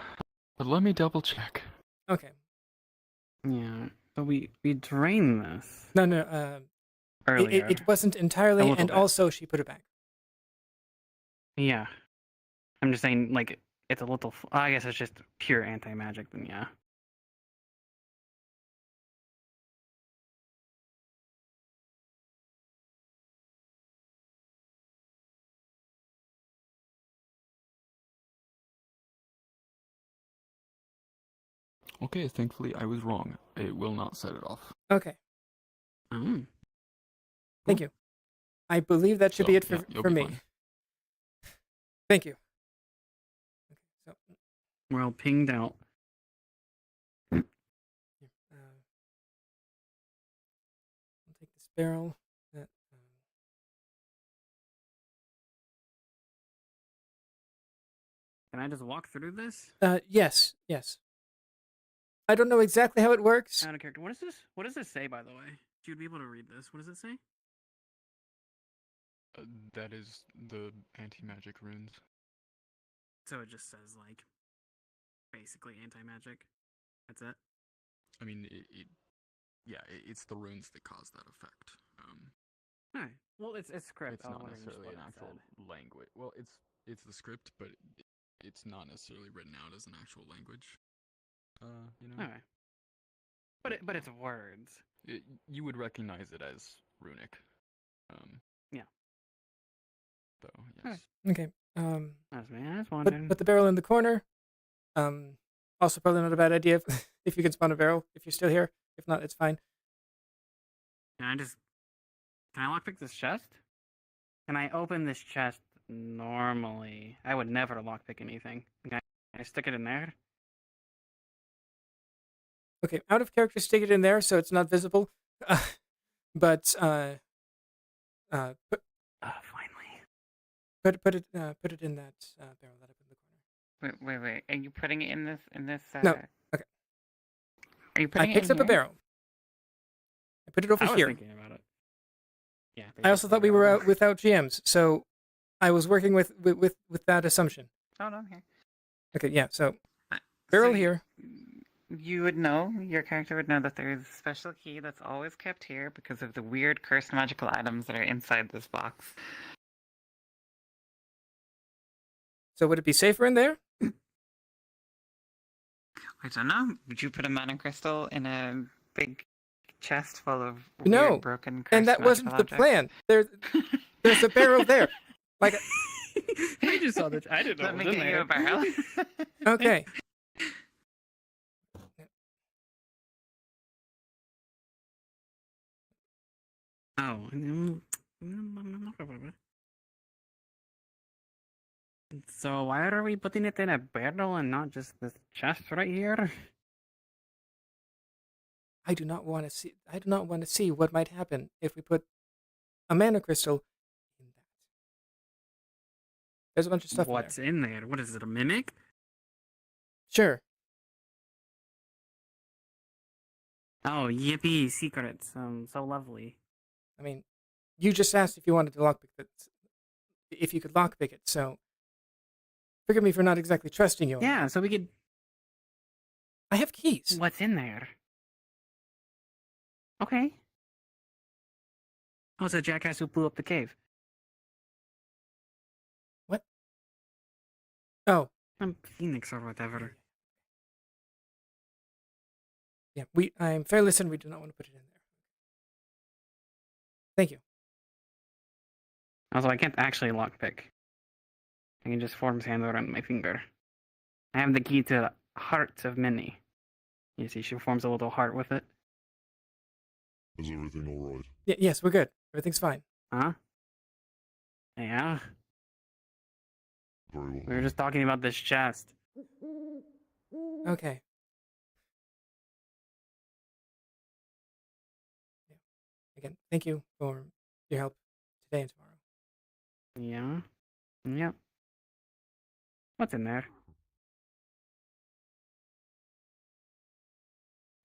but let me double check. Okay. Yeah. So we drain this. No. Earlier. It wasn't A entirely, little and bit. also she put it back. Yeah. I'm just saying, like, it's a little. I guess it's just pure anti magic, then yeah. Okay, thankfully I was wrong. It will not set it off. Okay. Mm. Thank you. I believe that should be it for, yeah, you'll for be me. fine. Thank you. Okay, so We're all pinged out. I'll take this barrel. Can I just walk through this? Yes. I don't know exactly how it works. Out of character. What is this? What does this say, by the way? You'd be able to read this. What does it say? That is the anti-magic runes. So it just says, like, basically anti-magic. That's it? I mean, it's the runes that cause that effect. Alright. Well, it's script. It's I was not wondering just necessarily what an it actual said. language. Well, it's the script, but it's not necessarily written out as an actual language. Alright. But it's words. You would recognize it as runic. Yeah. So yes. Okay. That's me. I was wondering. Put the barrel in the corner. Also probably not a bad idea if you can spawn a barrel if you're still here. If not, it's fine. Can I lockpick this chest? Can I open this chest normally? I would never lockpick anything. Can I stick it in there? Okay, out of character, stick it in there so it's not visible. But finally. Put it in that barrel that I put in the corner. Wait. Are you putting it in this? No. Okay. Are you putting I it picked in up a here? barrel. I put it over I was here. thinking about it. Yeah. I also thought we were without GMs, so I was working with that assumption. Hold on here. Okay, yeah. So barrel So here. You would know, your character would know that there is a special key that's always kept here because of the weird cursed magical items that are inside this box. So would it be safer in there? I don't know. Would you put a mana crystal in a big chest full of No, weird, broken, cursed and that wasn't magical the objects? plan. There's a barrel there. Like, I just saw that. I didn't know Let it me was in get you there. a barrel. okay. Oh. So why are we putting it in a barrel and not just this chest right here? I do not want to see what might happen if we put a mana crystal in that. There's a bunch of stuff What's in there? What is it, a mimic? Sure. Oh, yippee, secrets. So lovely. I mean, you just asked if you wanted to lockpick it. If you could lockpick it, so forgive me for not exactly trusting you. Yeah, so we could... I have keys. What's in there? Okay. Oh, it's a jackass who blew up the cave. What? Oh. I'm Phoenix or whatever. Yeah, I'm fairly certain we do not want to put it in there. Thank you. Also, I can't actually lockpick. I can just form hand around my finger. I have the key to the heart of Minnie. You see, she forms a little heart with it. Is everything alright? Yes, we're good. Everything's fine. Huh? Yeah? Very well. We were just talking about this chest. Okay. Again, thank you for your help today and tomorrow. Yeah? Yep. What's in there?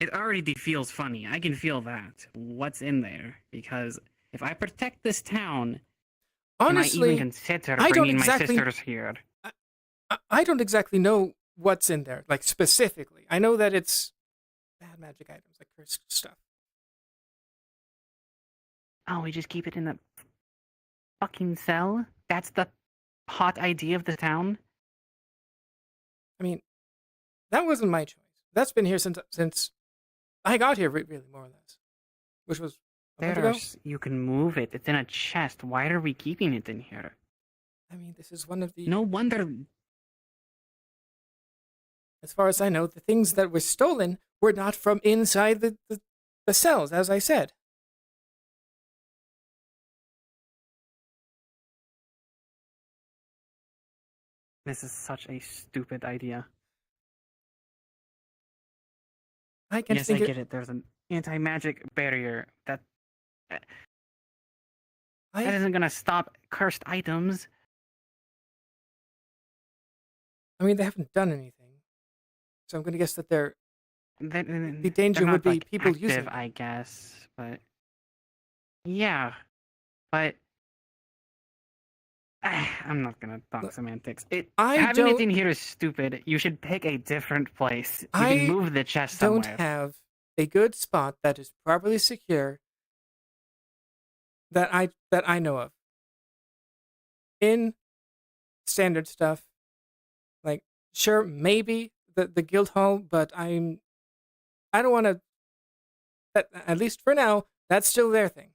It already feels funny. I can feel that. What's in there? Because if I protect this town, Honestly, can I even consider I don't bringing exactly- my sisters here? I don't exactly know what's in there, like specifically. I know that it's bad magic items, like cursed stuff. Oh, we just keep it in the fucking cell? That's the hot idea of the town? I mean, that wasn't my choice. That's been here since I got here, really, more or less. Which was a month ago. You can move it. It's in a chest. Why are we keeping it in here? I mean, this is one of the... No wonder... As far as I know, the things that were stolen were not from inside the cells, as I said. This is such a stupid idea. I can yes, think I get it. There's an anti-magic barrier that isn't gonna stop cursed items. I mean, they haven't done anything, so I'm gonna guess that the The danger would be people active, using. I guess, but yeah, but I'm not gonna talk semantics. Having it in here is stupid. You should pick a different place. You can move the chest somewhere. Don't have a good spot that is properly secure that I know of. In standard stuff, like sure maybe the guild hall, but I don't want to. At least for now, that's still their thing.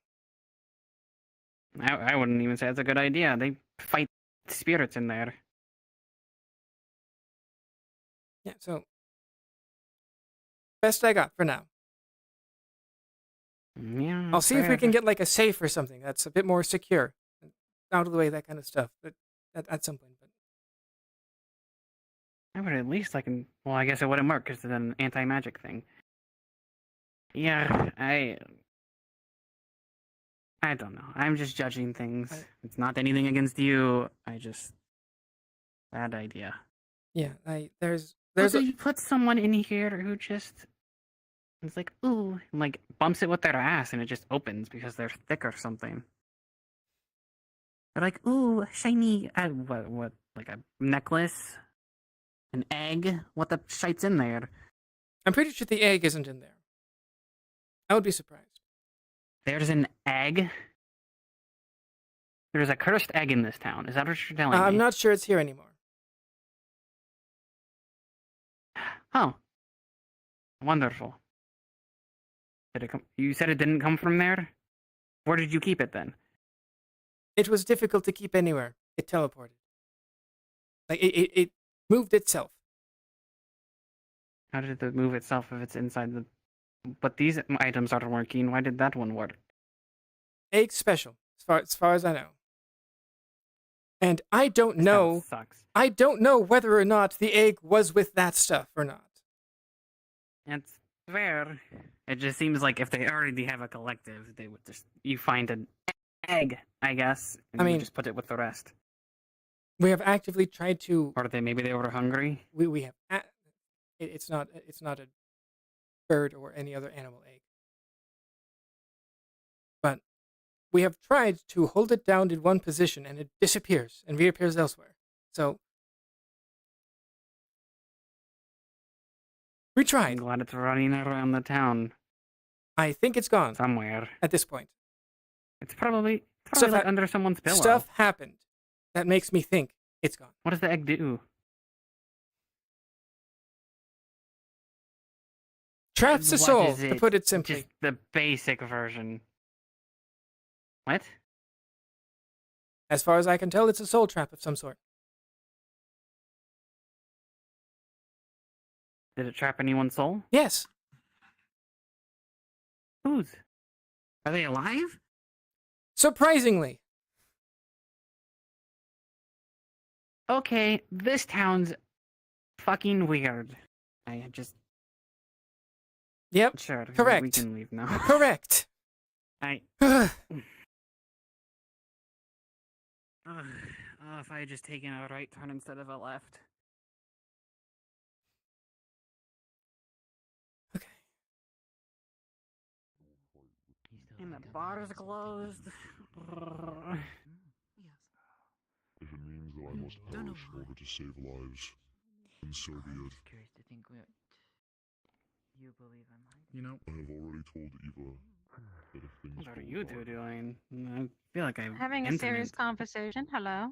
I wouldn't even say it's a good idea. They fight spirits in there. Yeah, so best I got for now. Yeah, I'll see if we can get like a safe or something that's a bit more secure, out of the way, that kind of stuff. But at some point, but I would at least well, I guess it wouldn't work because it's an anti-magic thing. Yeah, I don't know. I'm just judging things. It's not anything against you. Bad idea. Yeah, there's Also, you put someone in here who just it's like ooh, and like bumps it with their ass and it just opens because they're thick or something. They're like ooh, shiny. What? Like a necklace, an egg. What the shite's in there? I'm pretty sure the egg isn't in there. I would be surprised. There's an egg? There's a cursed egg in this town. Is that what you're telling me? I'm not sure it's here anymore. Oh. Wonderful. Did it come? You said it didn't come from there? Where did you keep it then? It was difficult to keep anywhere. It teleported. Like it moved itself. How did it move itself if it's inside the... But these items aren't working. Why did that one work? Egg's special, as far as I know. And I don't know. Sucks. I don't know whether or not the egg was with that stuff or not. It's fair. It just seems like if they already have a collective, they would just... You find an egg, I guess, and you just put it with the rest. We have actively tried to... Or maybe they were hungry? We have... It's not a bird or any other animal egg. But we have tried to hold it down in one position and it disappears and reappears elsewhere. So we tried. I'm glad it's running around the town. I think it's gone. Somewhere. At this point. It's probably Stuff like under someone's pillow. Stuff happened that makes me think it's gone. What does the egg do? Traps the soul, to put it simply. Just the basic version. What? As far as I can tell, it's a soul trap of some sort. Did it trap anyone's soul? Yes. Whose? Are they alive? Surprisingly. Okay, this town's fucking weird. I just... Yep. Sure, Correct. we can leave now. Correct. If I had just taken a right turn instead of a left. Okay. And the bar's closed. If it means that I must perish in order to save lives, then so be it. Curious to think what you believe I might. You know, I have already told Eva that if things What are go you two awry, doing? I feel like I'm Having a serious conversation. Hello.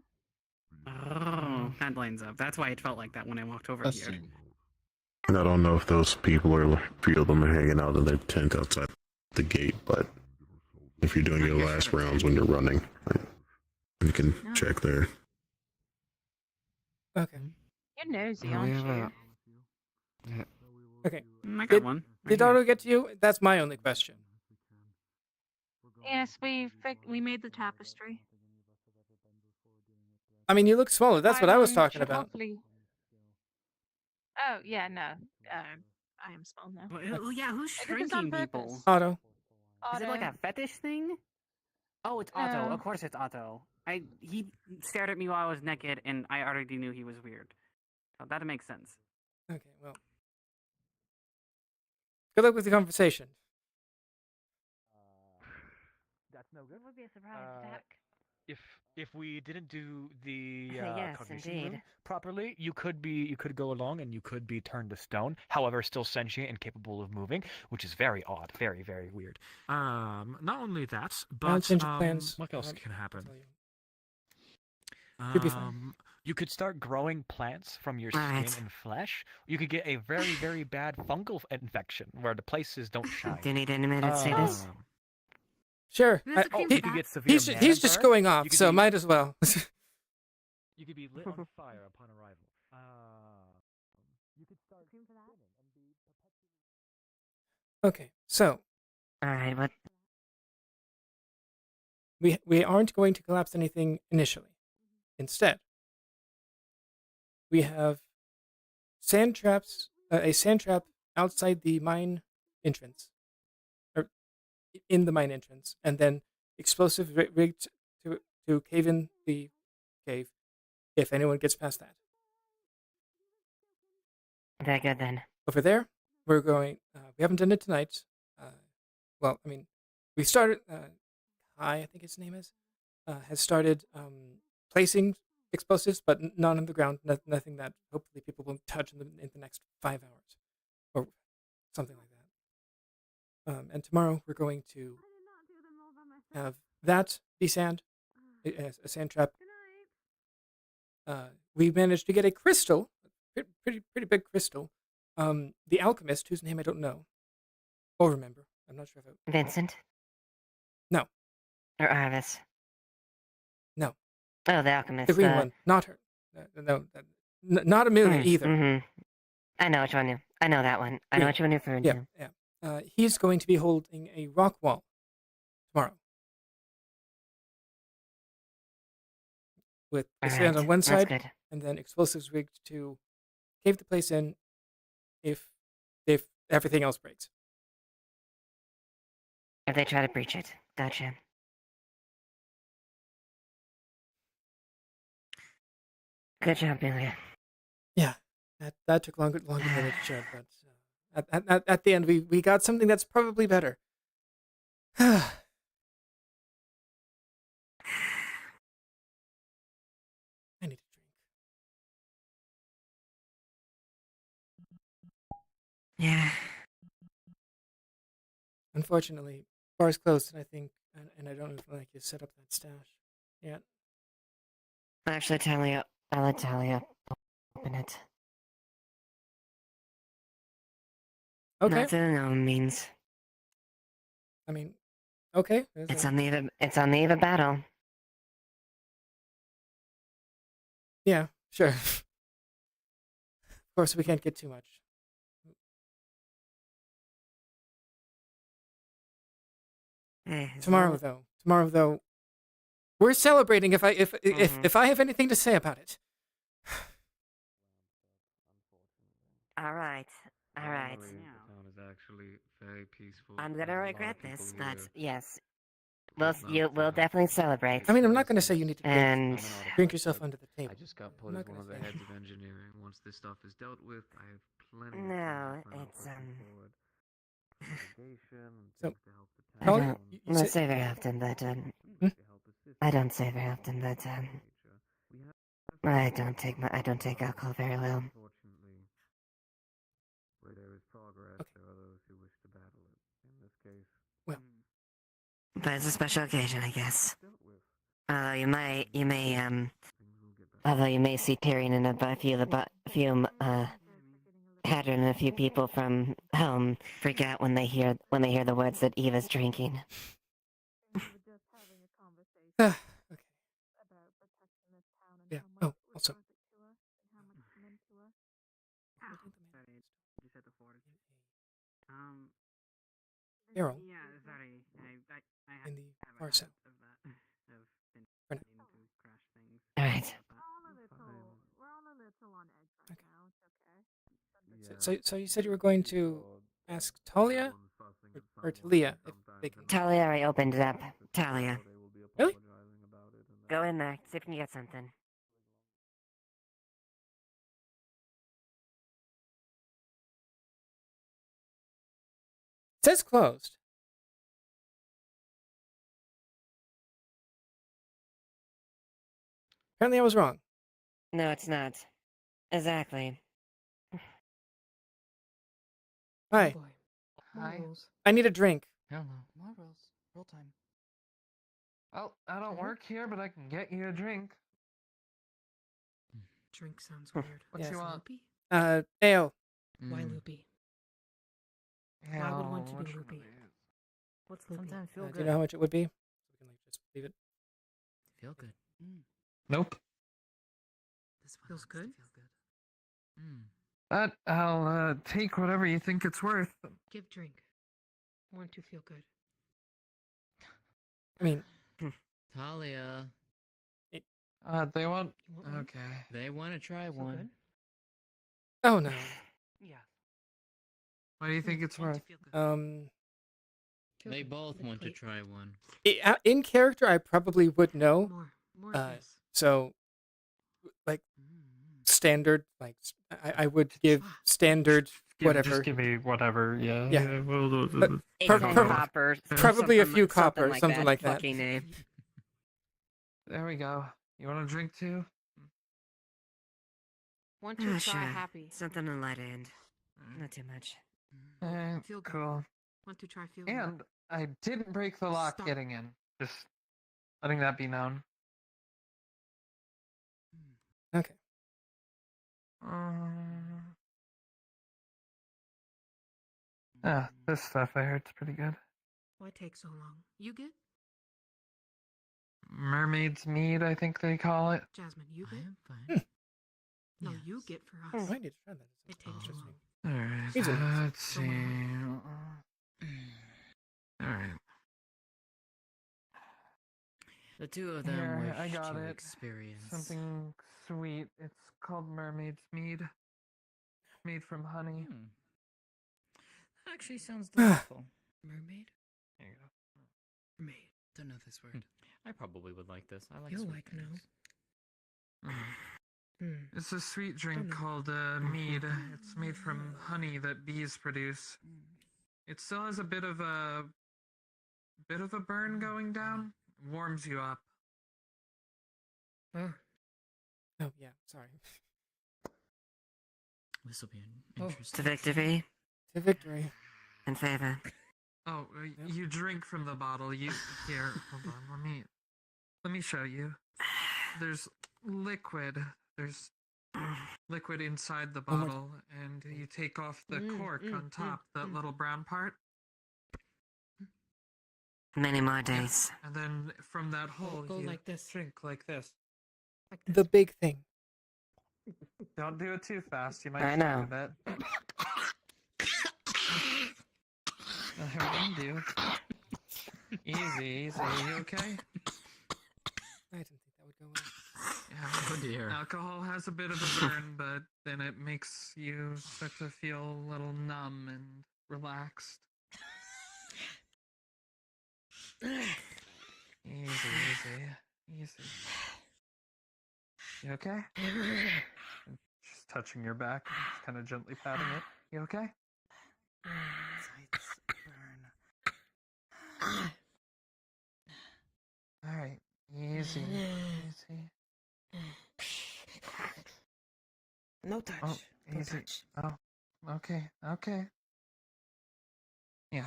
Oh, that lines up. That's why it felt like that when I walked over here. And I don't know if those people feel them hanging out in their tent outside the gate, but if you're doing your last rounds when you're running, you can check there. Okay. You're nosy, aren't you? Okay. I got one. Did Otto get to you? That's my only question. Yes, we made the tapestry. I mean, you look smaller. That's what I was Paimon talking should about. hopefully- Oh, yeah, no. I am small now. Well, yeah, who's I did this on shrinking people? purpose. Otto. Is it like a fetish thing? Oh, it's Otto. No. Of course it's Otto. He stared at me while I was naked, and I already knew he was weird. So that makes sense. Okay, well. Good luck with the conversation. That's no good. It would be a surprise attack. If we didn't do the Yes, cognition indeed. room properly, you could go along and you could be turned to stone. However, still sentient and capable of moving, which is very odd, very very weird. Not only that, I'll but change your plans. what else can happen? You'll be fine. You could start growing plants from your skin Alright. and flesh. You could get a very very bad fungal infection where the places don't shine. Do you need any minutes to say this? Sure. This seems you could get severe He's mana just burn. going off, You could so be- might as well. You could be lit on fire upon arrival. You could start Okay, so Alright, what? we aren't going to collapse anything initially. Instead, we have sand traps, a sand trap outside the mine entrance, or in the mine entrance, and then explosive rigged to cave in the cave if anyone gets past that. Very good then. Over there, we're going. We haven't done it tonight. Well, I mean, we started. Kai, I think his name is, has started placing explosives, but not on the ground. Nothing that hopefully people won't touch in the next 5 hours, or something like that. And tomorrow we're going to have that be sand, a sand trap. We managed to get a crystal, pretty big crystal. The alchemist, whose name I don't know or remember. I'm not sure if I... Vincent? No. Or Arvis? No. Oh, the alchemist. The green one, not her. No, not Amelia either. Mm-hmm. I know which one you. I know that one. I know which one you're referring to. Yeah. He's going to be holding a rock wall tomorrow. With the sand on one side, good. and then explosives rigged to cave the place in if everything else breaks. If they try to breach it. Gotcha. Good job, Amelia. Yeah, that took longer than it should, but at the end we got something that's probably better. I need a drink. Yeah. Unfortunately, bar's closed, and I think, and I don't like you set up that stash yet. Actually, Talia, I'll let Talia open it. Okay. Not through no means. I mean, Okay. It's on the eve of battle. Yeah, sure. Of course, we can't get too much. Tomorrow, though, we're celebrating. If I have anything to say about it. All right. The town is actually very peaceful. I'm There's gonna a lot regret of people this, here. but yes, It's not, we'll definitely celebrate. I mean, I'm not going to say you need to And drink yourself under the table. I just got put I'm as not one of gonna the say. heads of engineering. Once this stuff is dealt with, I have plenty of No, time to plan on it's pushing forward litigation and So, things to help the I town. don't, you I said- say very often, but Hmm? I don't say very often, but I don't take alcohol very well. Unfortunately, where there is progress, there are those who wish to battle it. In this case, Well, But it's a special occasion, I guess. Although you may see Tyrion and Hadron and a few people from home freak out when they hear the words that Eva's drinking. Okay. Yeah. Oh, also. Arrow. Yeah, sorry. I In the have a far habit south. of that. I've been For now. needing to crash things. Alright. So you said you were going to ask Talia or Talia if they can. Talia already opened it up. Talia. Really? Go in there, see if you can get something. It says closed. Apparently I was wrong. No, it's not. Exactly. Hi. Hi. I need a drink. Hello. More rolls. Roll time. Well, I don't work here, but I can get you a drink. Drink sounds weird. What Yes. you want? Loopy? Ale. Why Mm. loopy? Why would one to which be one loopy? of these? What's loopy? Sometimes feel Do good. you know how much it would be? We can just leave it. Feel good. Nope. This feels good. But I'll take whatever you think it's worth. Give drink. Want to feel good. I mean, Talia. It- They want. You want one? Okay. They want to try Feel one. good? oh no. Yeah. What do you think it's Want to worth? feel good. Feel They good. both Big want to plate. try one. In character, I probably would know. More, please. So, like, standard, like, I would give standard whatever. Just give me whatever. Yeah. Yeah. But 8 coppers. probably a few something coppers, something like that. Fucking name. There we go. You want a drink too? Want to try Sure. happy. Something on the light end. Not too much. Feel good. Cool. Want to try feel good. And I didn't break the lock Stop. getting in. Just letting that be known. Okay. This stuff I heard's pretty good. Why take so long? You good? Mermaid's mead, I think they call it. Jasmine, you good? fine. No, you get for Oh, us. I need to try that. It takes too long. Alright, Easy. let's see. Alright. The two of them Here, wish I got to it. experience Something sweet. It's called Mermaid's mead. Made from honey. Actually, sounds delightful. Mermaid. There you go. Maid. Don't know this word. I probably would like this. I like. You'll sweet like things. It's a sweet drink called mead. It's made from honey that bees produce. It still has a bit of a burn going down. Warms you up. Oh. Oh yeah, sorry. This will be To interesting. victory. To victory. In favor. Oh, you drink from the bottle. You here? Hold on. Let me show you. There's liquid. There's liquid inside the bottle, and you take off the cork on top, that little brown part. Many more days. And then from that hole, Go you like this. drink like this. The big thing. Don't do it too fast. You might I choke know. a bit. Everyone do. Easy, easy. You okay? I didn't think that would go well. Yeah. Oh dear. Alcohol has a bit of a burn, but then it makes you start to feel a little numb and relaxed. Easy. You okay? Just touching your back, just kind of gently patting it. You okay? Alright, easy. No touch. Oh, No easy. touch. Oh, okay. Yeah,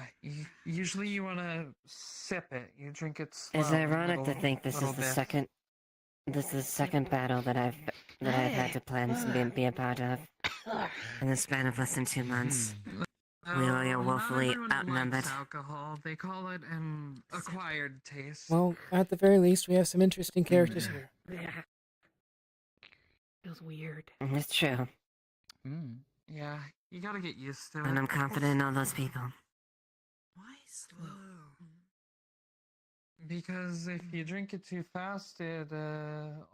usually you want to sip it. You drink it slow. It's ironic to little- think this is little the bit. second. This is the second battle that I've had to plan to be a part of. In the span of less than 2 months. We all are woefully Not everyone outnumbered. likes alcohol. They call it an acquired taste. Well, at the very least, we have some interesting characters here. Yeah. Feels weird. It's true. Yeah, you gotta get used to it. And I'm confident in all those people. Why slow? Because if you drink it too fast, it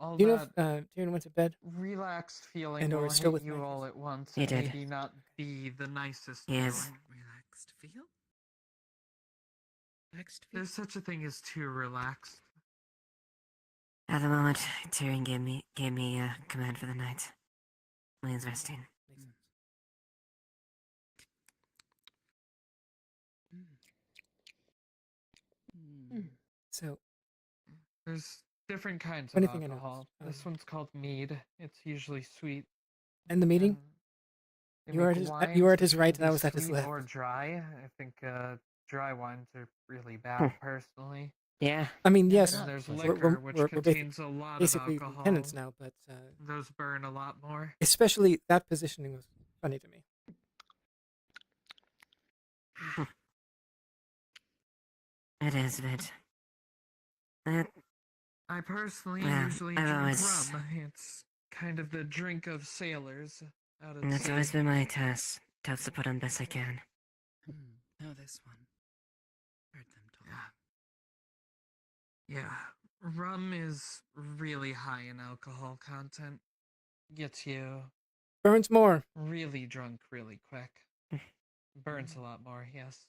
all Do you know that if Tyrion went to bed? relaxed feeling And or will is still hit with you Magnus? all at once. He and did. Maybe not be the nicest Yes. feeling. Relaxed feel? Relaxed feel? There's such a thing as too relaxed. At the moment, Tyrion gave me command for the night. Leon's resting. So, There's different kinds of funny thing I alcohol. noticed, This one's called mead. It's usually sweet. and the meeting? They You are make at his- wines you are at that his can right, and be I was at his sweet left. Or dry. I think dry wines are really bad, personally. Yeah. I mean, yes, And there's we're- liquor, we're- which we're contains a lot of basically alcohol. lieutenants now, but Those burn a lot more. especially that positioning was funny to me. It is a bit. I personally Yeah, usually I've drink always- rum. It's kind of the drink of sailors out at And that's sea. always been my task. Tough to put on best I can. No, this one. Heard them talk. Yeah, rum is really high in alcohol content. Gets you Burns more. really drunk really quick. Burns a lot more, yes.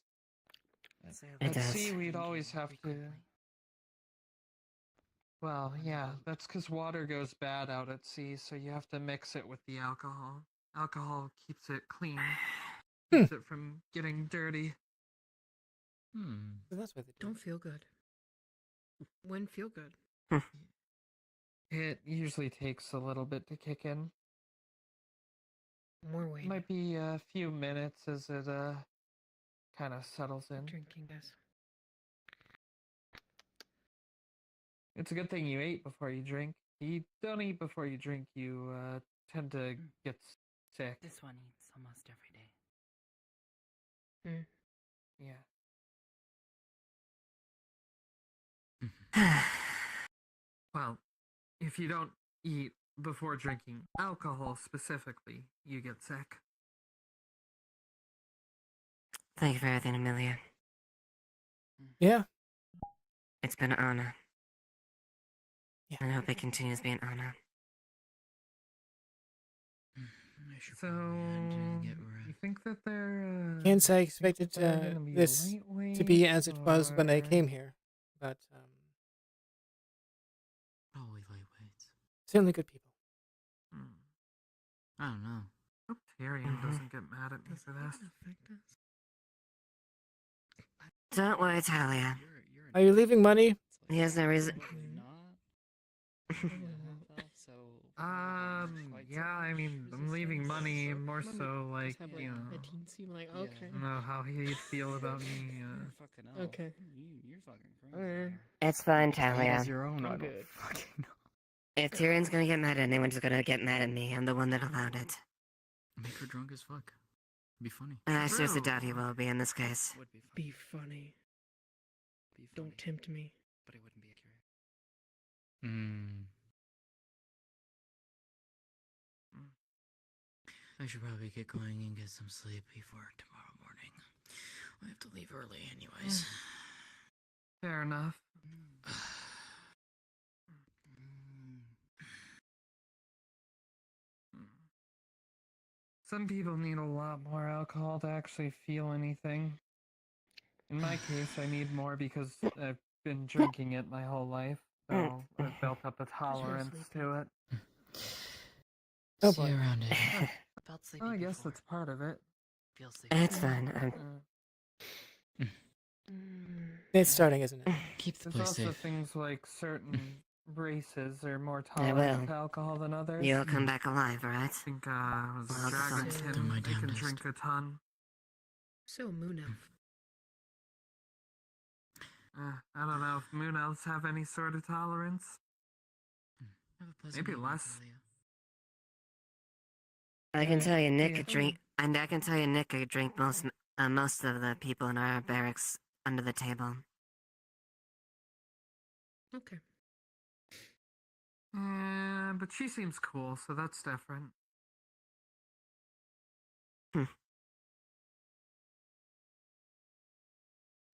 It At does. sea, we'd always have to. Well, yeah, that's because water goes bad out at sea, so you have to mix it with the alcohol. Alcohol keeps it clean, keeps it from getting dirty. So that's what they do. Don't feel good. When feel good? It usually takes a little bit to kick in. More weight. Might be a few minutes as it kind of settles in. Drinking this. It's a good thing you ate before you drink. You don't eat before you drink, you tend to get sick. This one eats almost every day. Yeah. Well, if you don't eat before drinking alcohol specifically, you get sick. Thank you for everything, Amelia. Yeah. It's been an honor. Yeah. And I hope it continues being an honor. So, you think that they're Can't say I expected they're gonna be this to be lightweight, as it was when I or- came here, but Probably lightweights. certainly good people. I don't know. Hope Tyrion doesn't get mad at me for this. Don't worry, Talia. Are you leaving money? He has no reason. Yeah, I mean, I'm leaving money more so like, you know, A teensy, like, okay. I don't know how he'd feel about me. Okay. You're fucking crazy. It's fine, He Talia. has your own. I don't good. fucking know. If Tyrion's gonna get mad at anyone's gonna get mad at me. I'm the one that allowed it. Make her drunk as fuck. It'd be funny. And I seriously doubt he will be in this case. Would be Be funny. Don't tempt me. But it wouldn't be accurate. I should probably get going and get some sleep before tomorrow morning. I have to leave early anyways. Fair enough. Some people need a lot more alcohol to actually feel anything. In my case, I need more because I've been drinking it my whole life, so I've built up a tolerance to it. Oh See boy. you around it. About sleeping I guess before. that's part of it. Feel sleepy. It's fine. It's starting, isn't it? Keep the There's place also safe. things like certain races are more I tolerant will. to alcohol than others. You'll come back alive, right? I think was Well, Dragon that's do my They can damnedest. drink a ton. So Moon Elf. I don't know if moon elves have any sort of tolerance. Have a pleasant Maybe evening, less. Amelia. I can tell you, Nick Yeah. could drink, and I can tell you, Nick could drink most of the people in our barracks under the table. Okay. But she seems cool, so that's different.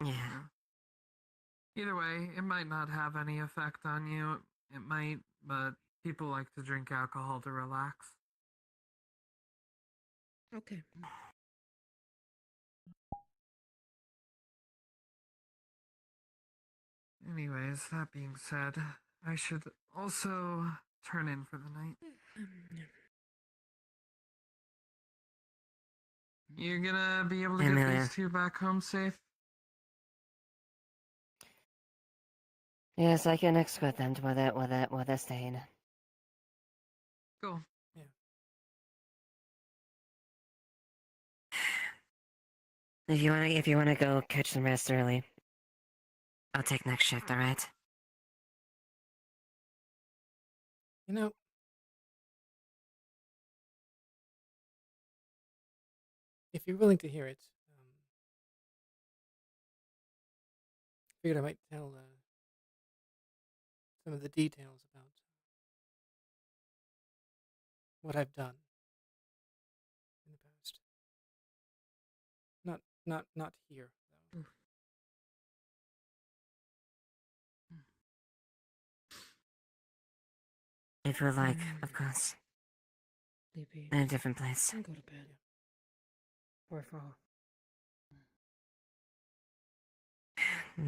Yeah. Either way, it might not have any effect on you. It might, but people like to drink alcohol to relax. Okay. Anyways, that being said, I should also turn in for the night. You're gonna be able to get Amelia. these two back home safe? Yes, I can escort them to where they're staying. Cool. If you wanna go catch some rest early, I'll take next shift. All right. You know, if you're willing to hear it, figured I might tell some of the details about what I've done in the past. Not here, though. If you would like, of course. Sleepy. In a different place. Go to bed. Or fall.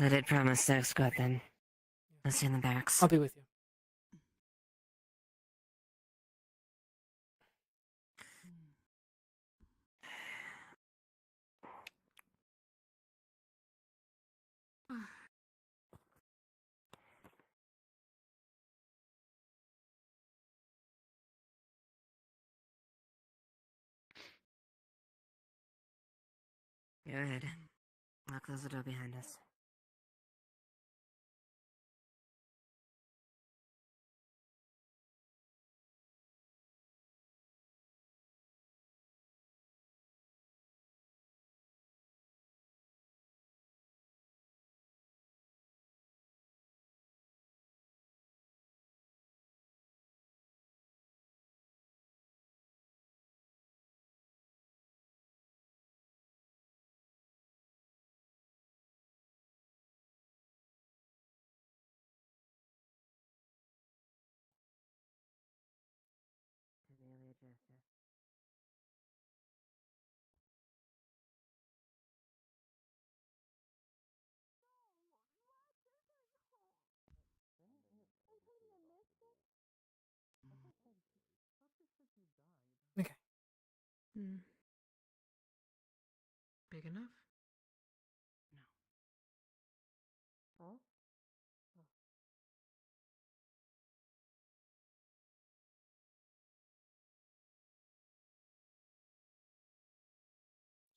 I did promise to escort them. I'll see you in the barracks. I'll be with you. Go ahead. I'll close the door behind us. Okay. Big enough? Oh?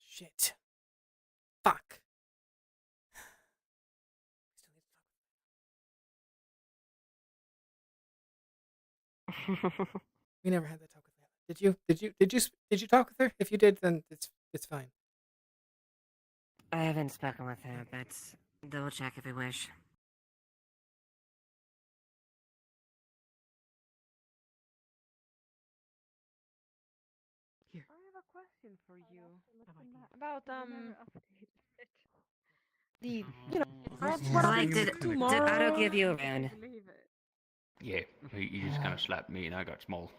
Shit. Fuck. We never had that talk with Layla. Did you talk with her? If you did, then it's fine. I haven't spoken with her, but Double check if you wish. I have a question for you about the Like, did Otto give you a rune? Yeah, he just kind of slapped me and I got small.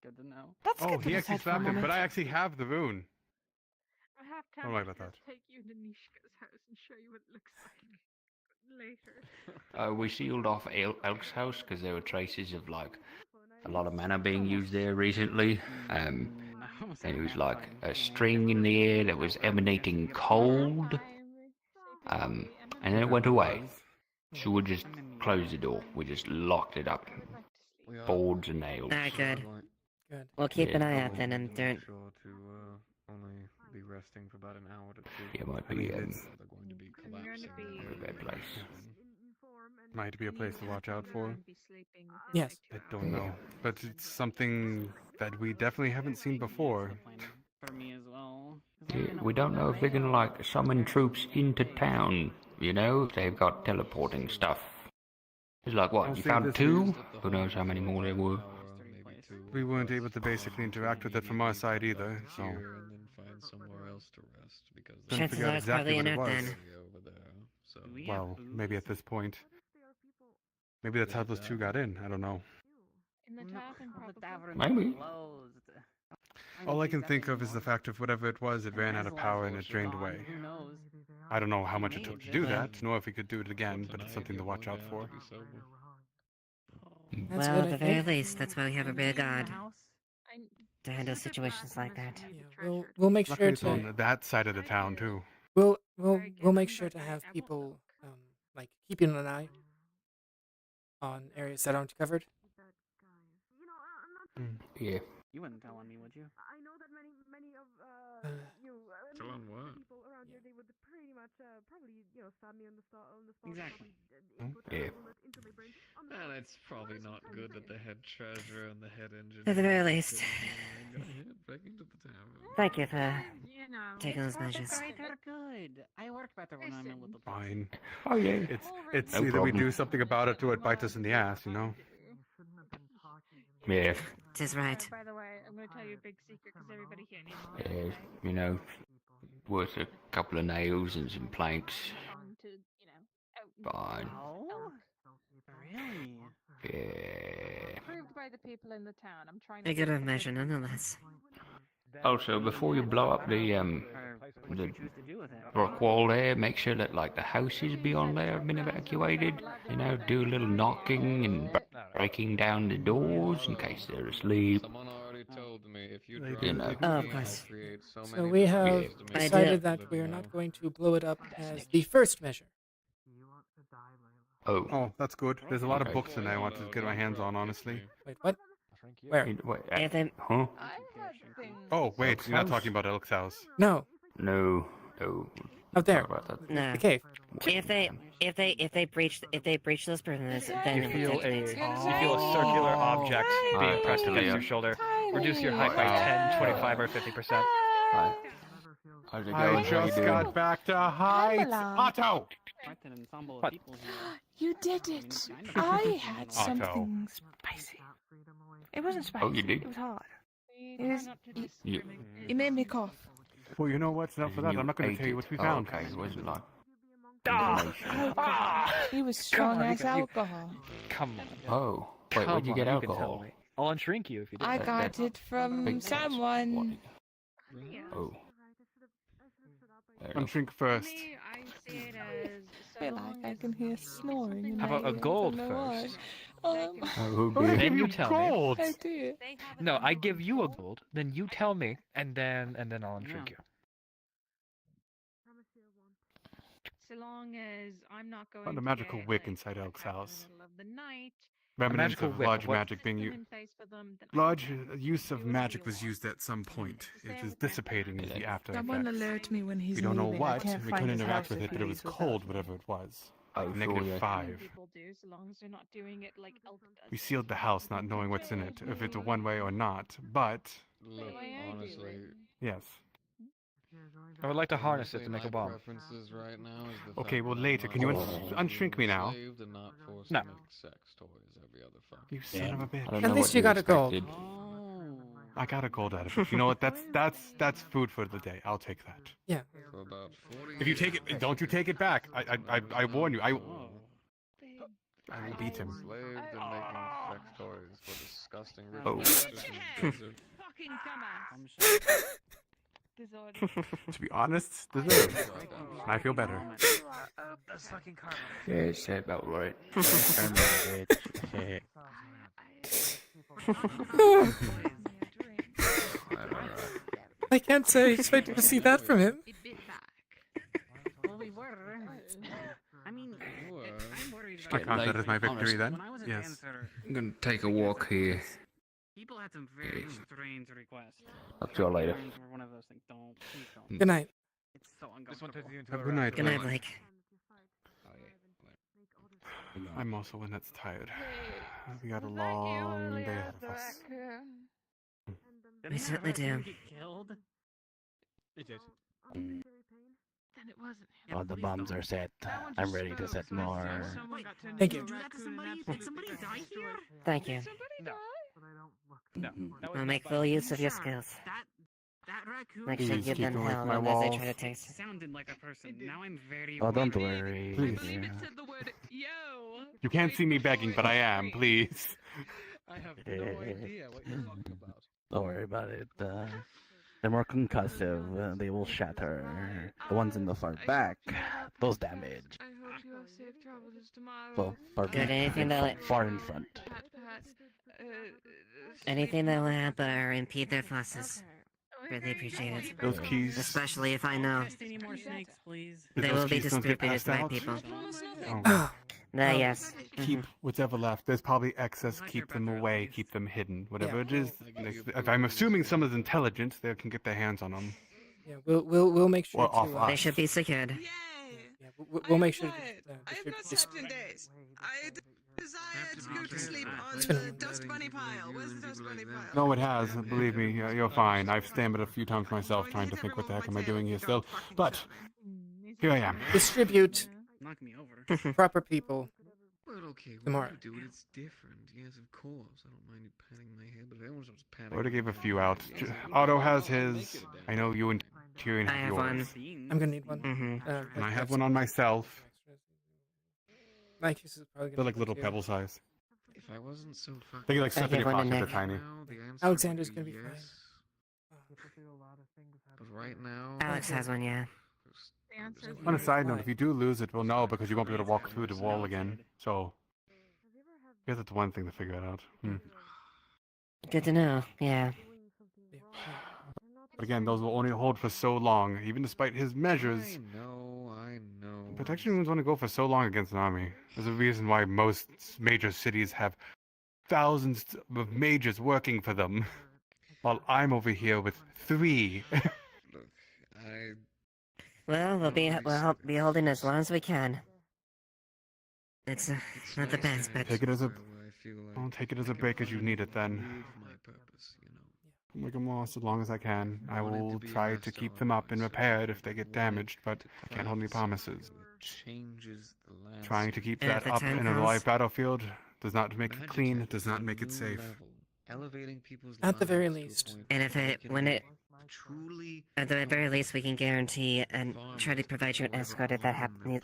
Good to know. Oh, he actually slapped him, but I actually have the rune. I have Don't worry about that. take you to Nishka's house and show you what it looks like later. We sealed off Elk's house because there were traces of like a lot of mana being used there recently. And it was like a string in the air that was emanating cold. And then it went away. So we just closed the door. We just locked it up. Boards and nails. Alright, good. Good. We'll keep Yeah. an eye out then and Make sure to only be resting for about an hour to 2. Yeah, it might I mean, be it's They're going to be collapsing. a bad place. might be a place to watch out for. Yes. I don't know, but it's something that we definitely haven't seen before. For me as well. Yeah, we don't know if they're gonna like summon troops into town. You know, if they've got teleporting stuff. It's like what? I'll You say found this 2? is- Who knows how many more there were? We weren't able to basically interact with it from our side either, so. Here and then find somewhere else to rest because Couldn't Chances figure out are it's exactly probably what it in was. Earth over there. So Well, maybe at this point. Maybe that's how those 2 got in. I don't know. In the tavern, probably. Maybe. All I can think of is the fact of whatever it was, it ran out of power and it drained away. Who knows? I don't know how much it took to do that, nor if we could do it again, but it's something to watch out for. That's Well, good, at the I very think. least, that's why we have a rear guard to handle situations like that. We'll make Luckily sure it's to on that side of the town too. we'll make sure to have people like keeping an eye on areas that aren't covered. Yeah. You wouldn't tell on me, would you? I know that many of Tell on what? people around here, they would pretty much probably stab me on the spot. Exactly. Yeah. And it's probably not good that the head treasurer and the head engineer. At the very least. Go ahead, back into the tavern. Thank you for You know, taking those it's measures. perfect, they're good. I work better when I'm in little. Fine. Oh yeah. It's No either we problem. do something about it or it bites us in the ass, you know? Yeah. Tis right. By the way, I'm going to tell you a big secret because everybody here needs to Yeah. You know, worth a couple of nails and some planks. come to, Fine. Oh? Really? Yeah. approved by the people in the town. I'm trying A to good of measure, nonetheless. Also, before you blow up the rock wall there, make sure that like the houses beyond there have been evacuated. You know, do a little knocking and breaking down the doors in case they're asleep. Someone already told me if you They drop do. You know. the Oh, of key, course. I'll create so So many we have problems to make I decided do. that we are not going to blow it up as the first measure. Oh. Oh, that's good. There's a lot of Okay. books in there I want to get my hands on, honestly. Wait, what? Where? Wait, If they, huh? Oh, wait, Elk's you're not house? talking about Elk's house. No, No. No. out there. Not about that. no. The cave. If they breach those prisoners, then You feel a it's circular object being pressed against Leah. your shoulder. Reduce your height by 10, 25, or 50%. Hi. How's it going? I How you just doing? got back to heights. Hello. Otto! Quite an ensemble What? of people here. You did it. kind of. I had Otto. something spicy. It wasn't spicy. Oh, you did? It was hard. We It is. try not to It, You, it made me cough. Well, you know what's enough for that. I'm not going to ate tell you it. what we Oh, found. okay, it wasn't like. Alcohol. It was strong on, you as can- you- alcohol. Come on. Oh. Wait, where'd you Come get on, can tell alcohol? me. I'll unshrink you if you do. I That- got that's it from big sense. someone. Oh. Fair I'm enough. shrink first. me, I see it as I feel like I can hear snoring in How my about a ears. gold I don't know why. first? Um, Oh, Oh, they dear. Then give you tell me. gold. I did. No, I give you a gold, then you tell me, and then I'll unshrink you. so long as I'm not going Found a to magical get, wick like, inside Elk's attacked house. in the middle of the night. Remnants magical of wick, large what- magic being System used. in place for them, then I Large can- use of do what magic you was want. used at some point. Same It is with dissipating that. into the after Someone effects. alert me when he's We don't know leaving. what. I can't We find couldn't his interact house with if it, but it was he's without cold, me. whatever it was. Oh, Negative sure, yeah. 5. People do, so long as they're not doing it like Elk does. We sealed the house not knowing what's in it, if it's a one way or not. But, Look, Why I do honestly, it. yes. I would like to harness it to make a bomb. Preferences right now is the Okay, fact well that later. Can you unshrink me now? enslaved and not forced No. to make sex toys every other fucking You son of a bitch. At least you got a gold. I got a gold out of it. You know what? That's food for the day. I'll take that. Yeah. For about 40 If you take it, don't you take it back. I warn you. I will beat him. enslaved and making sex toys for disgusting rich Oh. bastards in the desert. Fucking dumbass. Disorder. To be honest, deserved. I feel better. That's fucking karma. Yeah, it's about right. I can't say I expected to see that from him. Well, we were. I mean, I'm worried I about count that as my victory then. When I was a Yes. dancer, I'm gonna take a walk here. people had some very strange requests. I'll see you later. Friends were one of those things. Don't. Please don't. Good night. It's so This one turns uncomfortable. you into Have a a good night. Good night, Blake. I'm also one that's tired. We got a long day ahead of us. We certainly do. Get killed? It did. Then it wasn't him. All the bombs are set. I'm ready to set more. Thank you. Do that to somebody? Did somebody die here? Thank you. No. No. That was I'll not make by- full use of your skills. That raccoon Make sure Please you give keep them going with hell my as they walls. try to taste. sounded like a person. Now I'm very Oh, don't worried. worry. Please. I believe Yeah. it said the word yo. You can't see me begging, but I am. Please. I have no idea what you're talking about. Don't worry about it. They're more concussive. They will shatter. The ones in the far back, those damage. I hope you have safe travels tomorrow. Well, far Good, back, anything that- far in front. Pat, Anything that will hamper or impede their fosses. Really appreciate it. Those keys. Especially if I know. Test any more snakes, please. Did They those will be keys don't get distributed passed by out? people. Oh. Yes. Keep whatever left. There's probably excess. Keep them away. Keep them hidden. Whatever it is. If I'm assuming someone's intelligent, they can get their hands on them. Yeah, we'll make sure Or off to. us. They should be secured. Yeah, we'll make sure to I've distribute got this. 7 days. I desire to go to sleep on It's been- the dust bunny pile. Where's the dust bunny pile? No, it has. Believe me, you're fine. I've stammered a few times myself trying to think what the heck am I doing here still. But here I am. Distribute Knock me over. proper people Well, okay, tomorrow. whatever you do it, it's different. Yes, of course. I don't mind you patting my head, but if everyone starts patting I would have gave a my few head, out. it's just- Otto has his. I know you and Tyrion I have have one. yours. I'm gonna need one. Mm-hmm. And I have one on myself. My case is probably They're gonna like be little too. pepple size. If I wasn't so fucking... They're like I give one to 70 o'clock Nick. tiny. Now, the answer Alexander's would gonna be fine. yes. But right now... Alex has one, yeah. The answer is On a yes. side note, if you do lose it, we'll know because you won't be able to walk through the wall again. So, I guess that's one thing to figure it out. Good to know. Yeah. But again, those will only hold for so long, even despite his measures. I know. Protection rooms only go for so long against an army. There's a reason why most major cities have thousands of mages working for them, while I'm over here with 3. Look, I... Well, we'll be holding as long as we can. It's not the best, but Take it as a. I feel like I'll take it as a break as you need it then. live my purpose, you know. Make them lost as long as I can. I will try to keep them up and repaired if they get damaged, but I can't hold any promises. Changes the landscape. Trying to keep And if that the up time in a comes- live battlefield does not make it Magic clean, has does a not make it new safe. level, elevating people's At the very lives to a least. point and where if they it can when it truly at the very least we can guarantee and try to provide you an escort if that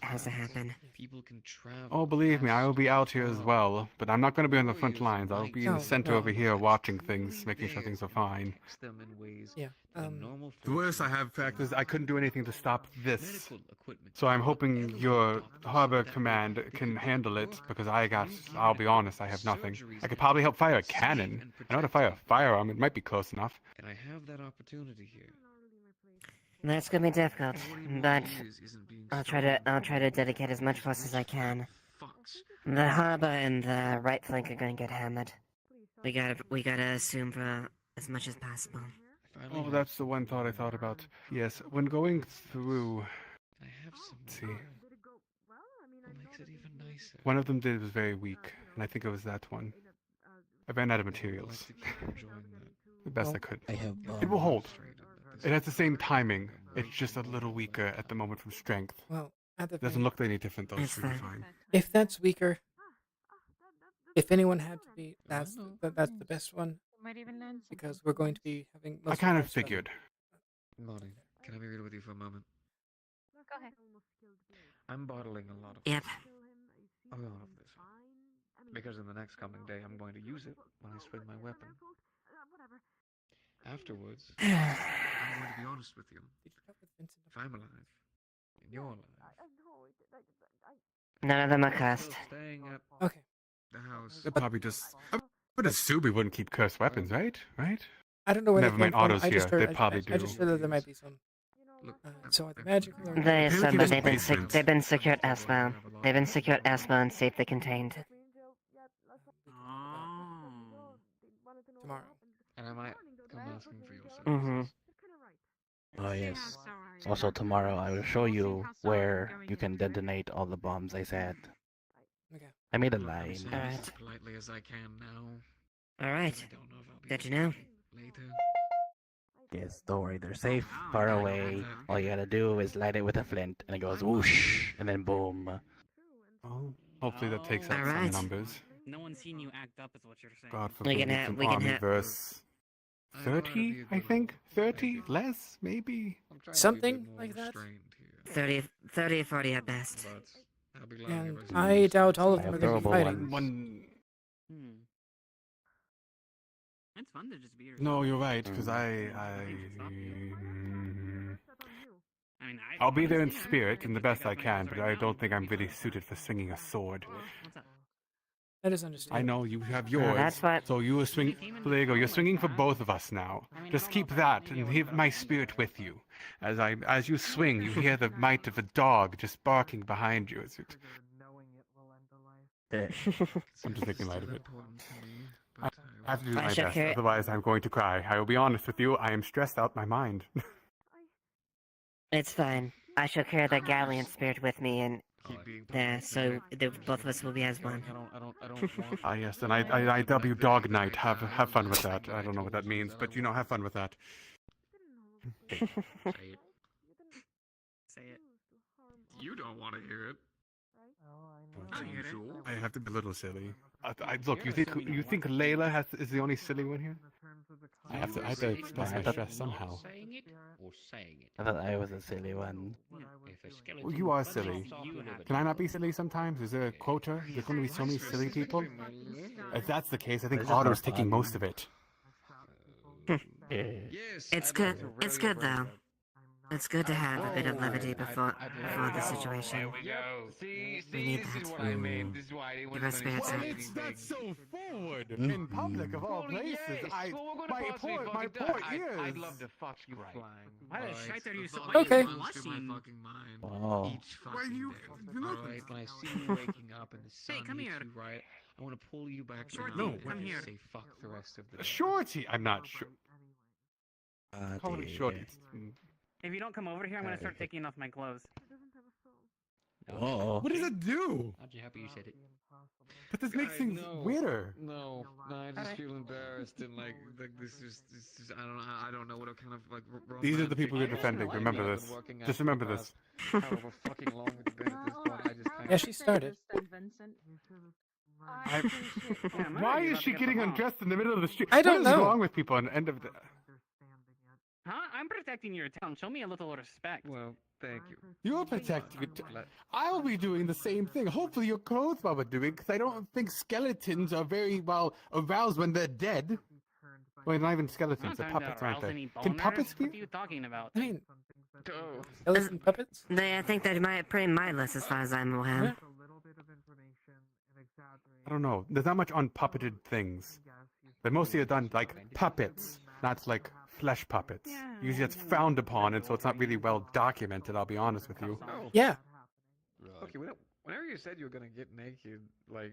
has to happen. people can travel. Oh, believe me, I will be out here as well, but I'm not going to be on the front lines. I'll be in No, the center no. over here watching things, making sure things are fine. Them in ways Yeah. The worst I have, in fact, is I couldn't do anything to stop this. medical equipment. So I'm hoping your harbor command can handle it, because I'll be honest, I have nothing. I could probably help fire a cannon. I know how to fire a firearm, it might be close enough. And I have that opportunity here. That's gonna be difficult, but Isn't being I'll try to dedicate as much force as I can. The harbor and the right flank are gonna get hammered. We gotta assume for as much as possible. Oh, that's the one thought I thought about. Yes, when going through... I have some. Let's see. What makes it even nicer? One of them did was very weak, and I think it was that one. I ran out of materials. Enjoying that. The best I could. I have It will hold. It has the same timing. It's just a little weaker at the moment from strength. Well, at the Doesn't very- look any different though. It's Should be fine. fine. If that's weaker, if anyone had to be, that's the best one. Might even learn Because we're going to be having. I most kind our of stuff. figured. Molly, can I be real with you for a moment? Go ahead. I'm bottling a lot of Yep. a lot of this. Because in the next coming day, I'm going to use it when I swing my weapon. Afterwards, I'm going to be honest with you. If I'm alive, and you're alive, None of them are cursed. staying at Okay. the house. They'll probably just. I would assume we wouldn't keep cursed weapons, right? Right? I don't know where Never they came mind from. autos I just here. heard, They probably I just do. heard that there might be some. So either magical or. There's some, but Apparently they've been secured elsewhere. They've been secured elsewhere and safely contained. Tomorrow. And I might come asking for your services. Mm-hmm. Oh yes. Also tomorrow I will show you where you can detonate all the bombs I said. Okay. I made a I'm line. saying Alright. this as politely as I can now. Alright. I don't know if I'll be Good to able know. later. Yes, don't worry, they're safe, far away. All you gotta do is light it with a flint, and it goes whoosh, and then boom. Oh, hopefully that takes out some Alright. numbers. No one's seen you act up, is what you're saying. God We forbid can it's have- an we can army have- verse 30, I think? 30? Less? Maybe? I'm trying to be a Something bit more like that? restrained here. 30 or 40 at best. But I'll be glad And if I doubt all of I them are have going to be throwable fighting. ones. It's fun to just be yourself. No, you're right, because I mean, I'll be there in spirit and the best I can, but I don't think I'm really suited for swinging a sword. What's up? That is understandable. I know you have yours, that's what- so you are swing. So there you go. You're swinging for both of us now. Just keep that and have my spirit with you. As you swing, you hear the might of a dog just barking behind you. I'm just making light of it. I have to do I my should best, hear- otherwise I'm going to cry. I will be honest with you. I am stressed out my mind. It's fine. I shall carry the galleon spirit with me, and there, so both of us will be as one. I don't want. Ah, yes, and I dub you Dog Knight. Have fun with that. I don't know what that means, but you know, have fun with that. Say it. Say it. You don't want to hear it. I hear it. I have to be a little silly. Look, you think Layla is the only silly one here? I have to express my stress somehow. Saying it or saying it? I thought I was a silly one. If a skeleton Well, you are silly. Can I not be silly sometimes? Is there a quota? There's going to be so many silly people. If that's the case, I think This is Otto's more taking fun. most of it. It's good. It's good though. It's good to have a bit of levity before the situation. See, We need this is that. what I mean. This is why I didn't Give want us to spirits up. That's so forward in public of all places. My poor ears. I'd love to fuck you flying. Why the shite are you so Okay. blushing? Oh. Each fucking day. Alright, when I see you waking up and the sun come hits here. you right, I want to pull you back Shorty, down come and here. say fuck the rest of the day. Shorty. I'm not sure. Call it Shorty. If you don't come over here, I'm gonna start taking off my clothes. Oh. What does it do? Aren't you happy you said it? But this makes things weirder. No, I just feel embarrassed and like this is I don't know what kind of like. These are the people you're romantic defending. Remember I've this. been working at Just for remember the this. past However fucking long it's been at this point, I just kind Yeah, she started. Why is she getting undressed in the middle of the street? I don't What is know. wrong with people on the end of the... Huh? I'm protecting your town. Show me a little respect. Well, thank you. You're protecting it. I'll be doing the same thing. Hopefully your clothes will be doing, because I don't think skeletons are very well aroused when they're dead. Well, not even skeletons, they're puppets, aren't they? Can puppets be? What are you talking about? I mean, Oh. skeleton puppets? I think they're pretty mindless as far as I'm aware. I don't know. There's not much unpuppeted things. They mostly are done like puppets, not like flesh puppets. Usually it's frowned upon, and so it's not really well documented, I'll be honest with you. Yeah. Okay, whenever you said you were gonna get naked, like,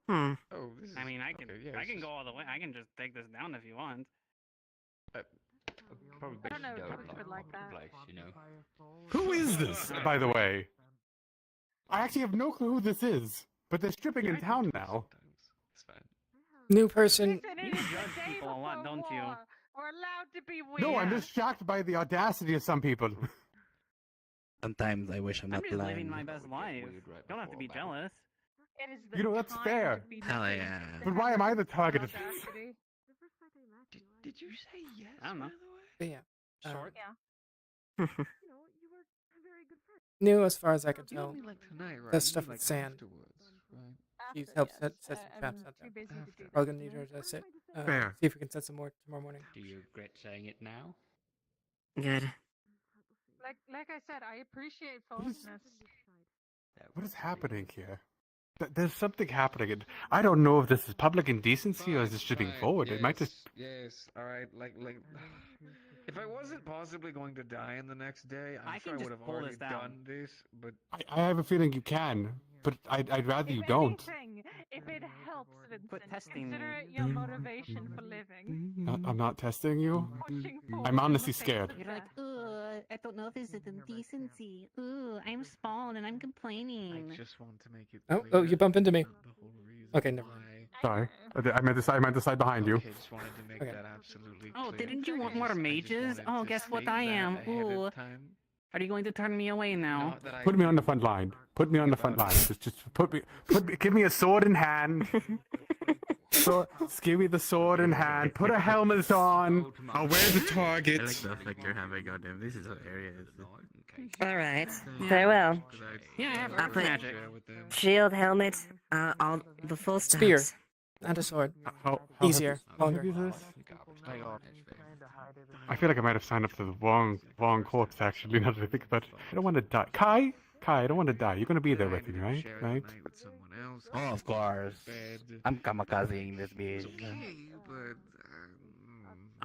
Hmm. oh, this is. I mean, I can okay, yeah, I it's can just- go all the way. I can just take this down if you want. Probably I don't know if Don't Coach would like that. Place, you know. Who is this, by the way? I actually have no clue who this is, but they're stripping in town now. It's fine. New person. Listen, it You is judge the day people a lot, before don't you? war. We're allowed to be weird. No, I'm just shocked by the audacity of some people. Sometimes I wish I'm not just living blind. my best life. Don't have to be jealous. It is the You know, that's time fair. to be Hell nothing yeah. to But why have am I the the target of this? audacity. Did you say yes? I don't know. But yeah. Short. Yeah. New as far as I can You tell. don't mean like tonight, right? The You stuff mean with like sand. afterwards, right? She's After, helped yes. set some I'm traps out too there. busy to do We're that gonna need her tonight. to sit. Fair. See if we can set some more tomorrow morning. Do you regret saying it now? Good. Like I said, I appreciate falseness. What is happening here? There's something happening. And I don't know if this is public indecency or is this just being forward. It might just. Yes, alright, like... If I wasn't possibly going to die in the next day, I'm I sure can I just would have pull already this down. done this, but... I have a feeling you can, but I'd rather you If don't. anything, if it helps, Vincent, testing consider me. it your motivation for living. I'm not testing you. Pushing I'm forward honestly in the face scared. of You're like, death. I don't know if this is indecency. I'm small and I'm complaining. I just want to make it Oh, you bump into me. the whole reason Okay, never mind. Sorry. I meant to side behind you. Okay, just wanted to make Okay. that absolutely Oh, clear. didn't you want I more just mages? wanted Oh, to guess what state I that am. ahead of Ooh. time. Are you going to turn me away now? Not that I Put me on the front line. Put me on the front line. Just put me. Give me a sword in hand. Give me the sword in hand. Put a helmet on. I'll wear the target. I like the effect you're having on him. This is hilarious. All right. Very well. Yeah, I have I'll earth put magic. shield, helmet, all the full stuff. Spear. And a sword. How Easier. heavy Longer. is this? I feel like I might have signed up to the wrong corpse, actually, now that I think about it. I don't want to die. Kai, I don't want to die. You're going to be there with me, right? Share the Right? night with someone else. Oh, of course. Bed. I'm kamikazing this bitch. Okay, but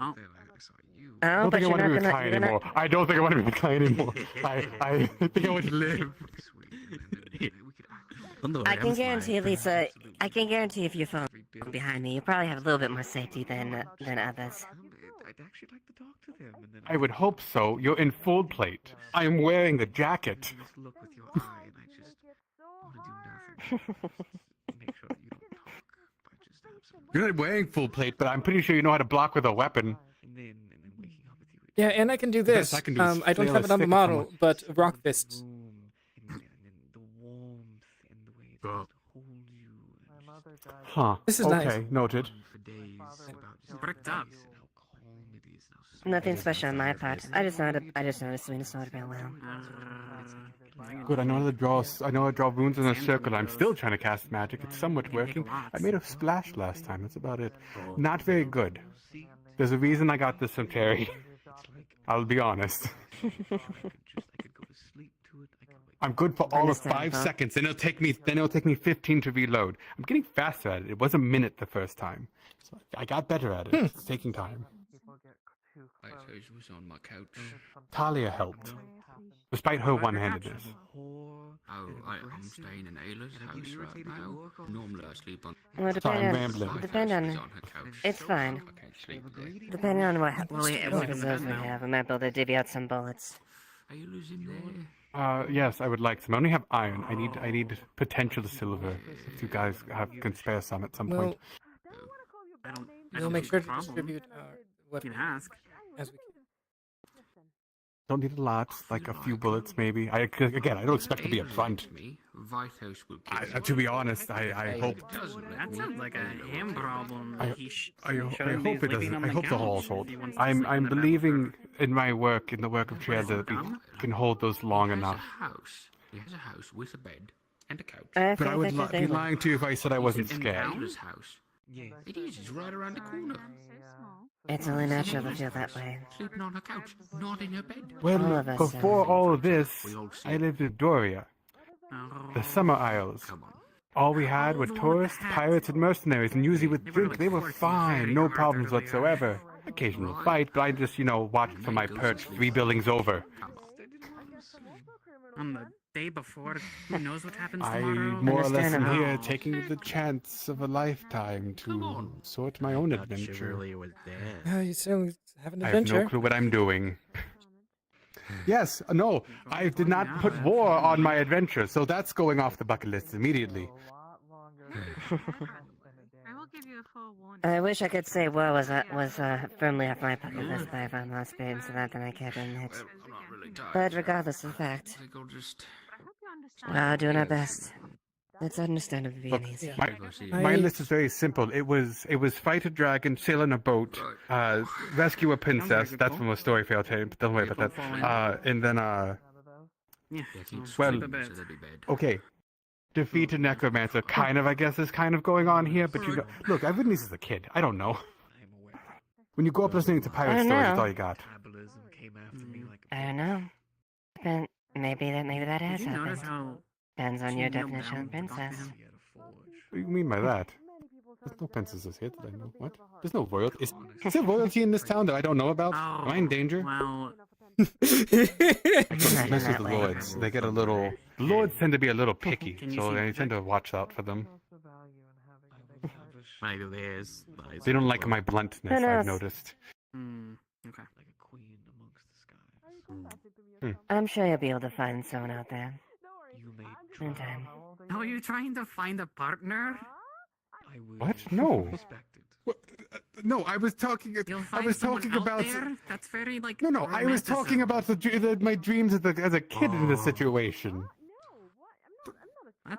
Oh. then I saw you. Oh, I don't but think I you're want to not be with gonna. Kai You're gonna. anymore. I don't think I want to be with Kai anymore. I think I want to live. Sweet, and then we could actually Don't worry, I I'm can fine. guarantee, Lisa. I can guarantee if you phone behind me, you probably have a little bit more safety than others. I'd actually like to talk to them, and then I would hope so. You're in full plate. I am wearing the jacket. you just look with your eye, and I just want to do nothing. Just make sure that you don't talk, but just have some. You're not wearing full plate, but I'm pretty sure you know how to block with a weapon. And then waking up with you. Yeah, and I can do Best this. I can do is I don't flail have a it on the stick at model, someone. but rock fists. And then the warmth and the way it feels to hold you. And just Huh. This is okay, nice. noted. for days about just Bricked up. and how calm it is and how sweet Nothing it is. special on my part. I just know to swing a sword real well. Good, I know how to draw runes in a circle. I'm still trying to cast magic. It's somewhat working. I made a splash last time. That's about it. Not very good. There's a reason I got this from Terry. I'll be honest. I could go to sleep to it. I could wake I'm good for all of 5 Understandable. seconds. Then it'll take me 15 to reload. I'm getting faster at it. It was a minute the first time. So I got better at it. It's taking time. I suppose was on my couch. Talia helped. Despite her one-handedness. Oh, I'm staying in Ayla's house right now. Normally I sleep on. Well, Sorry, I'm rambling. depend on. She's on her couch. It's fine. I can't sleep there. Depending on what sleep reserves we have, I might be able to divvy out some bullets. Are you losing there? Yes, I would like some. I only have iron. I need potential silver. If you guys can spare some at some point. I don't. We'll make sure to distribute what You can ask. as we can. Don't need a lot, like a few bullets maybe. I don't expect to be up front. Me, Whitehouse will kill To be honest, I hope. That sounds like a him problem. I shouldn't be hope it sleeping doesn't. on I the hope the couch halls hold. if he wants to sleep in I'm the bed. believing in my work, in the work of Trail, that we can hold those long He has enough. a house. He has a house with a bed and a couch. But I would be lying to you if I said I wasn't In scared. Ayla's house. Yeah, it is. It's right around the corner. It's only natural to feel that way. Sleeping on her couch, not in her bed. All Well, of us, before all of this, I lived in Doria, Oh. the Summer Isles. All we had were tourists, pirates, and mercenaries, and usually with drink, they were fine, no problems whatsoever. Occasional fight, but I just, watched from my perch 3 buildings over. On the day before, who knows what happens I tomorrow? more or less am Understandable. here taking the chance of a lifetime to sort my own adventure. Chivalry was dead. You still have an I have adventure. no clue what I'm doing. Yes, no, I did not put war on my adventure, so that's going off the bucket list immediately. I will give you a I wish I could say war was firmly off my bucket list by far more experience in that than I care to admit. I'm not really tired. But regardless of the fact, I think I'll just. we're all doing our best. It's understandable being Look, easy. my list is very simple. It was fight a dragon, sail on a boat, rescue a princess. That's from a story fail tape. Don't worry about that. And then well, okay. Defeat a necromancer, kind of, I guess, is kind of going on here. But you know, look, I've written these as a kid. I don't know. When you grow up listening to pirate stories, that's all you got. I don't know. But maybe that has happened. Depends on your definition of princess. What do you mean by that? There's no princesses here that I know. What? There's no royalty. Is there royalty in this town that I don't know about? Am I in danger? Well, I can't mess with the lords. They get a little. The lords tend to be a little picky, so I tend to watch out for them. Maybe there is. They don't like my bluntness, I've noticed. Okay. Like a queen amongst the skies. I'm sure you'll be able to find someone out there. You may In time. Are you trying to find a partner? I will What? No. respect it. No, I was talking. I was talking about. That's very like. No, I was talking about my dreams as a kid in this situation. What?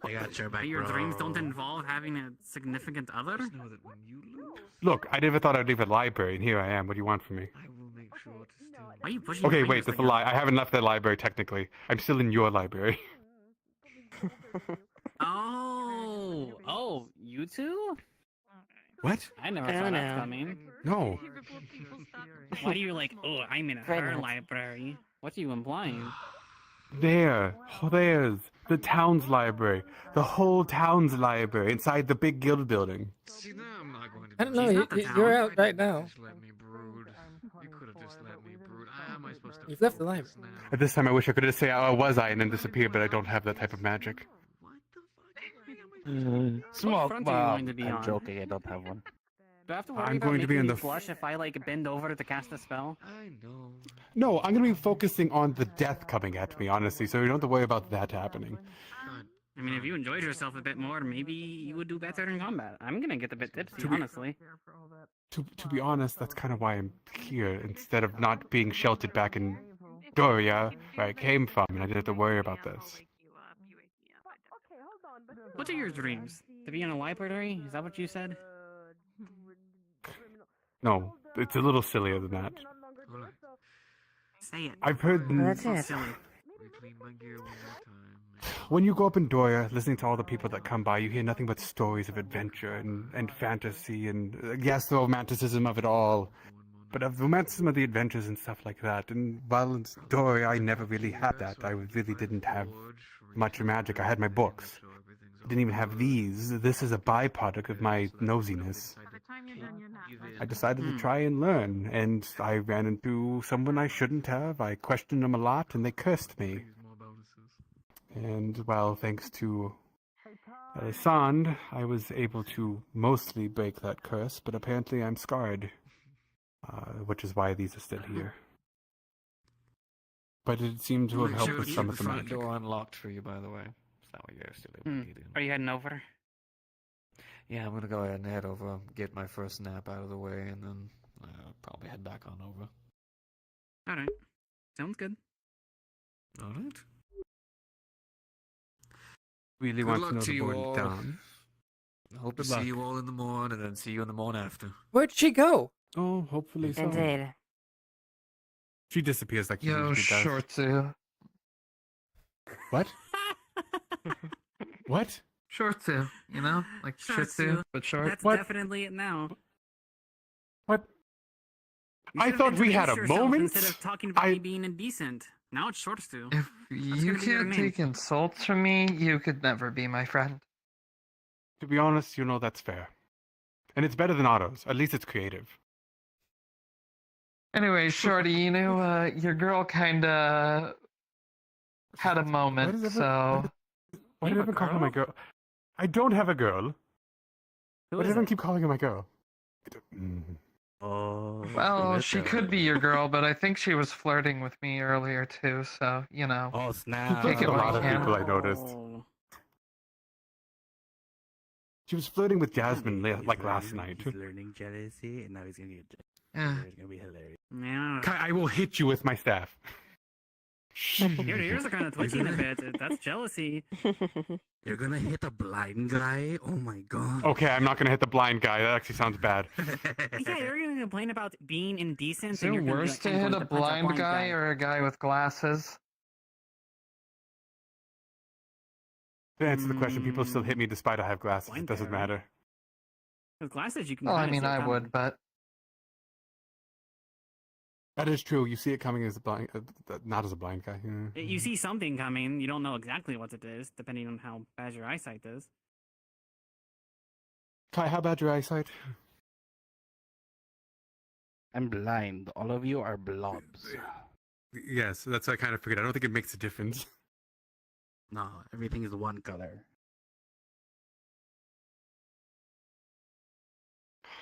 I got your back, Your bro. dreams don't involve having a significant other? Just know that when you lose, Look, I never thought I'd leave a library, and here I am. What do you want from me? I will make sure to still. Why are you pushing Okay, your wait, fingers that's a like lie. I haven't left the library technically. I'm still in your library. Oh, you two? What? I never I saw don't that know. coming. No. Why are you like, oh, I'm in Right her now. library? What are you implying? There's the town's library. The whole town's library inside the big guild building. See, now I'm not going to. I don't know. She's not the You're town. out right now. Just let me brood. You could have just let me brood. How am I supposed to? You've left the library. focus now? At this time, I wish I could just say, "Oh, was I?" and then disappear, but I don't have that type of magic. What the fuck? Small. front are you going to be I'm on? joking. I don't have one. Do I have to worry I'm about going to be making in you the flush if I like bend over to cast a spell? I know. No, I'm going to be focusing on the death coming at me, honestly. So you don't have to worry about that happening. I mean, if you enjoyed yourself a bit more, maybe you would do better in combat. I'm gonna get a bit tipsy, To be- honestly. To be honest, that's kind of why I'm here instead of not being sheltered back in Doria, where I came from, and I didn't have to worry about this. What are your dreams? To be in a library? Is that what you said? No, it's a little sillier than that. Say it. I've heard That's So it. silly. Reclaim my gear one more time. when you go up in Doria, listening to all the people that come by, you hear nothing but stories of adventure and fantasy and yes, the romanticism of it all. But of the romanticism of the adventures and stuff like that. And while in Doria, I never really had that. I really didn't have much magic. I had my books. I didn't even have these. This is a byproduct of my nosiness. I decided to try and learn, and I ran into someone I shouldn't have. I questioned them a lot, and they cursed me. And, well, thanks to Elisande, I was able to mostly break that curse, but apparently I'm scarred. Which is why these are still here. But it seemed to have helped with some of the front magic. door unlocked for you, by the way. Is that what you're still able to get in? Are you heading over? Yeah, I'm gonna go ahead and head over, get my first nap out of the way, and then probably head back on over. Alright. Sounds good. Alright. Really Good want to luck know to the you board all. down. I hope Good to see luck. you all in the morning, and then see you in the morning after. Where'd she go? Oh, hopefully so. Indeed. She disappears like she Yo, usually does. Shortsu. What? What? Shortsu, you know? Like Shitsu, but short. That's What? definitely it now. What? You I should've thought we had a introduced yourself moment. Instead of talking about me being indecent. Now it's Shortsu. If you gonna be your can't name. take insults from me, you could never be my friend. To be honest, you know that's fair. And it's better than Otto's. At least it's creative. Anyway, Shorty, you know, your girl kinda had a moment, so... Why did everyone call her my girl? I don't have a girl. Why does everyone keep calling her my girl? Oh. Well, she could be your girl, but I think she was flirting with me earlier too, so, you know. Oh, snap. Take it a while lot you of can. people I noticed. Oh. She was flirting with Jasmine like last night. He's learning jealousy, and now he's gonna get. Yeah. It's gonna be hilarious. Yeah. Kai, I will hit you with my staff. Your ears are kind of twitching a bit. That's jealousy. You're gonna hit a blind guy? Oh my god. Okay, I'm not gonna hit the blind guy. That actually sounds bad. Yeah, you're gonna complain about being indecent. Is and it you're gonna be worse like, to I'm hit going a to punch blind guy or a guy with glasses? To answer the question, people still hit me despite I have glasses. Blind It doesn't guy. matter. With glasses, you can. Well, I kinda mean, see it I coming. would, but That is true. You see it coming as a blind, not as a blind guy. You see something coming. You don't know exactly what it is, depending on how bad your eyesight is. Kai, how bad your eyesight? I'm blind. All of you are blobs. Yes, that's what I kind of figured. I don't think it makes a difference. No, everything is one color.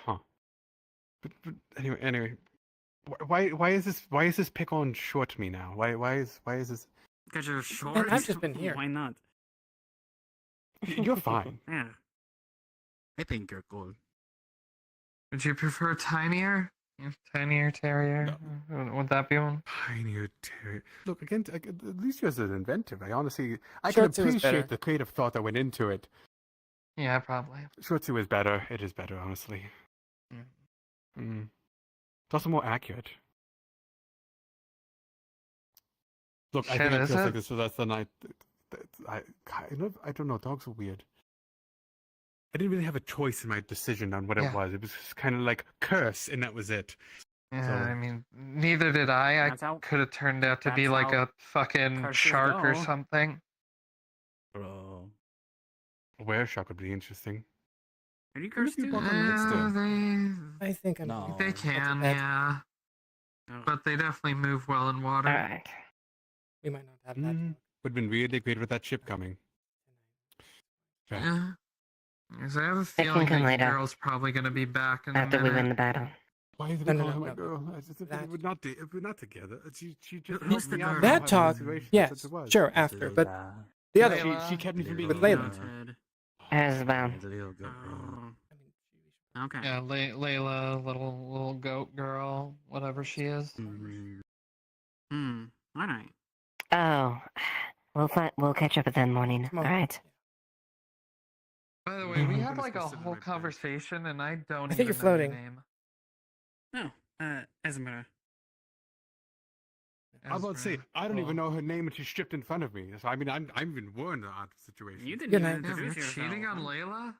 Huh. But anyway, why is this pick on short me now? Why is this? Because you're short. And I've just been here. Why not? You're fine. Yeah. I think you're cool. would you prefer tinier? Tinier terrier? Would that be one? Tinier terrier. Look, again, at least you're as an inventive. I honestly, I Short can Sue is better. appreciate the creative thought that went into it. Yeah, probably. Shortsu is better. It is better, honestly. Mm. It's also more accurate. Look, I Shit, think it is feels it? like this was the night. I don't know. Dogs are weird. I didn't really have a choice in my decision on what Yeah. it was. It was just kind of like curse, and that was it. Yeah, So- I mean, neither did I. That's how- I could have turned out to be that's like how a fucking curses shark or go. something. Bro. A wereshark would be interesting. Are you What if cursed you too? walk on the Yeah, I think I'm. No. they can, bad. yeah. Oh. But they definitely move well in water. Alright. We might not have that. Would have been really great with that ship coming. Okay. Yeah. Because I have a can feeling come that later. girl's probably going to be back in a After we win minute. the battle. Why is it No, no, calling no, my no. girl? I just think That- we're not together. She just Who's helped the me out girl? in That the talk, situation yes, such it was. sure, after, but the other Layla. She kept me from being With alone. Layla. Isabel. It's a little good, bro. Oh. Okay. Yeah, Layla, little goat girl, whatever she is. All right. Oh, we'll catch up at that morning. Come All on. right. By the way, we I'm had gonna like a supposed to whole write that. conversation, and I don't I think even you're know your floating. name. No, Esmeralda. I was about to say, Ezra. I don't Cool. even know her name, and she's stripped in front of me. So I mean, I'm even more in the odd situation. You didn't Good even night. Damn, you're introduce yourself. cheating on Layla?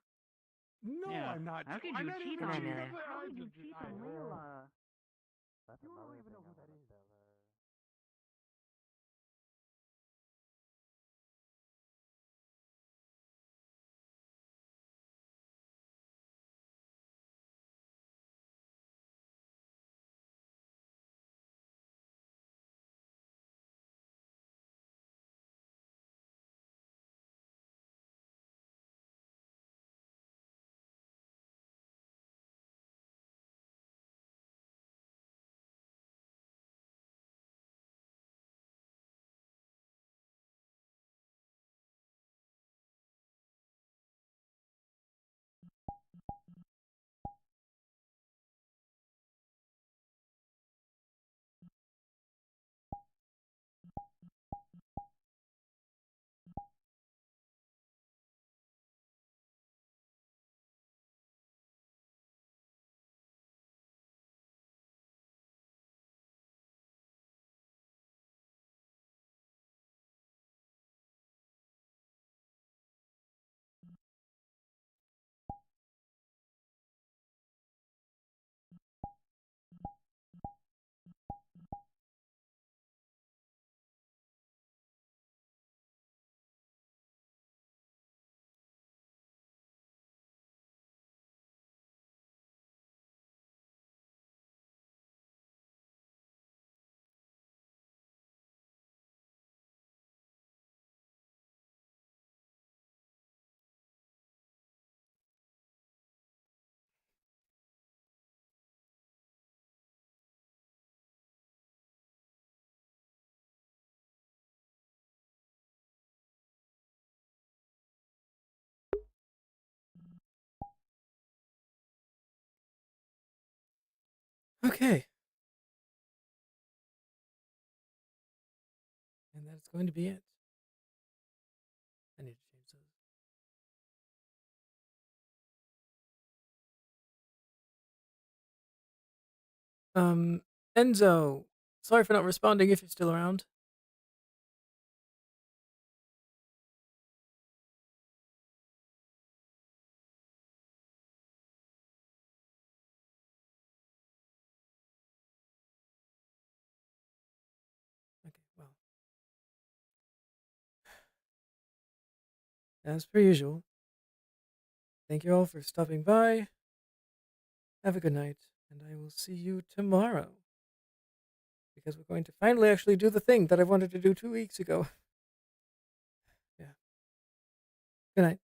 No, Yeah. I'm not. How could I'm you not cheat even on cheating. Amelia? How could you cheat on Layla? You don't even know who that is. Okay. And that's going to be it. I need to change those. Enzo, sorry for not responding if you're still around. Okay, well. As per usual, thank you all for stopping by. Have a good night, and I will see you tomorrow. Because we're going to finally actually do the thing that I wanted to do 2 weeks ago. Yeah. Good night.